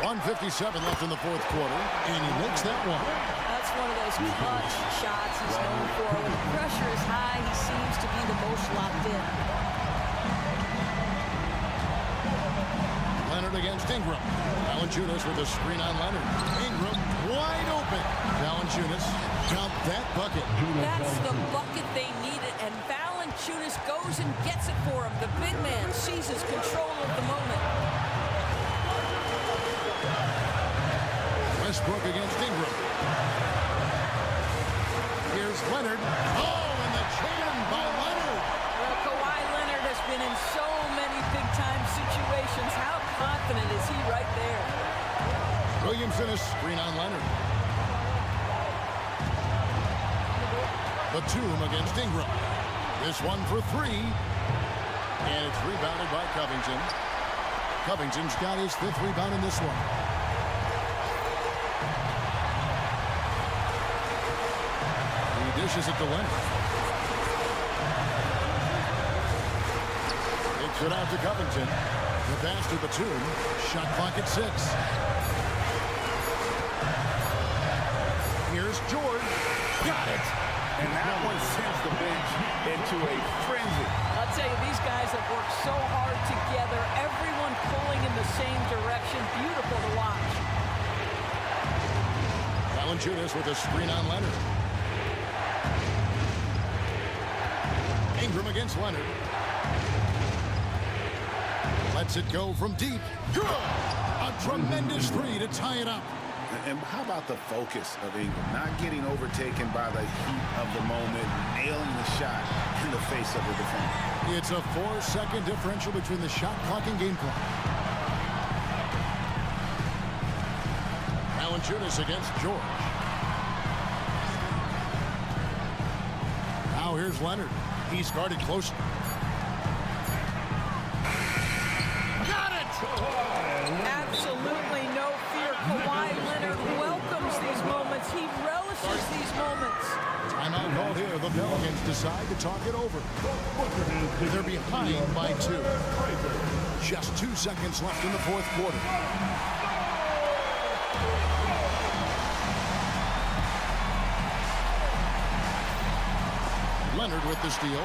.157 left in the 4th quarter, and he makes that one. That's one of those clutch shots he's known for. When the pressure is high, he seems to be the most locked in. Leonard against Ingram. Valanciunas with a screen on Leonard. Ingram wide open. Valanciunas count that bucket. That's the bucket they needed, and Valanciunas goes and gets it for him. The big man seizes control of the moment. Westbrook against Ingram. Here's Leonard. Oh, and the jam by Leonard. Well, Kawhi Leonard has been in so many big-time situations. How confident is he right there? Williamson is screen on Leonard. Batum against Ingram. This one for three. And it's rebounded by Covington. Covington's got his 5th rebound in this one. He dishes it to Leonard. Takes it out to Covington. The pass to Batum. Shot clock at 6. Here's George. Got it. And that one sends the bench into a frenzy. I'll tell you, these guys have worked so hard together. Everyone pulling in the same direction. Beautiful to watch. Valanciunas with a screen on Leonard. Ingram against Leonard. Lets it go from deep. A tremendous three to tie it up. And how about the focus of Ingram? Not getting overtaken by the heat of the moment, nailing the shot in the face of the defender. It's a 4-second differential between the shot clock and game clock. Valanciunas against George. Now here's Leonard. He's guarded closely. Got it! Absolutely no fear. Kawhi Leonard welcomes these moments. He relishes these moments. Timeout called here. The Pelicans decide to talk it over. They're behind by 2. Just 2 seconds left in the 4th quarter. Leonard with the steal.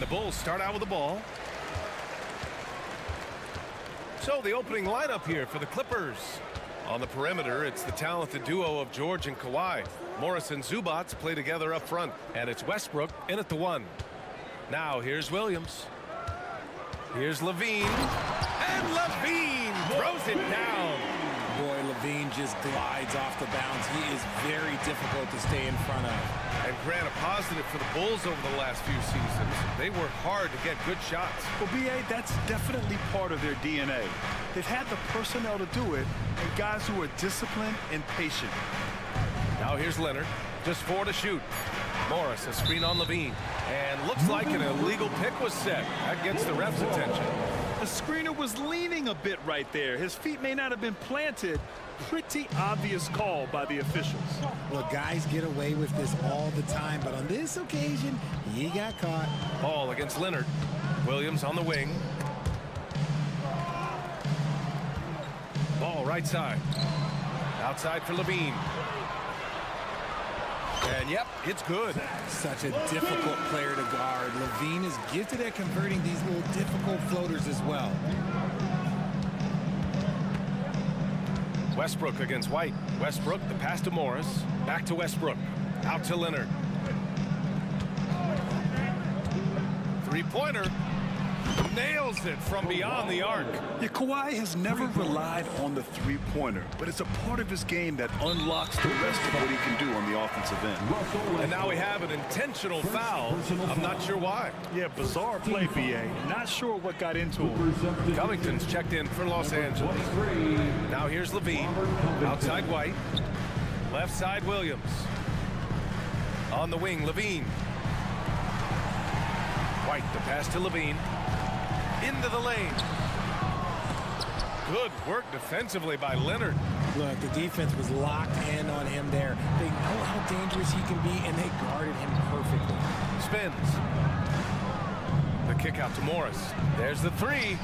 Bulls start out with the ball. So the opening lineup here for the Clippers. On the perimeter, it's the talented duo of George and Kawhi. Morris and Zubats play together up front, and it's Westbrook in at the 1. Now here's Williams. Here's Levine. And Levine throws it down. Boy, Levine just glides off the bounds. He is very difficult to stay in front of. And Grant, a positive for the Bulls over the last few seasons. They work hard to get good shots. Well, B.A., that's definitely part of their DNA. They've had the personnel to do it, and guys who are disciplined and patient. Now here's Leonard. Just 4 to shoot. Morris, a screen on Levine. And looks like an illegal pick was set. That gets the ref's attention. The screener was leaning a bit right there. His feet may not have been planted. Pretty obvious call by the officials. Well, guys get away with this all the time, but on this occasion, he got caught. Ball against Leonard. Williams on the wing. Ball right side. Outside for Levine. And yep, it's good. Such a difficult player to guard. Levine is gifted at converting these little difficult floaters as well. Westbrook against White. Westbrook, the pass to Morris. Back to Westbrook. Out to Leonard. Three-pointer. Nails it from beyond the arc. Yeah, Kawhi has never relied on the three-pointer, but it's a part of his game that unlocks the rest of what he can do on the offensive end. And now we have an intentional foul. I'm not sure why. Yeah, bizarre play, B.A. Not sure what got into him. Covington's checked in for Los Angeles. Now here's Levine. Outside White. Left side Williams. On the wing, Levine. White, the pass to Levine. Into the lane. Good work defensively by Leonard. Look, the defense was locked in on him there. They know how dangerous he can be, and they guarded him perfectly. Spins. The kick out to Morris. There's the 3.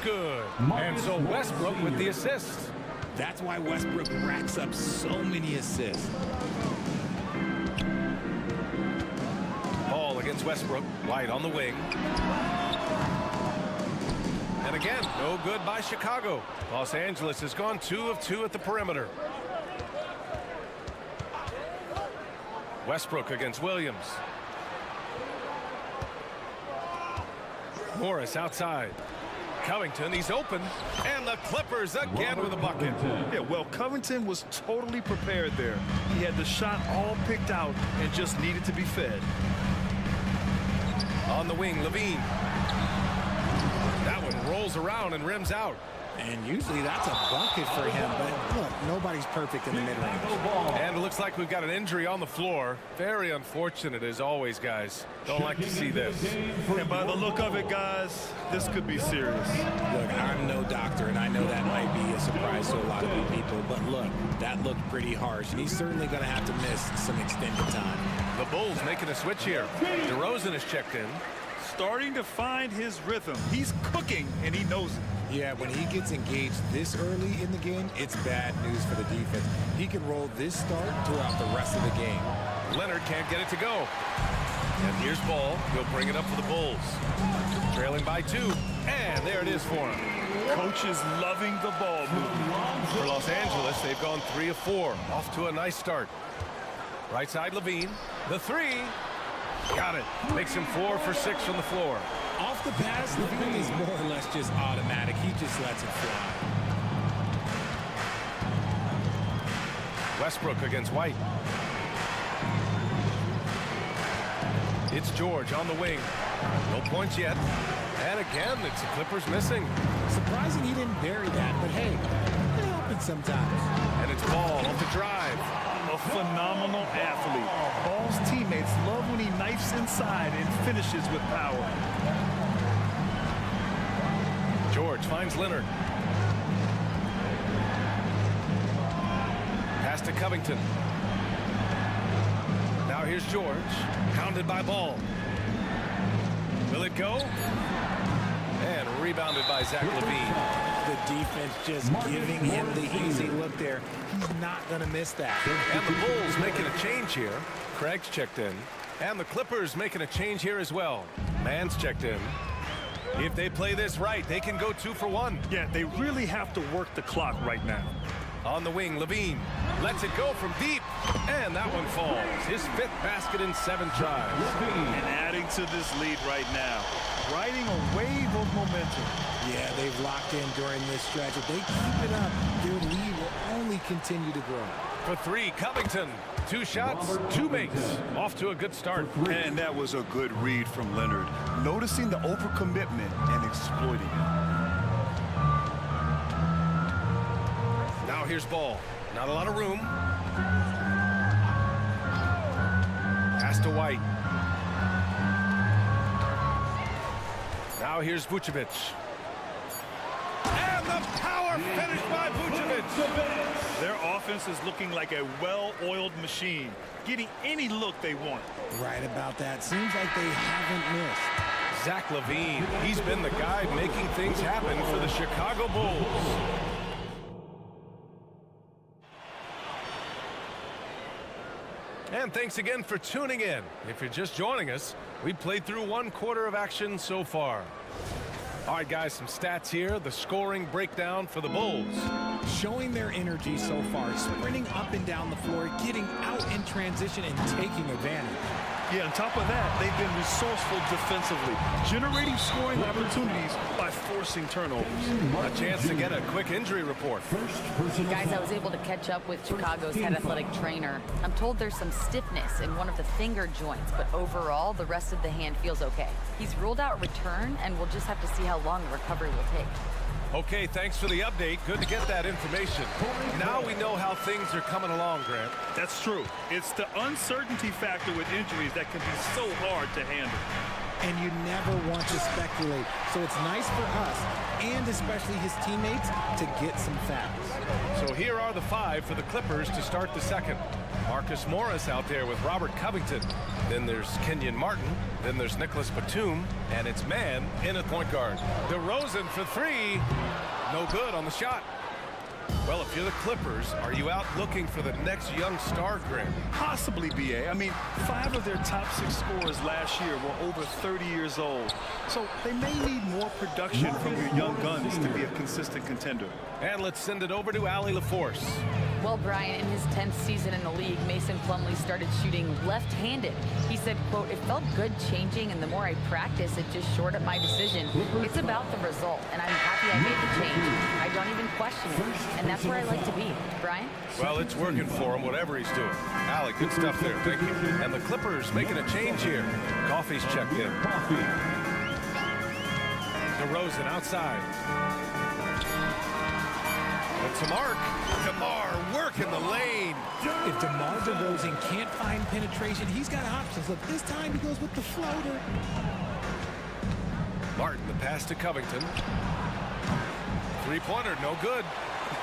Good. And so Westbrook with the assist. That's why Westbrook racks up so many assists. Ball against Westbrook. White on the wing. And again, no good by Chicago. Los Angeles has gone 2 of 2 at the perimeter. Westbrook against Williams. Morris outside. Covington, he's open, and the Clippers again with a bucket. Yeah, well, Covington was totally prepared there. He had the shot all picked out and just needed to be fed. On the wing, Levine. That one rolls around and rims out. And usually that's a bucket for him, but look, nobody's perfect in the mid-range. And it looks like we've got an injury on the floor. Very unfortunate as always, guys. Don't like to see this. And by the look of it, guys, this could be serious. Look, I'm no doctor, and I know that might be a surprise to a lot of you people, but look, that looked pretty harsh, and he's certainly going to have to miss some extended time. The Bulls making a switch here. DeRozan is checked in. Starting to find his rhythm. He's cooking, and he knows it. Yeah, when he gets engaged this early in the game, it's bad news for the defense. He can roll this start throughout the rest of the game. Leonard can't get it to go. And here's Ball. He'll bring it up for the Bulls. Trailing by 2. And there it is for him. Coach is loving the ball movement. For Los Angeles, they've gone 3 of 4. Off to a nice start. Right side, Levine. The 3. Got it. Makes him 4 for 6 from the floor. Off the pass, Levine is more or less just automatic. He just lets it fly. Westbrook against White. It's George on the wing. No points yet. And again, it's the Clippers missing. Surprising he didn't bury that, but hey, it happens sometimes. And it's Ball off the drive. A a phenomenal athlete. Ball's teammates love when he knifes inside and finishes with power. George finds Leonard. Pass to Covington. Now here's George, pounded by Ball. Will it go? And rebounded by Zach LaVine. The defense just giving him the easy look there. He's not going to miss that. And the Bulls making a change here. Craig's checked in. And the Clippers making a change here as well. Mann's checked in. If they play this right, they can go 2 for 1. Yeah, they really have to work the clock right now. On the wing, LaVine lets it go from deep. And that one falls. His 5th basket in 7 tries. And adding to this lead right now. Riding a wave of momentum. Yeah, they've locked in during this stretch. If they keep it up, their lead will only continue to grow. For 3, Covington. 2 shots, 2 makes. Off to a good start. And that was a good read from Leonard. Noticing the overcommitment and exploiting it. Now here's Ball. Not a lot of room. Pass to White. Now here's Vucevic. And the power finish by Vucevic. Their offense is looking like a well-oiled machine, getting any look they want. Right about that. Seems like they haven't missed. Zach LaVine, he's been the guy making things happen for the Chicago Bulls. And thanks again for tuning in. If you're just joining us, we played through 1 quarter of action so far. All right, guys, some stats here. The scoring breakdown for the Bulls. Showing their energy so far, sprinting up and down the floor, getting out in transition and taking advantage. Yeah, on top of that, they've been resourceful defensively, generating scoring opportunities by forcing turnovers. A chance to get a quick injury report. Guys, I was able to catch up with Chicago's head athletic trainer. I'm told there's some stiffness in one of the finger joints, but overall, the rest of the hand feels okay. He's ruled out return, and we'll just have to see how long the recovery will take. Okay, thanks for the update. Good to get that information. Now we know how things are coming along, Grant. That's true. It's the uncertainty factor with injuries that can be so hard to handle. And you never want to speculate. So it's nice for us, and especially his teammates, to get some facts. So here are the 5 for the Clippers to start the second. Marcus Morris out there with Robert Covington. Then there's Kenyon Martin. Then there's Nicholas Batum. And it's Mann in at point guard. DeRozan for 3. No good on the shot. Well, if you're the Clippers, are you out looking for the next young star, Grant? Possibly, B.A. I mean, 5 of their top 6 scorers last year were over 30 years old. So they may need more production from your young guns to be a consistent contender. And let's send it over to Allie LaForce. Well, Brian, in his 10th season in the league, Mason Plumlee started shooting left-handed. He said, quote, "It felt good changing, and the more I practice, it just shored up my decision. It's about the result, and I'm happy I made the change. I don't even question it, and that's where I like to be." Brian? Well, it's working for him, whatever he's doing. Allie, good stuff there. Thank you. And the Clippers making a change here. Coffey's checked in. DeRozan outside. And DeMar working the lane. If DeMar DeRozan can't find penetration, he's got options. Look, this time he goes with the floater. Martin, the pass to Covington. 3-pointer, no good.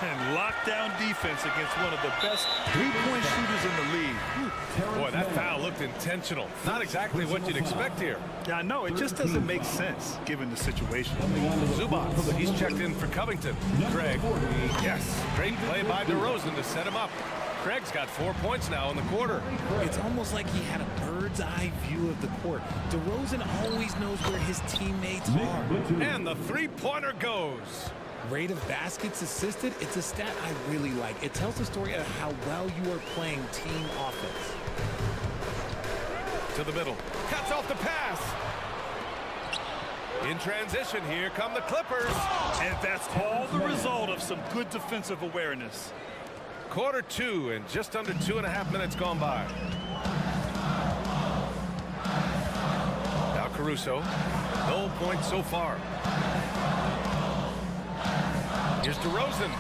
And lockdown defense against one of the best three-point shooters in the league. Boy, that foul looked intentional. Not exactly what you'd expect here. Yeah, I know. It just doesn't make sense given the situation. Zubac, he's checked in for Covington. Craig, yes, great play by DeRozan to set him up. Craig's got 4 points now in the quarter. It's almost like he had a bird's eye view of the court. DeRozan always knows where his teammates are. And the 3-pointer goes. Rate of baskets assisted, it's a stat I really like. It tells the story of how well you are playing team offense. To the middle. Cuts off the pass. In transition, here come the Clippers. And that's all the result of some good defensive awareness. Quarter 2 and just under 2.5 minutes gone by. Now Caruso. No points so far. Here's DeRozan.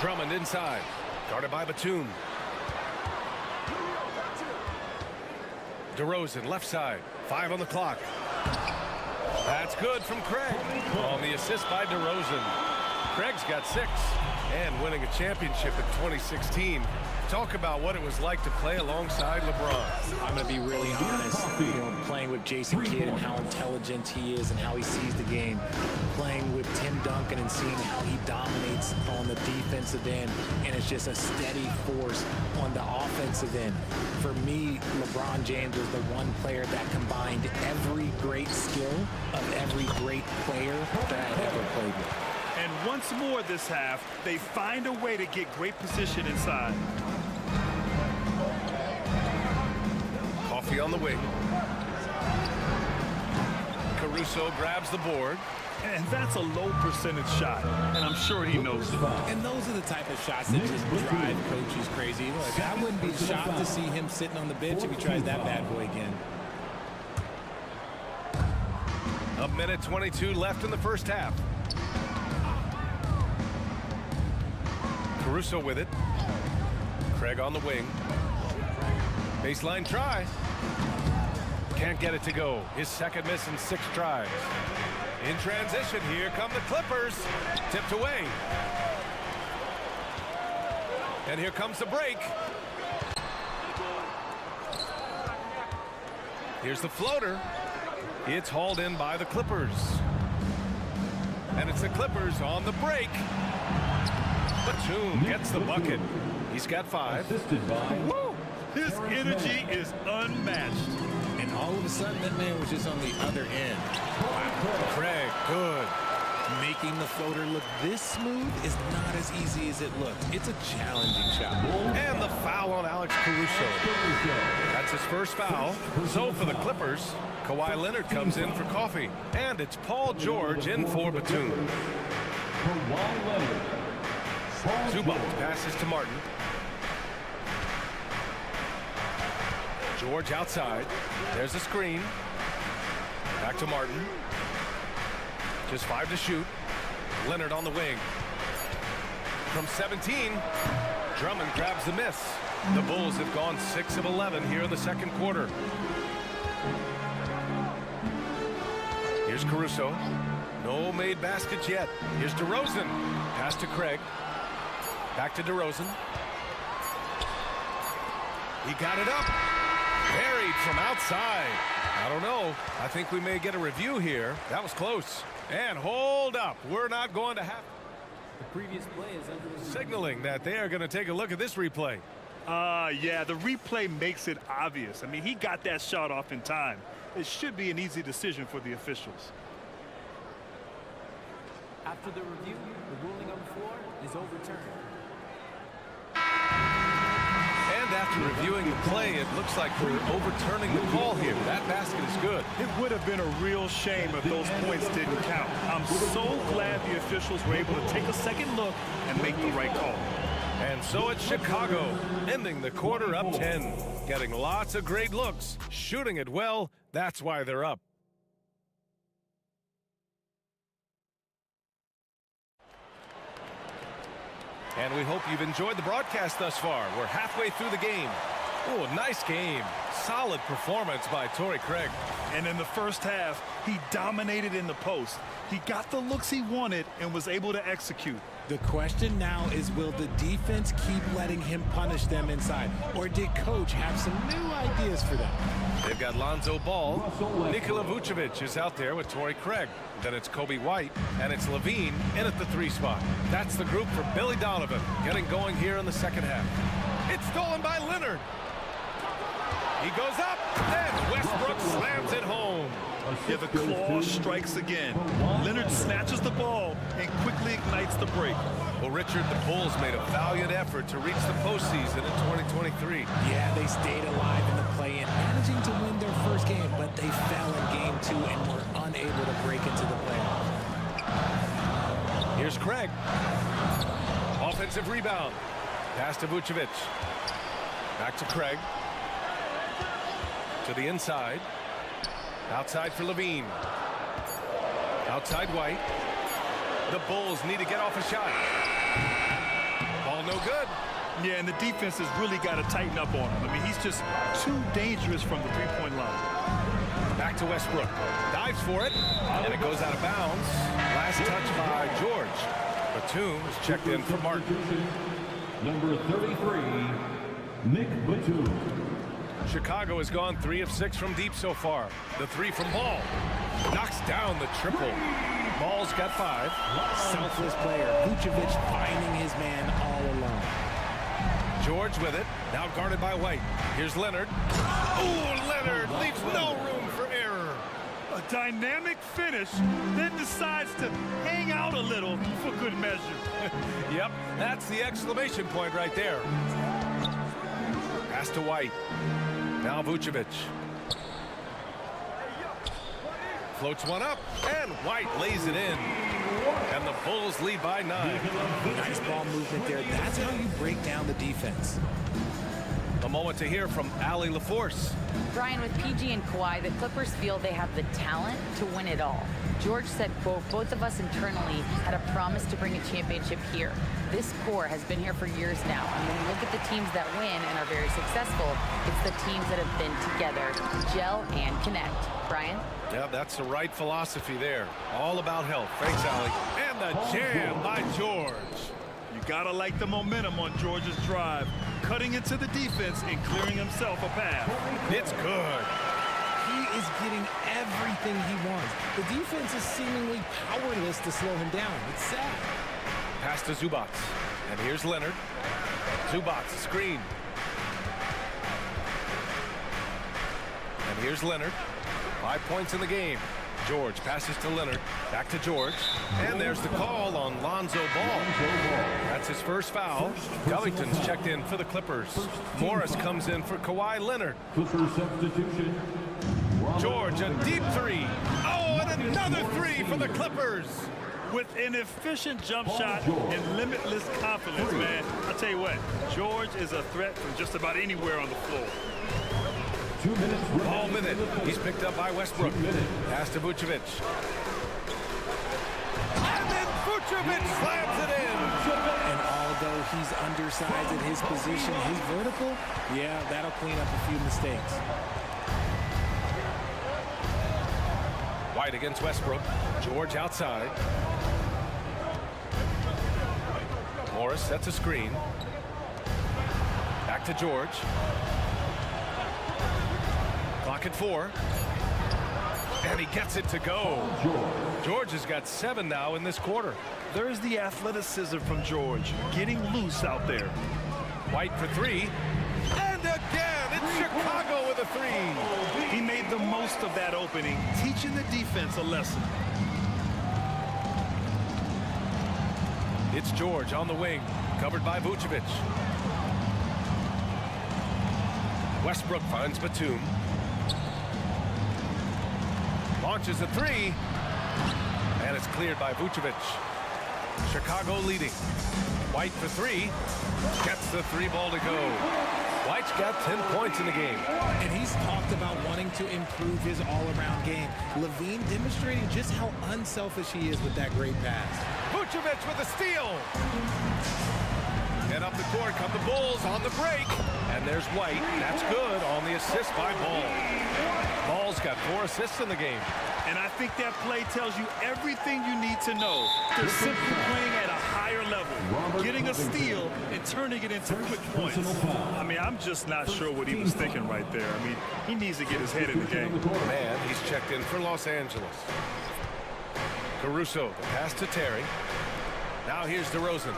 Drummond inside. Guarded by Batum. DeRozan left side. 5 on the clock. That's good from Craig. On the assist by DeRozan. Craig's got 6 and winning a championship in 2016. Talk about what it was like to play alongside LeBron. I'm going to be really honest, playing with Jason Kidd and how intelligent he is and how he sees the game. Playing with Tim Duncan and seeing how he dominates on the defensive end, and it's just a steady force on the offensive end. For me, LeBron James was the one player that combined every great skill of every great player that I've ever played with. And once more this half, they find a way to get great position inside. Coffee on the wing. Caruso grabs the board. And that's a low percentage shot, and I'm sure he knows it. And those are the type of shots that just drive coaches crazy. Look, I wouldn't be shocked to see him sitting on the bench if he tries that bad boy again. A minute 22 left in the first half. Caruso with it. Craig on the wing. Baseline try. Can't get it to go. His second miss in 6 tries. In transition, here come the Clippers. Tipped away. And here comes the break. Here's the floater. It's hauled in by the Clippers. And it's the Clippers on the break. Batum gets the bucket. He's got 5. Woo! His energy is unmatched. And all of a sudden, that man was just on the other end. Wow. Craig, good. Making the floater look this smooth is not as easy as it looked. It's a challenging shot. And the foul on Alex Caruso. That's his first foul. So for the Clippers, Kawhi Leonard comes in for coffee. And it's Paul George in for Batum. Zubac passes to Martin. George outside. There's the screen. Back to Martin. Just 5 to shoot. Leonard on the wing. From 17, Drummond grabs the miss. The Bulls have gone 6 of 11 here in the second quarter. Here's Caruso. No made baskets yet. Here's DeRozan. Pass to Craig. Back to DeRozan. He got it up. Buried from outside. I don't know. I think we may get a review here. That was close. And hold up. We're not going to have... The previous play is under the... Signaling that they are going to take a look at this replay. Yeah, the replay makes it obvious. I mean, he got that shot off in time. It should be an easy decision for the officials. After the review, the ruling on the floor is overturned. And after reviewing the play, it looks like we're overturning the call here. That basket is good. It would have been a real shame if those points didn't count. I'm so glad the officials were able to take a second look and make the right call. And so it's Chicago, ending the quarter up 10. Getting lots of great looks, shooting it well. That's why they're up. And we hope you've enjoyed the broadcast thus far. We're halfway through the game. Oh, nice game. Solid performance by Torrey Craig. And in the first half, he dominated in the post. He got the looks he wanted and was able to execute. The question now is, will the defense keep letting him punish them inside? Or did coach have some new ideas for them? They've got Lonzo Ball. Nikola Vucevic is out there with Torrey Craig. Then it's Kobe White, and it's Levine in at the 3 spot. That's the group for Billy Donovan, getting going here in the second half. It's stolen by Leonard. He goes up, and Westbrook slams it home. Yeah, the claw strikes again. Leonard snatches the ball and quickly ignites the break. Well, Richard, the Bulls made a valiant effort to reach the postseason in 2023. Yeah, they stayed alive in the play-in, managing to win their first game, but they fell in game 2 and were unable to break into the playoffs. Here's Craig. Offensive rebound. Pass to Vucevic. Back to Craig. To the inside. Outside for Levine. Outside White. The Bulls need to get off a shot. no good. Yeah, and the defense has really got to tighten up on him. I mean, he's just too dangerous from the three-point line. Back to Westbrook. Dives for it, and it goes out of bounds. Last touch by George. Batum is checked in for Martin. Number 33, Nick Batum. Chicago has gone 3 of 6 from deep so far. The 3 from Ball. Knocks down the triple. Ball's got 5. Selfless player. Vucevic finding his man all alone. George with it. Now guarded by White. Here's Leonard. Ooh, Leonard leaves no room for error. A dynamic finish, then decides to hang out a little for good measure. Yep, that's the exclamation point right there. Pass to White. Now Vucevic. Floats one up, and White lays it in. And the Bulls lead by 9. Nice ball movement there. That's how you break down the defense. A moment to hear from Allie LaForce. Brian, with PG and Kawhi, the Clippers feel they have the talent to win it all. George said, quote, both of us internally had a promise to bring a championship here. This core has been here for years now. And when you look at the teams that win and are very successful, it's the teams that have been together, gel and connect. Brian? Yeah, that's the right philosophy there. All about health. Thanks, Allie. And the jam by George. You gotta like the momentum on George's drive, cutting into the defense and clearing himself a path. It's good. He is getting everything he wants. The defense is seemingly powerless to slow him down. It's sad. Pass to Zubac. And here's Leonard. Zubac, screen. And here's Leonard. 5 points in the game. George passes to Leonard. Back to George. And there's the call on Lonzo Ball. That's his first foul. Covington's checked in for the Clippers. Morris comes in for Kawhi Leonard. Clippers substitution. George, a deep 3. Oh, and another 3 for the Clippers. With an efficient jump shot and limitless confidence, man. I'll tell you what, George is a threat from just about anywhere on the floor. 2 minutes. Ball minute. He's picked up by Westbrook. Pass to Vucevic. And then Vucevic slams it in. And although he's undersized at his position, his vertical, yeah, that'll clean up a few mistakes. White against Westbrook. George outside. Morris sets a screen. Back to George. Clock at 4. And he gets it to go. George has got 7 now in this quarter. There's the athleticism from George, getting loose out there. White for 3. And again, it's Chicago with a 3. He made the most of that opening, teaching the defense a lesson. It's George on the wing, covered by Vucevic. Westbrook finds Batum. Launches a 3. And it's cleared by Vucevic. Chicago leading. White for 3. Gets the 3 ball to go. White's got 10 points in the game. And he's talked about wanting to improve his all-around game. Levine demonstrating just how unselfish he is with that great pass. Vucevic with a steal. And up the court come the Bulls on the break. And there's White. That's good on the assist by Ball. Ball's got 4 assists in the game. And I think that play tells you everything you need to know. They're simply playing at a higher level, getting a steal and turning it into quick points. I mean, I'm just not sure what he was thinking right there. I mean, he needs to get his head in the game. Man, he's checked in for Los Angeles. Caruso, the pass to Terry. Now here's DeRozan.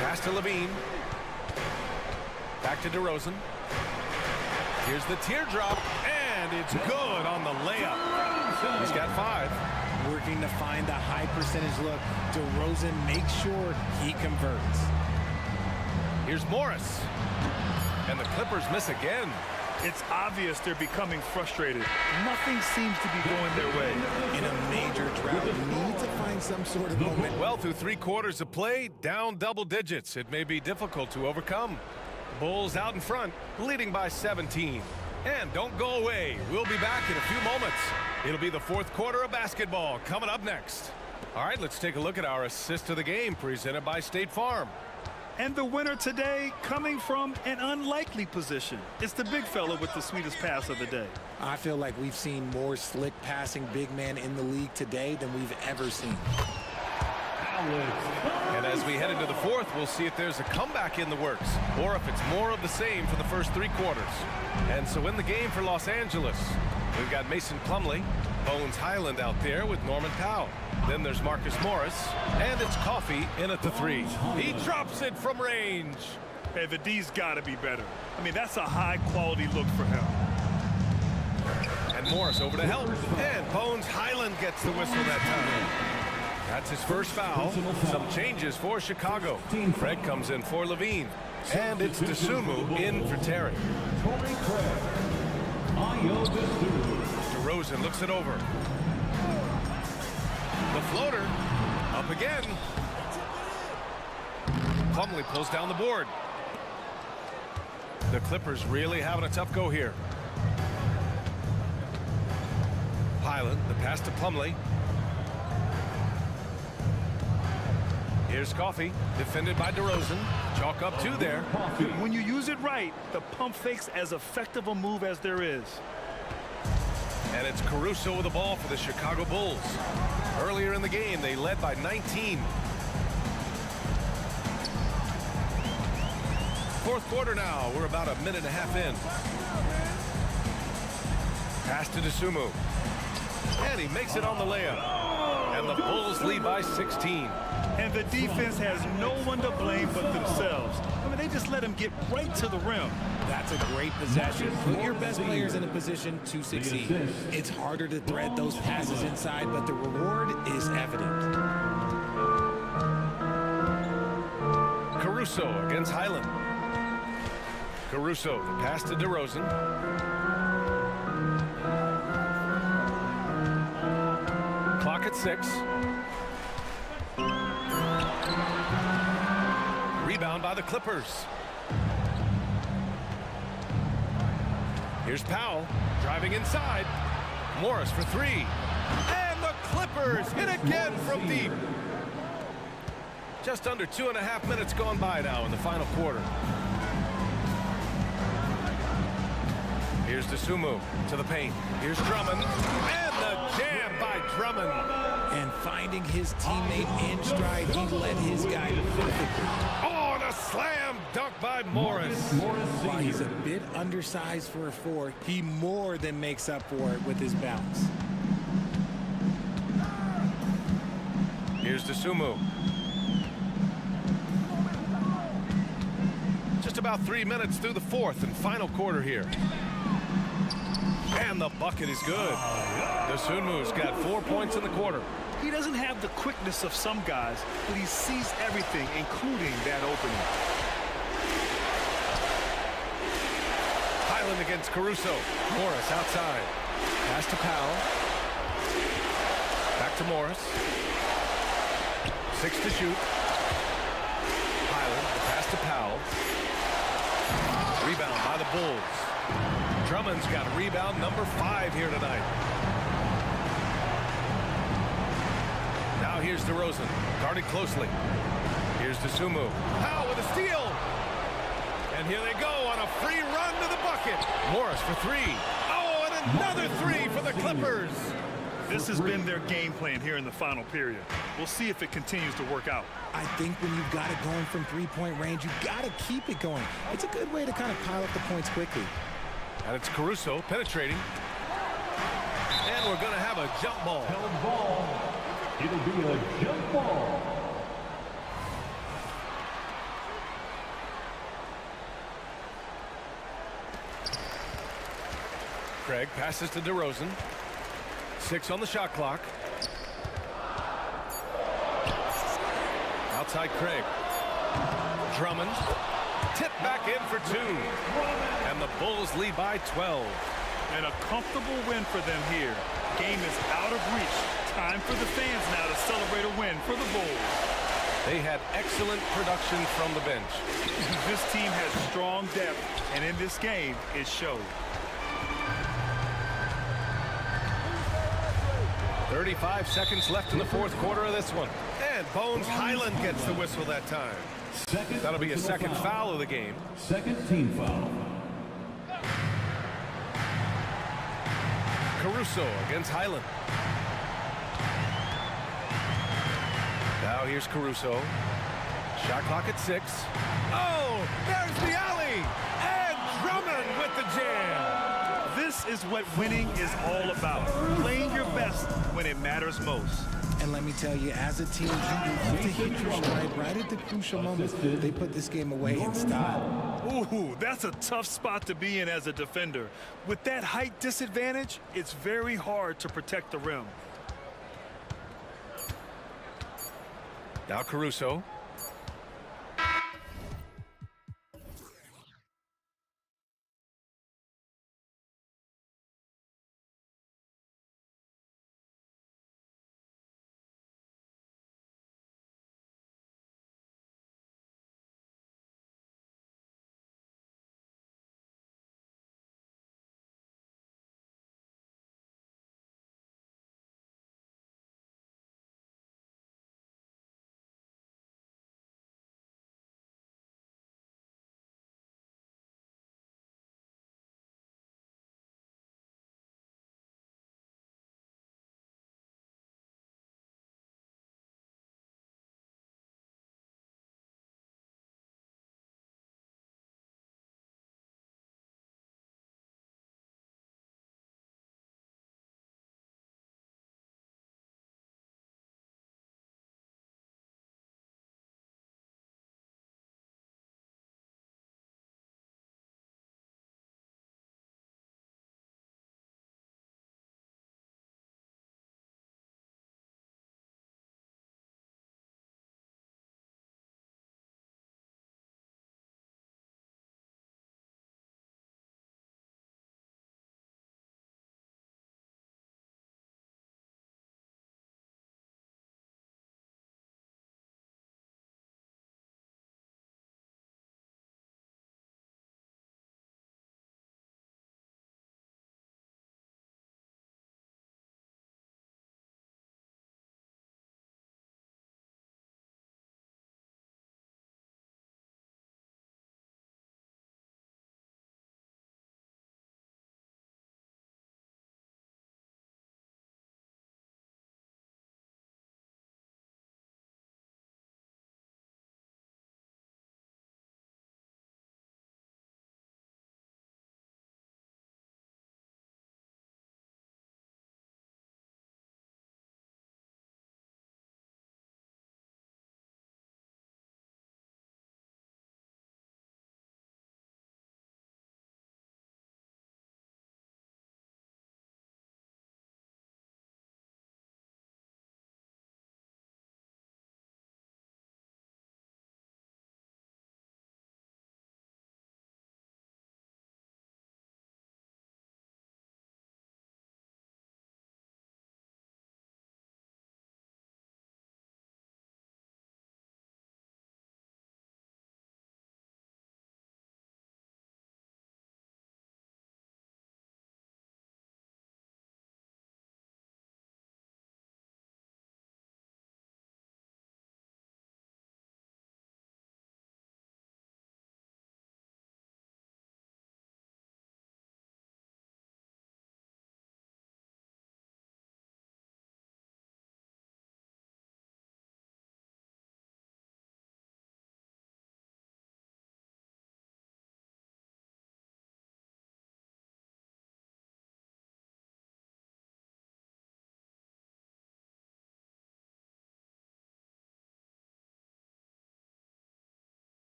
Pass to Levine. Back to DeRozan. Here's the teardrop, and it's good on the layup. He's got 5. Working to find the high percentage look. DeRozan makes sure he converts. Here's Morris. And the Clippers miss again. It's obvious they're becoming frustrated. Nothing seems to be going their way. In a major drought, need to find some sort of moment. Well, through 3 quarters of play, down double digits. It may be difficult to overcome. Bulls out in front, leading by 17. And don't go away. We'll be back in a few moments. It'll be the 4th quarter of basketball coming up next. All right, let's take a look at our assist of the game presented by State Farm. And the winner today coming from an unlikely position. It's the big fella with the sweetest pass of the day. I feel like we've seen more slick passing big men in the league today than we've ever seen. And as we head into the fourth, we'll see if there's a comeback in the works or if it's more of the same for the first three quarters. And so in the game for Los Angeles, we've got Mason Plumlee, Bones Highland out there with Norman Powell. Then there's Marcus Morris, and it's Coffey in at the three. He drops it from range. Hey, the D's got to be better. I mean, that's a high-quality look for him. And Morris over to help, and Bones Highland gets the whistle that time. That's his first foul. Some changes for Chicago. Fred comes in for Levine, and it's DeSumo in for Terry. DeRozan looks it over. The floater, up again. Plumlee pulls down the board. The Clippers really having a tough go here. Highland, the pass to Plumlee. Here's Coffey, defended by DeRozan. Chalk up two there. When you use it right, the pump fake's as effective a move as there is. And it's Caruso with the ball for the Chicago Bulls. Earlier in the game, they led by 19. Fourth quarter now. We're about a minute and a half in. Pass to DeSumo. And he makes it on the layup. And the Bulls lead by 16. And the defense has no one to blame but themselves. I mean, they just let him get right to the rim. That's a great possession. Put your best players in a position to succeed. It's harder to thread those passes inside, but the reward is evident. Caruso against Highland. Caruso, the pass to DeRozan. Clock at 6. Rebound by the Clippers. Here's Powell driving inside. Morris for three. And the Clippers hit again from deep. Just under 2.5 minutes gone by now in the final quarter. Here's DeSumo to the paint. Here's Drummond. And the jam by Drummond. And finding his teammate in stride, he led his guy perfectly. Oh, and a slam dunk by Morris. While he's a bit undersized for a 4, he more than makes up for it with his bounce. Here's DeSumo. Just about 3 minutes through the fourth and final quarter here. And the bucket is good. DeSumu's got 4 points in the quarter. He doesn't have the quickness of some guys, but he sees everything, including that opening. Highland against Caruso. Morris outside. Pass to Powell. Back to Morris. 6 to shoot. Highland, the pass to Powell. Rebound by the Bulls. Drummond's got rebound number 5 here tonight. Now here's DeRozan, guarded closely. Here's DeSumo. Powell with a steal. And here they go on a free run to the bucket. Morris for 3. Oh, and another 3 for the Clippers. This has been their game plan here in the final period. We'll see if it continues to work out. I think when you've got it going from three-point range, you've got to keep it going. It's a good way to kind of pile up the points quickly. And it's Caruso penetrating. And we're going to have a jump ball. Held ball. It'll be a jump ball. Craig passes to DeRozan. 6 on the shot clock. Outside Craig. Drummond. Tip back in for 2. And the Bulls lead by 12. And a comfortable win for them here. Game is out of reach. Time for the fans now to celebrate a win for the Bulls. They had excellent production from the bench. This team has strong depth, and in this game, it showed. 35 seconds left in the fourth quarter of this one. And Bones Highland gets the whistle that time. That'll be a second foul of the game. Second team foul. Caruso against Highland. Now here's Caruso. Shot clock at 6. Oh, there's the alley! And Drummond with the jam! This is what winning is all about. Playing your best when it matters most. And let me tell you, as a team, you have to hit your stride right at the crucial moments. They put this game away in style. Ooh, that's a tough spot to be in as a defender. With that height disadvantage, it's very hard to protect the rim. Now Caruso.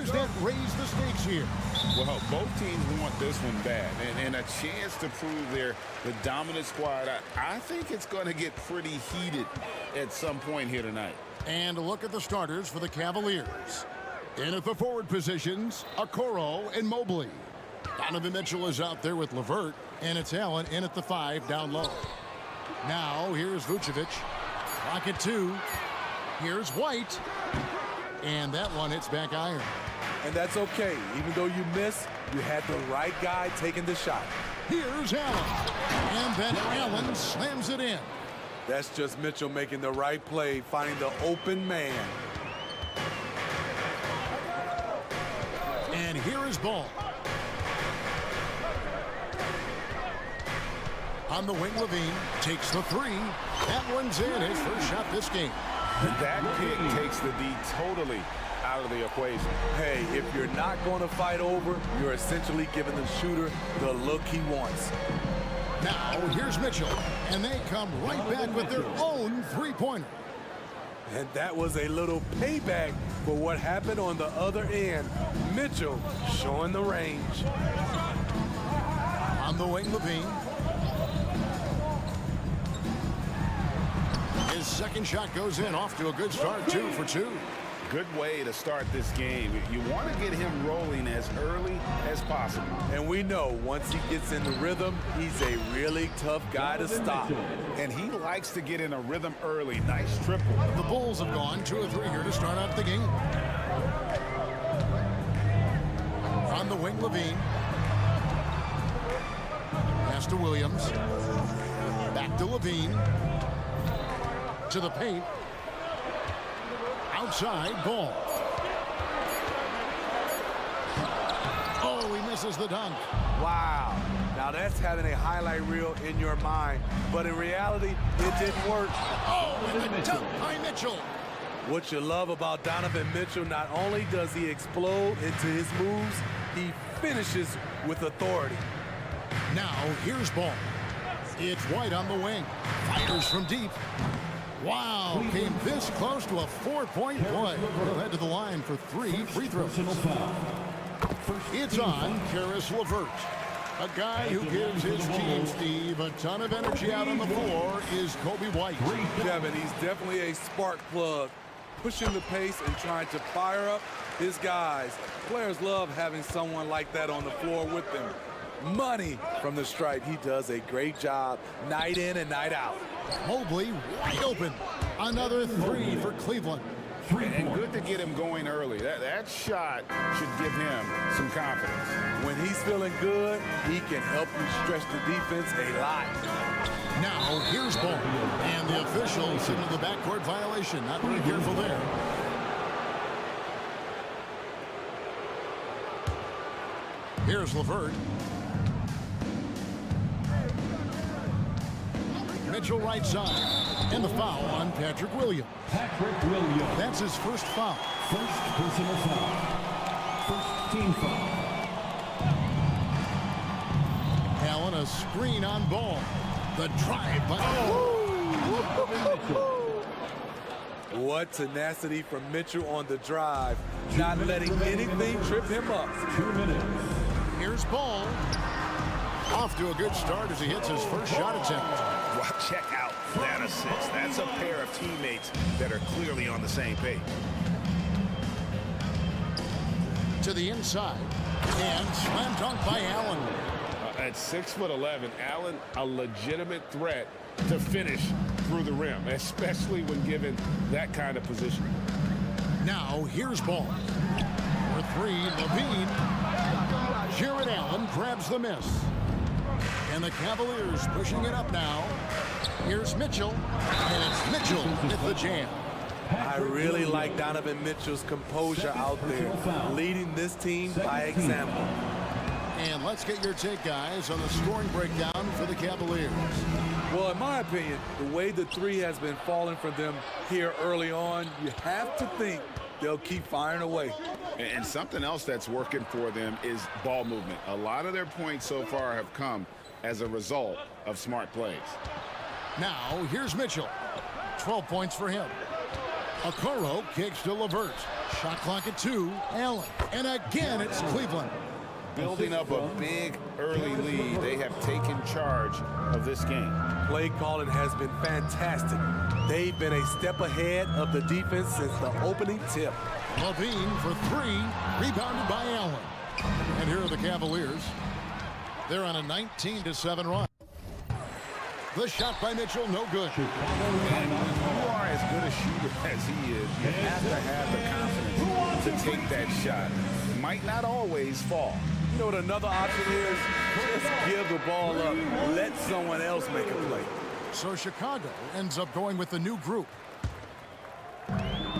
players that raise the stakes here. Well, both teams want this one bad, and a chance to prove they're the dominant squad. I think it's going to get pretty heated at some point here tonight. And a look at the starters for the Cavaliers. In at the forward positions, Okoro and Mobley. Donovan Mitchell is out there with LeVert, and it's Allen in at the 5 down low. Now here's Vucevic. Clock at 2. Here's White. And that one hits back iron. And that's okay. Even though you miss, you had the right guy taking the shot. Here's Allen. And then Allen slams it in. That's just Mitchell making the right play, finding the open man. And here is Ball. On the wing, Levine takes the 3. That one's in, his first shot this game. That pick takes the D totally out of the equation. Hey, if you're not going to fight over, you're essentially giving the shooter the look he wants. Now, here's Mitchell, and they come right back with their own three-pointer. And that was a little payback for what happened on the other end. Mitchell showing the range. On the wing, Levine. His second shot goes in, off to a good start, 2 for 2. Good way to start this game. You want to get him rolling as early as possible. And we know once he gets in the rhythm, he's a really tough guy to stop. And he likes to get in a rhythm early. Nice triple. The Bulls have gone 2 of 3 here to start out the game. On the wing, Levine. Pass to Williams. Back to Levine. To the paint. Outside, Ball. Oh, he misses the dunk. Wow. Now that's having a highlight reel in your mind. But in reality, it didn't work. Oh, and the dunk by Mitchell. What you love about Donovan Mitchell, not only does he explode into his moves, he finishes with authority. Now, here's Ball. It's White on the wing. Fires from deep. Wow, came this close to a 4-point play. He'll head to the line for 3 free throws. It's on Caris LeVert. A guy who gives his team, Steve, a ton of energy out on the floor is Kobe White. Kevin, he's definitely a spark plug, pushing the pace and trying to fire up his guys. Players love having someone like that on the floor with them. Money from the stripe. He does a great job night in and night out. Mobley wide open. Another 3 for Cleveland. And good to get him going early. That shot should give him some confidence. When he's feeling good, he can help you stretch the defense a lot. Now, here's Ball. And the official signaled the backcourt violation. Not very careful there. Here's LeVert. Mitchell right side. And the foul on Patrick Williams. That's his first foul. First personal foul. First team foul. Allen, a screen on Ball. The drive by... What tenacity from Mitchell on the drive. Not letting anything trip him up. 2 minutes. Here's Ball. Off to a good start as he hits his first shot attempt. Well, check out that assist. That's a pair of teammates that are clearly on the same page. To the inside. And slam dunk by Allen. At 6'11", Allen, a legitimate threat to finish through the rim, especially when given that kind of position. Now, here's Ball. For 3, Levine. Jared Allen grabs the miss. And the Cavaliers pushing it up now. Here's Mitchell. And it's Mitchell with the jam. I really like Donovan Mitchell's composure out there, leading this team by example. And let's get your take, guys, on the scoring breakdown for the Cavaliers. Well, in my opinion, the way the 3 has been falling for them here early on, you have to think they'll keep firing away. And something else that's working for them is ball movement. A lot of their points so far have come as a result of smart plays. Now, here's Mitchell. 12 points for him. Okoro kicks to LeVert. Shot clock at 2. Allen. And again, it's Cleveland. Building up a big early lead. They have taken charge of this game. Play calling has been fantastic. They've been a step ahead of the defense since the opening tip. Levine for 3, rebounded by Allen. And here are the Cavaliers. They're on a 19-7 run. The shot by Mitchell, no good. And when you are as good a shooter as he is, you have to have the confidence to take that shot. It might not always fall. You know what another option is? Just give the ball up. Let someone else make a play. So Chicago ends up going with the new group.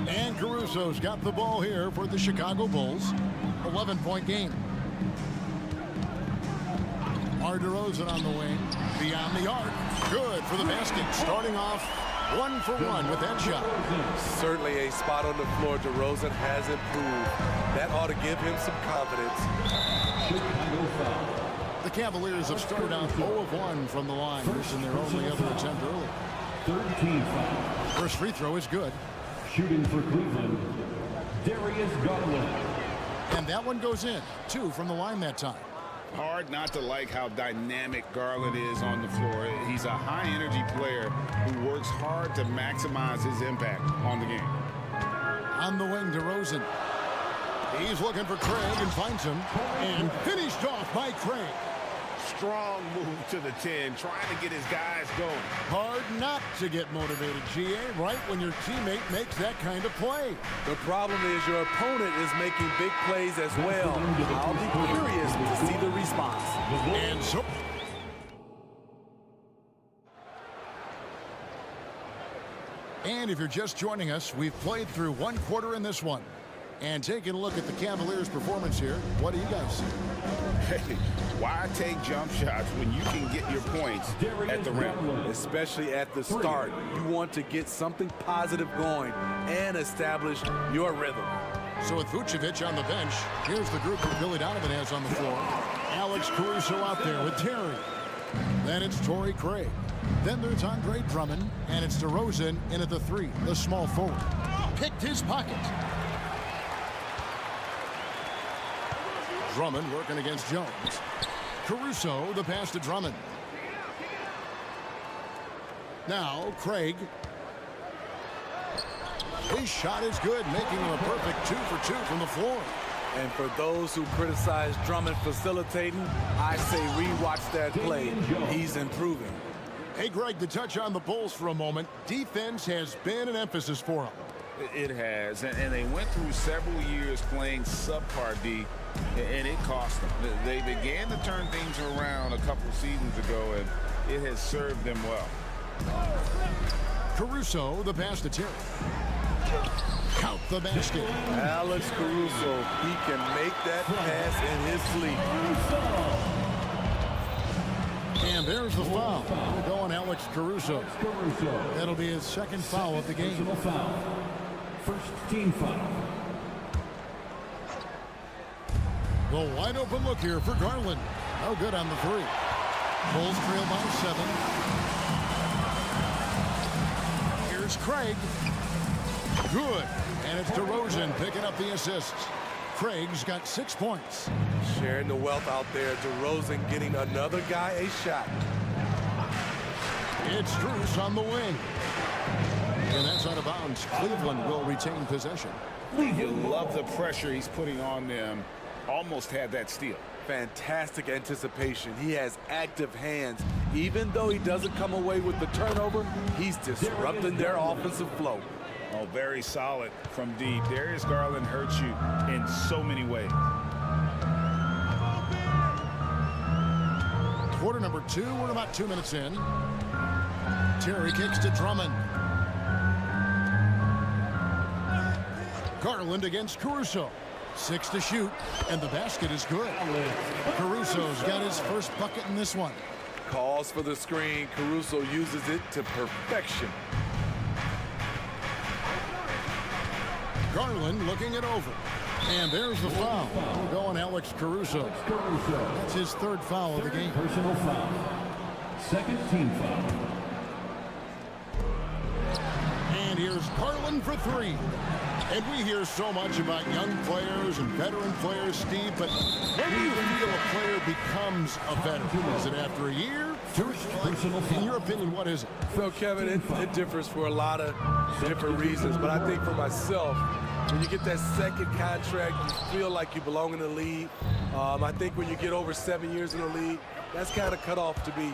And Caruso's got the ball here for the Chicago Bulls. 11-point game. DeRozan on the wing. Beyond the arc. Good for the basket. Starting off 1 for 1 with that shot. Certainly a spot on the floor. DeRozan has improved. That ought to give him some confidence. The Cavaliers have started out 0 of 1 from the line. This is their only other attempt early. 13 foul. First free throw is good. Shooting for Cleveland, Darius Garland. And that one goes in. 2 from the line that time. Hard not to like how dynamic Garland is on the floor. He's a high-energy player who works hard to maximize his impact on the game. On the wing, DeRozan. He's looking for Craig and finds him. And finished off by Craig. Strong move to the 10, trying to get his guys going. Hard not to get motivated, GA, right when your teammate makes that kind of play. The problem is your opponent is making big plays as well. I'll be curious to see the response. And so... And if you're just joining us, we've played through 1 quarter in this one. And taking a look at the Cavaliers' performance here, what do you guys see? Hey, why take jump shots when you can get your points at the rim? Especially at the start. You want to get something positive going and establish your rhythm. So with Vucevic on the bench, here's the group that Billy Donovan has on the floor. Alex Caruso out there with Terry. Then it's Torrey Craig. Then there's Andre Drummond, and it's DeRozan in at the 3, the small forward. Picked his pocket. Drummond working against Jones. Caruso, the pass to Drummond. Now, Craig. His shot is good, making him a perfect 2 for 2 from the floor. And for those who criticize Drummond facilitating, I say rewatch that play. He's improving. Hey, Greg, to touch on the Bulls for a moment, defense has been an emphasis for them. It has, and they went through several years playing subpar D, and it cost them. They began to turn things around a couple seasons ago, and it has served them well. Caruso, the pass to Terry. Count the basket. Alex Caruso, he can make that pass in his sleep. And there's the foul. Going Alex Caruso. That'll be his second foul of the game. First team foul. The wide open look here for Garland. No good on the 3. Bulls trail by 7. Here's Craig. Good. And it's DeRozan picking up the assists. Craig's got 6 points. Sharing the wealth out there. DeRozan getting another guy a shot. It's Strus on the wing. And that's out of bounds. Cleveland will retain possession. You love the pressure he's putting on them. Almost had that steal. Fantastic anticipation. He has active hands. Even though he doesn't come away with the turnover, he's disrupting their offensive flow. Oh, very solid from deep. Darius Garland hurts you in so many ways. Quarter number 2, we're about 2 minutes in. Terry kicks to Drummond. Garland against Caruso. 6 to shoot, and the basket is good. Caruso's got his first bucket in this one. Calls for the screen. Caruso uses it to perfection. Garland looking it over. And there's the foul. Going Alex Caruso. That's his 3rd foul of the game. Personal foul. Second team foul. And here's Garland for 3. And we hear so much about young players and veteran players, Steve, but when do you feel a player becomes a veteran? Is it after a year? In your opinion, what is it? So, Kevin, it differs for a lot of different reasons, but I think for myself, when you get that second contract, you feel like you belong in the league. I think when you get over 7 years in the league, that's kind of cut off to be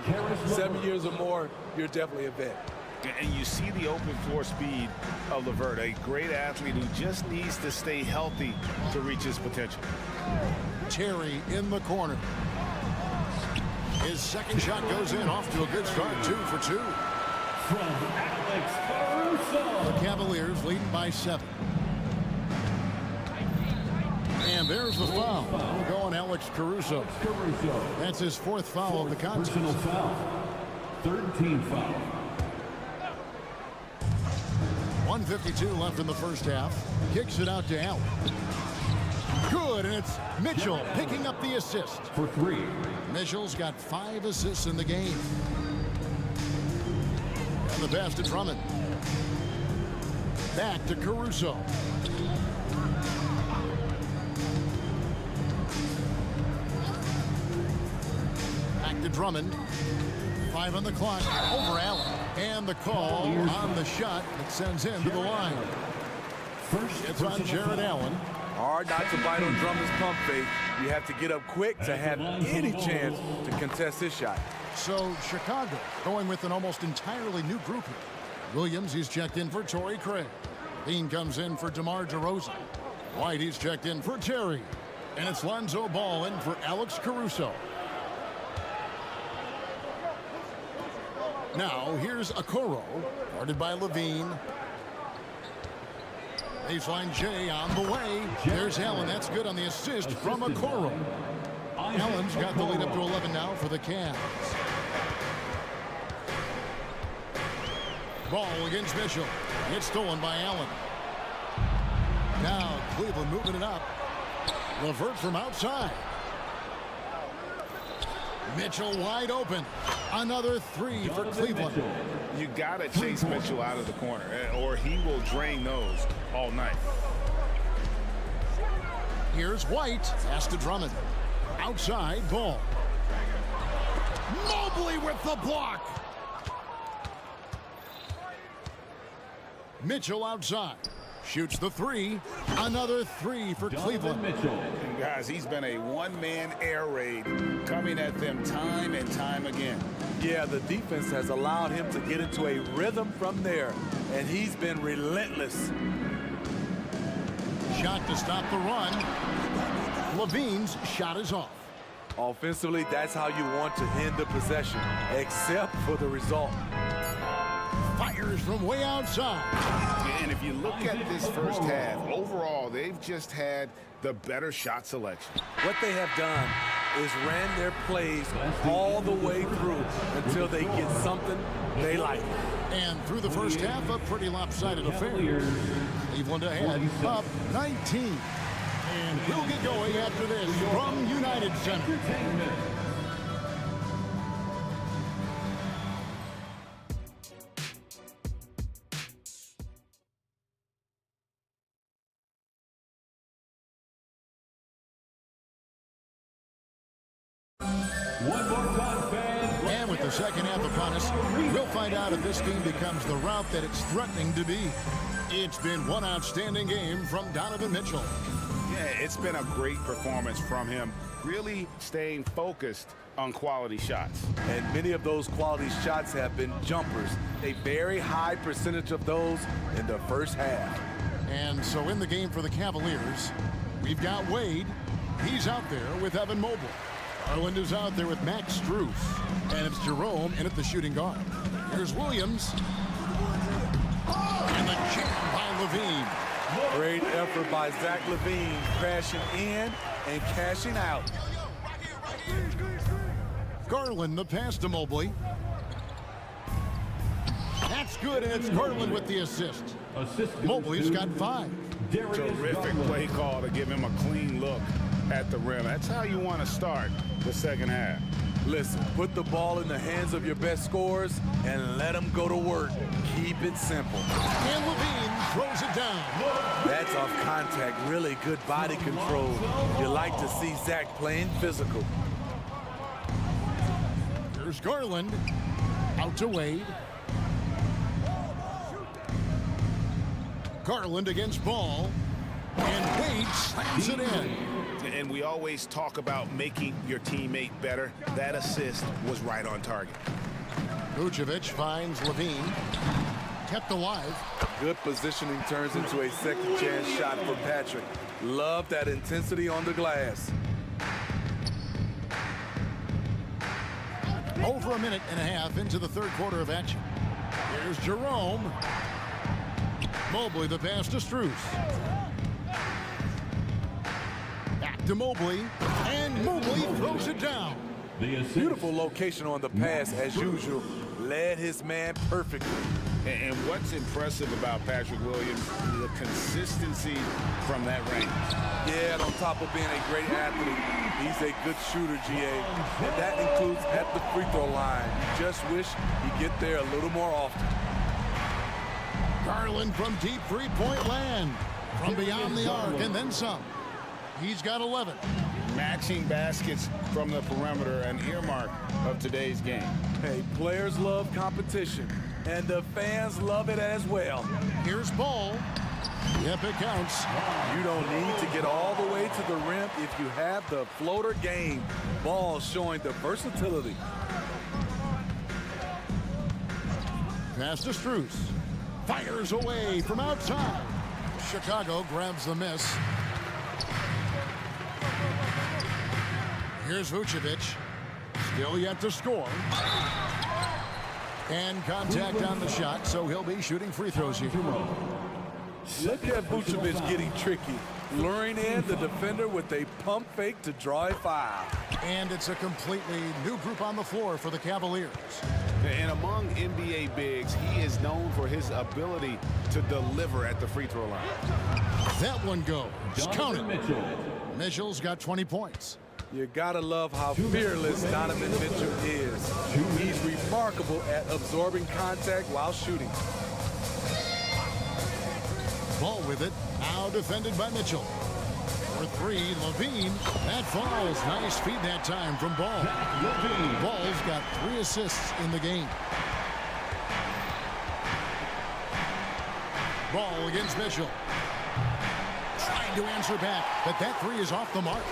7 years or more, you're definitely a vet. And you see the open floor speed of LeVert, a great athlete who just needs to stay healthy to reach his potential. Terry in the corner. His second shot goes in, off to a good start, 2 for 2. From Alex Caruso. The Cavaliers lead by 7. And there's the foul. We'll go on Alex Caruso. That's his 4th foul of the contest. Personal foul. 13 foul. 1:52 left in the first half. Kicks it out to Allen. Good, and it's Mitchell picking up the assist. For 3. Mitchell's got 5 assists in the game. And the pass to Drummond. Back to Caruso. Back to Drummond. 5 on the clock. Over Allen. And the call on the shot that sends him to the line. It's on Jared Allen. Hard not to bite on Drummond's pump fake. You have to get up quick to have any chance to contest his shot. So Chicago going with an almost entirely new group here. Williams, he's checked in for Torrey Craig. Dean comes in for DeMar DeRozan. White, he's checked in for Terry. And it's Lonzo Ball in for Alex Caruso. Now, here's Okoro, guarded by Levine. Baseline J on the way. There's Allen. That's good on the assist from Okoro. Allen's got the lead up to 11 now for the Cavs. Ball against Mitchell. It's stolen by Allen. Now, Cleveland moving it up. LeVert from outside. Mitchell wide open. Another 3 for Cleveland. You got to chase Mitchell out of the corner, or he will drain those all night. Here's White. Pass to Drummond. Outside, Ball. Mobley with the block. Mitchell outside. Shoots the 3. Another 3 for Cleveland. And guys, he's been a one-man air raid coming at them time and time again. Yeah, the defense has allowed him to get into a rhythm from there, and he's been relentless. Shot to stop the run. Levine's shot is off. Offensively, that's how you want to end the possession, except for the result. Fires from way outside. And if you look at this first half, overall, they've just had the better shot selection. What they have done is ran their plays all the way through until they get something they like. And through the first half, a pretty lopsided affair. Cleveland ahead, up 19. And we'll get going after this from United Center. And with the second half upon us, we'll find out if this game becomes the route that it's threatening to be. It's been one outstanding game from Donovan Mitchell. Yeah, it's been a great performance from him, really staying focused on quality shots. And many of those quality shots have been jumpers. A very high percentage of those in the first half. And so in the game for the Cavaliers, we've got Wade. He's out there with Evan Mobley. Garland is out there with Max Strus. And it's Jerome in at the shooting guard. Here's Williams. And the jam by Levine. Great effort by Zach Levine, crashing in and cashing out. Garland, the pass to Mobley. That's good, and it's Garland with the assist. Mobley's got 5. Terrific play call to give him a clean look at the rim. That's how you want to start the second half. Listen, put the ball in the hands of your best scorers and let them go to work. Keep it simple. And Levine throws it down. That's off contact, really good body control. You like to see Zach playing physical. Here's Garland, out to Wade. Garland against Ball, and Wade slams it in. And we always talk about making your teammate better. That assist was right on target. Vucevic finds Levine, kept alive. Good positioning turns into a second chance shot for Patrick. Love that intensity on the glass. Over a minute and a half into the third quarter of action. Here's Jerome. Mobley, the pass to Strus. Back to Mobley, and Mobley throws it down. Beautiful location on the pass, as usual. Led his man perfectly. And what's impressive about Patrick Williams, the consistency from that range. Yeah, and on top of being a great athlete, he's a good shooter, GA. And that includes at the free throw line. You just wish he'd get there a little more often. Garland from deep three-point land. From beyond the arc, and then some. He's got 11. Matching baskets from the perimeter, an earmark of today's game. Hey, players love competition, and the fans love it as well. Here's Ball. Yep, it counts. You don't need to get all the way to the rim if you have the floater game. Ball showing the versatility. Pass to Strus. Fires away from outside. Chicago grabs the miss. Here's Vucevic. Still yet to score. And contact on the shot, so he'll be shooting free throws here. Look at Vucevic getting tricky. Luring in the defender with a pump fake to draw a foul. And it's a completely new group on the floor for the Cavaliers. And among NBA bigs, he is known for his ability to deliver at the free throw line. That one goes. Count it. Mitchell's got 20 points. You gotta love how fearless Donovan Mitchell is. He's remarkable at absorbing contact while shooting. Ball with it. Now defended by Mitchell. For three, Levine. That falls. Nice feed that time from Ball. Ball's got 3 assists in the game. Ball against Mitchell. Trying to answer back, but that 3 is off the mark.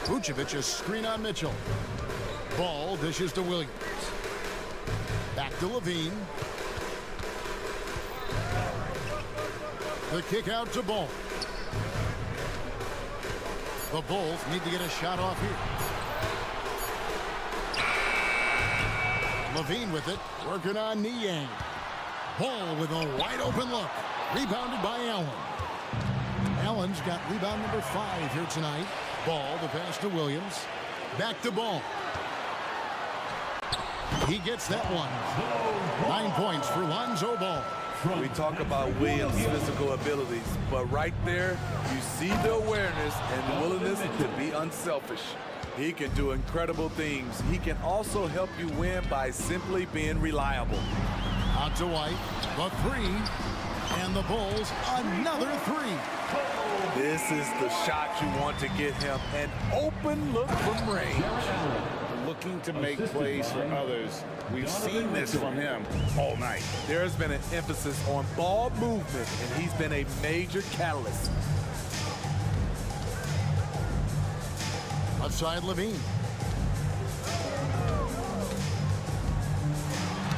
Vucevic, a screen on Mitchell. Ball dishes to Williams. Back to Levine. The kick out to Ball. The Bulls need to get a shot off here. Levine with it, working on Niang. Ball with a wide open look. Rebounded by Allen. Allen's got rebound number 5 here tonight. Ball, the pass to Williams. Back to Ball. He gets that one. 9 points for Lonzo Ball. We talk about Williams' physical abilities, but right there, you see the awareness and the willingness to be unselfish. He can do incredible things. He can also help you win by simply being reliable. Out to White, the 3, and the Bulls, another 3. This is the shot you want to get him, an open look from range. Looking to make plays for others. We've seen this from him all night. There's been an emphasis on ball movement, and he's been a major catalyst. Left side, Levine.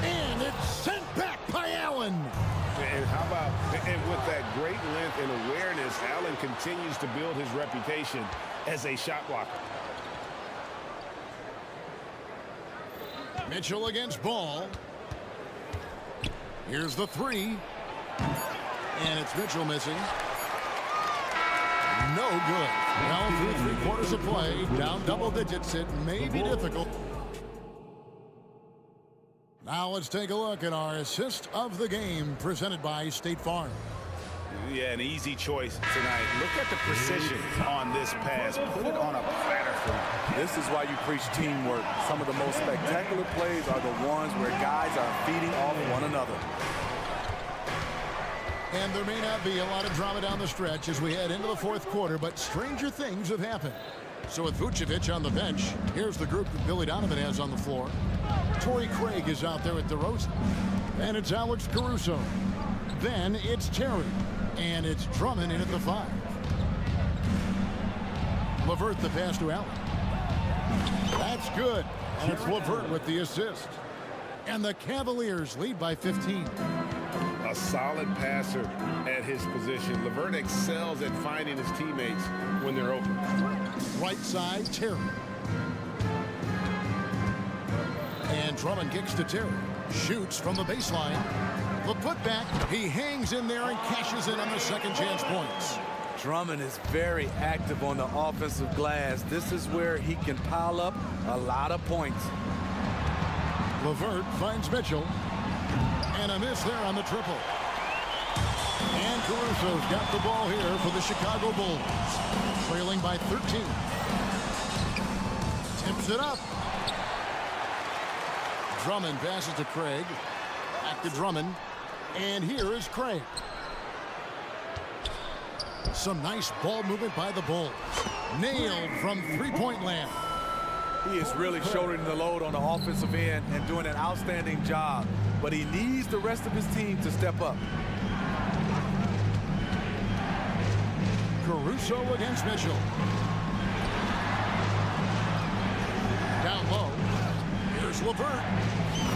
And it's sent back by Allen. And how about, and with that great length and awareness, Allen continues to build his reputation as a shot blocker. Mitchell against Ball. Here's the 3. And it's Mitchell missing. No good. Now through 3 quarters of play, down double digits. It may be difficult. Now let's take a look at our assist of the game presented by State Farm. Yeah, an easy choice tonight. Look at the precision on this pass. Put it on a platter for him. This is why you preach teamwork. Some of the most spectacular plays are the ones where guys are feeding off one another. And there may not be a lot of drama down the stretch as we head into the fourth quarter, but stranger things have happened. So with Vucevic on the bench, here's the group that Billy Donovan has on the floor. Torrey Craig is out there at DeRozan. And it's Alex Caruso. Then it's Terry. And it's Drummond in at the 5. LeVert the pass to Allen. That's good. And it's LeVert with the assist. And the Cavaliers lead by 15. A solid passer at his position. LeVert excels at finding his teammates when they're open. Right side, Terry. And Drummond kicks to Terry. Shoots from the baseline. The putback, he hangs in there and cashes in on the second chance points. Drummond is very active on the offensive glass. This is where he can pile up a lot of points. LeVert finds Mitchell. And a miss there on the triple. And Caruso's got the ball here for the Chicago Bulls. Trailing by 13. Tips it up. Drummond passes to Craig. Back to Drummond. And here is Craig. Some nice ball movement by the Bulls. Nailed from three-point land. He is really shouldering the load on the offensive end and doing an outstanding job. But he needs the rest of his team to step up. Caruso against Mitchell. Down low. Here's LeVert.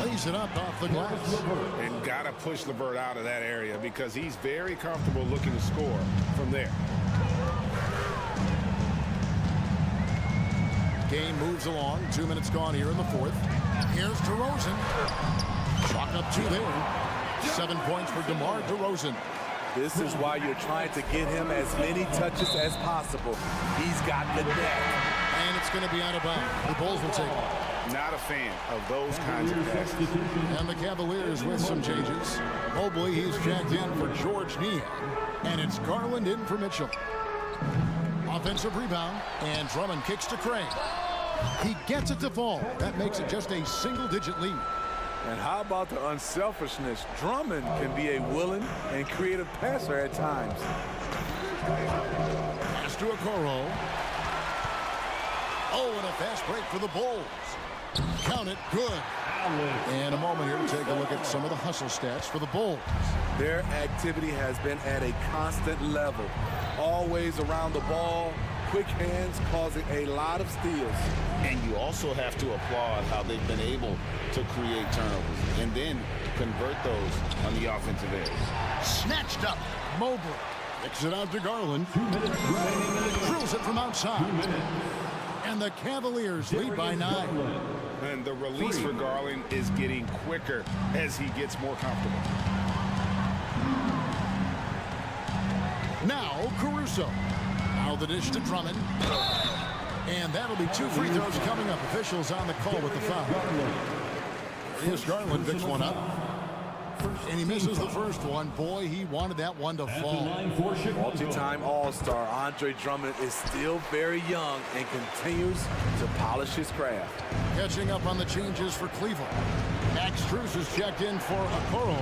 Lays it up off the glass. And got to push LeVert out of that area because he's very comfortable looking to score from there. Game moves along. 2 minutes gone here in the fourth. Here's DeRozan. Chalk up 2 there. 7 points for DeMar DeRozan. This is why you're trying to get him as many touches as possible. He's got the net. And it's going to be out of bounds. The Bulls will take it. Not a fan of those kinds of passes. And the Cavaliers with some changes. Mobley, he's checked in for George Niang. And it's Garland in for Mitchell. Offensive rebound. And Drummond kicks to Craig. He gets it to fall. That makes it just a single-digit lead. And how about the unselfishness? Drummond can be a willing and creative passer at times. Pass to Okoro. Oh, and a fast break for the Bulls. Count it, good. And a moment here to take a look at some of the hustle stats for the Bulls. Their activity has been at a constant level. Always around the ball, quick hands causing a lot of steals. And you also have to applaud how they've been able to create turnovers and then convert those on the offensive end. Snatched up. Mobley kicks it out to Garland. 2 minutes remaining. Drills it from outside. And the Cavaliers lead by 9. And the release for Garland is getting quicker as he gets more comfortable. Now Caruso. Now the dish to Drummond. And that'll be 2 free throws coming up. Officials on the call with the foul. Here's Garland, picks one up. And he misses the first one. Boy, he wanted that one to fall. Multi-time All-Star Andre Drummond is still very young and continues to polish his craft. Catching up on the changes for Cleveland. Max Strus is checked in for Okoro.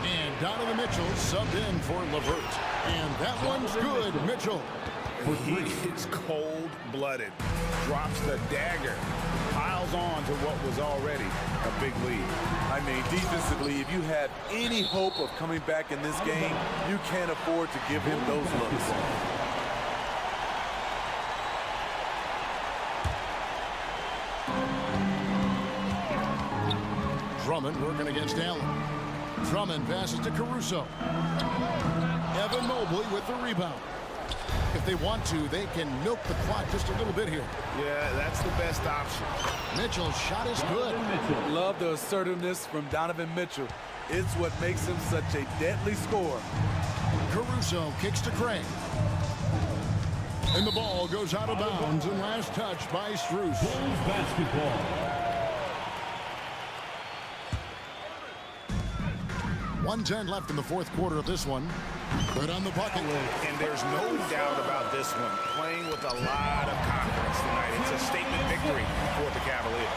And Donovan Mitchell subbed in for LeVert. And that one's good, Mitchell. He is cold-blooded. Drops the dagger. Piles on to what was already a big lead. I mean, defensively, if you have any hope of coming back in this game, you can't afford to give him those looks. Drummond working against Allen. Drummond passes to Caruso. Evan Mobley with the rebound. If they want to, they can milk the clock just a little bit here. Yeah, that's the best option. Mitchell's shot is good. Love the assertiveness from Donovan Mitchell. It's what makes him such a deadly scorer. Caruso kicks to Craig. And the ball goes out of bounds and last touch by Strus. Basketball. .110 left in the fourth quarter of this one. Good on the bucket. And there's no doubt about this one. Playing with a lot of confidence tonight. It's a statement victory for the Cavaliers.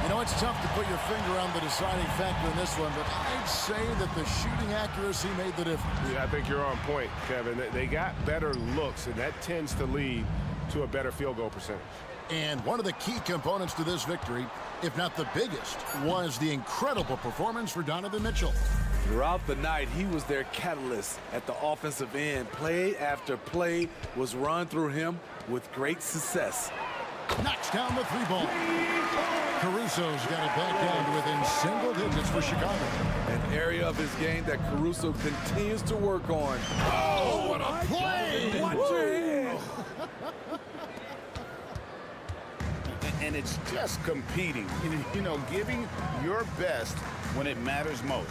You know, it's tough to put your finger on the deciding factor in this one, but I'd say that the shooting accuracy made the difference. Yeah, I think you're on point, Kevin. They got better looks, and that tends to lead to a better field goal percentage. And one of the key components to this victory, if not the biggest, was the incredible performance for Donovan Mitchell. Throughout the night, he was their catalyst at the offensive end. Play after play was run through him with great success. Knocks down the three ball. Caruso's got it back down to within single digits for Chicago. An area of his game that Caruso continues to work on. Oh, what a play! Watch your head. And it's just competing, you know, giving your best when it matters most.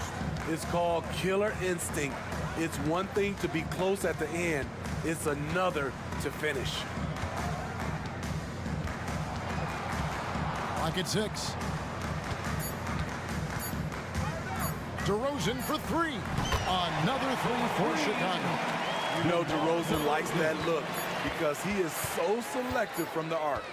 It's called killer instinct. It's one thing to be close at the end. It's another to finish. Clock at 6. DeRozan for three. Another three for Chicago. You know DeRozan likes that look because he is so selective from the arc.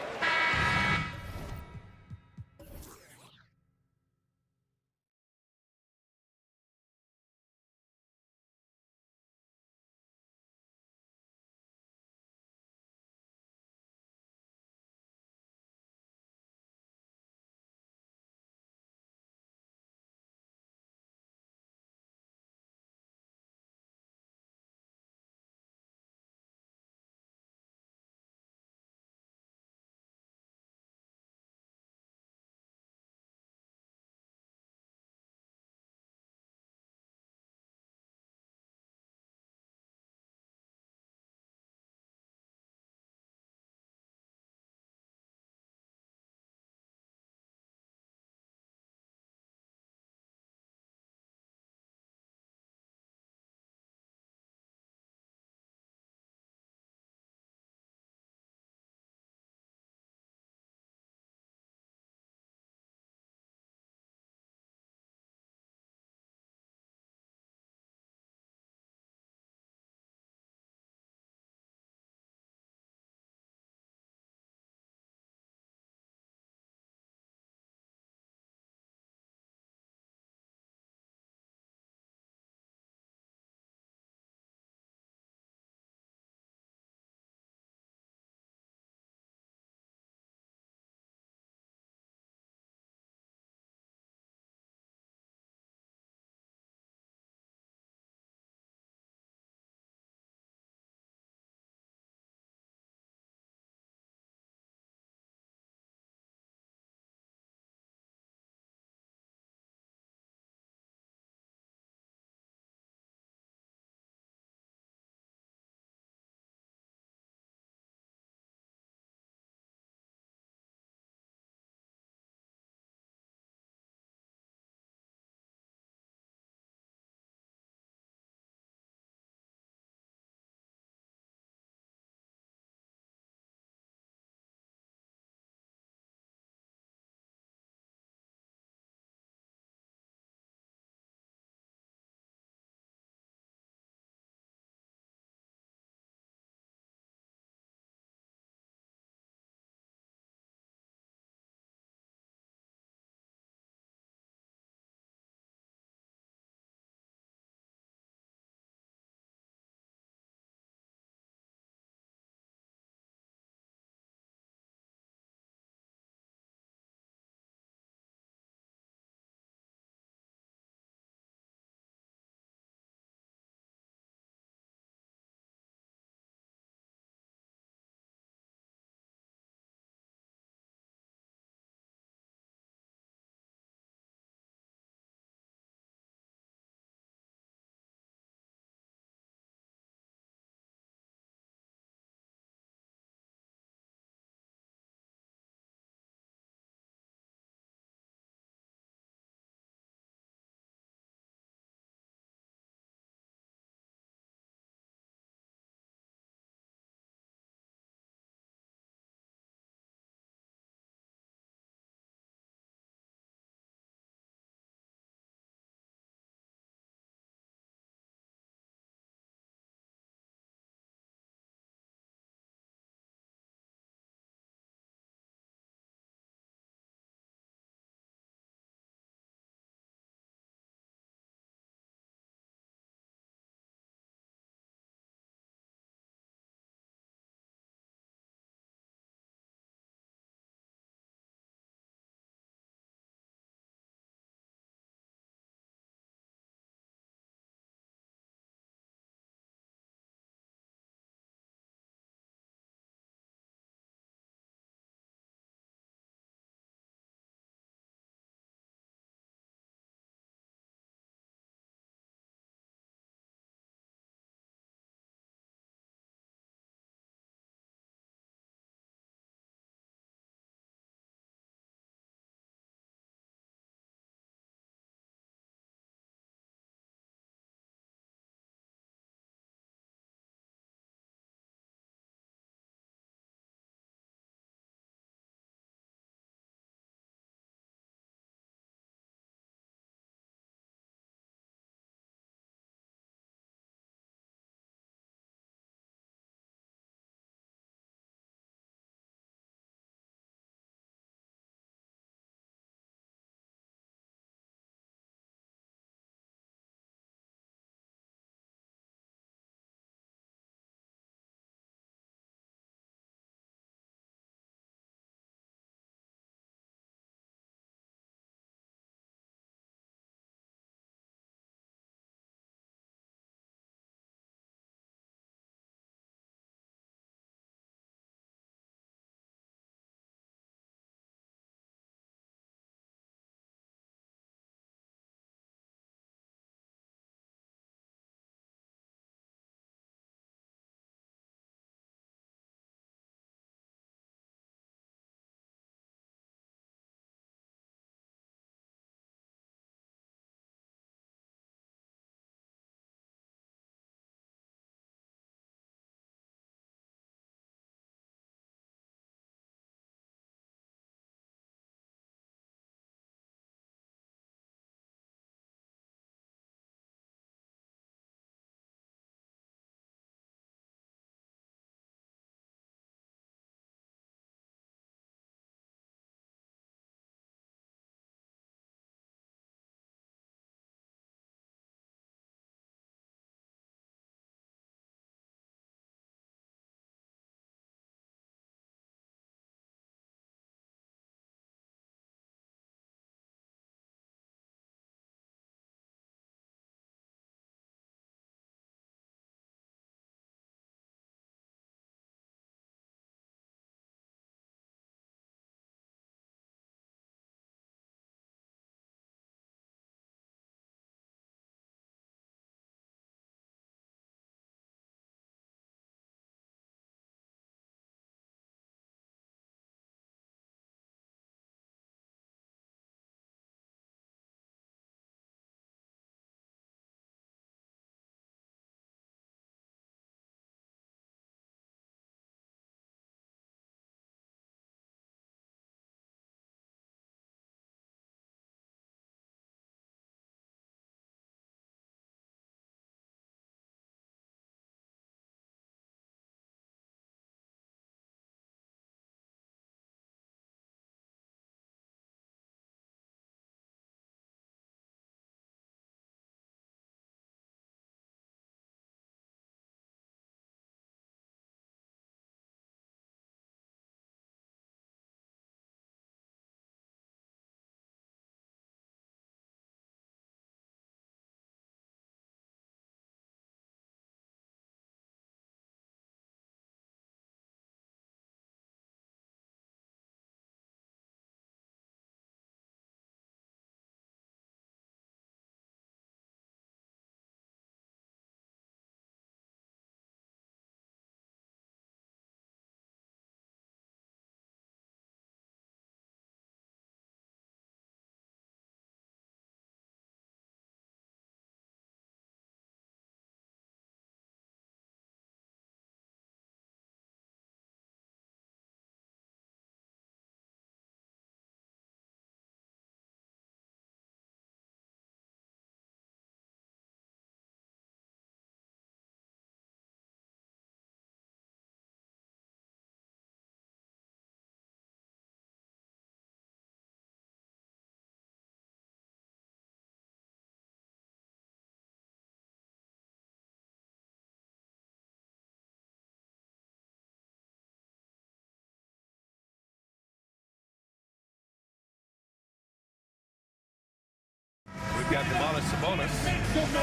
got Demonis Sabonis.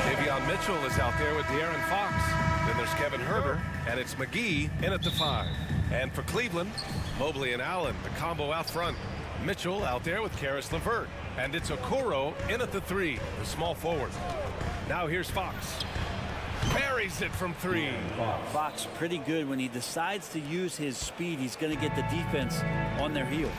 Davion Mitchell is out there with De'Aaron Fox. Then there's Kevin Herter, and it's McGee in at the 5. And for Cleveland, Mobley and Allen, the combo out front. Mitchell out there with Karis LeVert. And it's Okoro in at the 3, the small forward. Now here's Fox. Buries it from 3. Fox pretty good. When he decides to use his speed, he's going to get the defense on their heels.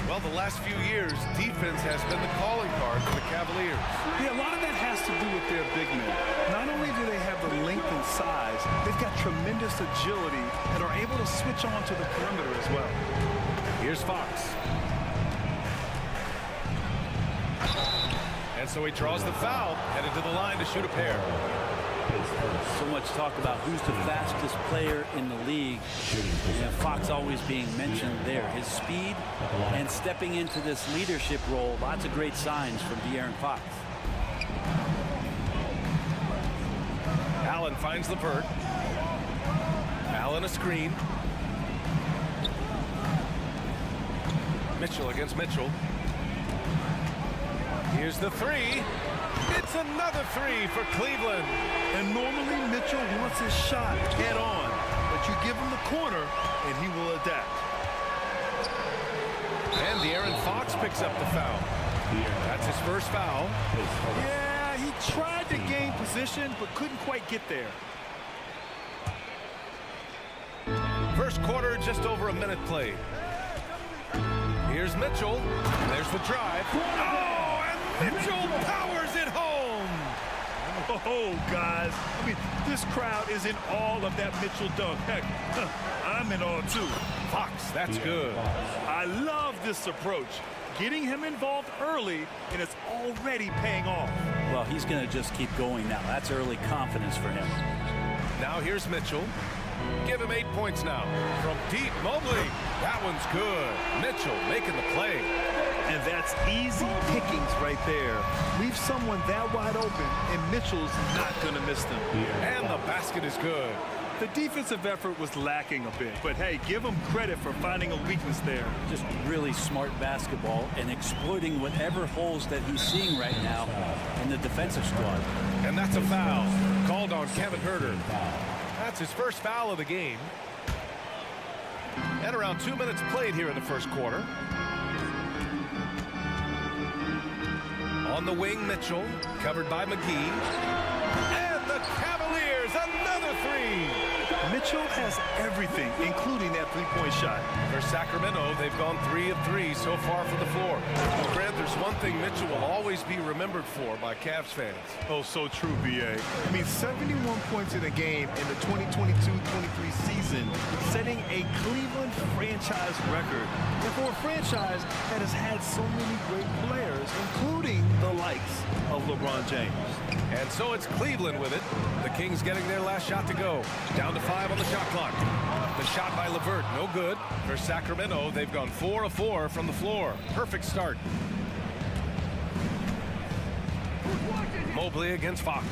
Well, the last few years, defense has been the calling card for the Cavaliers. Yeah, a lot of that has to do with their big men. Not only do they have the length and size, they've got tremendous agility and are able to switch on to the perimeter as well. Here's Fox. And so he draws the foul, headed to the line to shoot a pair. So much talk about who's the fastest player in the league. And Fox always being mentioned there. His speed and stepping into this leadership role, lots of great signs from De'Aaron Fox. Allen finds LeVert. Allen a screen. Mitchell against Mitchell. Here's the 3. It's another 3 for Cleveland. And normally Mitchell wants his shot head on, but you give him the corner and he will adapt. And De'Aaron Fox picks up the foul. That's his first foul. Yeah, he tried to gain position but couldn't quite get there. First quarter, just over a minute played. Here's Mitchell. There's the drive. Oh, and Mitchell powers it home. Oh, guys. I mean, this crowd is in awe of that Mitchell dunk. Heck, I'm in awe, too. Fox, that's good. I love this approach. Getting him involved early, and it's already paying off. Well, he's going to just keep going now. That's early confidence for him. Now here's Mitchell. Give him 8 points now. From deep, Mobley. That one's good. Mitchell making the play. And that's easy pickings right there. Leave someone that wide open, and Mitchell's not going to miss them. And the basket is good. The defensive effort was lacking a bit, but hey, give him credit for finding a weakness there. Just really smart basketball and exploiting whatever holes that he's seeing right now in the defensive squad. And that's a foul called on Kevin Herter. That's his first foul of the game. And around 2 minutes played here in the first quarter. On the wing, Mitchell, covered by McGee. And the Cavaliers, another 3. Mitchell has everything, including that three-point shot. For Sacramento, they've gone 3 of 3 so far from the floor. Well, Grant, there's one thing Mitchell will always be remembered for by Cavs fans. Oh, so true, B.A. I mean, 71 points in a game in the 2022-23 season, setting a Cleveland franchise record. And for a franchise that has had so many great players, including the likes of LeBron James. And so it's Cleveland with it. The Kings getting their last shot to go. Down to 5 on the shot clock. The shot by LeVert, no good. For Sacramento, they've gone 4 of 4 from the floor. Perfect start. Mobley against Fox.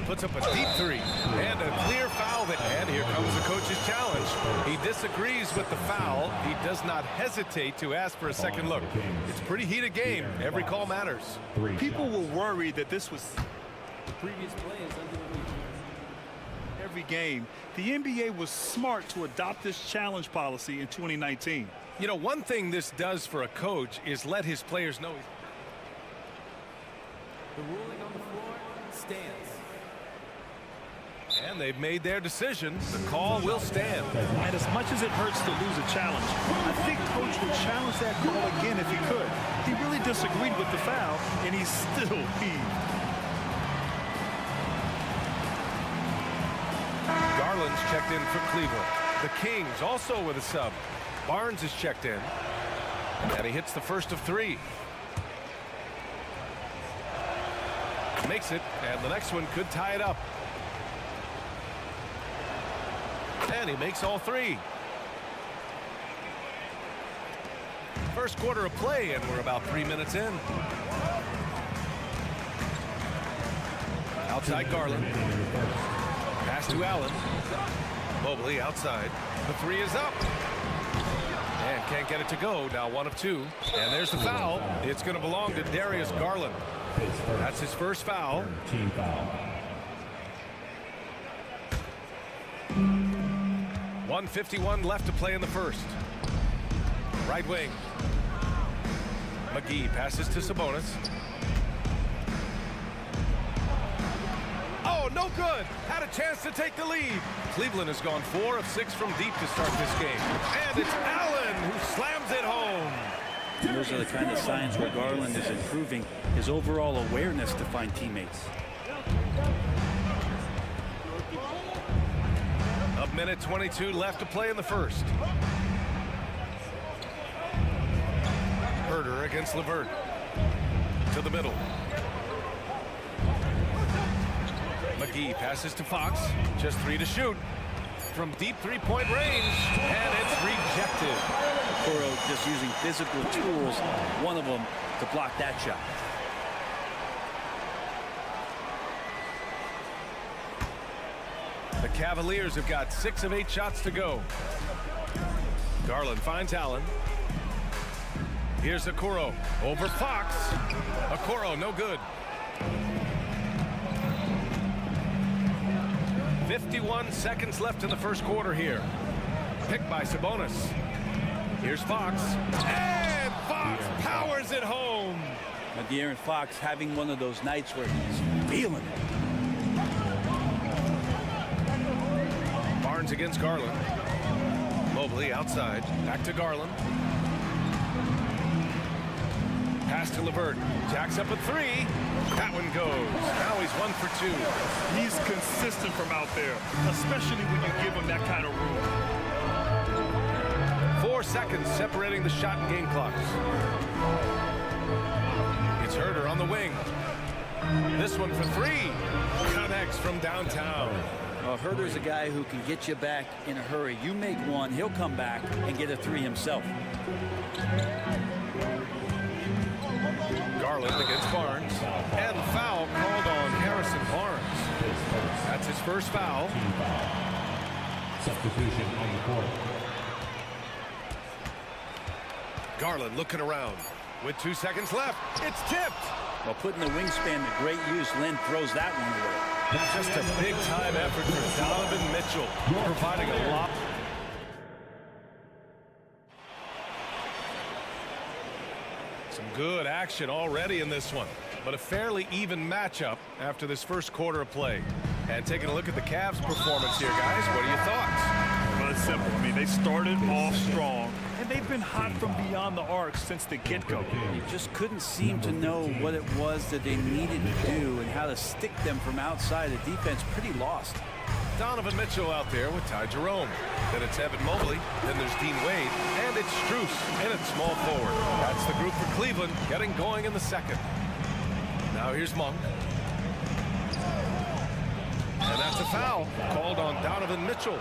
Puts up a deep 3. And a clear foul. And here comes the coach's challenge. He disagrees with the foul. He does not hesitate to ask for a second look. It's a pretty heated game. Every call matters. People were worried that this was The previous play is under the review. every game. The NBA was smart to adopt this challenge policy in 2019. You know, one thing this does for a coach is let his players know he's... The ruling on the floor stands. And they've made their decision. The call will stand. And as much as it hurts to lose a challenge, I think Coach would challenge that call again if he could. He really disagreed with the foul, and he still heaved. Garland's checked in for Cleveland. The Kings also with a sub. Barnes is checked in. And he hits the first of 3. Makes it, and the next one could tie it up. And he makes all 3. First quarter of play, and we're about 3 minutes in. Outside Garland. Pass to Allen. Mobley outside. The 3 is up. And can't get it to go. Now 1 of 2. And there's the foul. It's going to belong to Darius Garland. That's his first foul. Team foul. 1:51 left to play in the first. Right wing. McGee passes to Sabonis. Oh, no good. Had a chance to take the lead. Cleveland has gone 4 of 6 from deep to start this game. And it's Allen who slams it home. And those are the kind of signs where Garland is improving his overall awareness to find teammates. A minute 22 left to play in the first. Herder against LeVert. To the middle. McGee passes to Fox. Just 3 to shoot. From deep three-point range. And it's rejected. Okoro just using physical tools, one of them to block that shot. The Cavaliers have got 6 of 8 shots to go. Garland finds Allen. Here's Okoro over Fox. Okoro, no good. 51 seconds left in the first quarter here. Picked by Sabonis. Here's Fox. And Fox powers it home. Now, De'Aaron Fox having one of those nights where he's feeling it. Barnes against Garland. Mobley outside. Back to Garland. Pass to LeVert. Jacks up a 3. That one goes. Now he's 1 for 2. He's consistent from out there, especially when you give him that kind of room. 4 seconds separating the shot and game clocks. It's Herder on the wing. This one for 3. Connects from downtown. Herder's a guy who can get you back in a hurry. You make one, he'll come back and get a 3 himself. Garland against Barnes. And foul called on Harrison Barnes. That's his first foul. Substitution on the court. Garland looking around. With 2 seconds left, it's tipped. Well, putting the wingspan to great use, Lynn throws that one away. Just a big-time effort for Donovan Mitchell, providing a lot. Some good action already in this one, but a fairly even matchup after this first quarter of play. And taking a look at the Cavs' performance here, guys, what are your thoughts? Well, it's simple. I mean, they started off strong, and they've been hot from beyond the arc since the get-go. You just couldn't seem to know what it was that they needed to do and how to stick them from outside. The defense pretty lost. Donovan Mitchell out there with Ty Jerome. Then it's Evan Mobley. Then there's Dean Wade. And it's Strus in at small forward. That's the group for Cleveland getting going in the second. Now here's Monk. And that's a foul called on Donovan Mitchell.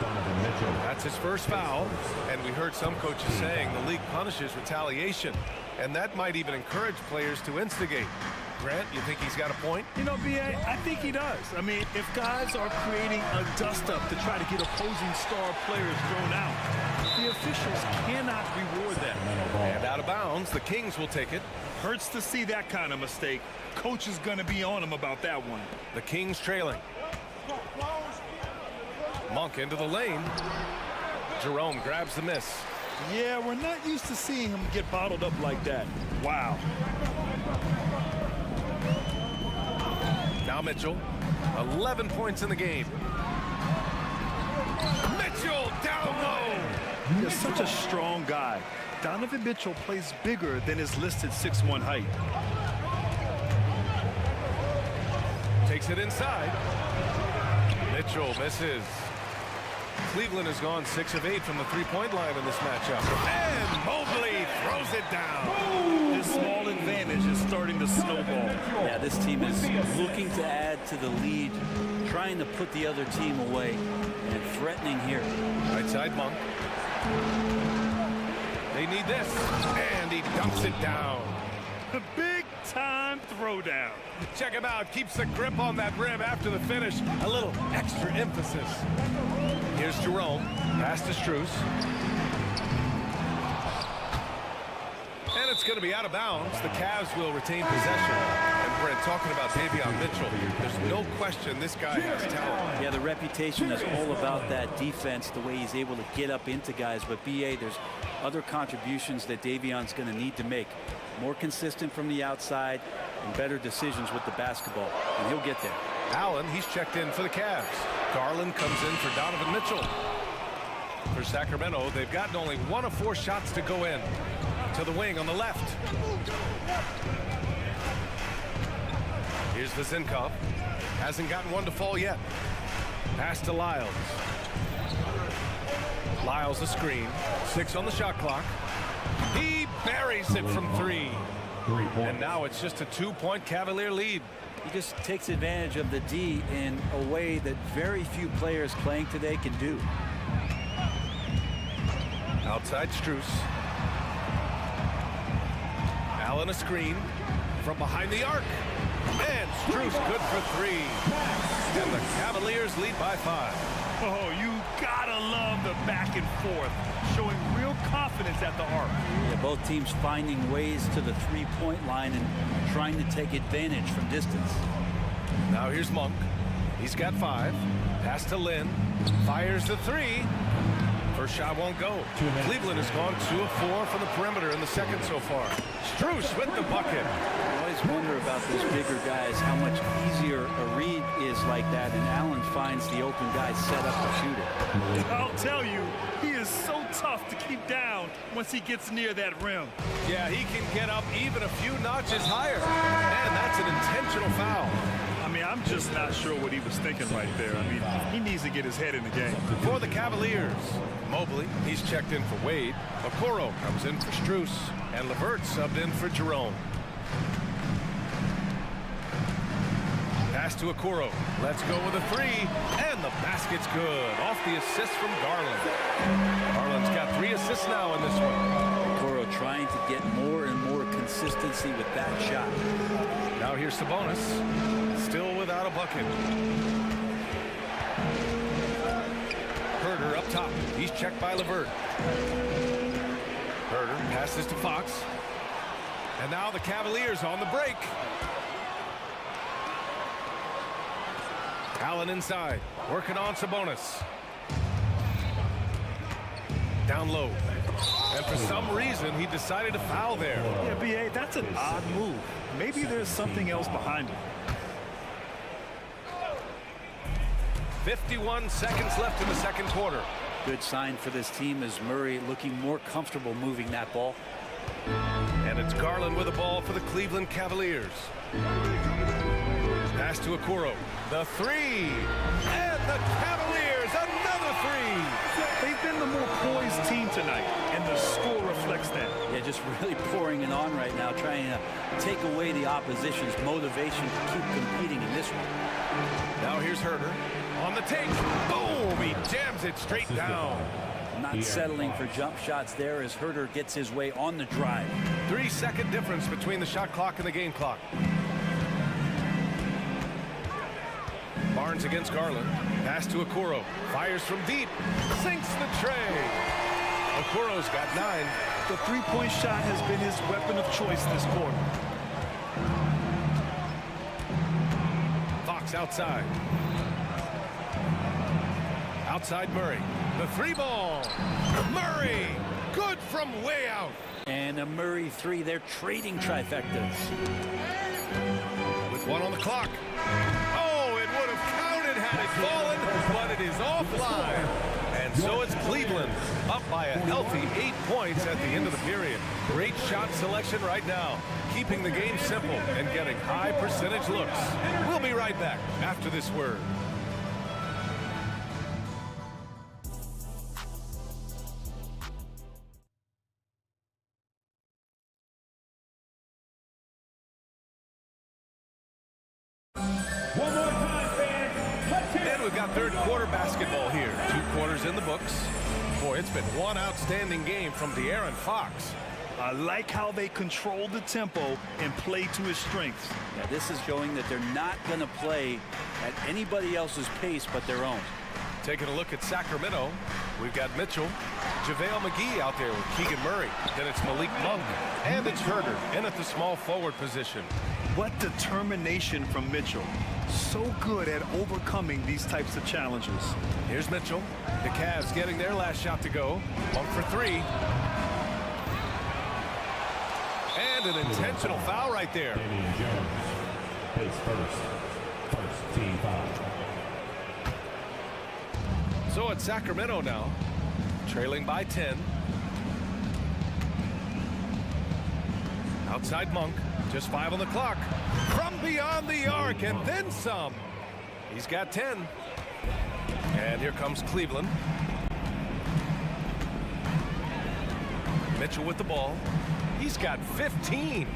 That's his first foul. And we heard some coaches saying the league punishes retaliation. And that might even encourage players to instigate. Grant, you think he's got a point? You know, B.A., I think he does. I mean, if guys are creating a dust-up to try to get opposing star players thrown out, the officials cannot reward that. And out of bounds, the Kings will take it. Hurts to see that kind of mistake. Coach is going to be on him about that one. The Kings trailing. Monk into the lane. Jerome grabs the miss. Yeah, we're not used to seeing him get bottled up like that. Wow. Now Mitchell, 11 points in the game. Mitchell down low. He's such a strong guy. Donovan Mitchell plays bigger than his listed 6'1" height. Takes it inside. Mitchell misses. Cleveland has gone 6 of 8 from the three-point line in this matchup. And Mobley throws it down. This small advantage is starting to snowball. Yeah, this team is looking to add to the lead, trying to put the other team away, and threatening here. Right side, Monk. They need this. And he dumps it down. A big-time throwdown. Check him out. Keeps the grip on that rim after the finish. A little extra emphasis. Here's Jerome. Pass to Strus. it's going to be out of bounds. The Cavs will retain possession. And Brent, talking about Davion Mitchell, there's no question this guy has talent. Yeah, the reputation is all about that defense, the way he's able to get up into guys. But BA, there's other contributions that Davion's going to need to make. More consistent from the outside and better decisions with the basketball. And he'll get there. Allen, he's checked in for the Cavs. Garland comes in for Donovan Mitchell. For Sacramento, they've gotten only 1 of 4 shots to go in. To the wing on the left. Here's Vezinkov. Hasn't gotten one to fall yet. Pass to Lyles. Lyles a screen. 6 on the shot clock. He buries it from 3. And now it's just a 2-point Cavalier lead. He just takes advantage of the D in a way that very few players playing today can do. Outside Strus. Allen a screen from behind the arc. And Strus good for 3. And the Cavaliers lead by 5. Oh, you gotta love the back and forth, showing real confidence at the arc. Yeah, both teams finding ways to the three-point line and trying to take advantage from distance. Now here's Monk. He's got 5. Pass to Lynn. Fires the 3. First shot won't go. Cleveland has gone 2 of 4 from the perimeter in the second so far. Strus with the bucket. I always wonder about those bigger guys, how much easier a read is like that, and Allen finds the open guy set up to shoot it. I'll tell you, he is so tough to keep down once he gets near that rim. Yeah, he can get up even a few notches higher. And that's an intentional foul. I mean, I'm just not sure what he was thinking right there. I mean, he needs to get his head in the game. For the Cavaliers, Mobley, he's checked in for Wade. Okoro comes in for Strus. And LeVert subbed in for Jerome. Pass to Okoro. Let's go with a 3. And the basket's good. Off the assist from Garland. Garland's got 3 assists now in this one. Okoro trying to get more and more consistency with that shot. Now here's Sabonis. Still without a bucket. Herder up top. He's checked by LeVert. Herder passes to Fox. And now the Cavaliers on the break. Allen inside. Working on Sabonis. Down low. And for some reason, he decided to foul there. Yeah, B.A., that's an odd move. Maybe there's something else behind it. 51 seconds left in the second quarter. Good sign for this team as Murray looking more comfortable moving that ball. And it's Garland with the ball for the Cleveland Cavaliers. Pass to Okoro. The 3. And the Cavaliers, another 3. They've been the more poised team tonight, and the score reflects that. Yeah, just really pouring it on right now, trying to take away the opposition's motivation to keep competing in this one. Now here's Herder. On the take. Boom! He jams it straight down. Not settling for jump shots there as Herder gets his way on the drive. 3-second difference between the shot clock and the game clock. Barnes against Garland. Pass to Okoro. Fires from deep. Sinks the tray. Okoro's got 9. The three-point shot has been his weapon of choice this quarter. Fox outside. Outside Murray. The 3 ball. Murray. Good from way out. And a Murray 3. They're trading trifectas. With 1 on the clock. Oh, it would have counted had it fallen, but it is offline. And so it's Cleveland up by a healthy 8 points at the end of the period. Great shot selection right now, keeping the game simple and getting high percentage looks. We'll be right back after this word. And we've got third quarter basketball here. 2 quarters in the books. Boy, it's been one outstanding game from De'Aaron Fox. I like how they control the tempo and play to his strengths. Yeah, this is showing that they're not going to play at anybody else's pace but their own. Taking a look at Sacramento, we've got Mitchell, JaVale McGee out there with Keegan Murray. Then it's Malik Monk, and it's Herder in at the small forward position. What determination from Mitchell. So good at overcoming these types of challenges. Here's Mitchell. The Cavs getting their last shot to go. 1 for 3. And an intentional foul right there. First team foul. So it's Sacramento now, trailing by 10. Outside Monk, just 5 on the clock. From beyond the arc, and then some. He's got 10. And here comes Cleveland. Mitchell with the ball. He's got 15.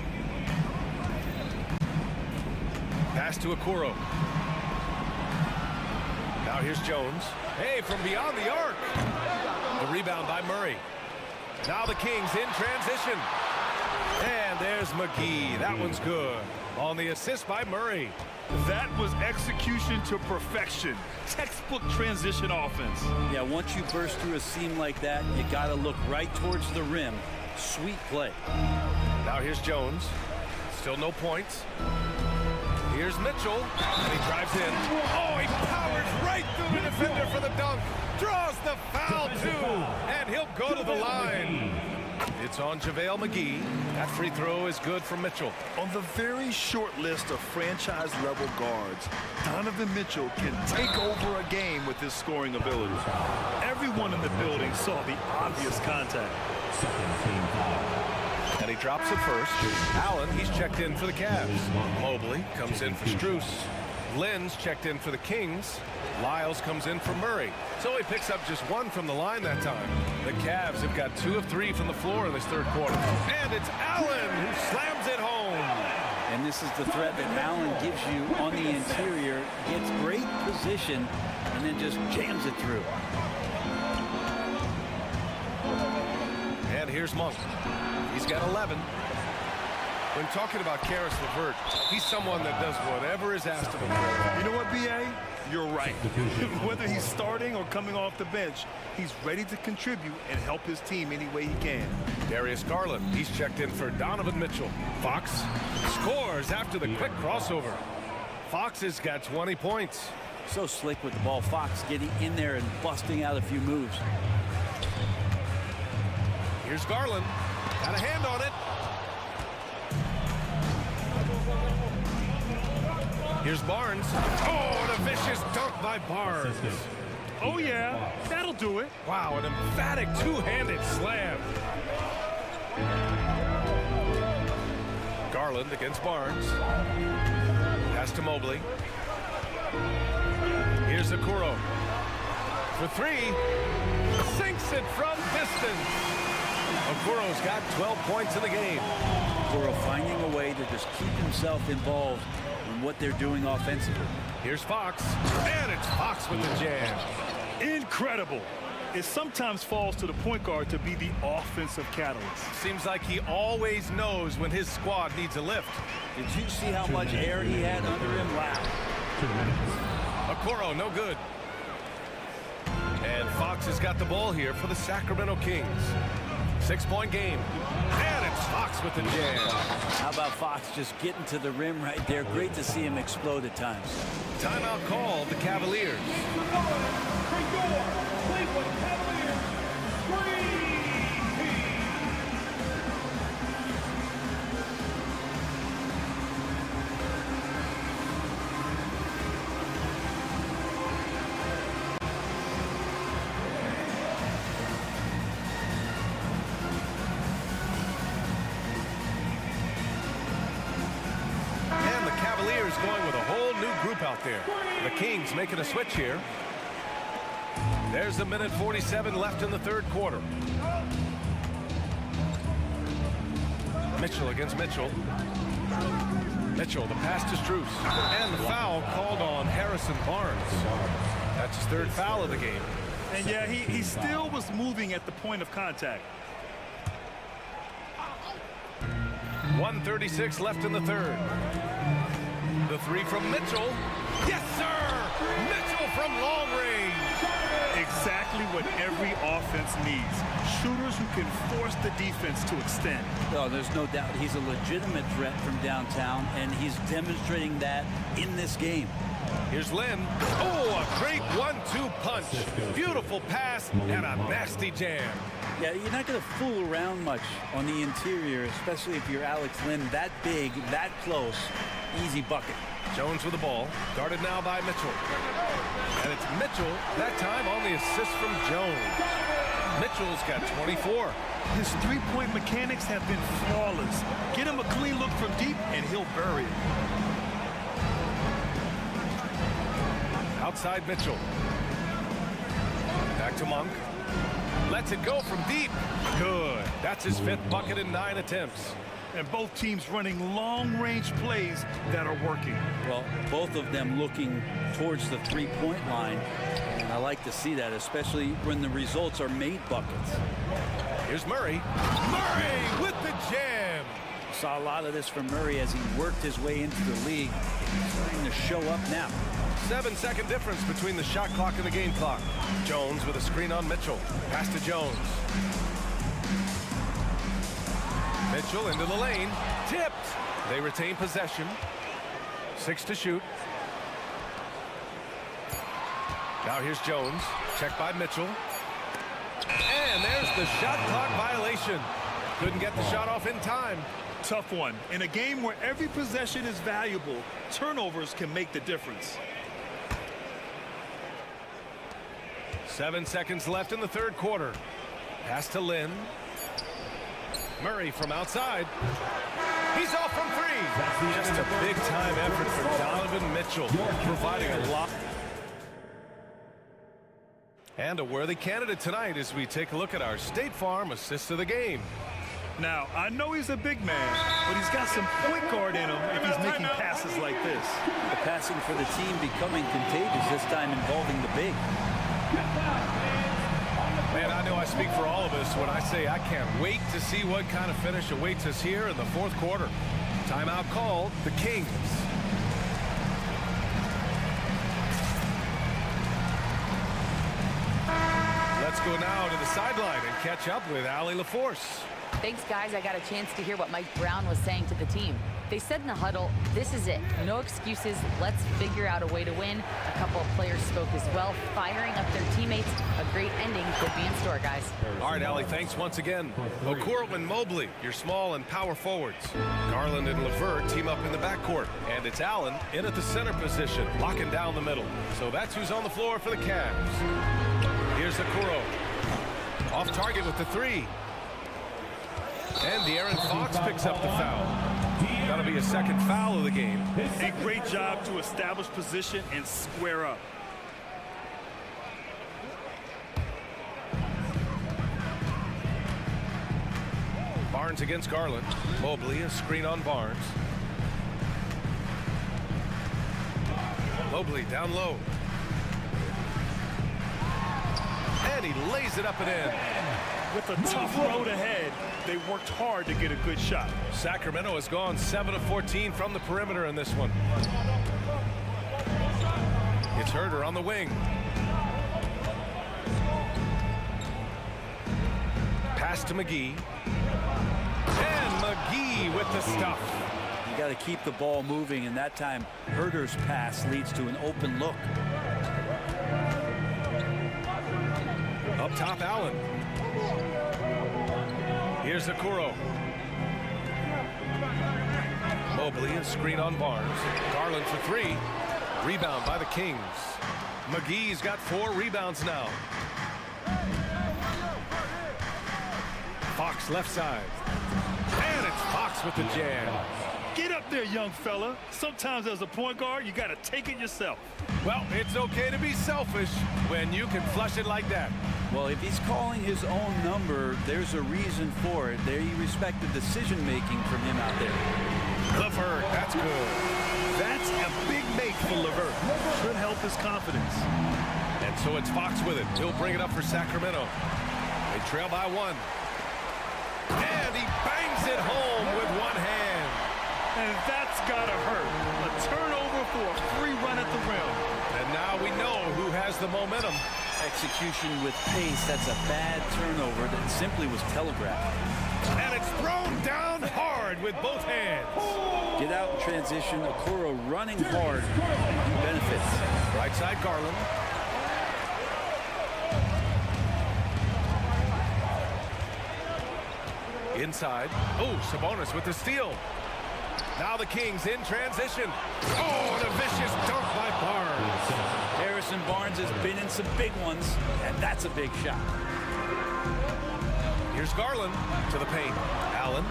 Pass to Okoro. Now here's Jones. Hey, from beyond the arc. The rebound by Murray. Now the Kings in transition. And there's McGee. That one's good. On the assist by Murray. That was execution to perfection. Textbook transition offense. Yeah, once you burst through a seam like that, you got to look right towards the rim. Sweet play. Now here's Jones. Still no points. Here's Mitchell, and he drives in. Oh, he powers right through the defender for the dunk. Draws the foul, too, and he'll go to the line. It's on JaVale McGee. That free throw is good for Mitchell. On the very short list of franchise-level guards, Donovan Mitchell can take over a game with his scoring ability. Everyone in the building saw the obvious contact. Second team foul. And he drops it first. Allen, he's checked in for the Cavs. Mobley comes in for Strus. Lynn's checked in for the Kings. Lyles comes in for Murray. So he picks up just 1 from the line that time. The Cavs have got 2 of 3 from the floor in this third quarter. And it's Allen who slams it home. And this is the threat that Allen gives you on the interior. Gets great position and then just jams it through. And here's Monk. He's got 11. When talking about Caris LeVert, he's someone that does whatever is asked of him. You know what, B.A.? You're right. Whether he's starting or coming off the bench, he's ready to contribute and help his team any way he can. Darius Garland, he's checked in for Donovan Mitchell. Fox scores after the quick crossover. Fox has got 20 points. So slick with the ball. Fox getting in there and busting out a few moves. Here's Garland. Got a hand on it. Here's Barnes. Oh, and a vicious dunk by Barnes. Oh, yeah. That'll do it. Wow, an emphatic two-handed slam. Garland against Barnes. Pass to Mobley. Here's Okoro. For 3. Sinks it from distance. Okoro's got 12 points in the game. Okoro finding a way to just keep himself involved in what they're doing offensively. Here's Fox, and it's Fox with the jam. Incredible. It sometimes falls to the point guard to be the offensive catalyst. Seems like he always knows when his squad needs a lift. Did you see how much air he had under him? Wow. Okoro, no good. And Fox has got the ball here for the Sacramento Kings. 6-point game. And it's Fox with the jam. How about Fox just getting to the rim right there? Great to see him explode at times. Timeout called the Cavaliers. Going with a whole new group out there. The Kings making a switch here. There's a minute 47 left in the third quarter. Mitchell against Mitchell. Mitchell, the pass to Strus. And the foul called on Harrison Barnes. That's his third foul of the game. And yeah, he still was moving at the point of contact. 1:36 left in the third. The 3 from Mitchell. Yes, sir! Mitchell from long range. Exactly what every offense needs. Shooters who can force the defense to extend. Oh, there's no doubt he's a legitimate threat from downtown, and he's demonstrating that in this game. Here's Lynn. Oh, a great 1-2 punch. Beautiful pass and a nasty jam. Yeah, you're not going to fool around much on the interior, especially if you're Alex Lynn, that big, that close. Easy bucket. Jones with the ball, guarded now by Mitchell. And it's Mitchell, that time on the assist from Jones. Mitchell's got 24. His three-point mechanics have been flawless. Get him a clean look from deep, and he'll bury it. Outside Mitchell. Back to Monk. Lets it go from deep. Good. That's his 5th bucket in 9 attempts. And both teams running long-range plays that are working. Well, both of them looking towards the three-point line. And I like to see that, especially when the results are made buckets. Here's Murray. Murray with the jam. Saw a lot of this from Murray as he worked his way into the league. He's starting to show up now. 7-second difference between the shot clock and the game clock. Jones with a screen on Mitchell. Pass to Jones. Mitchell into the lane. Tipped. They retain possession. 6 to shoot. Now here's Jones. Checked by Mitchell. And there's the shot clock violation. Couldn't get the shot off in time. Tough one. In a game where every possession is valuable, turnovers can make the difference. 7 seconds left in the 3rd quarter. Pass to Lynn. Murray from outside. He's off from 3. Just a big-time effort for Donovan Mitchell, providing a lot. And a worthy candidate tonight as we take a look at our State Farm assist of the game. Now, I know he's a big man, but he's got some point guard in him if he's making passes like this. The passing for the team becoming contagious, this time involving the big. Man, I know I speak for all of us when I say I can't wait to see what kind of finish awaits us here in the 4th quarter. Timeout called, the Kings. Let's go now to the sideline and catch up with Allie LaForce. Thanks, guys. I got a chance to hear what Mike Brown was saying to the team. They said in the huddle, this is it. No excuses. Let's figure out a way to win. A couple of players spoke as well, firing up their teammates. A great ending could be in store, guys. All right, Allie, thanks once again. Okoro and Mobley, your small and power forwards. Garland and LeVert team up in the backcourt. And it's Allen in at the center position, locking down the middle. So that's who's on the floor for the Cavs. Here's Okoro. Off target with the 3. And De'Aaron Fox picks up the foul. That'll be a 2nd foul of the game. A great job to establish position and square up. Barnes against Garland. Mobley, a screen on Barnes. Mobley down low. And he lays it up and in. With a tough road ahead, they worked hard to get a good shot. Sacramento has gone 7 of 14 from the perimeter in this one. It's Herter on the wing. Pass to McGee. And McGee with the stuff. You got to keep the ball moving, and that time Herter's pass leads to an open look. Up top, Allen. Here's Okoro. Mobley, a screen on Barnes. Garland for 3. Rebound by the Kings. McGee's got 4 rebounds now. Fox left side. And it's Fox with the jam. Get up there, young fella. Sometimes as a point guard, you got to take it yourself. Well, it's okay to be selfish when you can flush it like that. Well, if he's calling his own number, there's a reason for it. There you respect the decision-making from him out there. LeVert, that's good. That's a big make for LeVert. Should help his confidence. And so it's Fox with it. He'll bring it up for Sacramento. They trail by 1. And he bangs it home with one hand. And that's gotta hurt. A turnover for a free run at the rim. And now we know who has the momentum. Execution with pace, that's a bad turnover that simply was telegraphed. And it's thrown down hard with both hands. Get out in transition, Okoro running hard, benefits. Right side Garland. Inside. Oh, Sabonis with the steal. Now the Kings in transition. Oh, and a vicious dunk by Barnes. Harrison Barnes has been in some big ones, and that's a big shot. Here's Garland to the paint. Allen.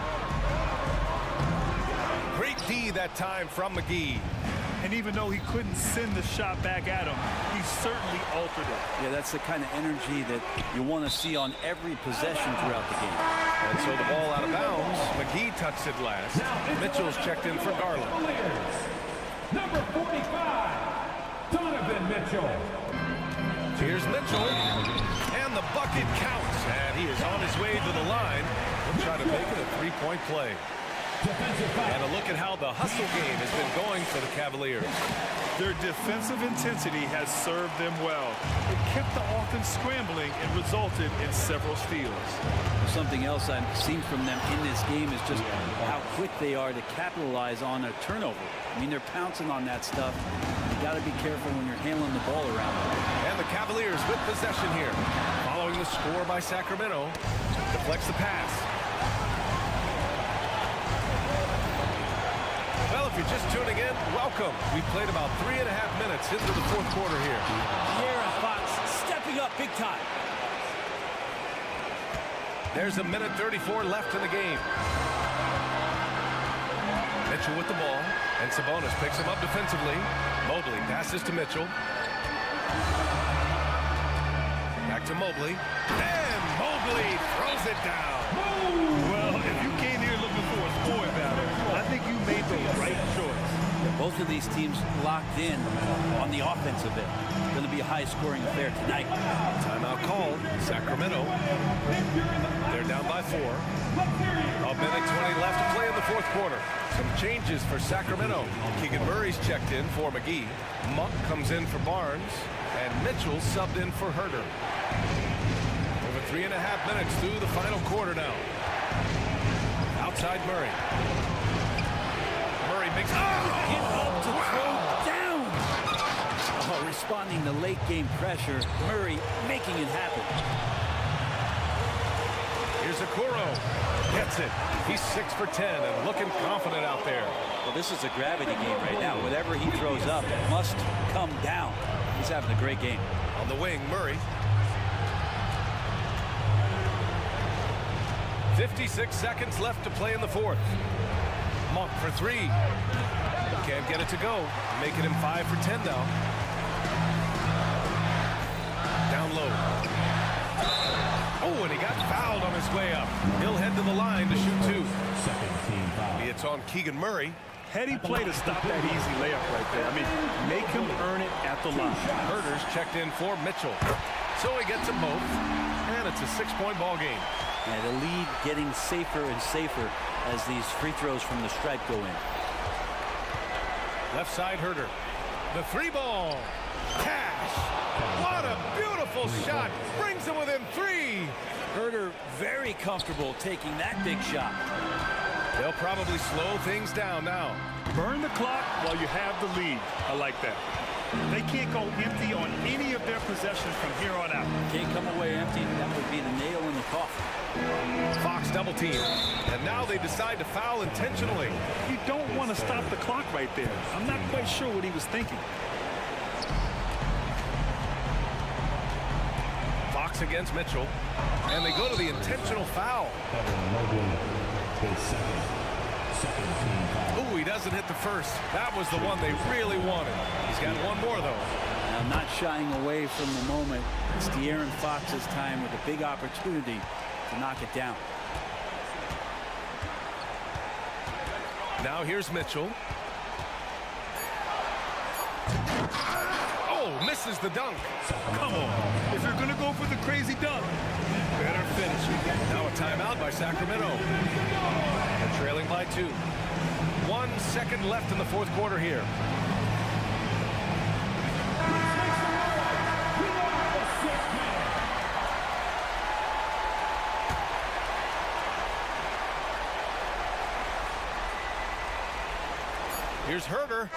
Great D that time from McGee. And even though he couldn't send the shot back at him, he certainly altered it. Yeah, that's the kind of energy that you want to see on every possession throughout the game. And so the ball out of bounds. McGee touched it last. Mitchell's checked in for Garland. Number 45, Donovan Mitchell. Here's Mitchell. And the bucket counts. And he is on his way to the line. He'll try to make it a three-point play. And a look at how the hustle game has been going for the Cavaliers. Their defensive intensity has served them well. It kept the offense scrambling and resulted in several steals. Something else I've seen from them in this game is just how quick they are to capitalize on a turnover. I mean, they're pouncing on that stuff. You got to be careful when you're handling the ball around them. And the Cavaliers with possession here. Following the score by Sacramento. Deflects the pass. Well, if you're just tuning in, welcome. We played about 3.5 minutes into the fourth quarter here. De'Aaron Fox stepping up big time. There's a minute 34 left in the game. Mitchell with the ball, and Sabonis picks him up defensively. Mobley passes to Mitchell. Back to Mobley. And Mobley throws it down. Well, if you came here looking for a scoring battle, I think you made the right choice. Both of these teams locked in on the offensive end. It's going to be a high-scoring affair tonight. Timeout called. Sacramento. They're down by 4. A minute 20 left to play in the fourth quarter. Some changes for Sacramento. Keegan Murray's checked in for McGee. Monk comes in for Barnes. And Mitchell subbed in for Herter. Over 3.5 minutes through the final quarter now. Outside Murray. Murray makes... Get up to throw down. Oh, responding to late game pressure. Murray making it happen. Here's Okoro. Gets it. He's 6 for 10 and looking confident out there. Well, this is a gravity game right now. Whatever he throws up must come down. He's having a great game. On the wing, Murray. 56 seconds left to play in the fourth. Monk for 3. Can't get it to go. Making him 5 for 10 now. Down low. Oh, and he got fouled on his way up. He'll head to the line to shoot 2. It's on Keegan Murray. Heady play to stop that easy layup right there. I mean, make him earn it at the line. Herter's checked in for Mitchell. So he gets them both. And it's a 6-point ball game. And the lead getting safer and safer as these free throws from the stripe go in. Left side Herter. The 3-ball. Cash. What a beautiful shot. Brings him within 3. Herter very comfortable taking that big shot. They'll probably slow things down now. Burn the clock while you have the lead. I like that. They can't go empty on any of their possessions from here on out. Can't come away empty. That would be the nail in the coffin. Fox double team. And now they decide to foul intentionally. You don't want to stop the clock right there. I'm not quite sure what he was thinking. Fox against Mitchell. And they go to the intentional foul. Ooh, he doesn't hit the first. That was the one they really wanted. He's got one more, though. Now, not shying away from the moment. It's De'Aaron Fox's time with a big opportunity to knock it down. Now here's Mitchell. Oh, misses the dunk. Come on. If you're going to go for the crazy dunk, better finish it. Now a timeout by Sacramento. They're trailing by 2. 1 second left in the fourth quarter here. Here's Herter.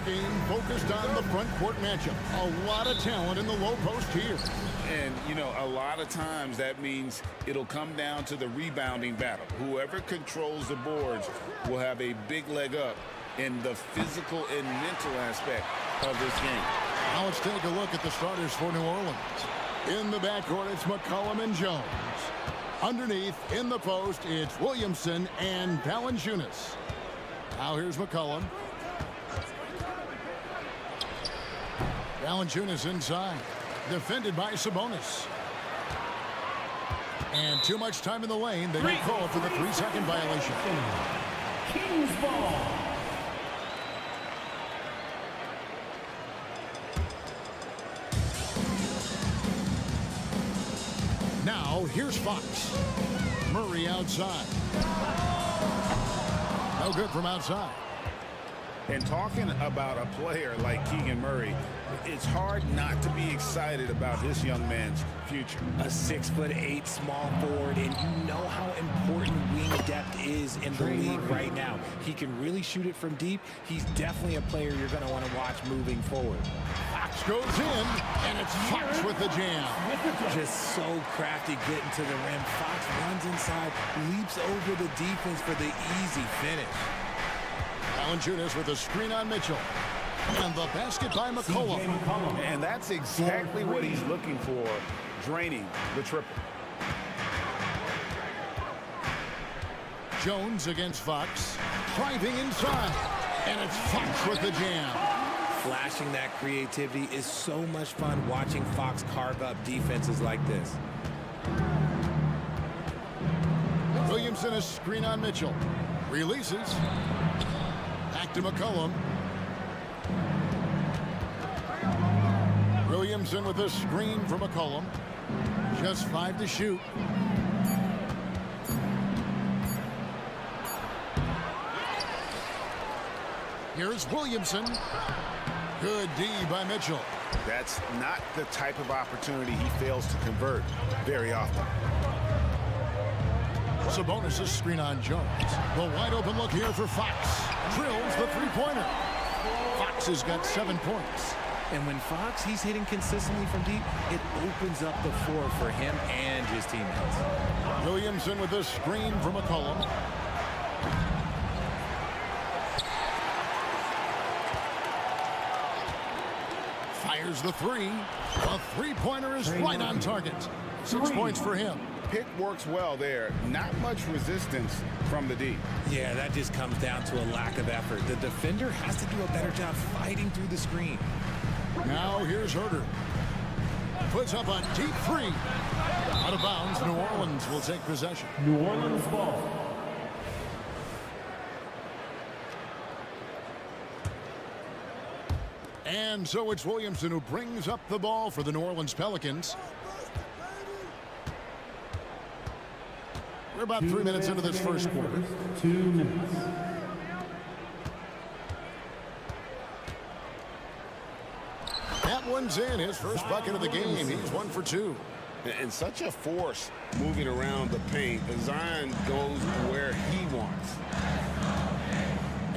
game focused on the front court matchup. A lot of talent in the low post here. And, you know, a lot of times that means it'll come down to the rebounding battle. Whoever controls the boards will have a big leg up in the physical and mental aspect of this game. Now let's take a look at the starters for New Orleans. In the backcourt, it's McCollum and Jones. Underneath, in the post, it's Williamson and Valanciunas. Now here's McCollum. Valanciunas inside. Defended by Sabonis. And too much time in the lane. They don't call for the 3-second violation. Kings ball. Now, here's Fox. Murray outside. No good from outside. And talking about a player like Keegan Murray, it's hard not to be excited about this young man's future. A 6'8" small forward, and you know how important wing depth is in the league right now. He can really shoot it from deep. He's definitely a player you're going to want to watch moving forward. Fox goes in, and it's Fox with the jam. Just so crafty getting to the rim. Fox runs inside, leaps over the defense for the easy finish. Valanciunas with a screen on Mitchell. And the basket by McCollum. And that's exactly what he's looking for, draining the triple. Jones against Fox. Driving inside. And it's Fox with the jam. Flashing that creativity is so much fun watching Fox carve up defenses like this. Williamson a screen on Mitchell. Releases. Back to McCollum. Williamson with a screen from McCollum. Just 5 to shoot. Here's Williamson. Good D by Mitchell. That's not the type of opportunity he fails to convert very often. Sabonis' screen on Jones. The wide open look here for Fox. Drills the three-pointer. Fox has got 7 points. And when Fox, he's hitting consistently from deep, it opens up the floor for him and his teammates. Williamson with a screen from McCollum. Fires the three. A three-pointer is right on target. 6 points for him. Pick works well there. Not much resistance from the D. Yeah, that just comes down to a lack of effort. The defender has to do a better job fighting through the screen. Now here's Herter. Puts up a deep three. Out of bounds, New Orleans will take possession. New Orleans ball. And so it's Williamson who brings up the ball for the New Orleans Pelicans. We're about 3 minutes into this first quarter. 2 minutes. That one's in. His first bucket of the game. He's 1 for 2. And such a force moving around the paint. Zion goes where he wants.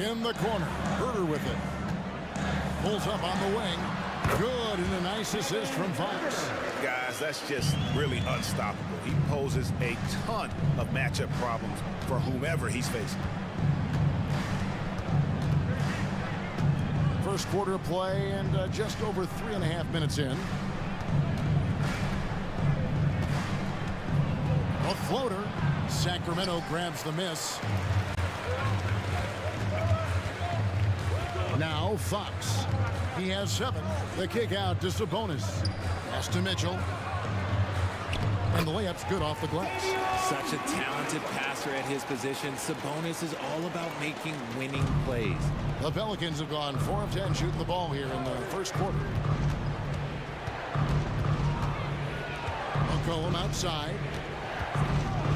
In the corner. Herter with it. Pulls up on the wing. Good, and a nice assist from Fox. Guys, that's just really unstoppable. He poses a ton of matchup problems for whomever he's facing. First quarter play and just over 3.5 minutes in. A floater. Sacramento grabs the miss. Now Fox. He has 7. The kick out to Sabonis. Pass to Mitchell. And the layup's good off the glass. Such a talented passer at his position. Sabonis is all about making winning plays. The Pelicans have gone 4 of 10 shooting the ball here in the first quarter. McCollum outside.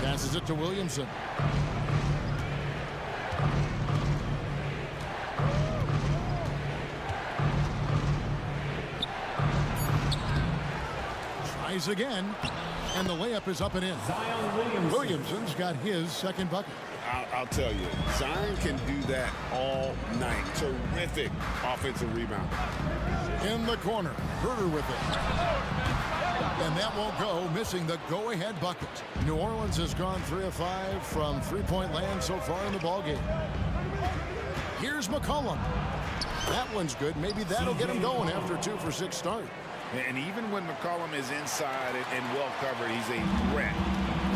Passes it to Williamson. Tries again. And the layup is up and in. Williamson's got his second bucket. I'll tell you, Zion can do that all night. Terrific offensive rebound. In the corner, Herter with it. And that won't go, missing the go-ahead bucket. New Orleans has gone 3 of 5 from three-point land so far in the ballgame. Here's McCollum. That one's good. Maybe that'll get him going after a 2 for 6 start. And even when McCollum is inside and well covered, he's a threat.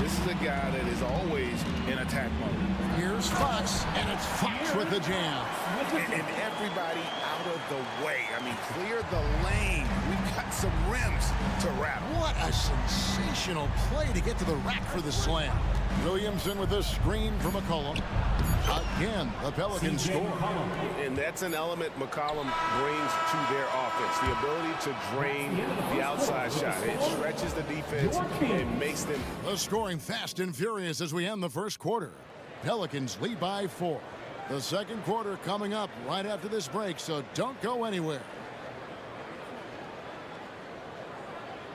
This is a guy that is always in attack mode. Here's Fox, and it's Fox with the jam. And everybody out of the way. I mean, clear the lane. We've got some rims to rattle. What a sensational play to get to the rack for the slam. Williamson with a screen for McCollum. Again, the Pelicans score. And that's an element McCollum brings to their offense. The ability to drain the outside shot. It stretches the defense and makes them... The scoring fast and furious as we end the first quarter. Pelicans lead by 4. The second quarter coming up right after this break, so don't go anywhere.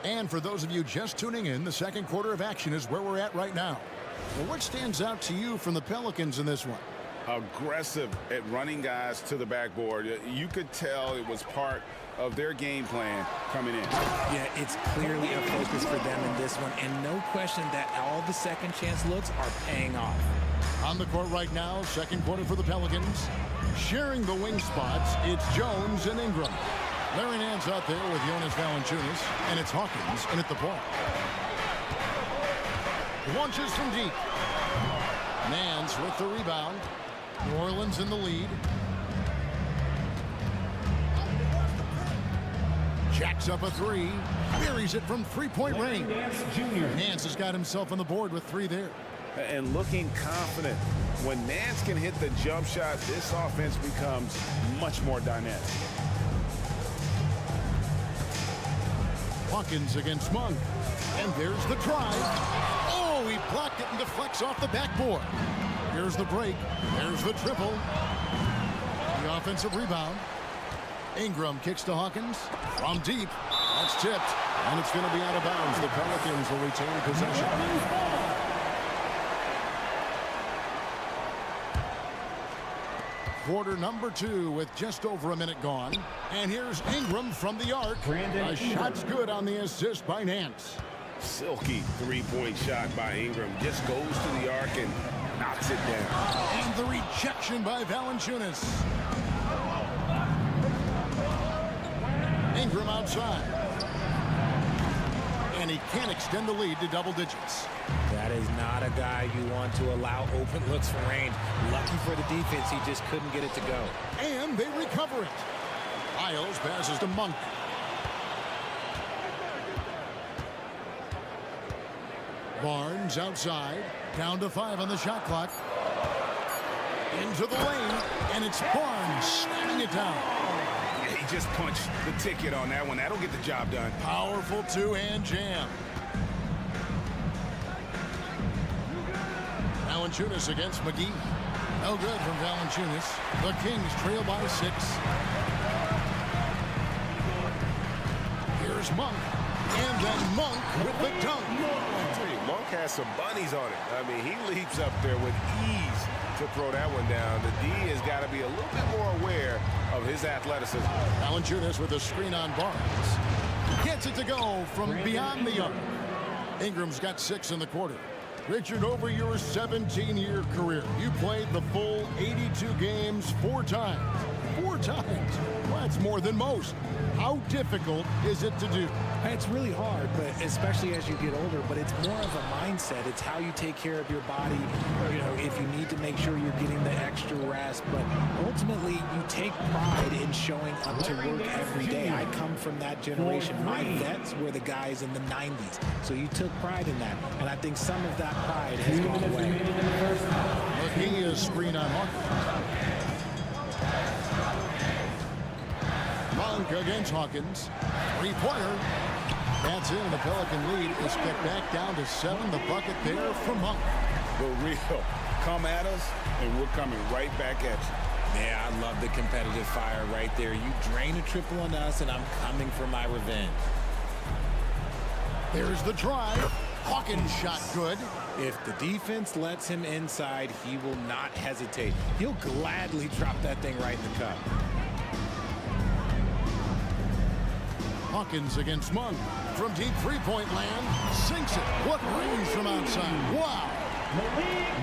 And for those of you just tuning in, the second quarter of action is where we're at right now. Well, what stands out to you from the Pelicans in this one? Aggressive at running guys to the backboard. You could tell it was part of their game plan coming in. Yeah, it's clearly a focus for them in this one, and no question that all the second chance looks are paying off. On the court right now, second quarter for the Pelicans. Sharing the wing spots, it's Jones and Ingram. Larry Nance out there with Jonas Valanciunas, and it's Hawkins in at the point. Launches from deep. Nance with the rebound. New Orleans in the lead. Jacks up a 3. Buries it from three-point range. Nance has got himself on the board with 3 there. And looking confident. When Nance can hit the jump shot, this offense becomes much more dynamic. Hawkins against Monk. And there's the drive. Oh, he blocked it and deflects off the backboard. Here's the break. There's the triple. The offensive rebound. Ingram kicks to Hawkins from deep. That's tipped, and it's going to be out of bounds. The Pelicans will retain possession. Quarter number 2 with just over a minute gone. And here's Ingram from the arc. A shot's good on the assist by Nance. Silky three-point shot by Ingram. Just goes to the arc and knocks it down. And the rejection by Valanciunas. Ingram outside. And he can't extend the lead to double digits. That is not a guy you want to allow open looks from range. Lucky for the defense, he just couldn't get it to go. And they recover it. Isles passes to Monk. Barnes outside. Down to 5 on the shot clock. Into the lane. And it's Barnes slamming it down. He just punched the ticket on that one. That'll get the job done. Powerful two-hand jam. Valanciunas against McGee. No good from Valanciunas. The Kings trail by 6. Here's Monk. And then Monk with the dunk. I tell you, Monk has some bunnies on it. I mean, he leaps up there with ease to throw that one down. The D has got to be a little bit more aware of his athleticism. Valanciunas with a screen on Barnes. Gets it to go from beyond the arc. Ingram's got 6 in the quarter. Richard, over your 17-year career, you played the full 82 games 4 times. 4 times. Well, that's more than most. How difficult is it to do? It's really hard, but especially as you get older, but it's more of a mindset. It's how you take care of your body, you know, if you need to make sure you're getting the extra rest. But ultimately, you take pride in showing up to work every day. I come from that generation. My vets were the guys in the 90s. So you took pride in that. And I think some of that pride has gone away. McGee is screen on Hawkins. Monk against Hawkins. 3-pointer. That's in. The Pelican lead is cut back down to 7. The bucket there for Monk. The real come at us, and we're coming right back at you. Yeah, I love the competitive fire right there. You drain a triple on us, and I'm coming for my revenge. There's the drive. Hawkins shot good. If the defense lets him inside, he will not hesitate. He'll gladly drop that thing right in the cup. Hawkins against Monk. From deep three-point land, sinks it. What range from outside. Wow.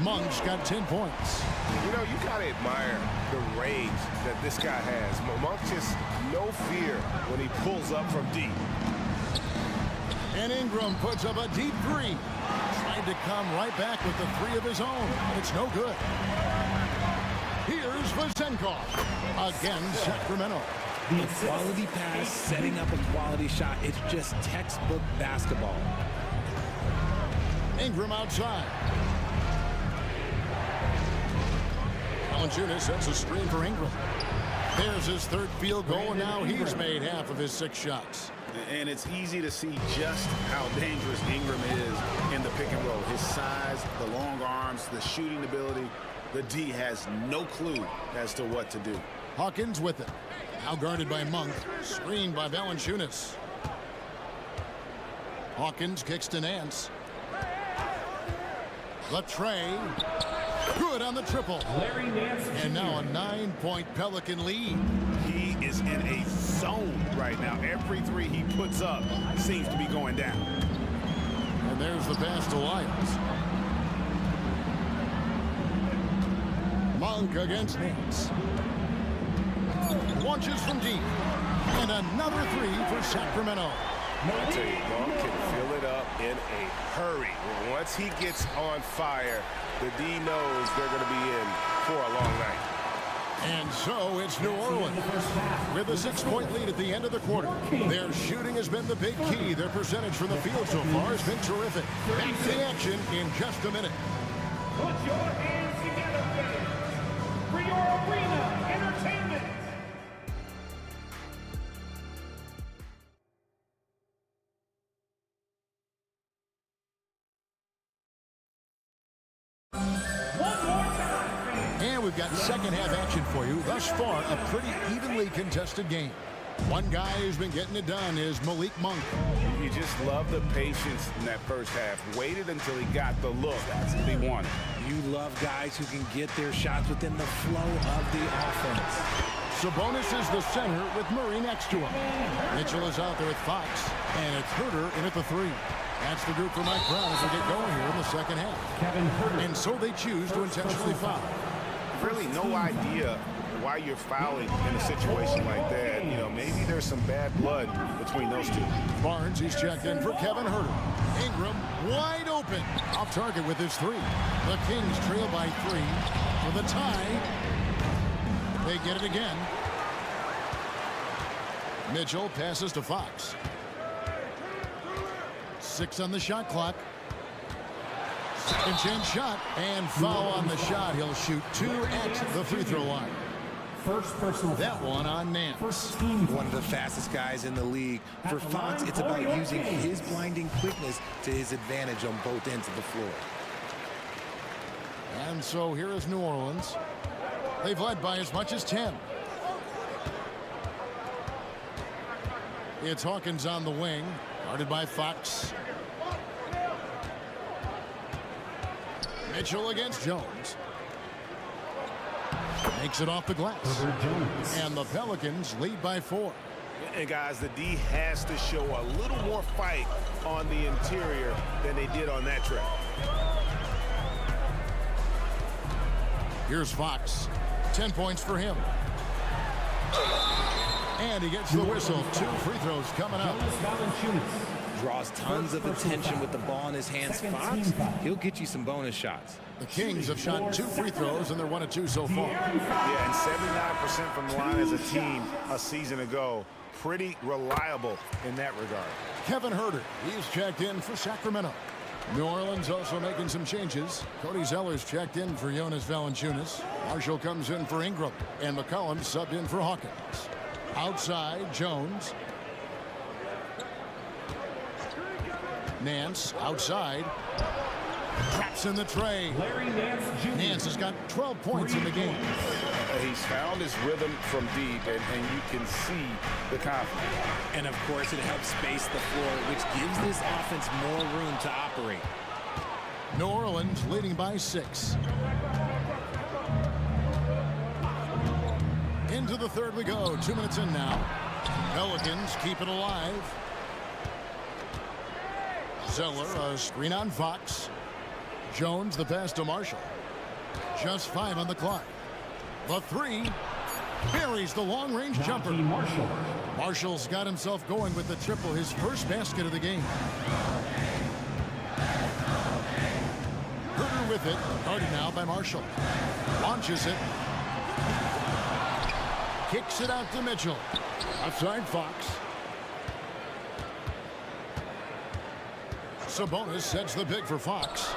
Monk's got 10 points. You know, you got to admire the rage that this guy has. Monk just no fear when he pulls up from deep. And Ingram puts up a deep three. Tried to come right back with the three of his own. It's no good. Here's Vasenkov against Sacramento. A quality pass, setting up a quality shot. It's just textbook basketball. Ingram outside. Valanciunas sets a screen for Ingram. There's his third field goal, and now he's made half of his 6 shots. And it's easy to see just how dangerous Ingram is in the pick and roll. His size, the long arms, the shooting ability. The D has no clue as to what to do. Hawkins with it. Now guarded by Monk. Screened by Valanciunas. Hawkins kicks to Nance. The tray. Good on the triple. And now a 9-point Pelican lead. He is in a zone right now. Every three he puts up seems to be going down. And there's the pass to Lyles. Monk against Nance. Launches from deep. And another three for Sacramento. I tell you, Monk can fill it up in a hurry. Once he gets on fire, the D knows they're going to be in for a long night. And so it's New Orleans with a 6-point lead at the end of the quarter. Their shooting has been the big key. Their percentage from the field so far has been terrific. Back to the action in just a minute. Put your hands together, fans, for your arena entertainment. And we've got second half action for you. Thus far, a pretty evenly contested game. One guy who's been getting it done is Malik Monk. You just love the patience in that first half. Waited until he got the look that he wanted. You love guys who can get their shots within the flow of the offense. Sabonis is the center with Murray next to him. Mitchell is out there with Fox. And it's Herter in at the 3. That's the group for Mike Brown as we get going here in the second half. And so they choose to intentionally foul. Really no idea why you're fouling in a situation like that. You know, maybe there's some bad blood between those two. Barnes, he's checked in for Kevin Herter. Ingram wide open. Off target with his 3. The Kings trail by 3 for the tie. They get it again. Mitchell passes to Fox. 6 on the shot clock. Second chance shot and foul on the shot. He'll shoot 2 at the free throw line. First personal. That one on Nance. One of the fastest guys in the league. For Fox, it's about using his blinding quickness to his advantage on both ends of the floor. And so here is New Orleans. They've led by as much as 10. It's Hawkins on the wing, guarded by Fox. Mitchell against Jones. Makes it off the glass. And the Pelicans lead by 4. And guys, the D has to show a little more fight on the interior than they did on that trip. Here's Fox. 10 points for him. And he gets the whistle. 2 free throws coming up. Draws tons of attention with the ball in his hands. Fox, he'll get you some bonus shots. The Kings have shot 2 free throws, and they're 1 of 2 so far. Yeah, and 79% from the line as a team a season ago. Pretty reliable in that regard. Kevin Herter, he's checked in for Sacramento. New Orleans also making some changes. Cody Zeller's checked in for Jonas Valanciunas. Marshall comes in for Ingram, and McCollum subbed in for Hawkins. Outside, Jones. Nance outside. Traps in the tray. Nance has got 12 points in the game. He's found his rhythm from deep, and you can see the confidence. And of course, it helps space the floor, which gives this offense more room to operate. New Orleans leading by 6. Into the third we go. 2 minutes in now. Pelicans keep it alive. Zeller, a screen on Fox. Jones, the pass to Marshall. Just 5 on the clock. The 3 buries the long-range jumper. Marshall's got himself going with the triple, his first basket of the game. Herter with it, guarded now by Marshall. Launches it. Kicks it out to Mitchell. Outside Fox. Sabonis sets the pick for Fox.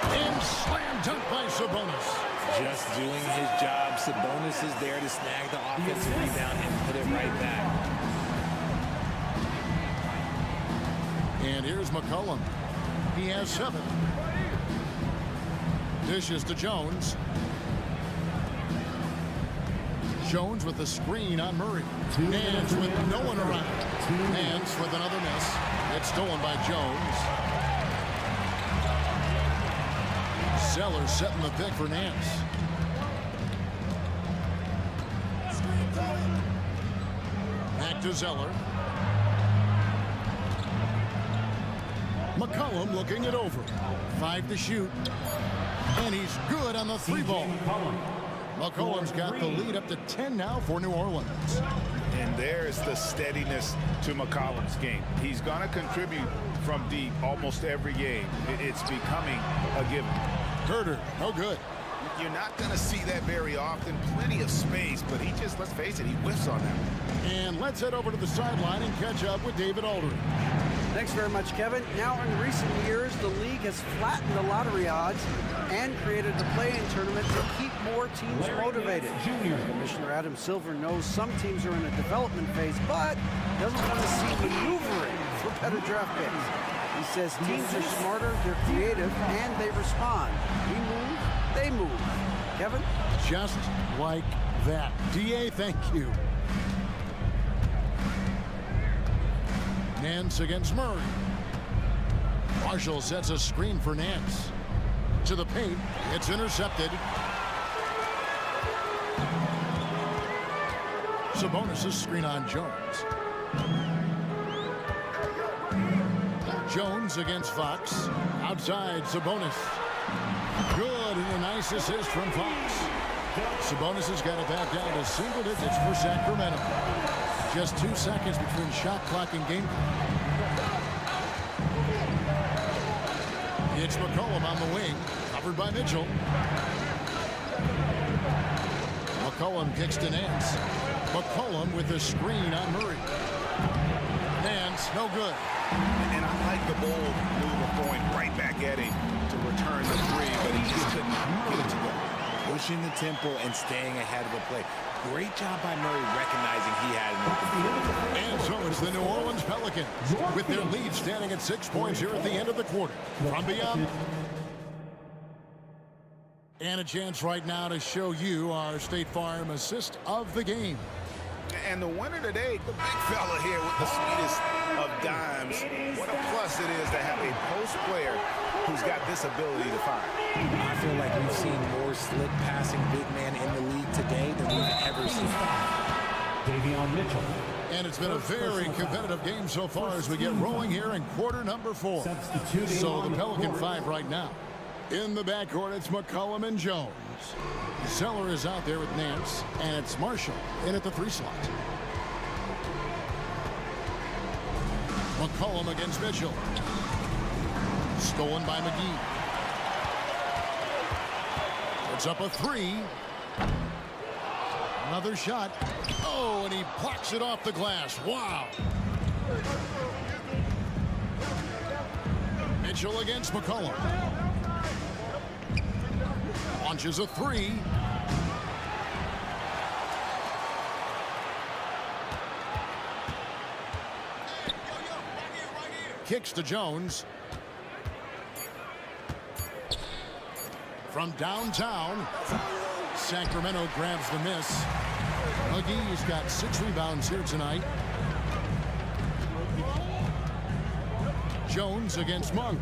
And slam dunk by Sabonis. Just doing his job. Sabonis is there to snag the offensive rebound and put it right back. And here's McCollum. He has 7. Dishes to Jones. Jones with the screen on Murray. Nance with no one around. Nance with another miss. It's stolen by Jones. Zeller setting the pick for Nance. Back to Zeller. McCollum looking it over. 5 to shoot. And he's good on the 3 ball. McCollum's got the lead up to 10 now for New Orleans. And there's the steadiness to McCollum's game. He's going to contribute from deep almost every game. It's becoming a given. Herter, no good. You're not going to see that very often. Plenty of space, but he just, let's face it, he whiffs on that. And let's head over to the sideline and catch up with David Aldridge. Thanks very much, Kevin. Now, in recent years, the league has flattened the lottery odds and created a play-in tournament to keep more teams motivated. Commissioner Adam Silver knows some teams are in a development phase, but doesn't want to see maneuvering for better draft picks. He says teams are smarter, they're creative, and they respond. We move, they move. Kevin? Just like that. DA, thank you. Nance against Murray. Marshall sets a screen for Nance. To the paint. It's intercepted. Sabonis' screen on Jones. Jones against Fox. Outside, Sabonis. Good, and a nice assist from Fox. Sabonis has got it back down to single digits for Sacramento. Just 2 seconds between shot clock and game clock. It's McCollum on the wing, covered by Mitchell. McCollum kicks to Nance. McCollum with the screen on Murray. Nance, no good. And I like the bold move of going right back at him to return the 3, but he just couldn't get it to go. Pushing the tempo and staying ahead of the play. Great job by Murray recognizing he had an open field. And so it's the New Orleans Pelicans with their lead standing at 6 points here at the end of the quarter. From beyond. And a chance right now to show you our State Farm assist of the game. And the winner today, the big fella here with the sweetest of dimes. What a plus it is to have a post player who's got this ability to fire. I feel like we've seen more slick passing big man in the league today than we've ever seen. Davion Mitchell. And it's been a very competitive game so far as we get rolling here in quarter number 4. So the Pelican 5 right now. In the backcourt, it's McCollum and Jones. Zeller is out there with Nance, and it's Marshall in at the 3 slot. McCollum against Mitchell. Stolen by McGee. It's up a 3. Another shot. Oh, and he blocks it off the glass. Wow. Mitchell against McCollum. Launches a 3. Kicks to Jones. From downtown, Sacramento grabs the miss. McGee's got 6 rebounds here tonight. Jones against Monk.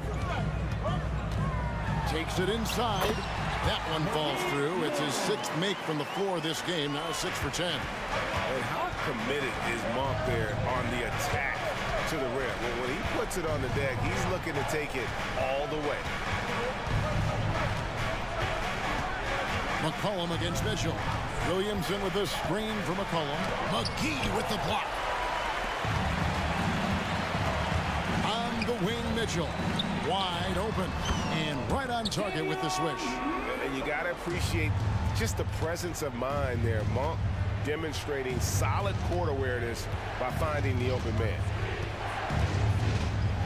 Takes it inside. That one falls through. It's his 6th make from the floor this game. Now 6 for 10. And how committed is Monk there on the attack to the rim? When he puts it on the deck, he's looking to take it all the way. McCollum against Mitchell. Williamson with the screen for McCollum. McGee with the block. On the wing, Mitchell. Wide open. And right on target with the swish. And you got to appreciate just the presence of mind there. Monk demonstrating solid court awareness by finding the open man.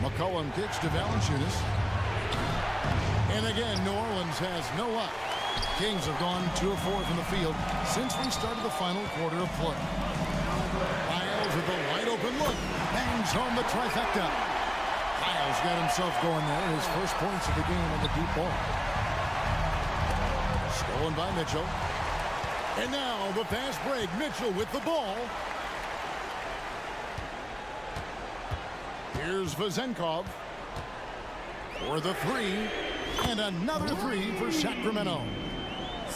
McCollum kicks to Valanciunas. And again, New Orleans has no luck. Kings have gone 2 of 4 from the field since we started the final quarter of play. Lyles with a wide open look. Bangs home the trifecta. Lyles got himself going there. His first points of the game on the deep ball. Stolen by Mitchell. And now the fast break. Mitchell with the ball. Here's Vezenkov for the 3. And another 3 for Sacramento.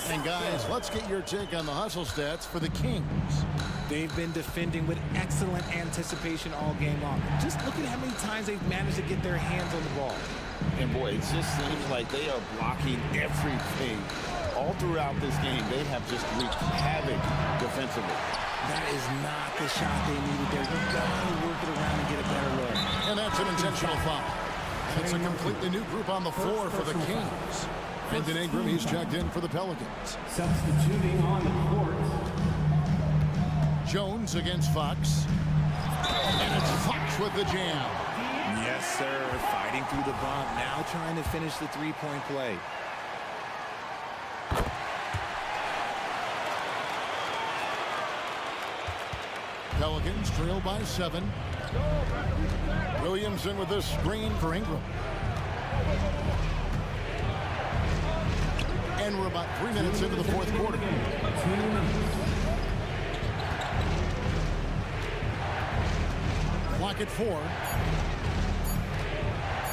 And guys, let's get your take on the hustle stats for the Kings. They've been defending with excellent anticipation all game long. Just look at how many times they've managed to get their hands on the ball. And boy, it just seems like they are blocking everything. All throughout this game, they have just wreaked havoc defensively. That is not the shot they needed there. You gotta work it around and get a better look. And that's an intentional foul. It's a completely new group on the floor for the Kings. Brandon Ingram, he's checked in for the Pelicans. Substituting on the court. Jones against Fox. And it's Fox with the jam. Yes, sir. Fighting through the bump. Now trying to finish the three-point play. Pelicans trail by 7. Williamson with the screen for Ingram. And we're about 3 minutes into the fourth quarter. Clock at 4.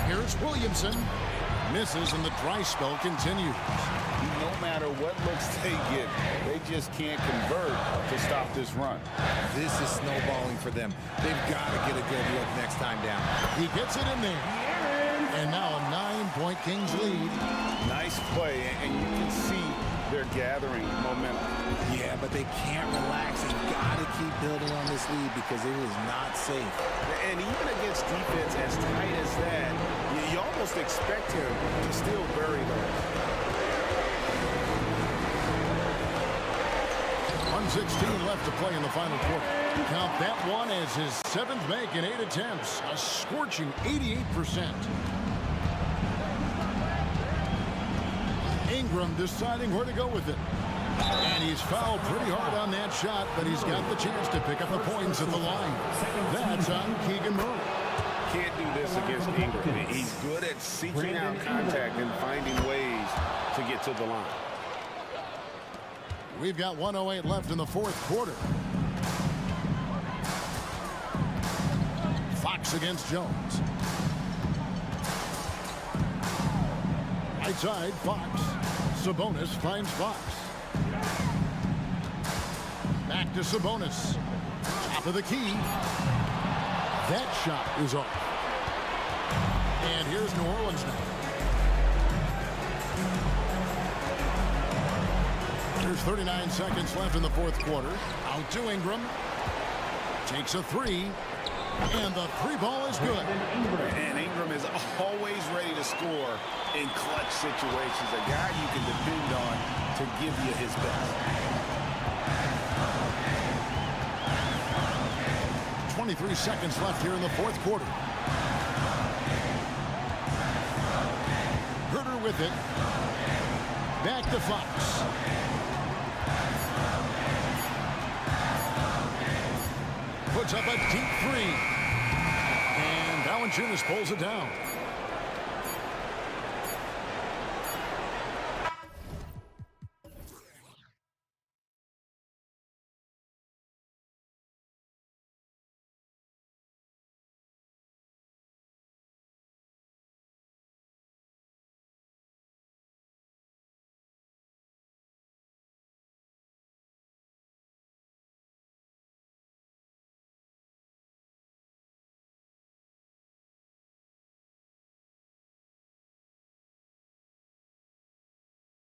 Here's Williamson. Misses and the dry spell continues. No matter what looks they get, they just can't convert to stop this run. This is snowballing for them. They've got to get a good look next time down. He gets it in there. And now a 9-point Kings lead. Nice play, and you can see they're gathering momentum. Yeah, but they can't relax. They've got to keep building on this lead because it is not safe. And even against defense as tight as that, you almost expect him to still bury them. 1:16 left to play in the final quarter. Count that one as his 7th make in 8 attempts. A scorching 88%. Ingram deciding where to go with it. And he's fouled pretty hard on that shot, but he's got the chance to pick up the points at the line. That's on Keegan Murray. Can't do this against Ingram. He's good at seeking out contact and finding ways to get to the line. We've got 1:08 left in the fourth quarter. Fox against Jones. Right side, Fox. Sabonis finds Fox. Back to Sabonis. Top of the key. That shot is off. And here's New Orleans now. There's 39 seconds left in the fourth quarter. Out to Ingram. Takes a 3. And the 3 ball is good. And Ingram is always ready to score in clutch situations. A guy you can depend on to give you his best. 23 seconds left here in the fourth quarter. Herter with it. Back to Fox. Puts up a deep 3. And Valanciunas pulls it down.